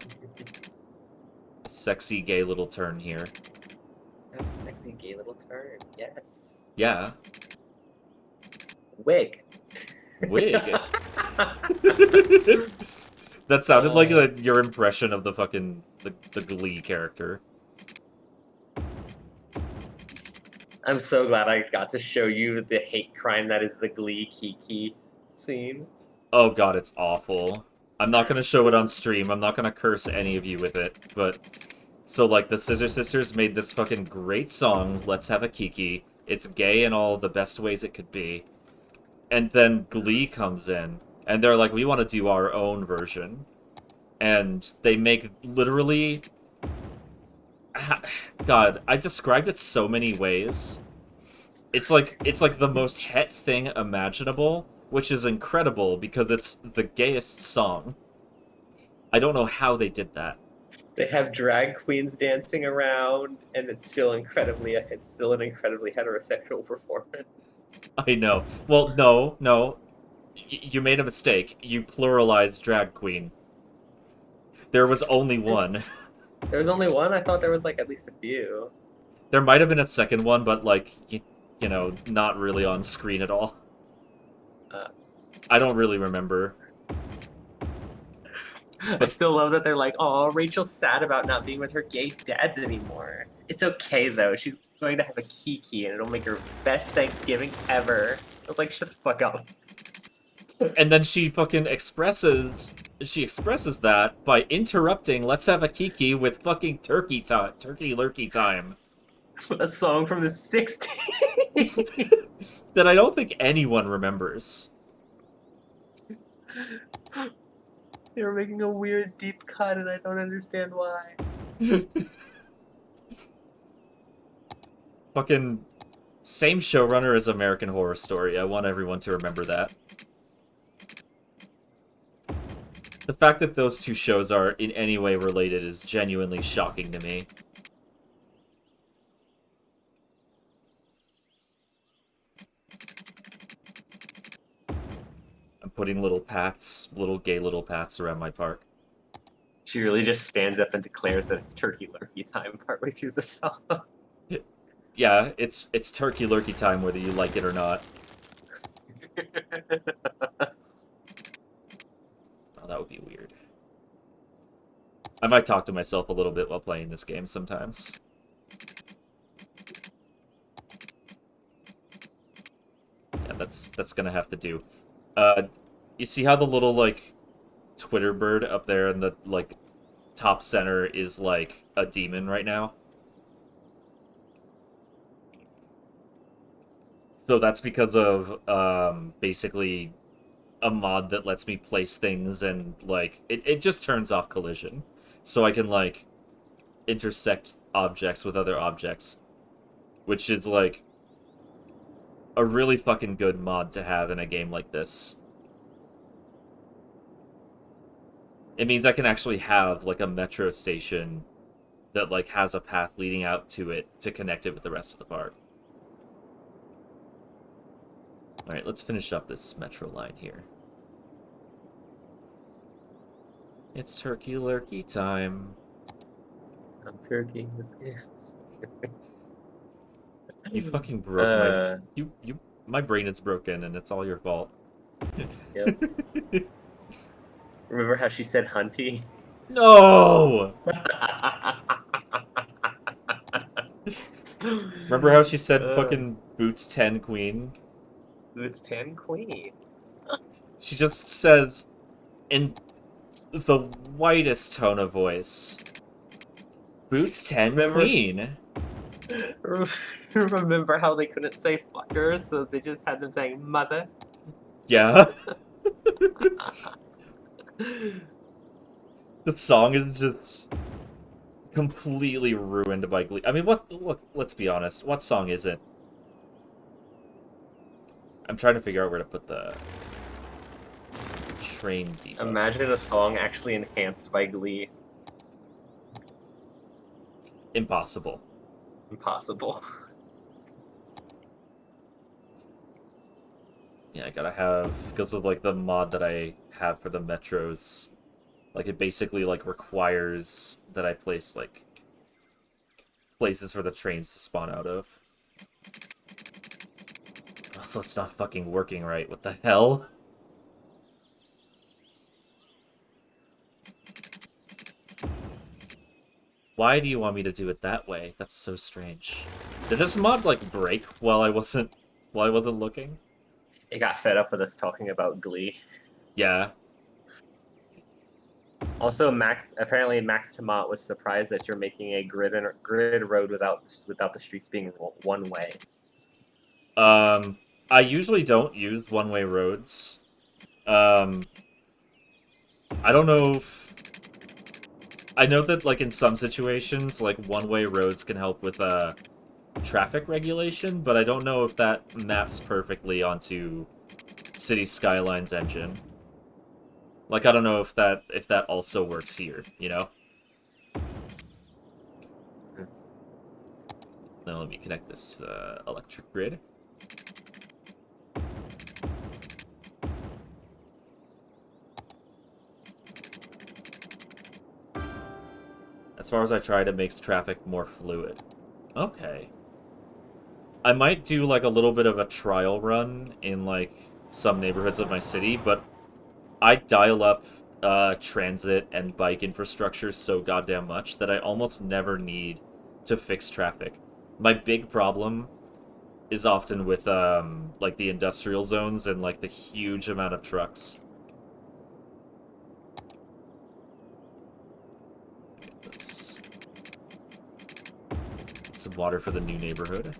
sexy gay little turn here. A sexy gay little turn, yes. Yeah. Wig. Wig? That sounded like your impression of the fucking the Glee character. I'm so glad I got to show you the hate crime that is the Glee Kiki scene. Oh god, it's awful. I'm not gonna show it on stream, I'm not gonna curse any of you with it, but... So, like, the Scissor Sisters made this fucking great song, Let's Have a Kiki. It's gay in all the best ways it could be. And then Glee comes in, and they're like, we want to do our own version. And they make literally... God, I described it so many ways. It's like the most het thing imaginable, which is incredible because it's the gayest song. I don't know how they did that. They have drag queens dancing around, and it's still an incredibly heterosexual performance. I know. Well, no. You made a mistake. You pluralized drag queen. There was only one. There was only one? I thought there was, like, at least a few. There might have been a second one, but, like, you know, not really on screen at all. I don't really remember. I still love that they're like, oh, Rachel's sad about not being with her gay dads anymore. It's okay, though. She's going to have a Kiki, and it'll make her best Thanksgiving ever. I was like, shut the fuck up. And then she fucking expresses that by interrupting Let's Have a Kiki with fucking turkey lurkey time. A song from the 60s. That I don't think anyone remembers. They were making a weird deep cut, and I don't understand why. Fucking same showrunner as American Horror Story. I want everyone to remember that. The fact that those two shows are in any way related is genuinely shocking to me. I'm putting little gay little pats around my park. She really just stands up and declares that it's turkey lurkey time partway through the song. Yeah, it's turkey lurkey time whether you like it or not. Oh, that would be weird. I might talk to myself a little bit while playing this game sometimes. Yeah, that's gonna have to do. You see how the little, like, Twitter bird up there in the, like, top center is, like, a demon right now? So that's because of, basically a mod that lets me place things and, like, it just turns off collision. So I can, like, intersect objects with other objects. Which is, like, a really fucking good mod to have in a game like this. It means I can actually have, like, a metro station that, like, has a path leading out to it to connect it with the rest of the park. Alright, let's finish up this metro line here. It's turkey lurkey time. I'm turkey. You fucking broke my brain is broken and it's all your fault. Yep. Remember how she said hunty? No! Remember how she said fucking Boots 10 Queen? Boots 10 Queen. She just says, in the whitest tone of voice, Boots 10 Queen. Remember how they couldn't say fucker, so they just had them saying mother? Yeah. The song is just completely ruined by Glee. I mean, look, let's be honest. What song is it? I'm trying to figure out where to put the train debug. Imagine a song actually enhanced by Glee. Impossible. Impossible. Yeah, I gotta have, because of like the mod that I have for the metros, like it basically like requires that I place like places for the trains to spawn out of. Also, it's not fucking working right. What the hell? Why do you want me to do it that way? That's so strange. Did this mod like break while I wasn't looking? It got fed up with us talking about Glee. Yeah. Also, apparently Max Tomat was surprised that you're making a grid road without the streets being one way. I usually don't use one-way roads. I don't know if... I know that, like, in some situations, like, one-way roads can help with, traffic regulation, but I don't know if that maps perfectly onto City Skylines engine. Like, I don't know if that also works here, you know? Now let me connect this to the electric grid. As far as I tried, it makes traffic more fluid. Okay. I might do, like, a little bit of a trial run in, like, some neighborhoods of my city, but I dial up transit and bike infrastructure so goddamn much that I almost never need to fix traffic. My big problem is often with, like, the industrial zones and, like, the huge amount of trucks. Let's get some water for the new neighborhood.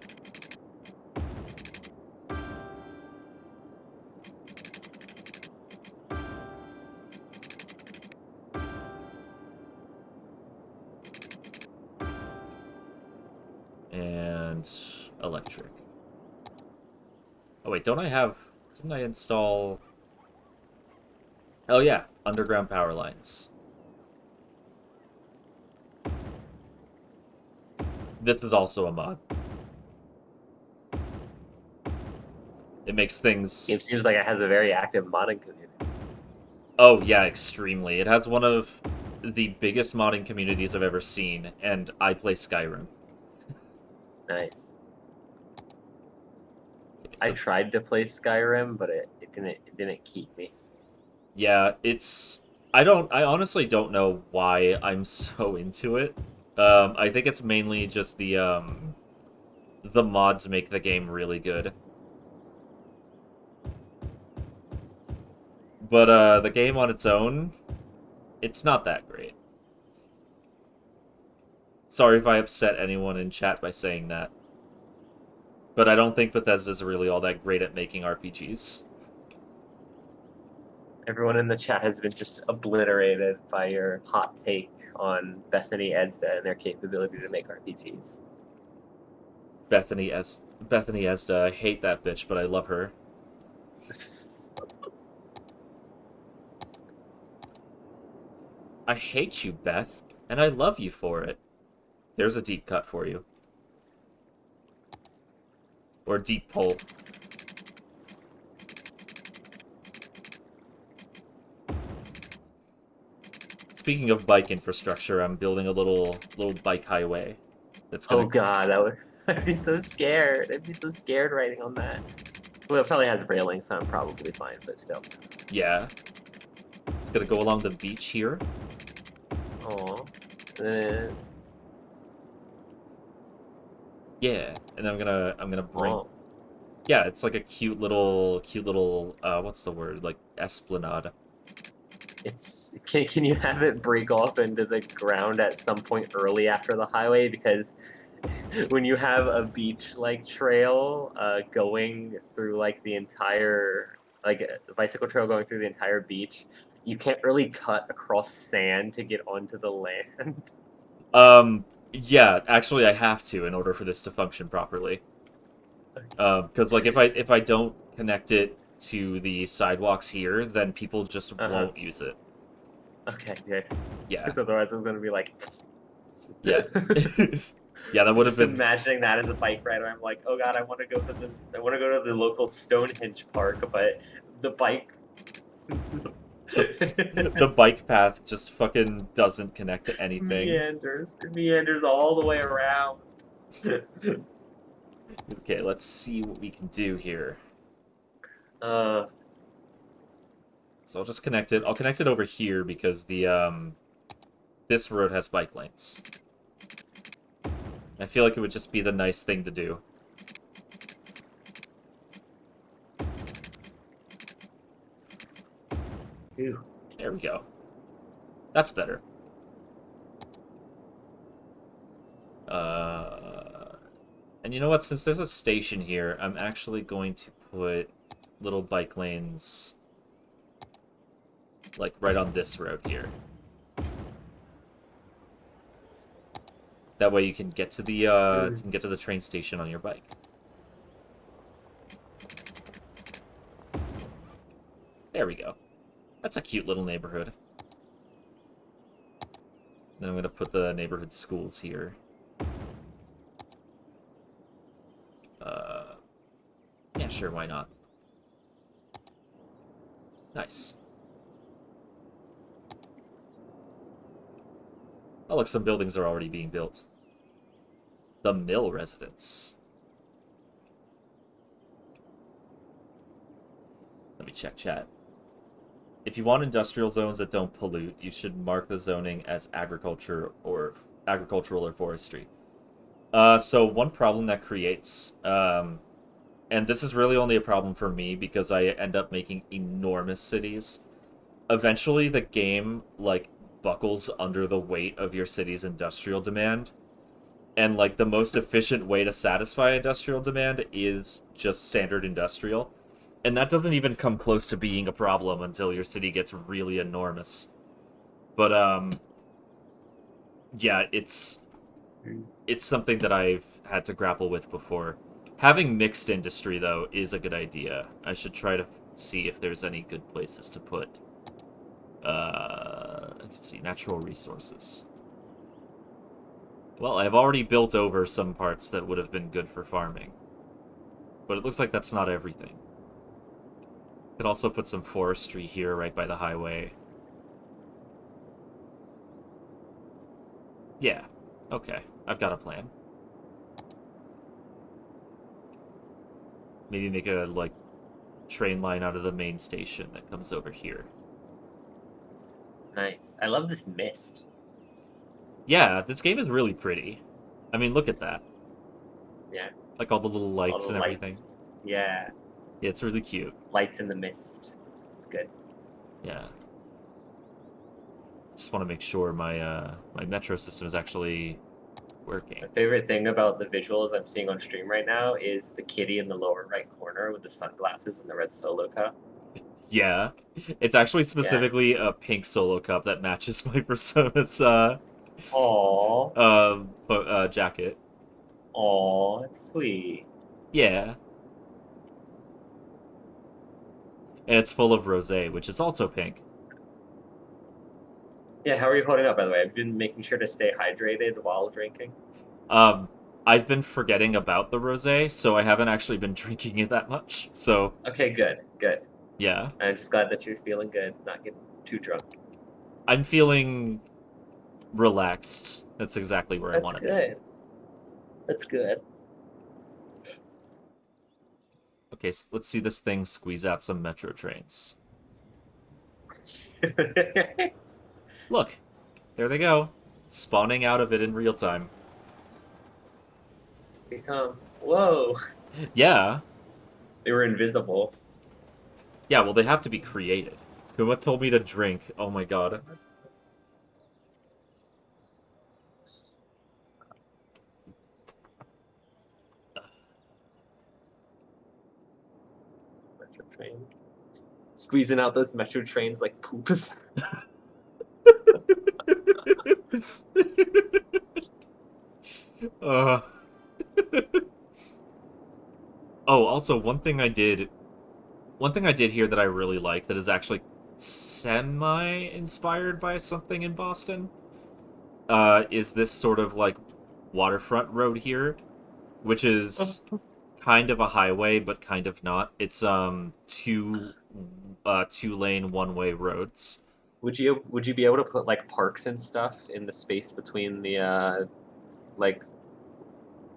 And electric. Oh wait, didn't I install... Oh yeah, underground power lines. This is also a mod. It makes things... It seems like it has a very active modding community. Oh yeah, extremely. It has one of the biggest modding communities I've ever seen, and I play Skyrim. Nice. I tried to play Skyrim, but it didn't keep me. Yeah, it's... I honestly don't know why I'm so into it. I think it's mainly just the mods make the game really good. But, the game on its own, it's not that great. Sorry if I upset anyone in chat by saying that. But I don't think Bethesda's really all that great at making RPGs. Everyone in the chat has been just obliterated by your hot take on Bethany Esda and their capability to make RPGs. Bethany Esda, I hate that bitch, but I love her. I hate you, Beth, and I love you for it. There's a deep cut for you. Or deep pull. Speaking of bike infrastructure, I'm building a little bike highway. That's gonna... Oh god, I'd be so scared. I'd be so scared riding on that. Well, it probably has railings, so I'm probably fine, but still. Yeah. It's gonna go along the beach here. Aww. Yeah, and I'm gonna bring... Oh. Yeah, it's like a cute little, what's the word? Like, esplanade. Can you have it break off into the ground at some point early after the highway? Because when you have a beach-like trail going through, like, the entire... Like, a bicycle trail going through the entire beach, you can't really cut across sand to get onto the land. Yeah, actually I have to in order for this to function properly. Because like if I don't connect it to the sidewalks here, then people just won't use it. Okay, good. Yeah. Because otherwise it's gonna be like. Yeah. Yeah, that would have Just been. imagining that as a bike rider, I'm like, oh god, I want to go to the local Stonehenge park, but the bike. The bike path just fucking doesn't connect to anything. It meanders all the way around. Okay, let's see what we can do here. Uh, So I'll just connect it. I'll connect it over here because the this road has bike lanes. I feel like it would just be the nice thing to do. Ew. There we go. That's better. And you know what? Since there's a station here, I'm actually going to put little bike lanes like right on this road here. That way you can get to the train station on your bike. There we go. That's a cute little neighborhood. Then I'm gonna put the neighborhood schools here. Yeah, sure, why not? Nice. Oh, look, some buildings are already being built. The mill residence. Let me check chat. If you want industrial zones that don't pollute, you should mark the zoning as agricultural or forestry. So one problem that creates, and this is really only a problem for me because I end up making enormous cities. Eventually, the game, like, buckles under the weight of your city's industrial demand. And, like, the most efficient way to satisfy industrial demand is just standard industrial. And that doesn't even come close to being a problem until your city gets really enormous. But, yeah, it's something that I've had to grapple with before. Having mixed industry, though, is a good idea. I should try to see if there's any good places to put, let's see, natural resources. Well, I've already built over some parts that would have been good for farming. But it looks like that's not everything. Could also put some forestry here right by the highway. Yeah. Okay. I've got a plan. Maybe make a, like, train line out of the main station that comes over here. Nice. I love this mist. Yeah, this game is really pretty. I mean, look at that. Yeah. Like all the little lights All the and everything. lights. Yeah. Yeah, it's really cute. Lights in the mist. It's good. Yeah. Just want to make sure my my metro system is actually working. My favorite thing about the visuals I'm seeing on stream right now is the kitty in the lower right corner with the sunglasses and the red solo cup. Yeah. It's actually specifically a pink solo cup that matches my Persona's jacket. Aw, it's sweet. Yeah. And it's full of rosé, which is also pink. Yeah, how are you holding up, by the way? I've been making sure to stay hydrated while drinking. I've been forgetting about the rosé, so I haven't actually been drinking it that much. So Okay, good. yeah. I'm just glad that you're feeling good, not getting too drunk. I'm feeling relaxed. That's exactly where I want to be. That's good. Okay, so let's see this thing squeeze out some metro trains. Look, there they go, spawning out of it in real time. They come. Whoa. Yeah. They were invisible. Yeah, well, they have to be created. Kuma told me to drink. Oh my god. Squeezing out those metro trains like poops. uh. Oh, also one thing I did here that I really like that is actually semi-inspired by something in Boston. Is this sort of like waterfront road here, which is kind of a highway but kind of not. It's two-lane one-way roads. Would you be able to put like parks and stuff in the space between the like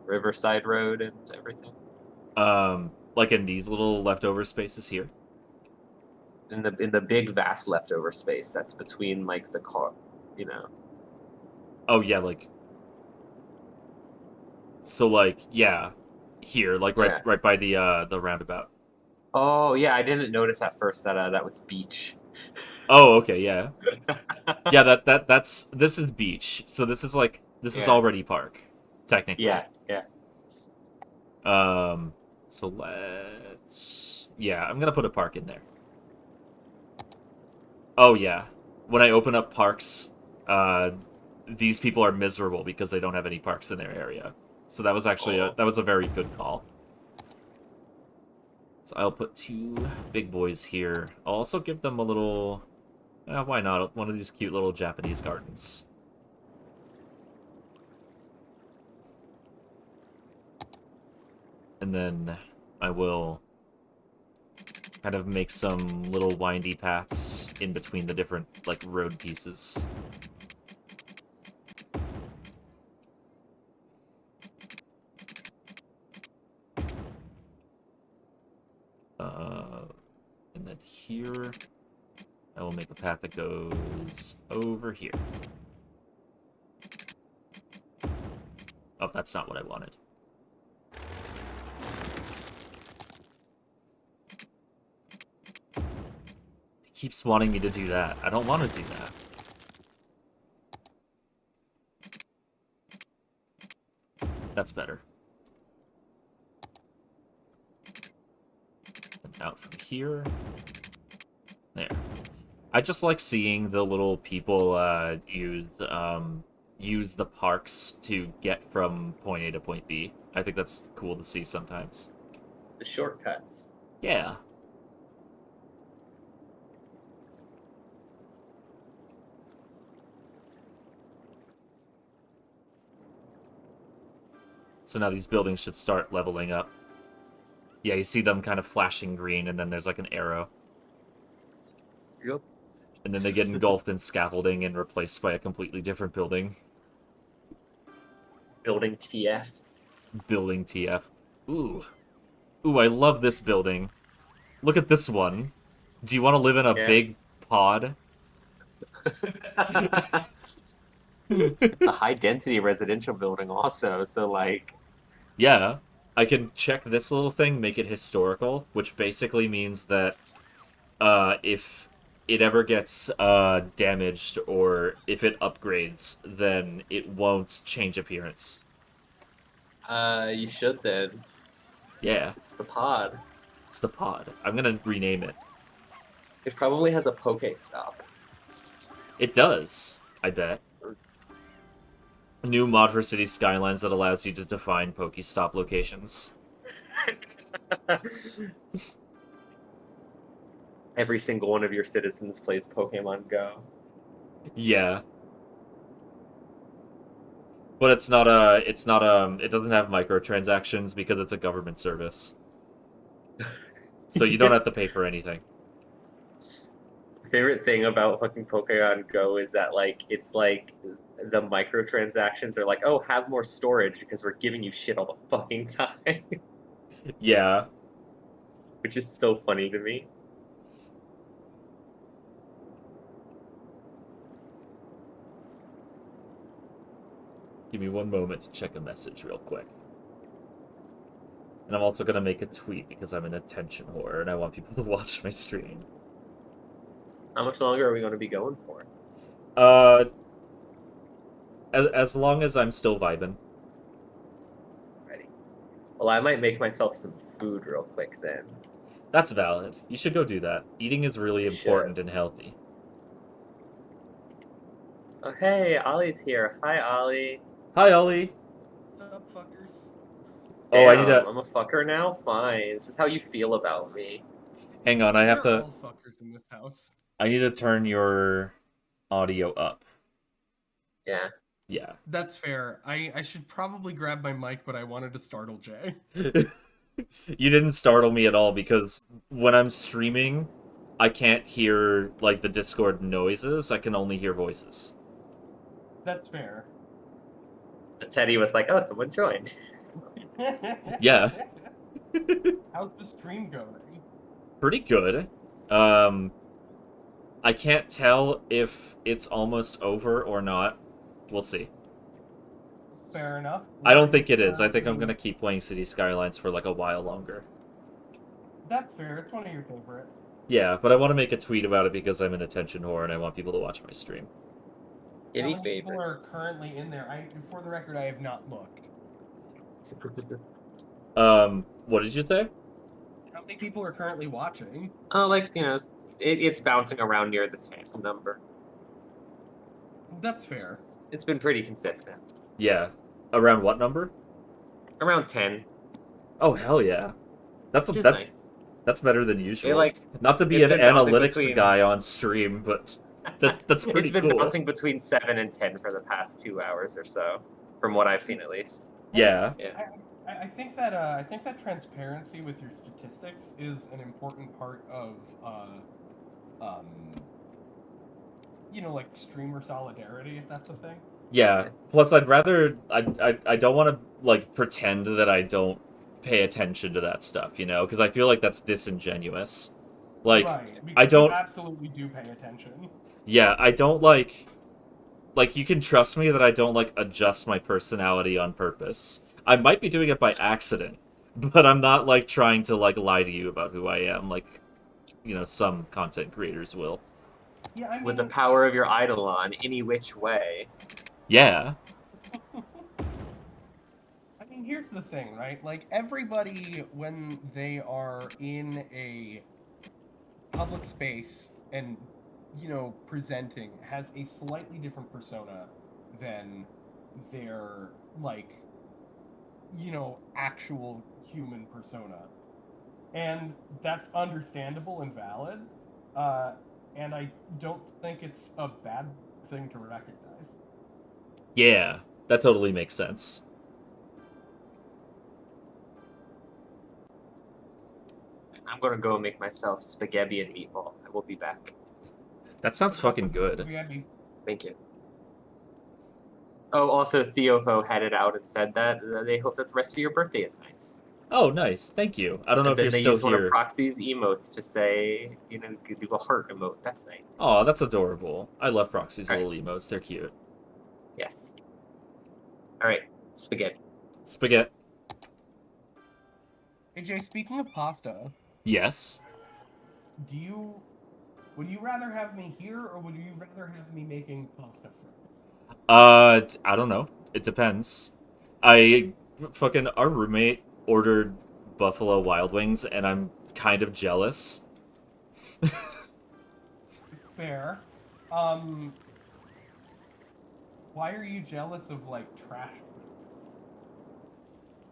Riverside Road and everything? Like in these little leftover spaces here. In the big vast leftover space that's between like the car, you know. Oh yeah, like so like yeah, here like right by the roundabout. Oh yeah, I didn't notice at first that that was beach. Oh okay, yeah. Yeah, that's this is beach. So this is like this is already park technically. Yeah. So I'm going to put a park in there. Oh yeah. When I open up parks, these people are miserable because they don't have any parks in their area. So that was actually that was a very good call. So I'll put 2 big boys here. I'll also give them a little... why not? One of these cute little Japanese gardens. And then I will kind of make some little windy paths in between the different, like, road pieces. And then here, I will make a path that goes over here. Oh, that's not what I wanted. It keeps wanting me to do that. I don't want to do that. That's better. And out from here. There. I just like seeing the little people use the parks to get from point A to point B. I think that's cool to see sometimes. The shortcuts. Yeah. So now these buildings should start leveling up. Yeah, you see them kind of flashing green, and then there's like an arrow. Yep. And then they get engulfed in scaffolding and replaced by a completely different building. Building TF. Building TF. Ooh. Ooh, I love this building. Look at this one. Do you want to live in a big pod? It's a high-density residential building also, so like... Yeah. I can check this little thing, make it historical, which basically means that if it ever gets damaged or if it upgrades, then it won't change appearance. You should then. Yeah. It's the pod. It's the pod. I'm gonna rename it. It probably has a Pokestop. It does, I bet. New mod for City Skylines that allows you to define Pokestop locations. Every single one of your citizens plays Pokemon Go. Yeah. But it doesn't have microtransactions because it's a government service. So you don't have to pay for anything. Favorite thing about fucking Pokemon Go is that like it's like the microtransactions are like, oh, have more storage because we're giving you shit all the fucking time. Yeah. Which is so funny to me. Give me one moment to check a message real quick. And I'm also gonna make a tweet because I'm an attention whore and I want people to watch my stream. How much longer are we going to be going for? As long as I'm still vibing. Ready. Well, I might make myself some food real quick then. That's valid. You should go do that. Eating is really important and healthy. Oh, hey, Ollie's here. Hi, Ollie. Hi, Ollie. What's up, fuckers? Oh, Damn, I need to... I'm a fucker now? Fine. This is how you feel about me. Hang on, I have We're to... all fuckers in this house. I need to turn your audio up. Yeah. Yeah. That's fair. I should probably grab my mic, but I wanted to startle Jay. You didn't startle me at all, because when I'm streaming, I can't hear, like, the Discord noises. I can only hear voices. That's fair. Teddy was like, oh, someone joined. Yeah. How's the stream going? Pretty good. I can't tell if it's almost over or not. We'll see. Fair enough. I don't think it is. I think I'm gonna keep playing City Skylines for like a while longer. That's fair. It's one of your favorites. Yeah, but I want to make a tweet about it because I'm an attention whore and I want people to watch my stream. How many people are currently in there? For the record, I have not looked. What did you say? How many people are currently watching? Oh, like, you know, it's bouncing around near the 10 number. That's fair. It's been pretty consistent. Yeah. Around what number? Around 10. Oh, hell yeah. That's nice. That's better than usual. Like, not to be it's an been bouncing analytics guy on stream, but that's pretty It's been cool. bouncing between 7 and 10 for the past 2 hours or so, from what I've seen at least. Yeah. I think that transparency with your statistics is an important part of you know, like streamer solidarity, if that's a thing. Yeah. Plus, I don't want to like pretend that I don't pay attention to that stuff, you know, because I feel like that's disingenuous. Like, right, I don't you absolutely do pay attention. Yeah, I don't like you can trust me that I don't like adjust my personality on purpose. I might be doing it by accident, but I'm not like trying to like lie to you about who I am, like, you know, some content creators will. Yeah, I mean, with the power of your Eidolon, any which way. Yeah. I mean, here's the thing, right? Like, everybody, when they are in a public space and, you know, presenting, has a slightly different persona than their, like, you know, actual human persona. And that's understandable and valid. And I don't think it's a bad thing to recognize. Yeah, that totally makes sense. I'm gonna go make myself spaghetti and meatball. I will be back. That sounds fucking good. Thank you. Oh, also, Theopho headed out and said that they hope that the rest of your birthday is nice. Oh, nice. Thank you. I don't know if you're they still use one of here. Proxy's emotes to say, you know, do a heart emote. That's nice. Oh, that's adorable. I love Proxy's little emotes. They're cute. Yes. Alright, spaghetti. Spaghetti. AJ, speaking of pasta. Yes. Would you rather have me here, or would you rather have me making pasta friends? I don't know. It depends. Our roommate ordered Buffalo Wild Wings, and I'm kind of jealous. Fair. Why are you jealous of, like, trash food?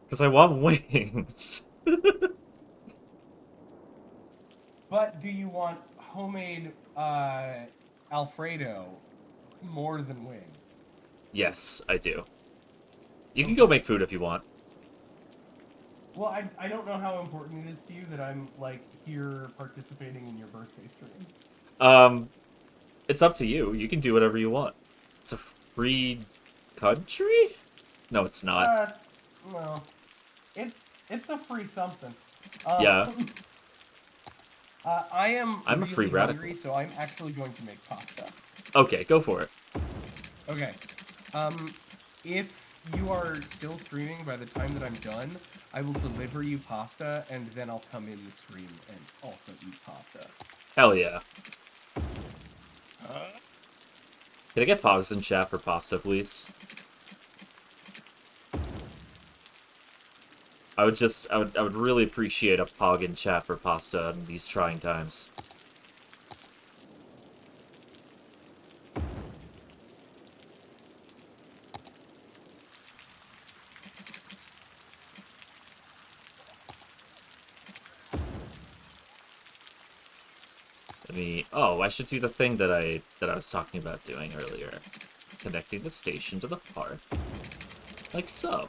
Because I want wings. But do you want homemade, Alfredo more than wings? Yes, I do. You can go make food if you want. Well, I don't know how important it is to you that I'm, like, here participating in your birthday stream. It's up to you. You can do whatever you want. It's a free country? No, it's not. Well, it's a free something. Yeah. I'm a really free radical. hungry, so I'm actually going to make pasta. Okay, go for it. Okay. If you are still streaming by the time that I'm done, I will deliver you pasta, and then I'll come in the stream and also eat pasta. Hell yeah. Can I get Pogs in chat for pasta, please? I would really appreciate a pog in chat for pasta in these trying times. Oh, I should do the thing that I was talking about doing earlier. Connecting the station to the park. Like so.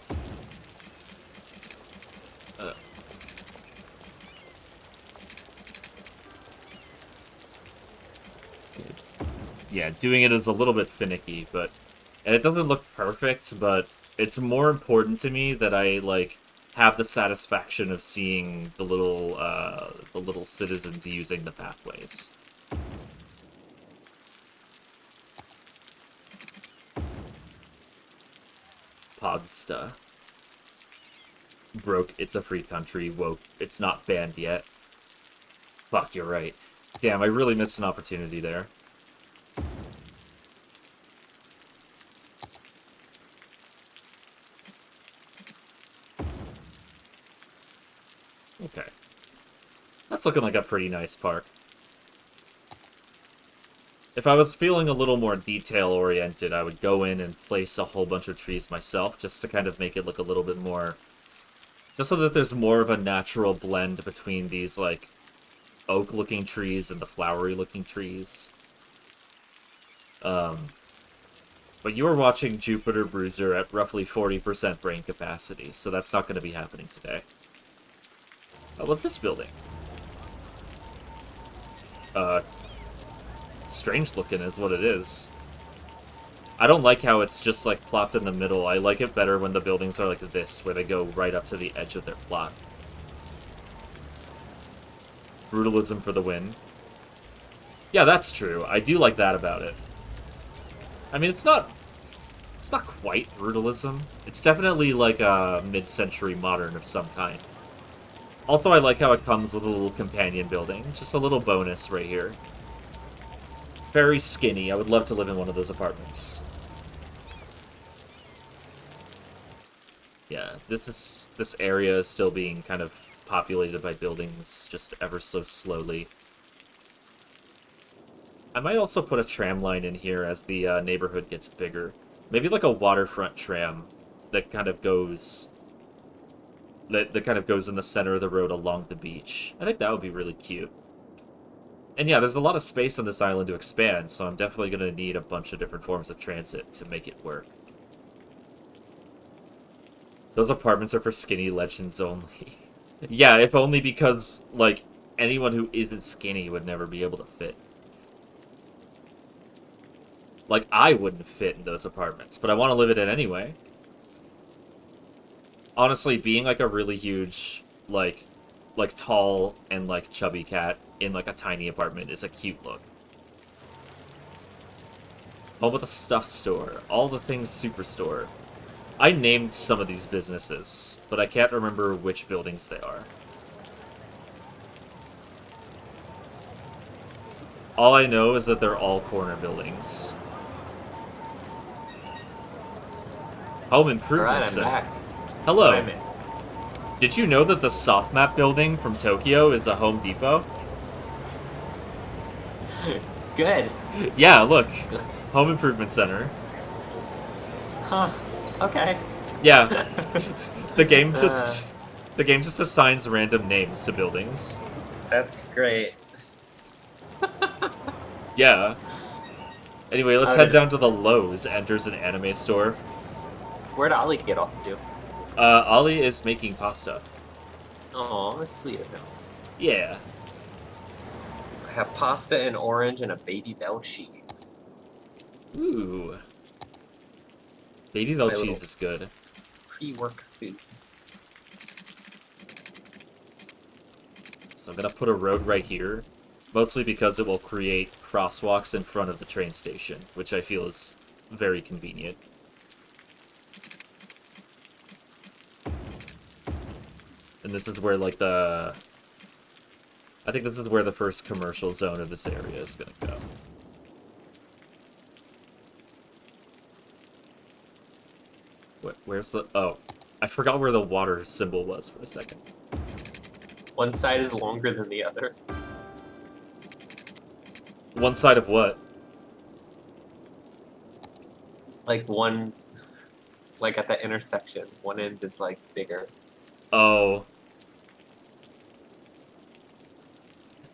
Yeah, doing it is a little bit finicky, but... And it doesn't look perfect, but it's more important to me that I, like, have the satisfaction of seeing the little citizens using the pathways. Pogsta. Broke, it's a free country. Woke, it's not banned yet. Fuck, you're right. Damn, I really missed an opportunity there. Okay. That's looking like a pretty nice park. If I was feeling a little more detail-oriented, I would go in and place a whole bunch of trees myself, just to kind of make it look a little bit more... Just so that there's more of a natural blend between these, like, oak-looking trees and the flowery-looking trees. But you are watching Jupiter Bruiser at roughly 40% brain capacity, so that's not going to be happening today. What's this building? Strange looking is what it is. I don't like how it's just, like, plopped in the middle. I like it better when the buildings are like this, where they go right up to the edge of their plot. Brutalism for the win. Yeah, that's true. I do like that about it. I mean, it's not quite brutalism. It's definitely like a mid-century modern of some kind. Also, I like how it comes with a little companion building. Just a little bonus right here. Very skinny. I would love to live in one of those apartments. Yeah, this area is still being kind of populated by buildings just ever so slowly. I might also put a tram line in here as the neighborhood gets bigger. Maybe like a waterfront tram that kind of goes... That kind of goes in the center of the road along the beach. I think that would be really cute. And yeah, there's a lot of space on this island to expand, so I'm definitely going to need a bunch of different forms of transit to make it work. Those apartments are for skinny legends only. Yeah, if only because, like, anyone who isn't skinny would never be able to fit. Like, I wouldn't fit in those apartments, but I want to live in it anyway. Honestly, being, like, a really huge, like tall and, like, chubby cat in, like, a tiny apartment is a cute look. Home with a stuff store. All the things superstore. I named some of these businesses, but I can't remember which buildings they are. All I know is that they're all corner buildings. Home Improvement Center. Back. Hello. What I miss? Did you know that the Softmap building from Tokyo is a Home Depot? Good. Yeah, look. Home Improvement Center. Huh. Okay. Yeah. The game just assigns random names to buildings. That's great. Yeah. Anyway, let's head down to the Lowe's. Enters an anime store. Where'd Ollie get off to? Ollie is making pasta. Oh, that's sweet of him. Yeah. I have pasta and orange and a baby bell cheese. Ooh. Baby bell cheese is good. Pre-work food. So I'm gonna put a road right here, mostly because it will create crosswalks in front of the train station, which I feel is very convenient. And this is where, like, I think this is where the first commercial zone of this area is gonna go. Where's the... Oh. I forgot where the water symbol was for a second. One side is longer than the other. One side of what? Like one, like at the intersection, one end is like bigger. Oh.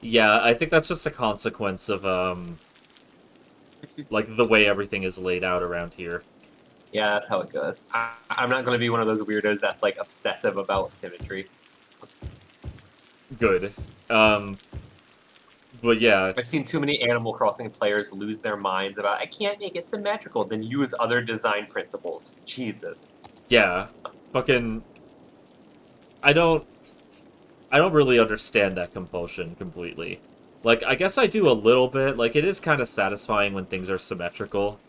Yeah, I think that's just a consequence of, like, the way everything is laid out around here. Yeah, that's how it goes. I'm not going to be one of those weirdos that's like obsessive about symmetry. Good. But yeah. I've seen too many Animal Crossing players lose their minds about, I can't make it symmetrical, then use other design principles. Jesus. Yeah. Fucking... I don't really understand that compulsion completely. Like, I guess I do a little bit. Like, it is kind of satisfying when things are symmetrical.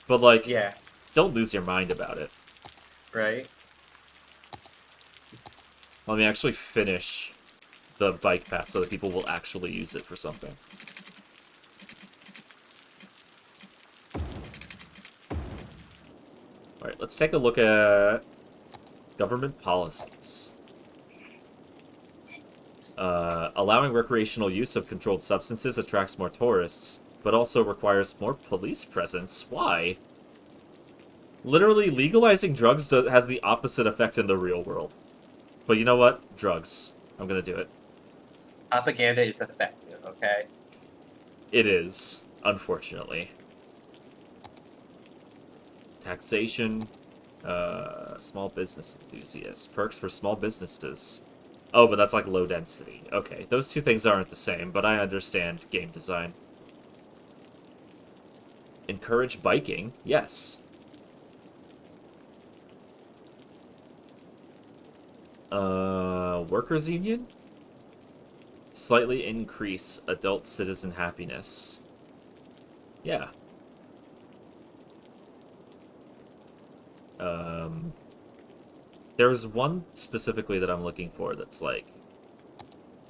But, like, yeah. Don't lose your mind about it. Right? Let me actually finish the bike path so that people will actually use it for something. Alright, let's take a look at government policies. Allowing recreational use of controlled substances attracts more tourists, but also requires more police presence. Why? Literally, legalizing drugs has the opposite effect in the real world. But you know what? Drugs. I'm gonna do it. Propaganda is effective, okay? It is, unfortunately. Taxation. Small business enthusiasts. Perks for small businesses. Oh, but that's like low density. Okay, those two things aren't the same, but I understand game design. Encourage biking? Yes. Workers' union? Slightly increase adult citizen happiness. Yeah. There's one specifically that I'm looking for that's like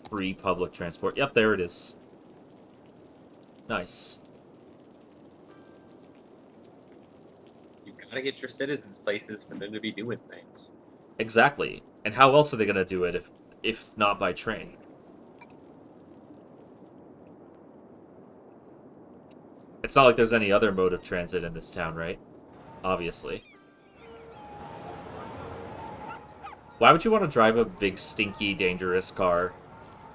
free public transport. Yep, there it is. Nice. You gotta get your citizens places for them to be doing things. Exactly. And how else are they gonna do it if not by train? It's not like there's any other mode of transit in this town, right? Obviously. Why would you want to drive a big, stinky, dangerous car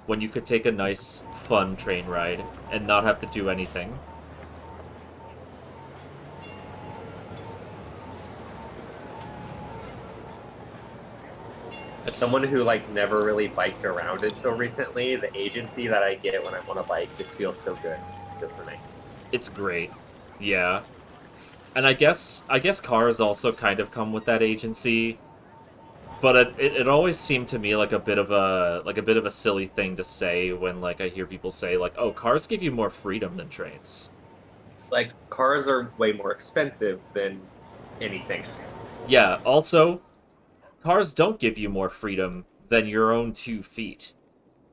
when you could take a nice, fun train ride and not have to do anything? As someone who like never really biked around until recently, the agency that I get when I'm on a bike just feels so good. It feels so nice. It's great. Yeah. And I guess cars also kind of come with that agency. But it always seemed to me like a bit of a silly thing to say when like I hear people say like, "Oh, cars give you more freedom than trains." Like cars are way more expensive than anything. Yeah, also cars don't give you more freedom than your own 2 feet.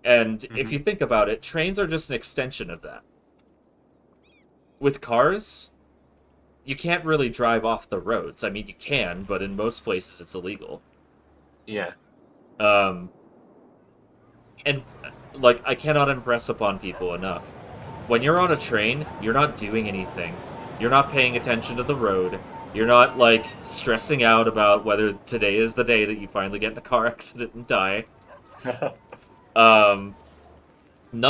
And if you think about it, trains are just an extension of that. With cars, you can't really drive off the roads. I mean, you can, but in most places it's illegal. Yeah. And, like, I cannot impress upon people enough. When you're on a train, you're not doing anything. You're not paying attention to the road. You're not, like, stressing out about whether today is the day that you finally get in a car accident and die. None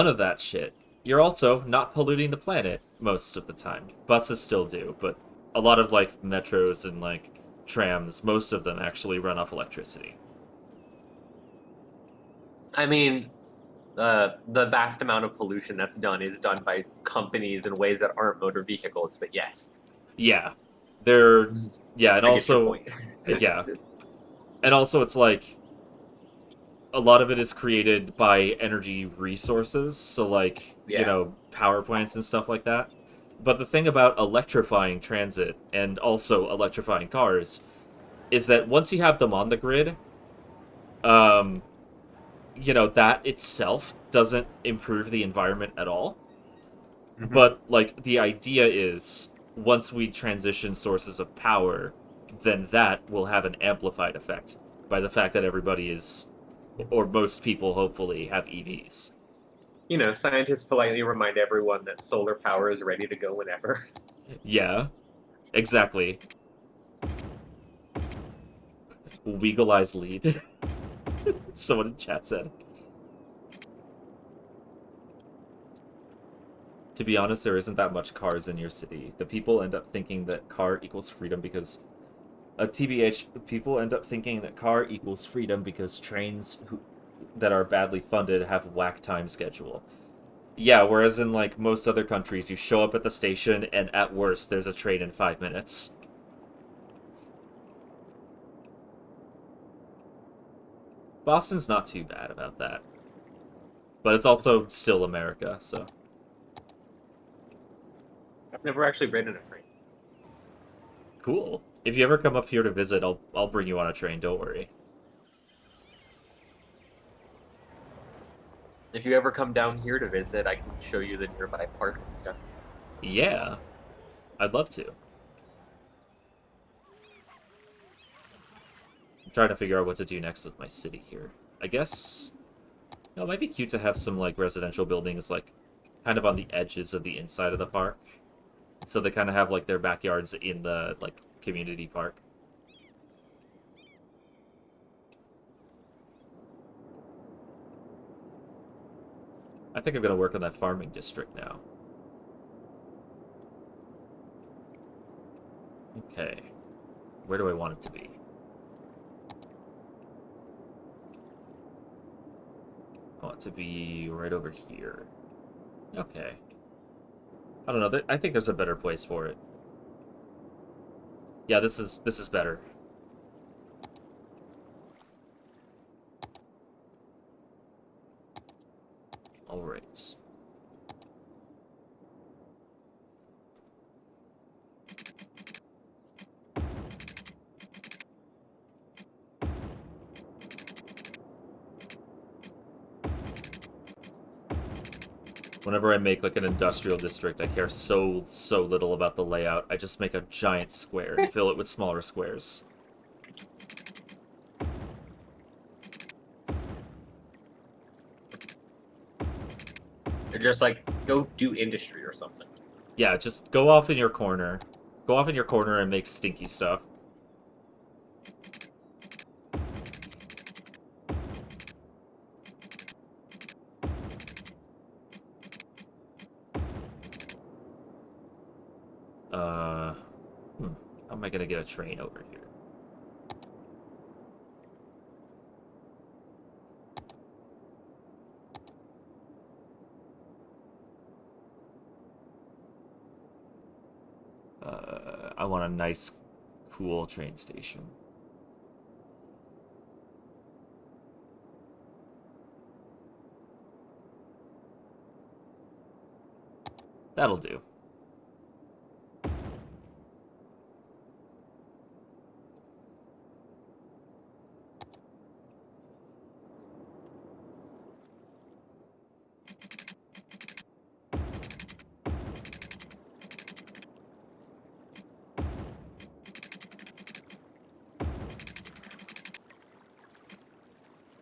of that shit. You're also not polluting the planet most of the time. Buses still do, but a lot of, like, metros and, like, trams, most of them actually run off electricity. I mean, the vast amount of pollution that's done is done by companies in ways that aren't motor vehicles, but yes. Yeah. They're... Yeah, and I get your also... point. Yeah. And also it's like... A lot of it is created by energy resources, so like, you know, power plants and stuff like that. But the thing about electrifying transit, and also electrifying cars, is that once you have them on the grid, you know, that itself doesn't improve the environment at all. But, like, the idea is, once we transition sources of power, then that will have an amplified effect. by the fact that everybody is, or most people hopefully, have EVs. You know, scientists politely remind everyone that solar power is ready to go whenever. Yeah, exactly. Legalize lead. Someone in chat said. To be honest, there isn't that much cars in your city. The people end up thinking that car equals freedom because... TBH, people end up thinking that car equals freedom because trains that are badly funded have whack time schedule. Yeah, whereas in, like, most other countries, you show up at the station, and at worst, there's a train in 5 minutes. Boston's not too bad about that. But it's also still America, so... I've never actually ridden a train. Cool. If you ever come up here to visit, I'll bring you on a train, don't worry. If you ever come down here to visit, I can show you the nearby park and stuff. Yeah. I'd love to. I'm trying to figure out what to do next with my city here. I guess... You know, it might be cute to have some, like, residential buildings, like, kind of on the edges of the inside of the park. So they kind of have, like, their backyards in the, like, community park. I think I'm going to work on that farming district now. Okay. Where do I want it to be? I want it to be right over here. Okay. I don't know. I think there's a better place for it. Yeah, this is better. All right. Whenever I make, like, an industrial district, I care so little about the layout. I just make a giant square and fill it with smaller squares. They're just like, go do industry or something. Yeah, just go off in your corner. Go off in your corner and make stinky stuff. How am I gonna get a train over here? I want a nice, cool train station. That'll do.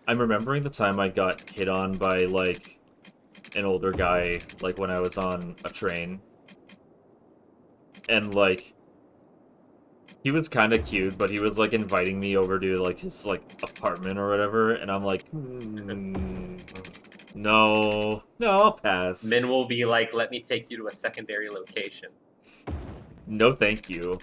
I'm remembering the time I got hit on by, like, an older guy, like, when I was on a train. And, like, he was kind of cute, but he was, like, inviting me over to, like, his, like, apartment or whatever, and I'm like, no, I'll pass. Min will be like, let me take you to a secondary location. No, thank you.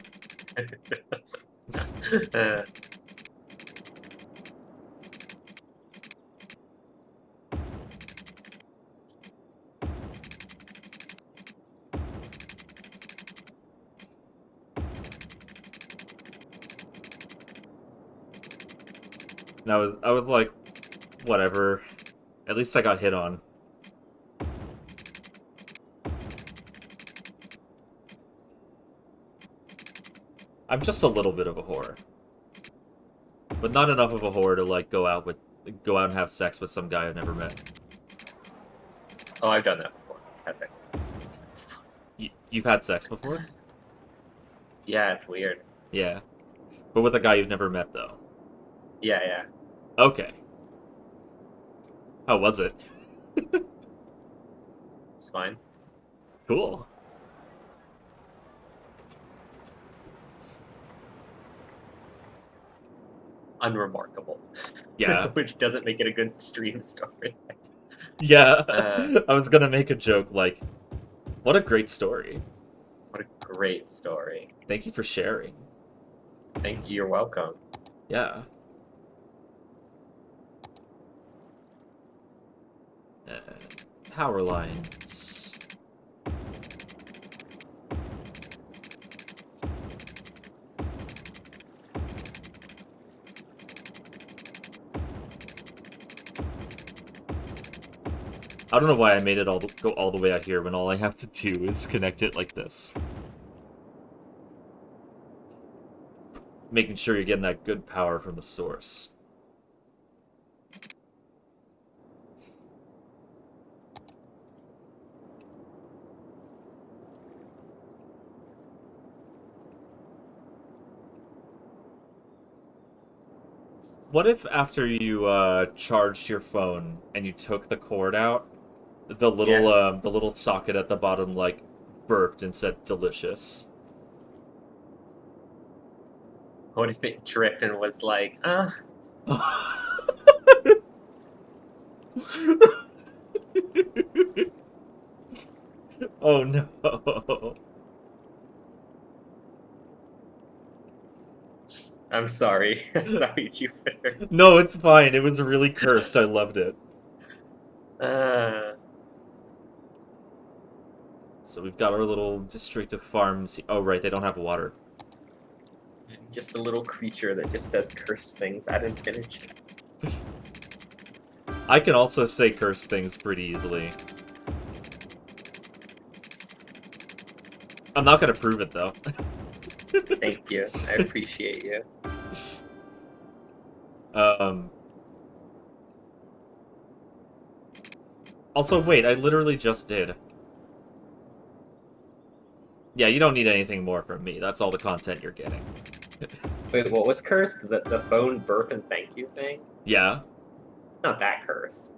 And I was like, whatever. At least I got hit on. I'm just a little bit of a whore. But not enough of a whore to, like, go out and have sex with some guy I've never met. Oh, I've done that before. Had sex. You've had sex before? Yeah, it's weird. Yeah. But with a guy you've never met, though. Yeah. Okay. How was it? It's fine. Cool. Unremarkable. Yeah. Which doesn't make it a good stream story. Yeah. I was gonna make a joke like, what a great story. What a great story. Thank you for sharing. Thank you. You're welcome. Yeah. Power lines. I don't know why I made it go all the way out here when all I have to do is connect it like this. Making sure you're getting that good power from the source. What if after you charged your phone and you took the cord out, the little socket at the bottom like burped and said delicious? What if it dripped and was like, Oh no. I'm sorry. I'm sorry, Jupiter. No, it's fine. It was really cursed. I loved it. So we've got our little district of farms. Oh, right, they don't have water. Just a little creature that just says cursed things at infinity. I can also say cursed things pretty easily. I'm not gonna prove it, though. Thank you. I appreciate you. Also, wait, I literally just did. Yeah, you don't need anything more from me. That's all the content you're getting. Wait, what was cursed? The phone burp and thank you thing? Yeah. Not that cursed.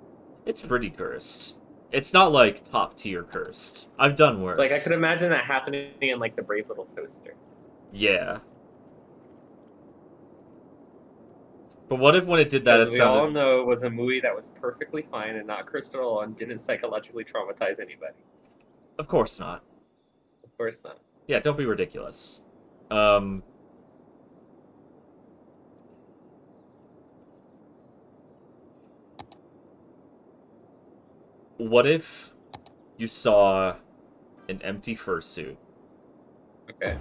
It's pretty cursed. It's not, like, top-tier cursed. I've done worse. It's like, I could imagine that happening in, like, the Brave Little Toaster. Yeah. But what if when it did that, Because it we all sounded... know it was a movie that was perfectly fine and not cursed at all and didn't psychologically traumatize anybody. Of course not. Of course not. Yeah, don't be ridiculous. What if you saw an empty fursuit? Okay.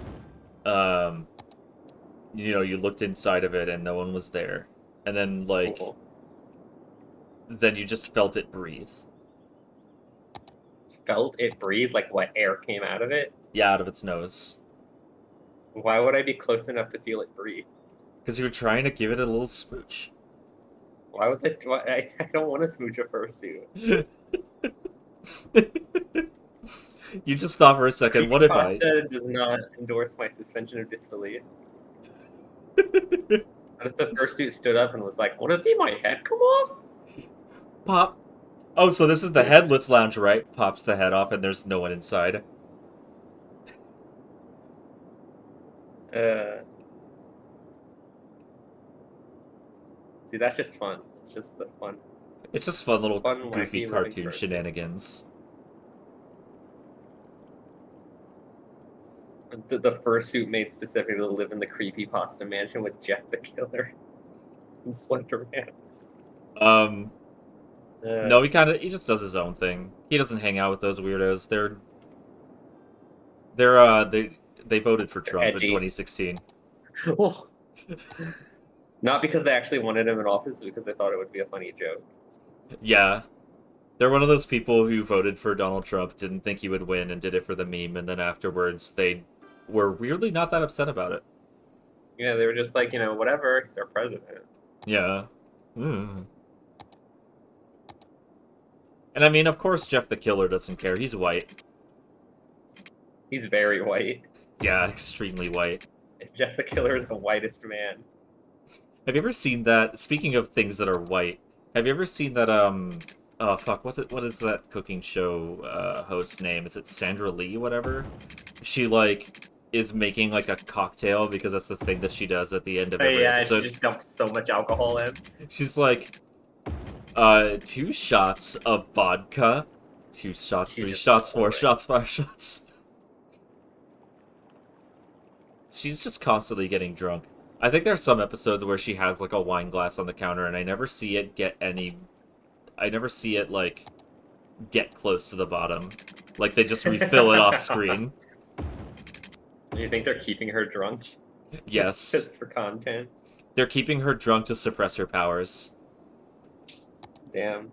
You know, you looked inside of it and no one was there. And then, like, then you just felt it breathe. Felt it breathe? Like what, air came out of it? Yeah, out of its nose. Why would I be close enough to feel it breathe? Because you were trying to give it a little smooch. Why was it? I don't want to smooch a fursuit. You just thought for a second, what if I... Costa does not endorse my suspension of disbelief. What if the fursuit stood up and was like, "Want to see my head come off?" Pop. Oh, so this is the headless lounge, right? Pops the head off and there's no one inside. See, that's just fun. It's just the fun. It's just fun little Fun, goofy wacky cartoon living person. shenanigans. The fursuit made specifically to live in the creepypasta mansion with Jeff the Killer and Slender Man. No, he just does his own thing. He doesn't hang out with those weirdos. They voted for Trump edgy. in 2016. Well, not because they actually wanted him in office, because they thought it would be a funny joke. Yeah. They're one of those people who voted for Donald Trump, didn't think he would win, and did it for the meme, and then afterwards they were weirdly not that upset about it. Yeah, they were just like, whatever, he's our president. Yeah. And I mean, of course Jeff the Killer doesn't care. He's white. He's very white. Yeah, extremely white. Jeff the Killer is the whitest man. Have you ever seen that? Speaking of things that are white, have you ever seen that? Oh fuck, what is that cooking show host's name? Is it Sandra Lee? Whatever. She like is making like a cocktail because that's the thing that she does at the end of every Yeah, she episode. just dumps so much alcohol in. She's like, 2 shots of vodka, 2 shots, She's 3 just shots, 4 pouring. shots, 5 shots. She's just constantly getting drunk. I think there's some episodes where she has like a wine glass on the counter and I never see it like get close to the bottom. Like they just refill it off screen. You think they're keeping her drunk? Yes. Just for content? They're keeping her drunk to suppress her powers. Damn.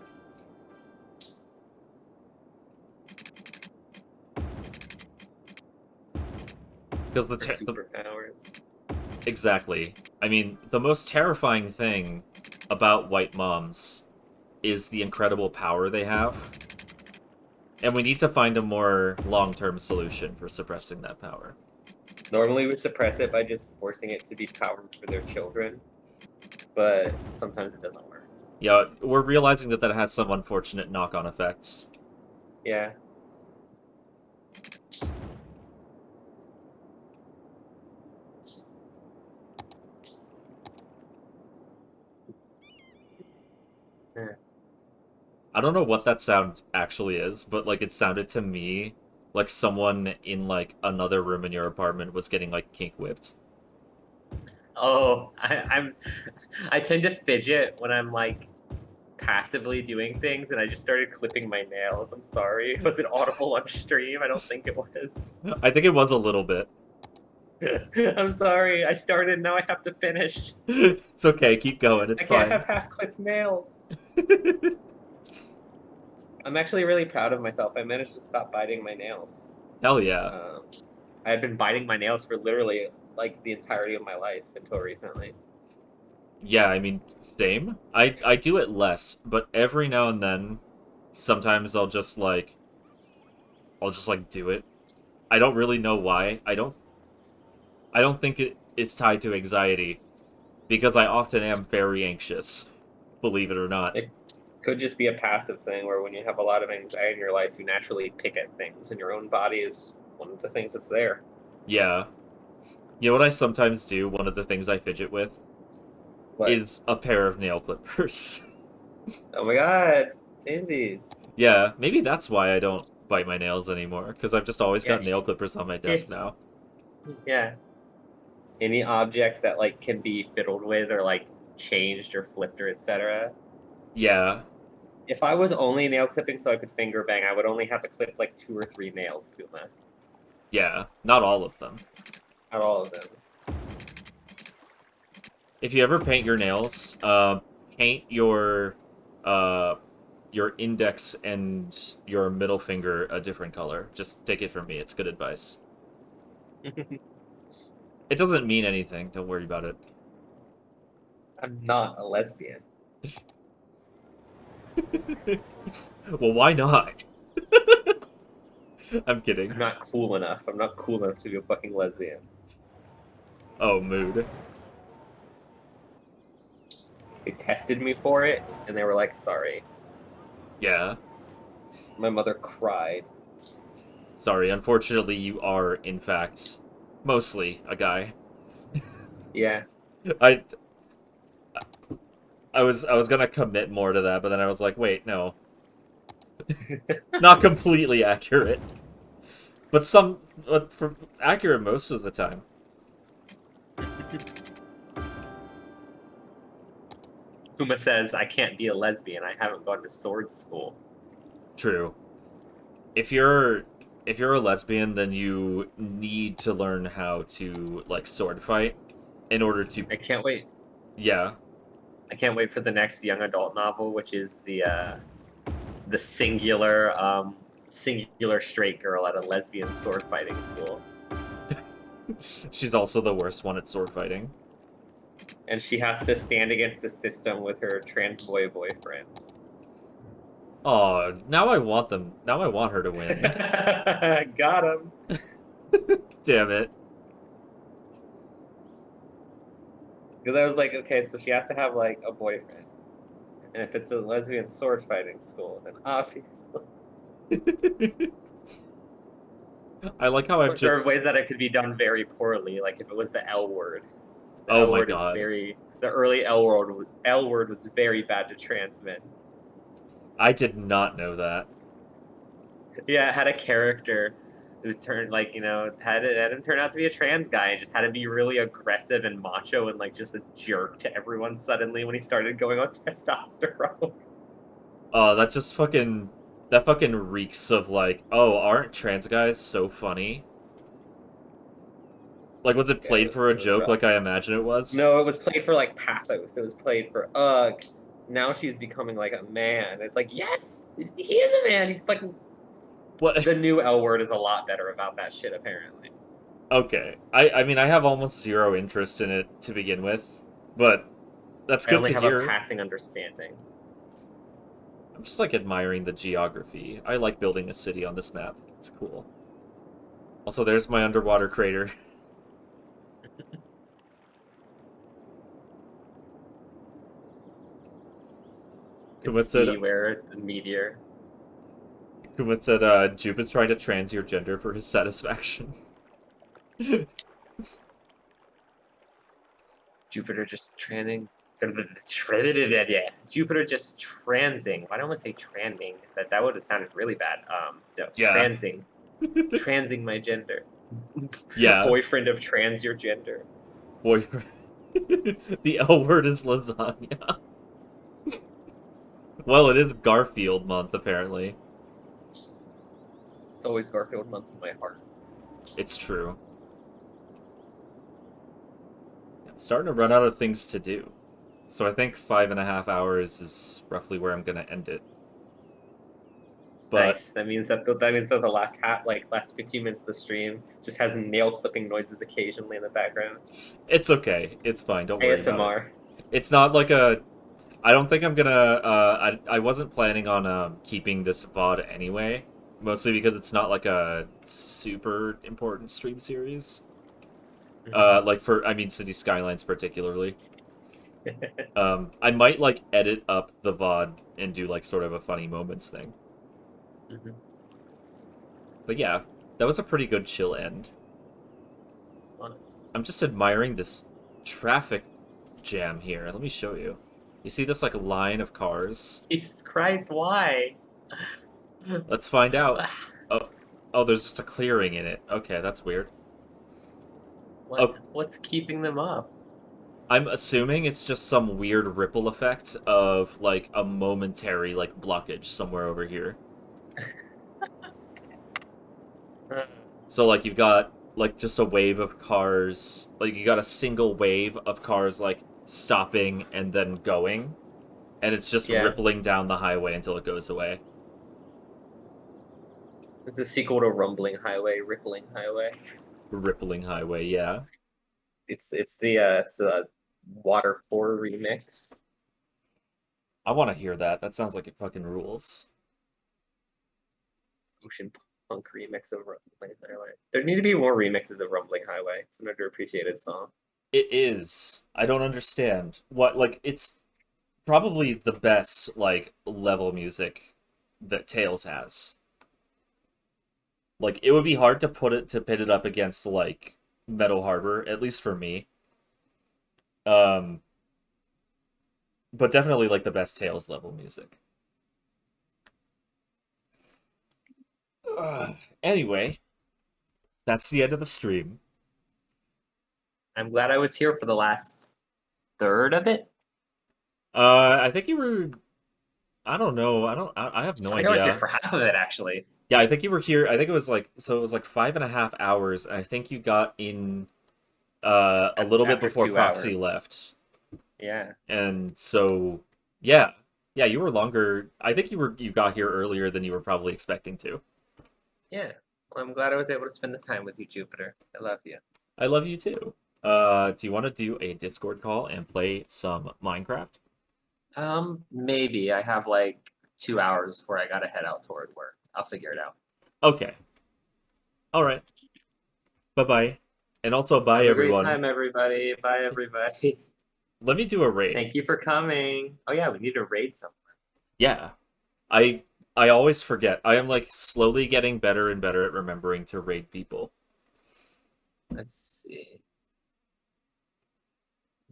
Because the superpowers. Exactly. I mean, the most terrifying thing about white moms is the incredible power they have. And we need to find a more long-term solution for suppressing that power. Normally we suppress it by just forcing it to be powered for their children, but sometimes it doesn't work. Yeah, we're realizing that that has some unfortunate knock-on effects. Yeah. I don't know what that sound actually is, but like it sounded to me like someone in like another room in your apartment was getting like kink whipped. Oh, I tend to fidget when I'm like passively doing things, and I just started clipping my nails. I'm sorry. Was it audible on stream? I don't think it was. I think it was a little bit. I'm sorry. I started. Now I have to finish. It's okay. Keep going. It's I can't fine. have half-clipped nails. I'm actually really proud of myself. I managed to stop biting my nails. Hell yeah. I had been biting my nails for literally like the entirety of my life until recently. Yeah, I mean, same. I do it less, but every now and then, sometimes I'll just like do it. I don't really know why. I don't think it is tied to anxiety, because I often am very anxious, believe it or not. It could just be a passive thing where when you have a lot of anxiety in your life, you naturally pick at things, and your own body is one of the things that's there. Yeah. You know what I sometimes do? One of the things I fidget with is a pair of nail clippers. Oh my god, Tinsies. Yeah, maybe that's why I don't bite my nails anymore, because I've just always got nail clippers on my desk now. Yeah. Any object that like can be fiddled with or like changed or flipped or etc. Yeah. If I was only nail clipping so I could finger bang, I would only have to clip like 2 or 3 nails, Kuma. Yeah, not all of them. Not all of them. If you ever paint your nails, paint your index and your middle finger a different color. Just take it from me. It's good advice. It doesn't mean anything. Don't worry about it. I'm not a lesbian. Well, why not? I'm kidding. I'm not cool enough. I'm not cool enough to be a fucking lesbian. Oh, mood. They tested me for it, and they were like, sorry. Yeah. My mother cried. Sorry, unfortunately you are, in fact, mostly a guy. Yeah. I was gonna commit more to that, but then I was like, wait, no. Not completely accurate. But for accurate most of the time. Kuma says, I can't be a lesbian. I haven't gone to sword school. True. If you're a lesbian, then you need to learn how to like sword fight in order to. I can't wait. Yeah. I can't wait for the next young adult novel, which is the singular straight girl at a lesbian sword fighting school. She's also the worst one at sword fighting. And she has to stand against the system with her trans boy boyfriend. Oh, now I want them. Now I want her to win. Got him. Damn it. Because I was like, okay, so she has to have like a boyfriend, and if it's a lesbian sword fighting school, then obviously. I like how I've There are just. ways that it could be done very poorly, like if it was the L word. The Oh L my word is god. very. The early L word was very bad to trans men. I did not know that. Yeah, it had a character who turned like had him turn out to be a trans guy and just had to be really aggressive and macho and like just a jerk to everyone suddenly when he started going on testosterone. Oh, that fucking reeks of like, oh, aren't trans guys so funny? Like, was it Yeah, played for a it was joke rough. like I imagine it was? No, it was played for like pathos. It was played for ugh. Now she's becoming like a man. It's like yes, he is a man. He fucking. What? The new L word is a lot better about that shit apparently. Okay. I mean, I have almost zero interest in it to begin with, but that's I good only to have a hear. passing understanding. I'm just like admiring the geography. I like building a city on this map. It's cool. Also, there's my underwater crater. Kumit said, where the meteor. Kumit said, Jupe is trying to trans your gender for his satisfaction. Jupiter just tranning. Jupiter just transing. Why don't I say tranning? That would have sounded really bad. No, Yeah. transing. Transing my gender. Yeah. Boyfriend of trans your gender. Boyfriend. The L word is lasagna. Well, it is Garfield month, apparently. It's always Garfield month in my heart. It's true. I'm starting to run out of things to do. So I think 5.5 hours is roughly where I'm gonna end it. But Nice. That means that the last 15 minutes of the stream just has nail clipping noises occasionally in the background. it's okay. It's fine. Don't worry about ASMR. it. It's not like a. I don't think I'm gonna. I wasn't planning on keeping this VOD anyway. Mostly because it's not like a super important stream series. Like City Skylines particularly. I might like edit up the VOD and do like sort of a funny moments thing. But yeah, that was a pretty good chill end. I'm just admiring this traffic jam here. Let me show you. You see this like line of cars? Jesus Christ, why? Let's find out. Oh, there's just a clearing in it. Okay, that's weird. What's keeping them up? I'm assuming it's just some weird ripple effect of like a momentary like blockage somewhere over here. So like you've got like just a wave of cars, like you got a single wave of cars like stopping and then going, and it's just rippling down the highway until it goes away. It's a sequel to Rumbling Highway, Rippling Highway. Rippling Highway, yeah. It's the Water 4 remix. I want to hear that. That sounds like it fucking rules. Ocean Punk remix of Rumbling Highway. There need to be more remixes of Rumbling Highway. It's an underappreciated song. It is. I don't understand. What, like, it's probably the best, like, level music that Tails has. Like, it would be hard to pit it up against, like, Metal Harbor, at least for me. But definitely, like, the best Tails level music. Anyway, that's the end of the stream. I'm glad I was here for the last third of it. I think you were. I don't know. I have no idea. I was here for half of it, actually. Yeah, I think you were here. I think it was like 5.5 hours. And I think you got in a little bit before Proxy left. Yeah. And so, yeah, you were longer. I think you got here earlier than you were probably expecting to. Yeah. Well, I'm glad I was able to spend the time with you, Jupiter. I love you. I love you too. Do you want to do a Discord call and play some Minecraft? Maybe. I have like 2 hours before I gotta head out toward work. I'll figure it out. Okay. All right. Bye-bye. And also bye, everyone. Have a great time, everybody. Bye, everybody. Let me do a raid. Thank you for coming. Oh yeah, we need to raid someone. Yeah. I always forget. I am like slowly getting better and better at remembering to raid people. Let's see.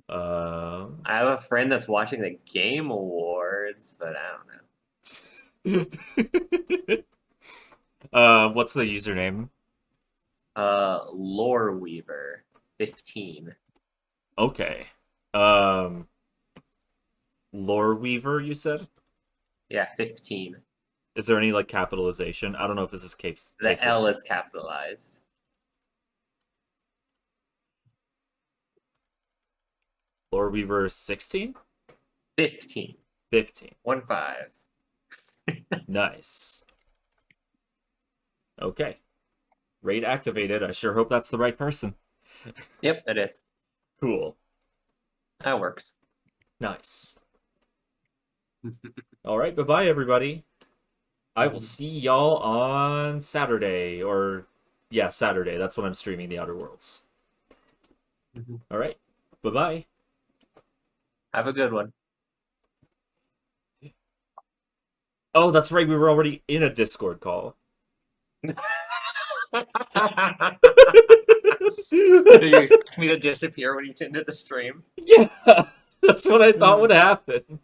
I have a friend that's watching the Game Awards, but I don't know. What's the username? Lore Weaver 15. Okay. Lore Weaver, you said? Yeah, 15. Is there any like capitalization? I don't know if this is case. The L is capitalized. Lore Weaver 16? 15. 15. 1-5. Nice. Okay. Raid activated. I sure hope that's the right person. Yep, it is. Cool. That works. Nice. All right, bye-bye, everybody. I will see y'all on Saturday, or... Yeah, Saturday. That's when I'm streaming The Outer Worlds. All right. Bye-bye. Have a good one. Oh, that's right. We were already in a Discord call. Do you expect me to disappear when you ended the stream? Yeah, that's what I thought would happen.